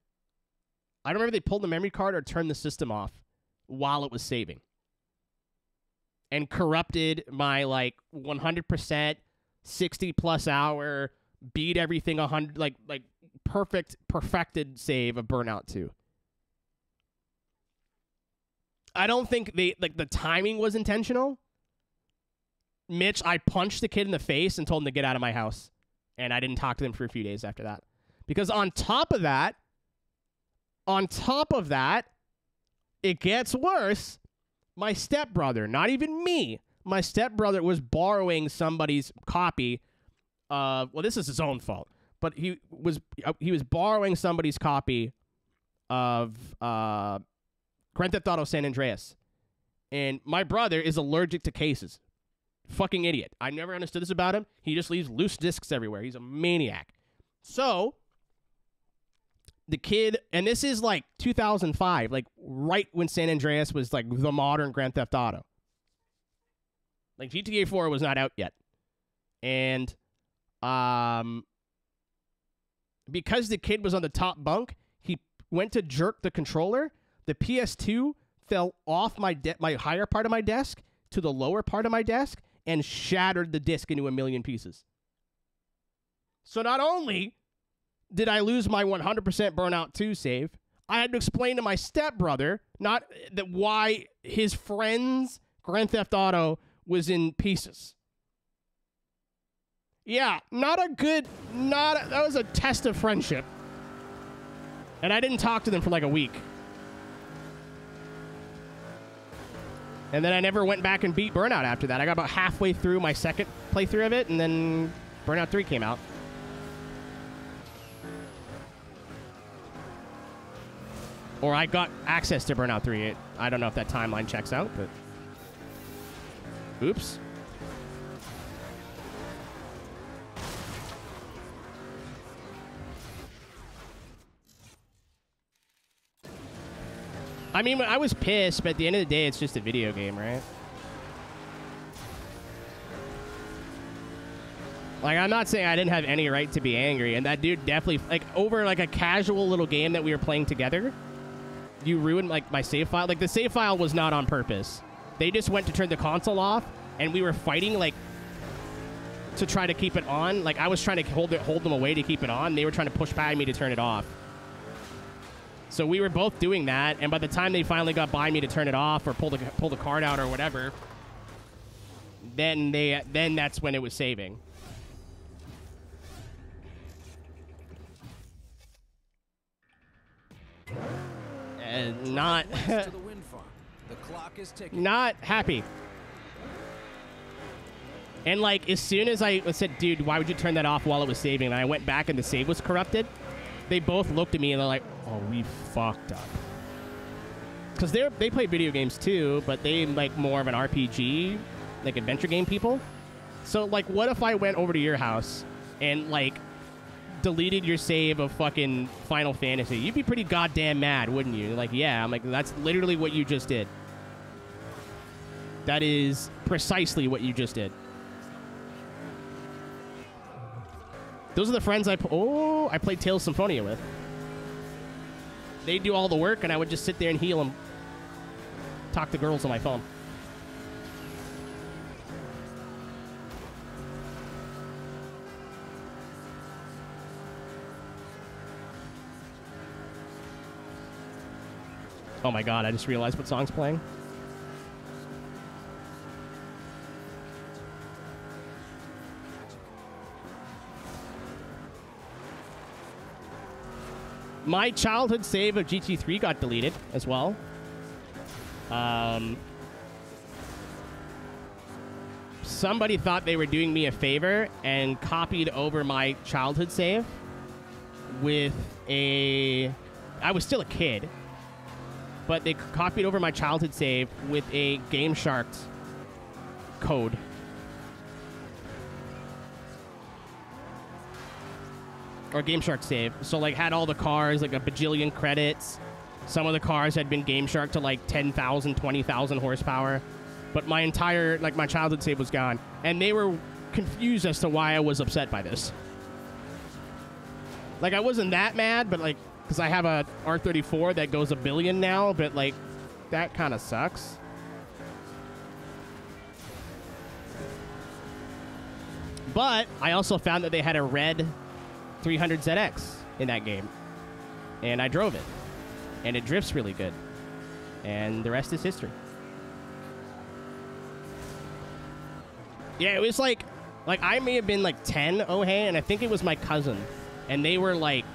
I don't remember if they pulled the memory card or turned the system off while it was saving. And corrupted my, like, 100%, 60-plus hour, beat everything 100, like perfected save of Burnout 2. I don't think the timing was intentional, Mitch, I punched the kid in the face and told him to get out of my house. And I didn't talk to them for a few days after that. Because on top of that, it gets worse. My stepbrother, not even me, my stepbrother was borrowing somebody's copy of, well, this is his own fault, but he was borrowing somebody's copy of Grand Theft Auto San Andreas. And my brother is allergic to cases. Fucking idiot. I never understood this about him. He just leaves loose discs everywhere. He's a maniac. So, the kid, and this is like 2005, like right when San Andreas was like the modern Grand Theft Auto. Like GTA 4 was not out yet. And because the kid was on the top bunk, he went to jerk the controller. The PS2 fell off my higher part of my desk to the lower part of my desk and shattered the disc into a million pieces. So not only did I lose my 100% Burnout 2 save, I had to explain to my stepbrother why his friend's Grand Theft Auto was in pieces. Yeah, that was a test of friendship. And I didn't talk to them for like a week. And then I never went back and beat Burnout after that. I got about halfway through my second playthrough of it, and then Burnout 3 came out. Or I got access to Burnout 3. I don't know if that timeline checks out, but... Oops. I mean, I was pissed, but at the end of the day, it's just a video game, right? Like, I'm not saying I didn't have any right to be angry, and that dude definitely, like, over, like, a casual little game that we were playing together, you ruined, like, my save file. Like, the save file was not on purpose. They just went to turn the console off, and we were fighting, like, to try to keep it on. Like, I was trying to hold them away to keep it on. They were trying to push by me to turn it off. So we were both doing that, and by the time they finally got by me to turn it off or pull the card out or whatever, then that's when it was saving. Not not happy. And like as soon as I said, dude, why would you turn that off while it was saving? And I went back and the save was corrupted. They both looked at me and they're like, oh, we fucked up. Because they play video games too, but they like more of an RPG, like adventure game people. So like, what if I went over to your house and like deleted your save of fucking Final Fantasy? You'd be pretty goddamn mad, wouldn't you? Like, yeah, I'm like, that's literally what you just did. That is precisely what you just did. Those are the friends I played Tales of Symphonia with. They'd do all the work, and I would just sit there and heal them. Talk to girls on my phone. Oh my god, I just realized what song's playing. My childhood save of GT3 got deleted as well. Somebody thought they were doing me a favor and copied over my childhood save with a... I was still a kid, but they copied over my childhood save with a Game Shark's code. Or Game Shark save. So, like, had all the cars, like, a bajillion credits. Some of the cars had been Game Shark to, like, 10,000, 20,000 horsepower. But my entire, like, my childhood save was gone. And they were confused as to why I was upset by this. Like, I wasn't that mad, but, like, because I have a R34 that goes 1 billion now, but, like, that kind of sucks. But I also found that they had a red 300ZX in that game, and I drove it, and it drifts really good, and the rest is history. Yeah, it was like I may have been like 10, oh hey, and I think it was my cousin, and they were like,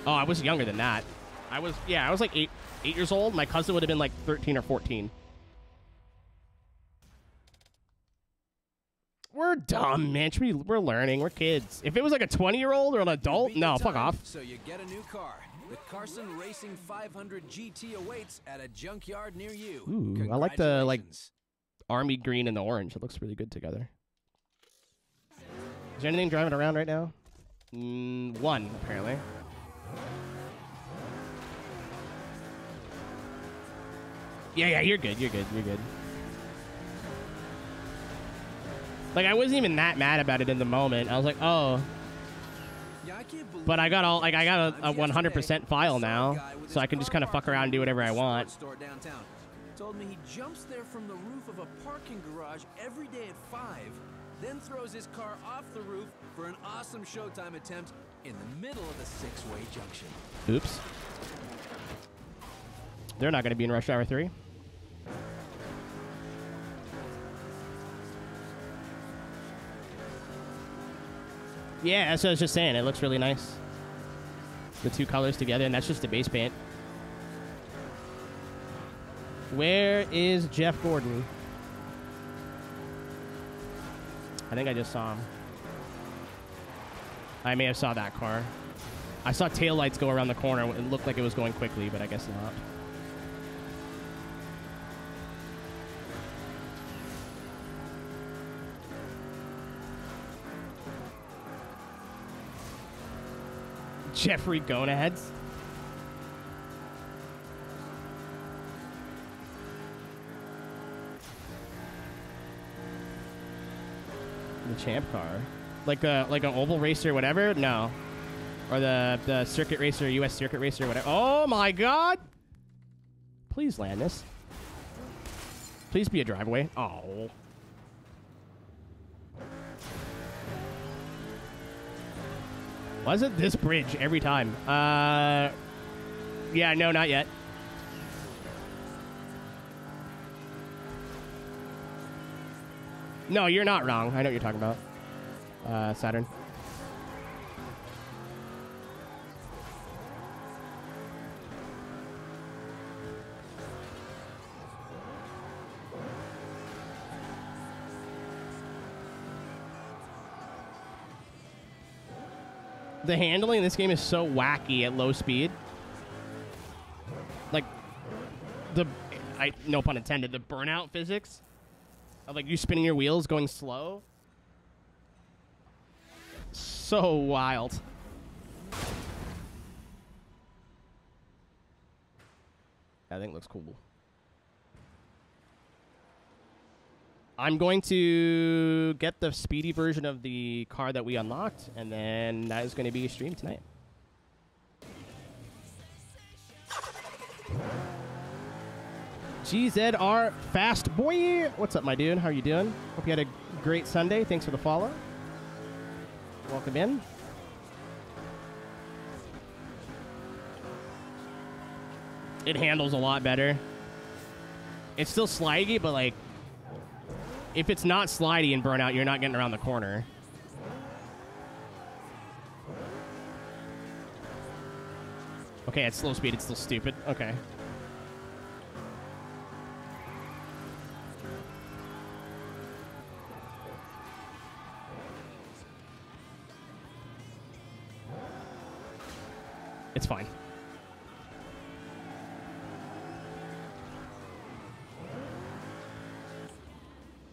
oh, I was younger than that. I was like 8 years old. My cousin would have been like 13 or 14. We're dumb, man. We're learning. We're kids. If it was like a 20-year-old or an adult, no, fuck off. So you get a new car. The Carson Racing 500 GT awaits at a junkyard near you. Ooh, I like the army green and the orange. It looks really good together. Is there anything driving around right now? One, apparently. Yeah, you're good. You're good. Like, I wasn't even that mad about it in the moment. I was like, oh. Yeah, I can't believe But I got a 100% file now, so I can just kind of fuck around and do whatever I want. Store downtown. Told me he jumps there from the roof of a parking garage every day at 5, then throws his car off the roof for an awesome showtime attempt in the middle of a 6-way junction. Oops. They're not going to be in Rush Hour 3. Yeah, that's what I was just saying. It looks really nice. The two colors together, and that's just the base paint. Where is Jeff Gordon? I think I just saw him. I may have saw that car. I saw taillights go around the corner. It looked like it was going quickly, but I guess not. Jeffrey Gonaheads. The champ car, like an oval racer, or whatever. No, or the circuit racer, U.S. circuit racer, whatever. Oh my God! Please land this. Please be a driveway. Oh. Why is it this bridge every time? Yeah, no, not yet. No, you're not wrong. I know what you're talking about. Saturn. The handling in this game is so wacky at low speed. Like, no pun intended, the burnout physics of like you spinning your wheels going slow. So wild. That thing looks cool. I'm going to get the speedy version of the car that we unlocked, and then that is going to be streamed tonight. GZR Fast Boy. What's up, my dude? How are you doing? Hope you had a great Sunday. Thanks for the follow. Welcome in. It handles a lot better. It's still slidey, but like, if it's not slidey in Burnout, you're not getting around the corner. Okay, at slow speed, it's still stupid. Okay. It's fine.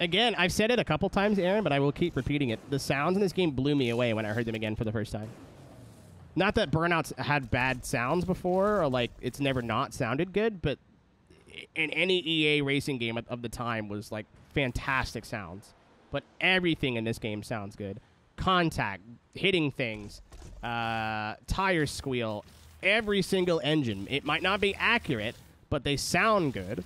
Again, I've said it a couple times, Aaron, but I will keep repeating it. The sounds in this game blew me away when I heard them again for the first time. Not that Burnout's had bad sounds before, or like it's never not sounded good, but in any EA racing game of the time was like fantastic sounds. But everything in this game sounds good. Contact, hitting things, tires squeal, every single engine. It might not be accurate, but they sound good.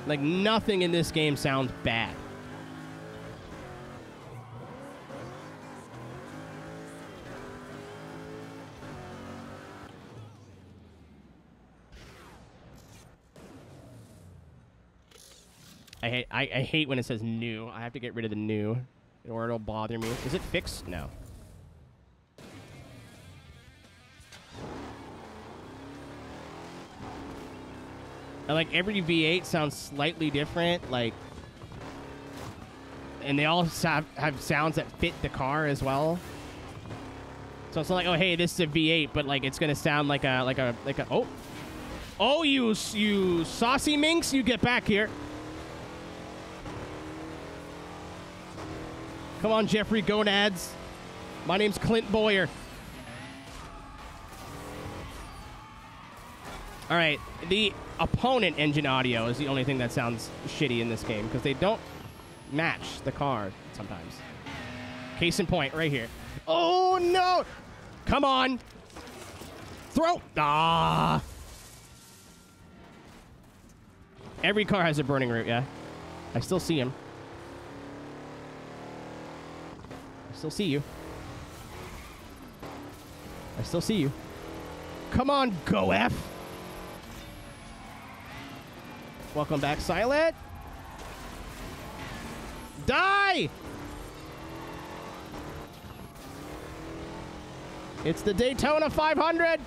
Like, nothing in this game sounds bad. I hate when it says new. I have to get rid of the new, or it'll bother me. Is it fixed? No. And like every V8 sounds slightly different, like, and they all have sounds that fit the car as well. So it's not like, oh hey, this is a V8, but like it's gonna sound like a oh you saucy minx, you get back here. Come on, Jeffrey Gonads. My name's Clint Boyer. All right, the opponent engine audio is the only thing that sounds shitty in this game because they don't match the car sometimes. Case in point, right here. Oh no! Come on! Throw! Ah! Every car has a burning root, yeah. I still see him. I still see you. I still see you. Come on, go F! Welcome back, Silent. Die! It's the Daytona 500.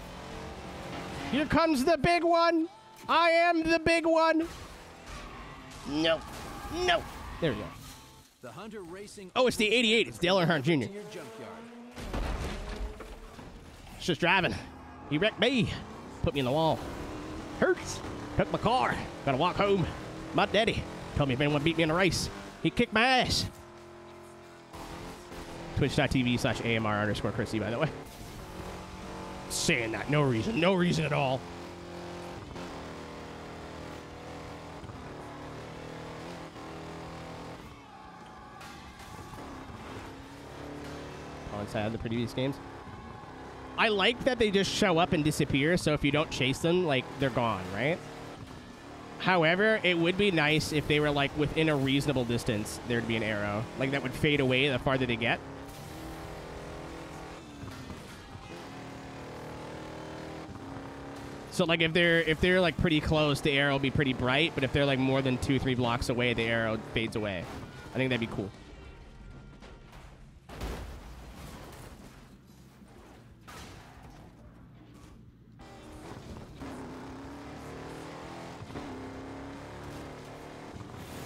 Here comes the big one. I am the big one. No. No. There we go. The Hunter Racing. Oh, it's the 88. It's Dale Earnhardt Jr. It's just driving. He wrecked me. Put me in the wall. Hurts. Took my car. Gotta walk home. My daddy told me if anyone beat me in a race, he kicked my ass. Twitch.tv/AMR_Chrissy, by the way. Saying that. No reason. No reason at all. Inside of the previous games. I like that they just show up and disappear, so if you don't chase them, like, they're gone, right? However, it would be nice if they were, like, within a reasonable distance, there'd be an arrow. Like, that would fade away the farther they get. So, like, if they're like, pretty close, the arrow will be pretty bright, but if they're, like, more than 2-3 blocks away, the arrow fades away. I think that'd be cool.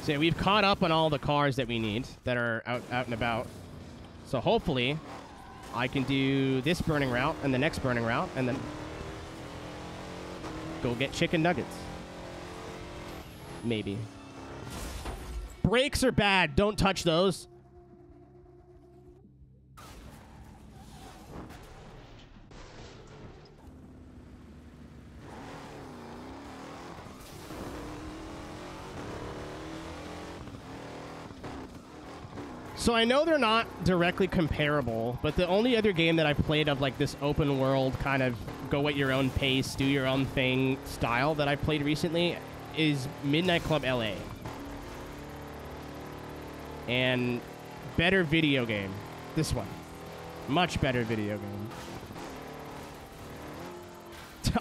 So yeah, we've caught up on all the cars that we need that are out and about. So hopefully I can do this burning route and the next burning route and then go get chicken nuggets. Maybe. Brakes are bad. Don't touch those. So I know they're not directly comparable, but the only other game that I've played of like this open world kind of go at your own pace, do your own thing style that I've played recently is Midnight Club LA. And better video game. This one. Much better video game.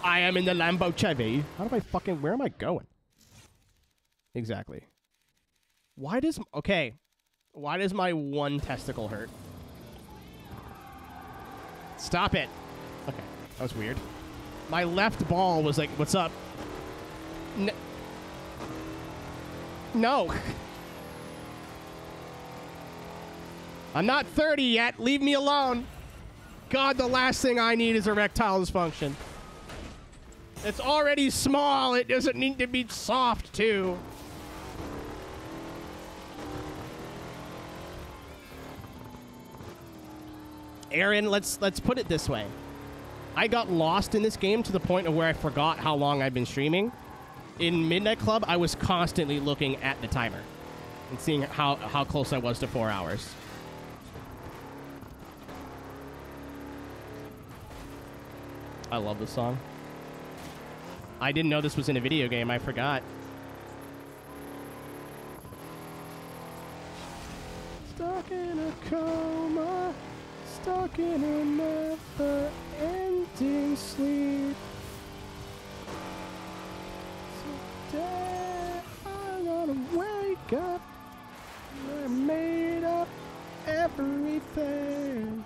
I am in the Lambo Chevy. How do I fucking... Where am I going? Exactly. Why does... Okay. Why does my one testicle hurt? Stop it. Okay. That was weird. My left ball was like, what's up? No. I'm not 30 yet. Leave me alone. God, the last thing I need is erectile dysfunction. It's already small. It doesn't need to be soft, too. Aaron, let's put it this way. I got lost in this game to the point of where I forgot how long I've been streaming. In Midnight Club, I was constantly looking at the timer and seeing how close I was to 4 hours. I love this song. I didn't know this was in a video game. I forgot. Stuck in a coma. Stuck in a never-ending sleep. Today I wanna wake everything.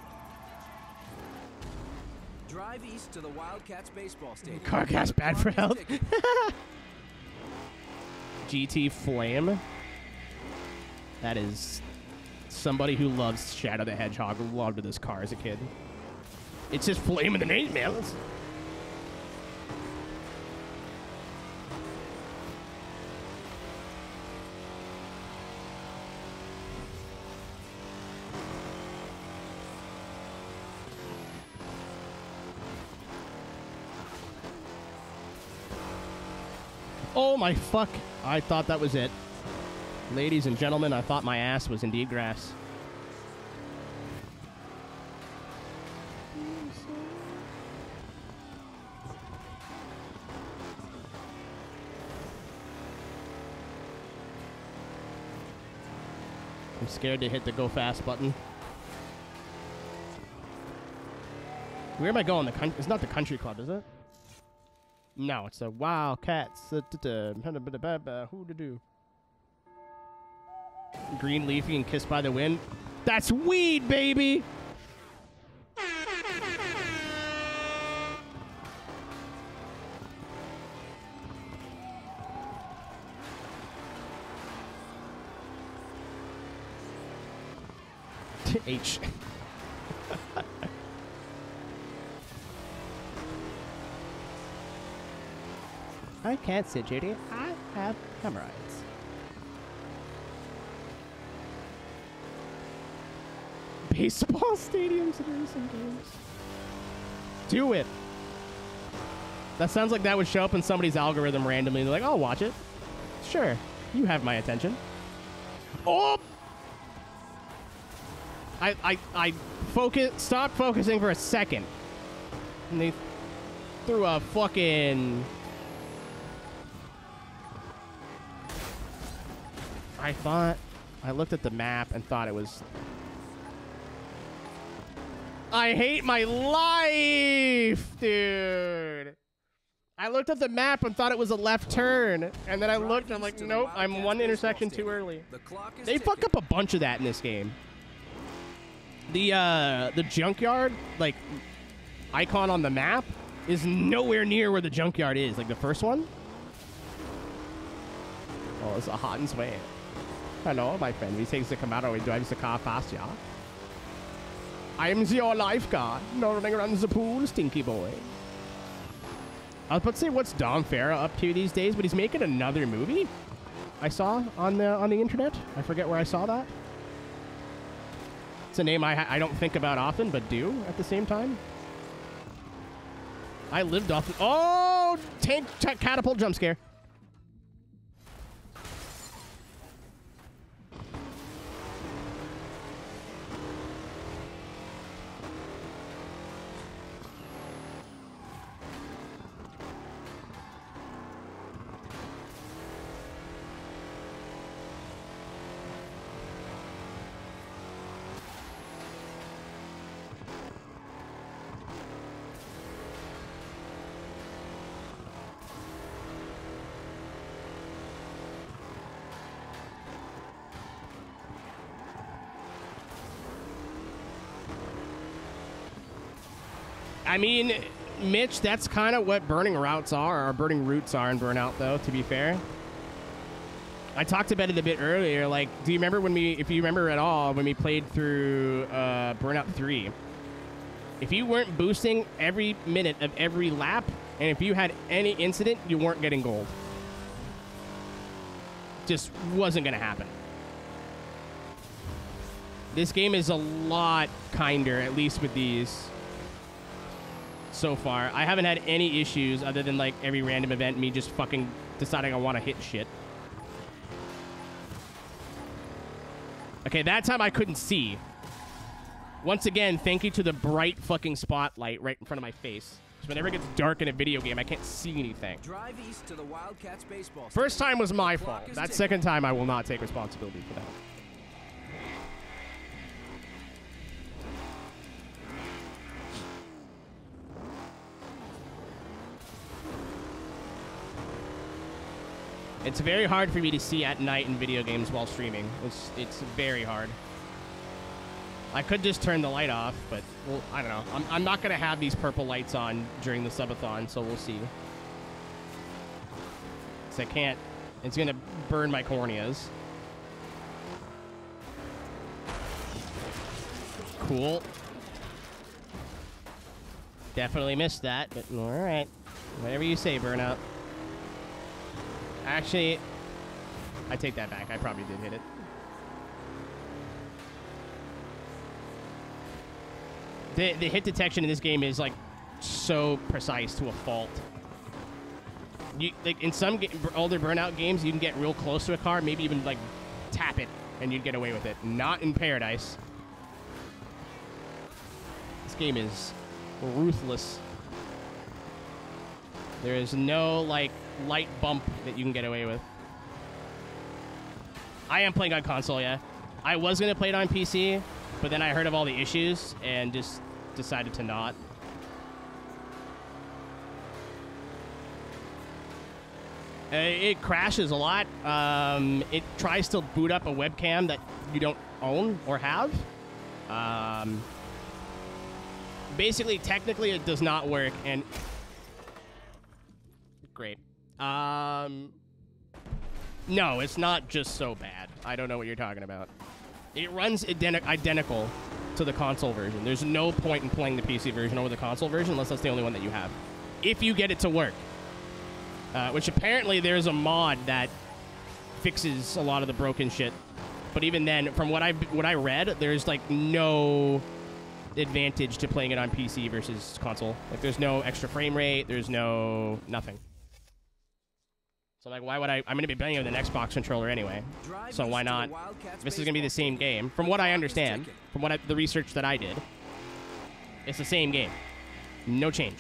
Drive east to the Wildcats baseball stadium. Car gas bad for health. GT Flame. That is somebody who loves Shadow the Hedgehog who loved this car as a kid. It's just Flame in the name, man. Oh my fuck. I thought that was it. Ladies and gentlemen, I thought my ass was indeed grass. I'm scared to hit the go fast button. Where am I going? It's not the country club, is it? No, it's a Wildcats. Who to do? Green leafy and kissed by the wind. That's weed, baby. H. I can't sit, Judy. I have hemorrhoids. Baseball stadiums and racing games. Do it. That sounds like that would show up in somebody's algorithm randomly. They're like, I'll watch it. Sure. You have my attention. Oh! I stopped focusing for a second. And they threw a fucking... I looked at the map and thought it was... I hate my life, dude. I looked at the map and thought it was a left turn. And then I looked and I'm like, nope, I'm one intersection too early. They fuck up a bunch of that in this game. The junkyard, like, icon on the map is nowhere near where the junkyard is. Like the first one. Oh, it's a hot and sweat. Hello, my friend. He takes the Camaro. He drives the car fast, yeah? I'm your lifeguard. No running around the pool, stinky boy. I was about to say, what's Dom Farah up to these days? But he's making another movie. I saw on the internet. I forget where I saw that. It's a name I don't think about often, but do at the same time. I lived off... Oh! Tank catapult jump scare. I mean, Mitch, that's kind of what burning routes are, or burning routes are in Burnout, though, to be fair. I talked about it a bit earlier. Like, do you remember when if you remember at all, when we played through Burnout 3, if you weren't boosting every minute of every lap, and if you had any incident, you weren't getting gold. Just wasn't going to happen. This game is a lot kinder, at least with these. So far, I haven't had any issues other than like every random event, me just fucking deciding I want to hit shit. Okay, that time I couldn't see. Once again, thank you to the bright fucking spotlight right in front of my face. Because whenever it gets dark in a video game, I can't see anything. Drive east to the Wildcats baseball. First time was my fault. That second time, I will not take responsibility for that. It's very hard for me to see at night in video games while streaming. It's very hard. I could just turn the light off, but well, I don't know. I'm not gonna have these purple lights on during the subathon, so we'll see. 'Cause I can't. It's gonna burn my corneas. Cool. Definitely missed that, but all right. Whatever you say, Burnout. Actually, I take that back. I probably did hit it. The hit detection in this game is like so precise to a fault. You like in some older Burnout games, you can get real close to a car, maybe even like tap it, and you'd get away with it. Not in Paradise. This game is ruthless. There is no like light bump that you can get away with. I am playing on console, yeah. I was gonna play it on PC, but then I heard of all the issues and just decided to not. It crashes a lot. It tries to boot up a webcam that you don't own or have. Basically, technically, it does not work, and great. No, it's not just so bad. I don't know what you're talking about. It runs identical to the console version. There's no point in playing the PC version over the console version unless that's the only one that you have. If you get it to work. Which apparently there's a mod that fixes a lot of the broken shit. But even then, from what I read, there's like no advantage to playing it on PC versus console. Like there's no extra frame rate, there's no nothing. So like why would I'm going to be playing it with an Xbox controller anyway. So why not? This is going to be the same game. From what I understand, from the research that I did, it's the same game. No change.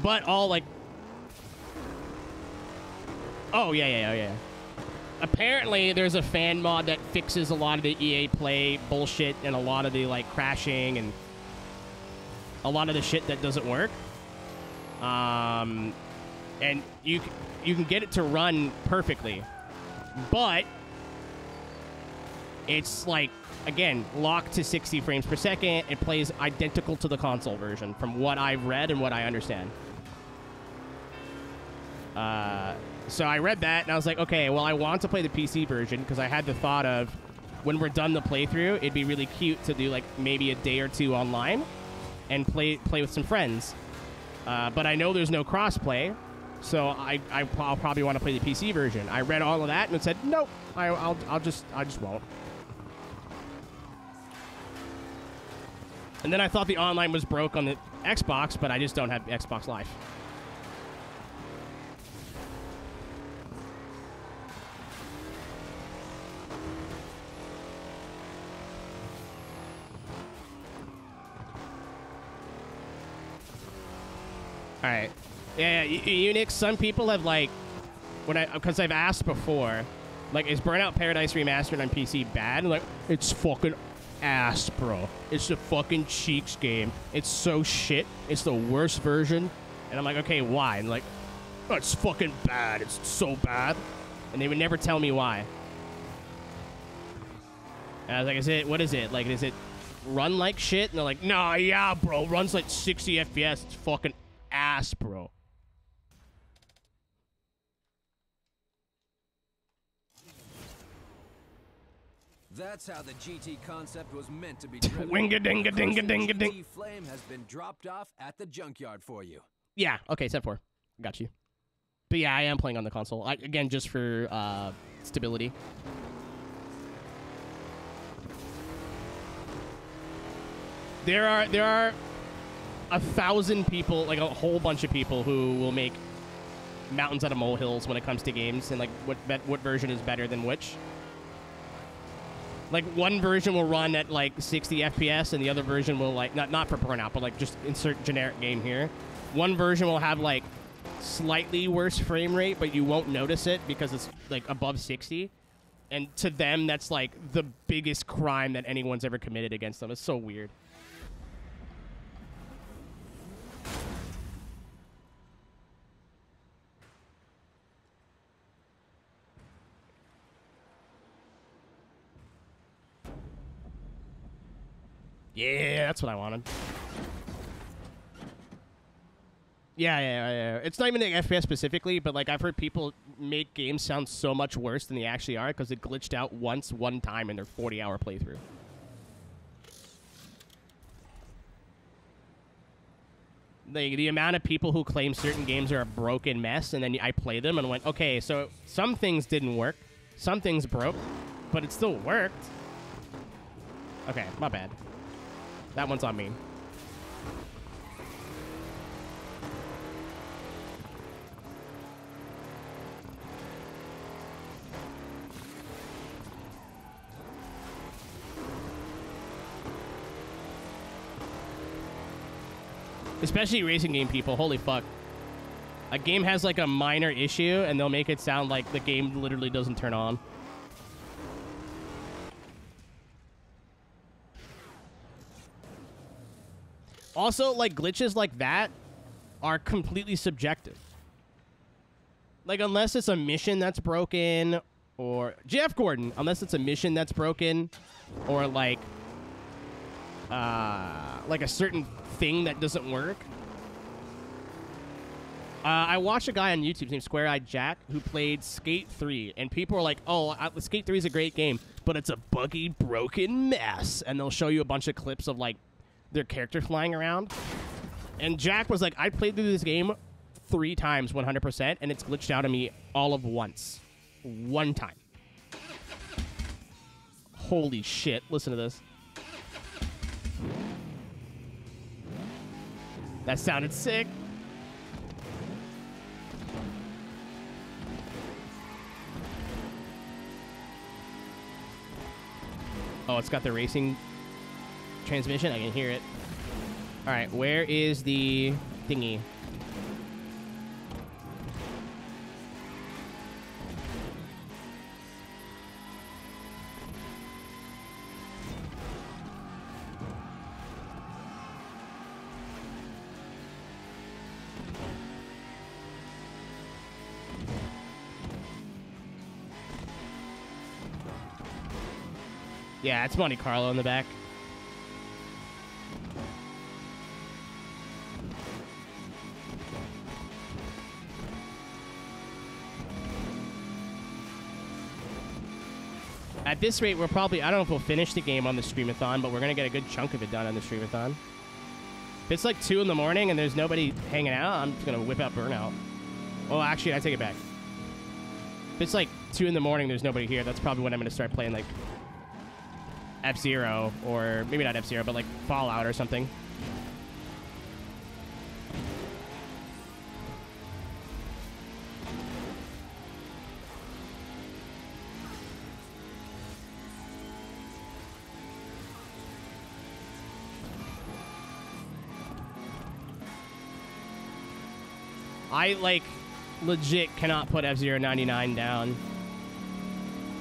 But all like, oh yeah. Apparently, there's a fan mod that fixes a lot of the EA Play bullshit and a lot of the like crashing and a lot of the shit that doesn't work. And you can get it to run perfectly, but it's like again locked to 60 frames per second. It plays identical to the console version, from what I've read and what I understand. So I read that, and I was like, okay, well, I want to play the PC version, because I had the thought of, when we're done the playthrough, it'd be really cute to do, like, maybe a day or two online, and play with some friends. But I know there's no cross-play, so I'll probably want to play the PC version. I read all of that, and it said, nope, I just won't. And then I thought the online was broke on the Xbox, but I just don't have Xbox Live. All right. Yeah, Unix, some people have, like, because I've asked before, like, is Burnout Paradise Remastered on PC bad? And like, it's fucking ass, bro. It's the fucking Cheeks game. It's so shit. It's the worst version. And I'm like, okay, why? And like, oh, it's fucking bad. It's so bad. And they would never tell me why. And I was like, what is it? Like, does it run like shit? And they're like, nah, yeah, bro. Runs like 60 FPS. It's fucking ass, bro. That's how the GT concept was meant to be driven. Winga-dinga-dinga-dinga-ding. GT Flame has been dropped off at the junkyard for you. Yeah, okay, step 4. Got you. But yeah, I am playing on the console. Again, just for stability. There are 1,000 people, like a whole bunch of people, who will make mountains out of molehills when it comes to games, and like what version is better than which. Like one version will run at like 60 FPS, and the other version will like not for Burnout, but like just insert generic game here. One version will have like slightly worse frame rate, but you won't notice it because it's like above 60. And to them, that's like the biggest crime that anyone's ever committed against them. It's so weird. Yeah, that's what I wanted. Yeah. It's not even the FPS specifically, but like I've heard people make games sound so much worse than they actually are because it glitched out one time in their 40-hour playthrough. The amount of people who claim certain games are a broken mess, and then I play them and went, okay, so some things didn't work, some things broke, but it still worked. Okay, my bad. That one's on me. Especially racing game people, holy fuck. A game has like a minor issue and they'll make it sound like the game literally doesn't turn on. Also, like glitches like that are completely subjective. Like unless it's a mission that's broken or Jeff Gordon, unless it's a mission that's broken or like a certain thing that doesn't work. I watched a guy on YouTube named Square Eyed Jack who played Skate 3, and people are like, oh, Skate 3 is a great game, but it's a buggy, broken mess. And they'll show you a bunch of clips of like their character flying around. And Jack was like, I played through this game 3 times 100%, and it's glitched out of me all of once. One time. Holy shit. Listen to this. That sounded sick. Oh, it's got the racing transmission. I can hear it. All right, where is the thingy? Yeah, it's Monte Carlo in the back. At this rate, we're probably, I don't know if we'll finish the game on the streamathon, but we're going to get a good chunk of it done on the streamathon. If it's like 2 in the morning and there's nobody hanging out, I'm just going to whip out Burnout. Oh, actually, I take it back. If it's like 2 in the morning, there's nobody here, that's probably when I'm going to start playing like F-Zero, or maybe not F-Zero, but like Fallout or something. I, like, legit cannot put F-Zero 99 down.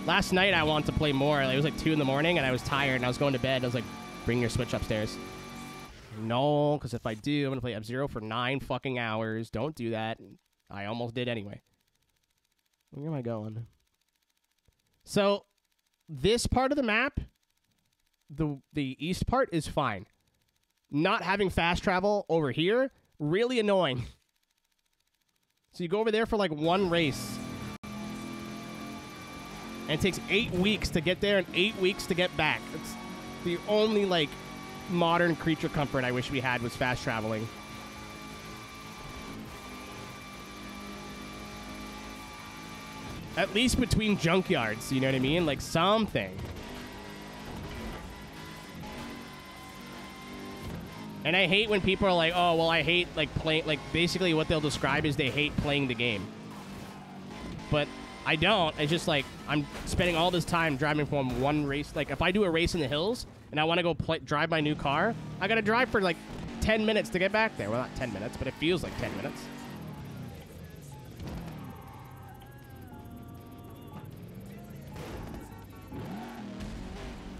Last night I wanted to play more. It was like 2 in the morning, and I was tired, and I was going to bed. I was like, bring your Switch upstairs. No, because if I do, I'm going to play F-Zero for 9 fucking hours. Don't do that. I almost did anyway. Where am I going? So, this part of the map, the east part, is fine. Not having fast travel over here, really annoying. So you go over there for like 1 race. And it takes 8 weeks to get there and 8 weeks to get back. It's the only like modern creature comfort I wish we had was fast traveling. At least between junkyards, you know what I mean? Like something. And I hate when people are like, oh, well, I hate, like, playing, like, basically what they'll describe is they hate playing the game. But I don't. It's just, like, I'm spending all this time driving from one race. Like, if I do a race in the hills and I want to go drive my new car, I got to drive for, like, 10 minutes to get back there. Well, not 10 minutes, but it feels like 10 minutes.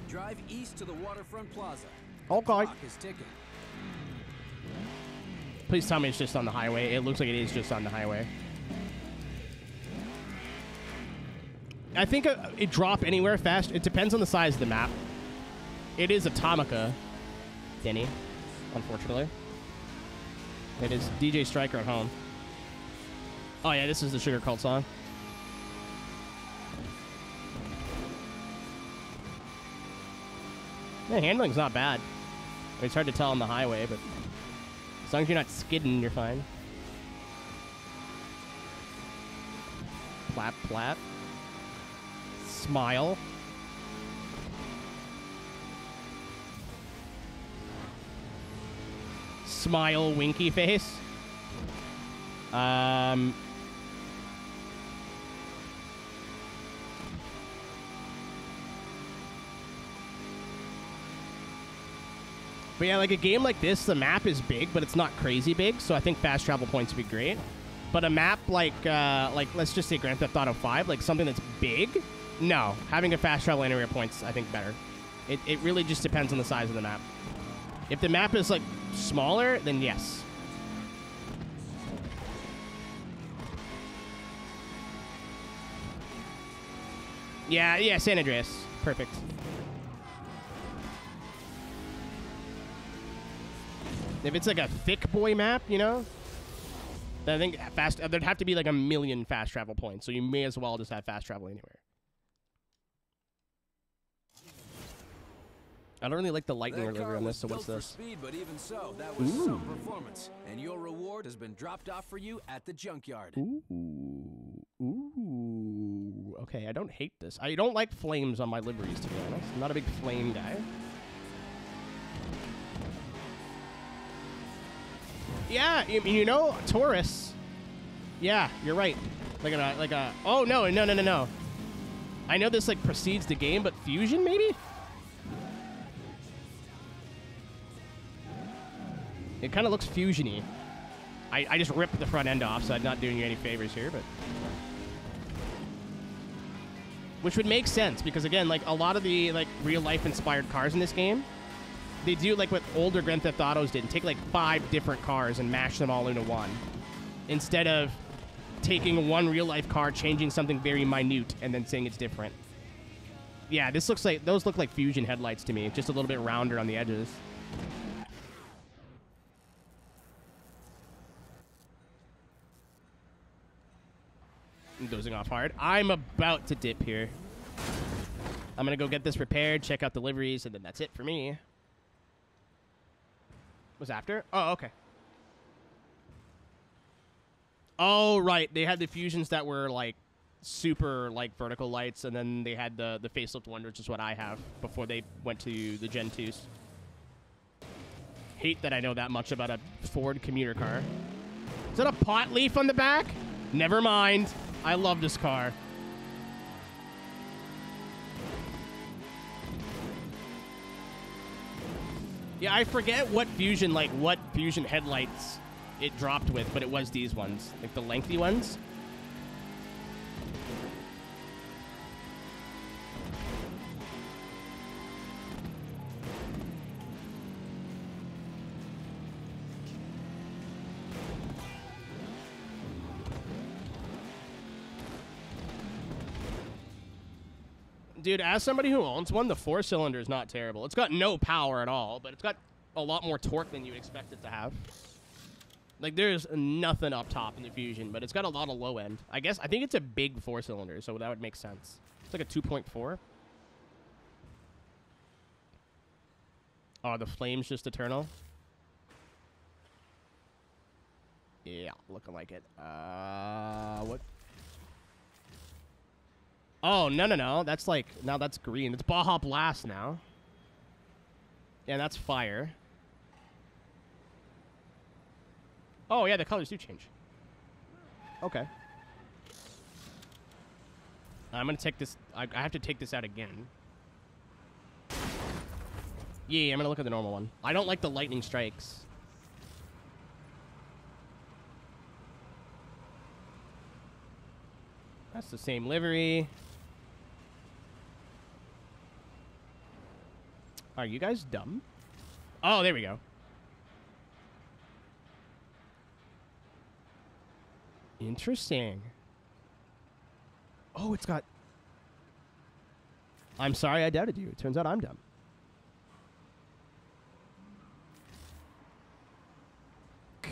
Drive east to the waterfront plaza. Okay. Clock is ticking. Please tell me it's just on the highway. It looks like it is just on the highway. I think it drop anywhere fast. It depends on the size of the map. It is Atomica. expect any, unfortunately. It is DJ Striker at home. Oh yeah, this is the Sugar Cult song. The handling's not bad. I mean, it's hard to tell on the highway, but as long as you're not skidding, you're fine. Plap, plap. Smile. Smile, winky face. But yeah, like a game like this, the map is big, but it's not crazy big, so I think fast travel points would be great. But a map like let's just say Grand Theft Auto 5, like something that's big, no. Having a fast travel anywhere points, I think, better. It really just depends on the size of the map. If the map is, like, smaller, then yes. Yeah, San Andreas. Perfect. If it's like a thick boy map, you know, then I think there'd have to be like 1 million fast travel points, so you may as well just have fast travel anywhere. I don't really like the lightning delivery on this, so what's this? Speed, but even so, that was some performance, and your reward has been dropped off for you at the junkyard. Ooh. Okay, I don't hate this. I don't like flames on my liveries, to be honest. I'm not a big flame guy. Yeah, you know, Taurus. Yeah, you're right. Like a. Oh no. I know this like precedes the game, but Fusion maybe. It kind of looks fusiony. I just ripped the front end off, so I'm not doing you any favors here, but which would make sense because again, like a lot of the like real life inspired cars in this game, they do like what older Grand Theft Autos did and take like 5 different cars and mash them all into one, instead of taking one real life car, changing something very minute, and then saying it's different. Yeah, this looks like those look like Fusion headlights to me, just a little bit rounder on the edges. I'm dozing off hard. I'm about to dip here. I'm gonna go get this repaired, check out the liveries, and then that's it for me. Was after? Oh, okay. Oh, right. They had the Fusions that were, like, super, like, vertical lights, and then they had the facelift one, which is what I have, before they went to the Gen 2s. Hate that I know that much about a Ford commuter car. Is that a pot leaf on the back? Never mind. I love this car. Yeah, I forget what Fusion headlights it dropped with, but it was these ones. Like the lengthy ones. Dude, as somebody who owns one, the 4-cylinder is not terrible. It's got no power at all, but it's got a lot more torque than you would expect it to have. Like, there's nothing up top in the Fusion, but it's got a lot of low end. I think it's a big 4-cylinder, so that would make sense. It's like a 2.4. Oh, the flame's just eternal. Yeah, looking like it. What? Oh, no. That's like, now that's green. It's Baja Blast now. Yeah, that's fire. Oh, yeah, the colors do change. Okay. I'm going to take this. I have to take this out again. Yeah, I'm going to look at the normal one. I don't like the lightning strikes. That's the same livery. Are you guys dumb? Oh, there we go. Interesting. Oh, it's got... I'm sorry I doubted you. It turns out I'm dumb.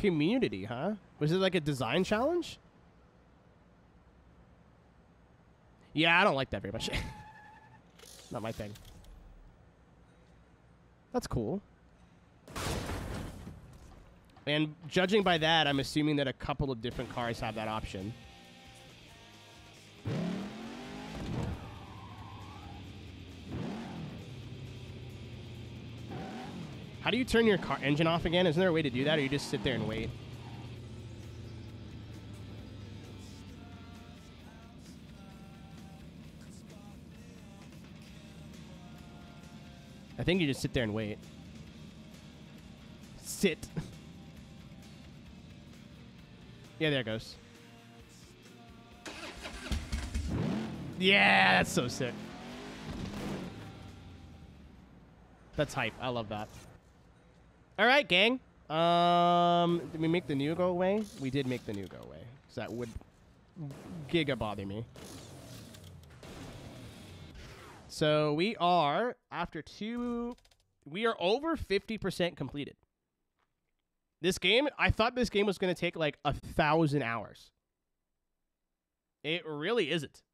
Community, huh? Was it like a design challenge? Yeah, I don't like that very much. Not my thing. That's cool. And judging by that, I'm assuming that a couple of different cars have that option. How do you turn your car engine off again? Isn't there a way to do that, or you just sit there and wait? I think you just sit there and wait. Sit. Yeah, there it goes. Yeah, that's so sick. That's hype. I love that. All right, gang. Did we make the new go away? We did make the new go away. So that would giga bother me. So we are, after we are over 50% completed. This game, I thought this game was going to take like 1,000 hours. It really isn't.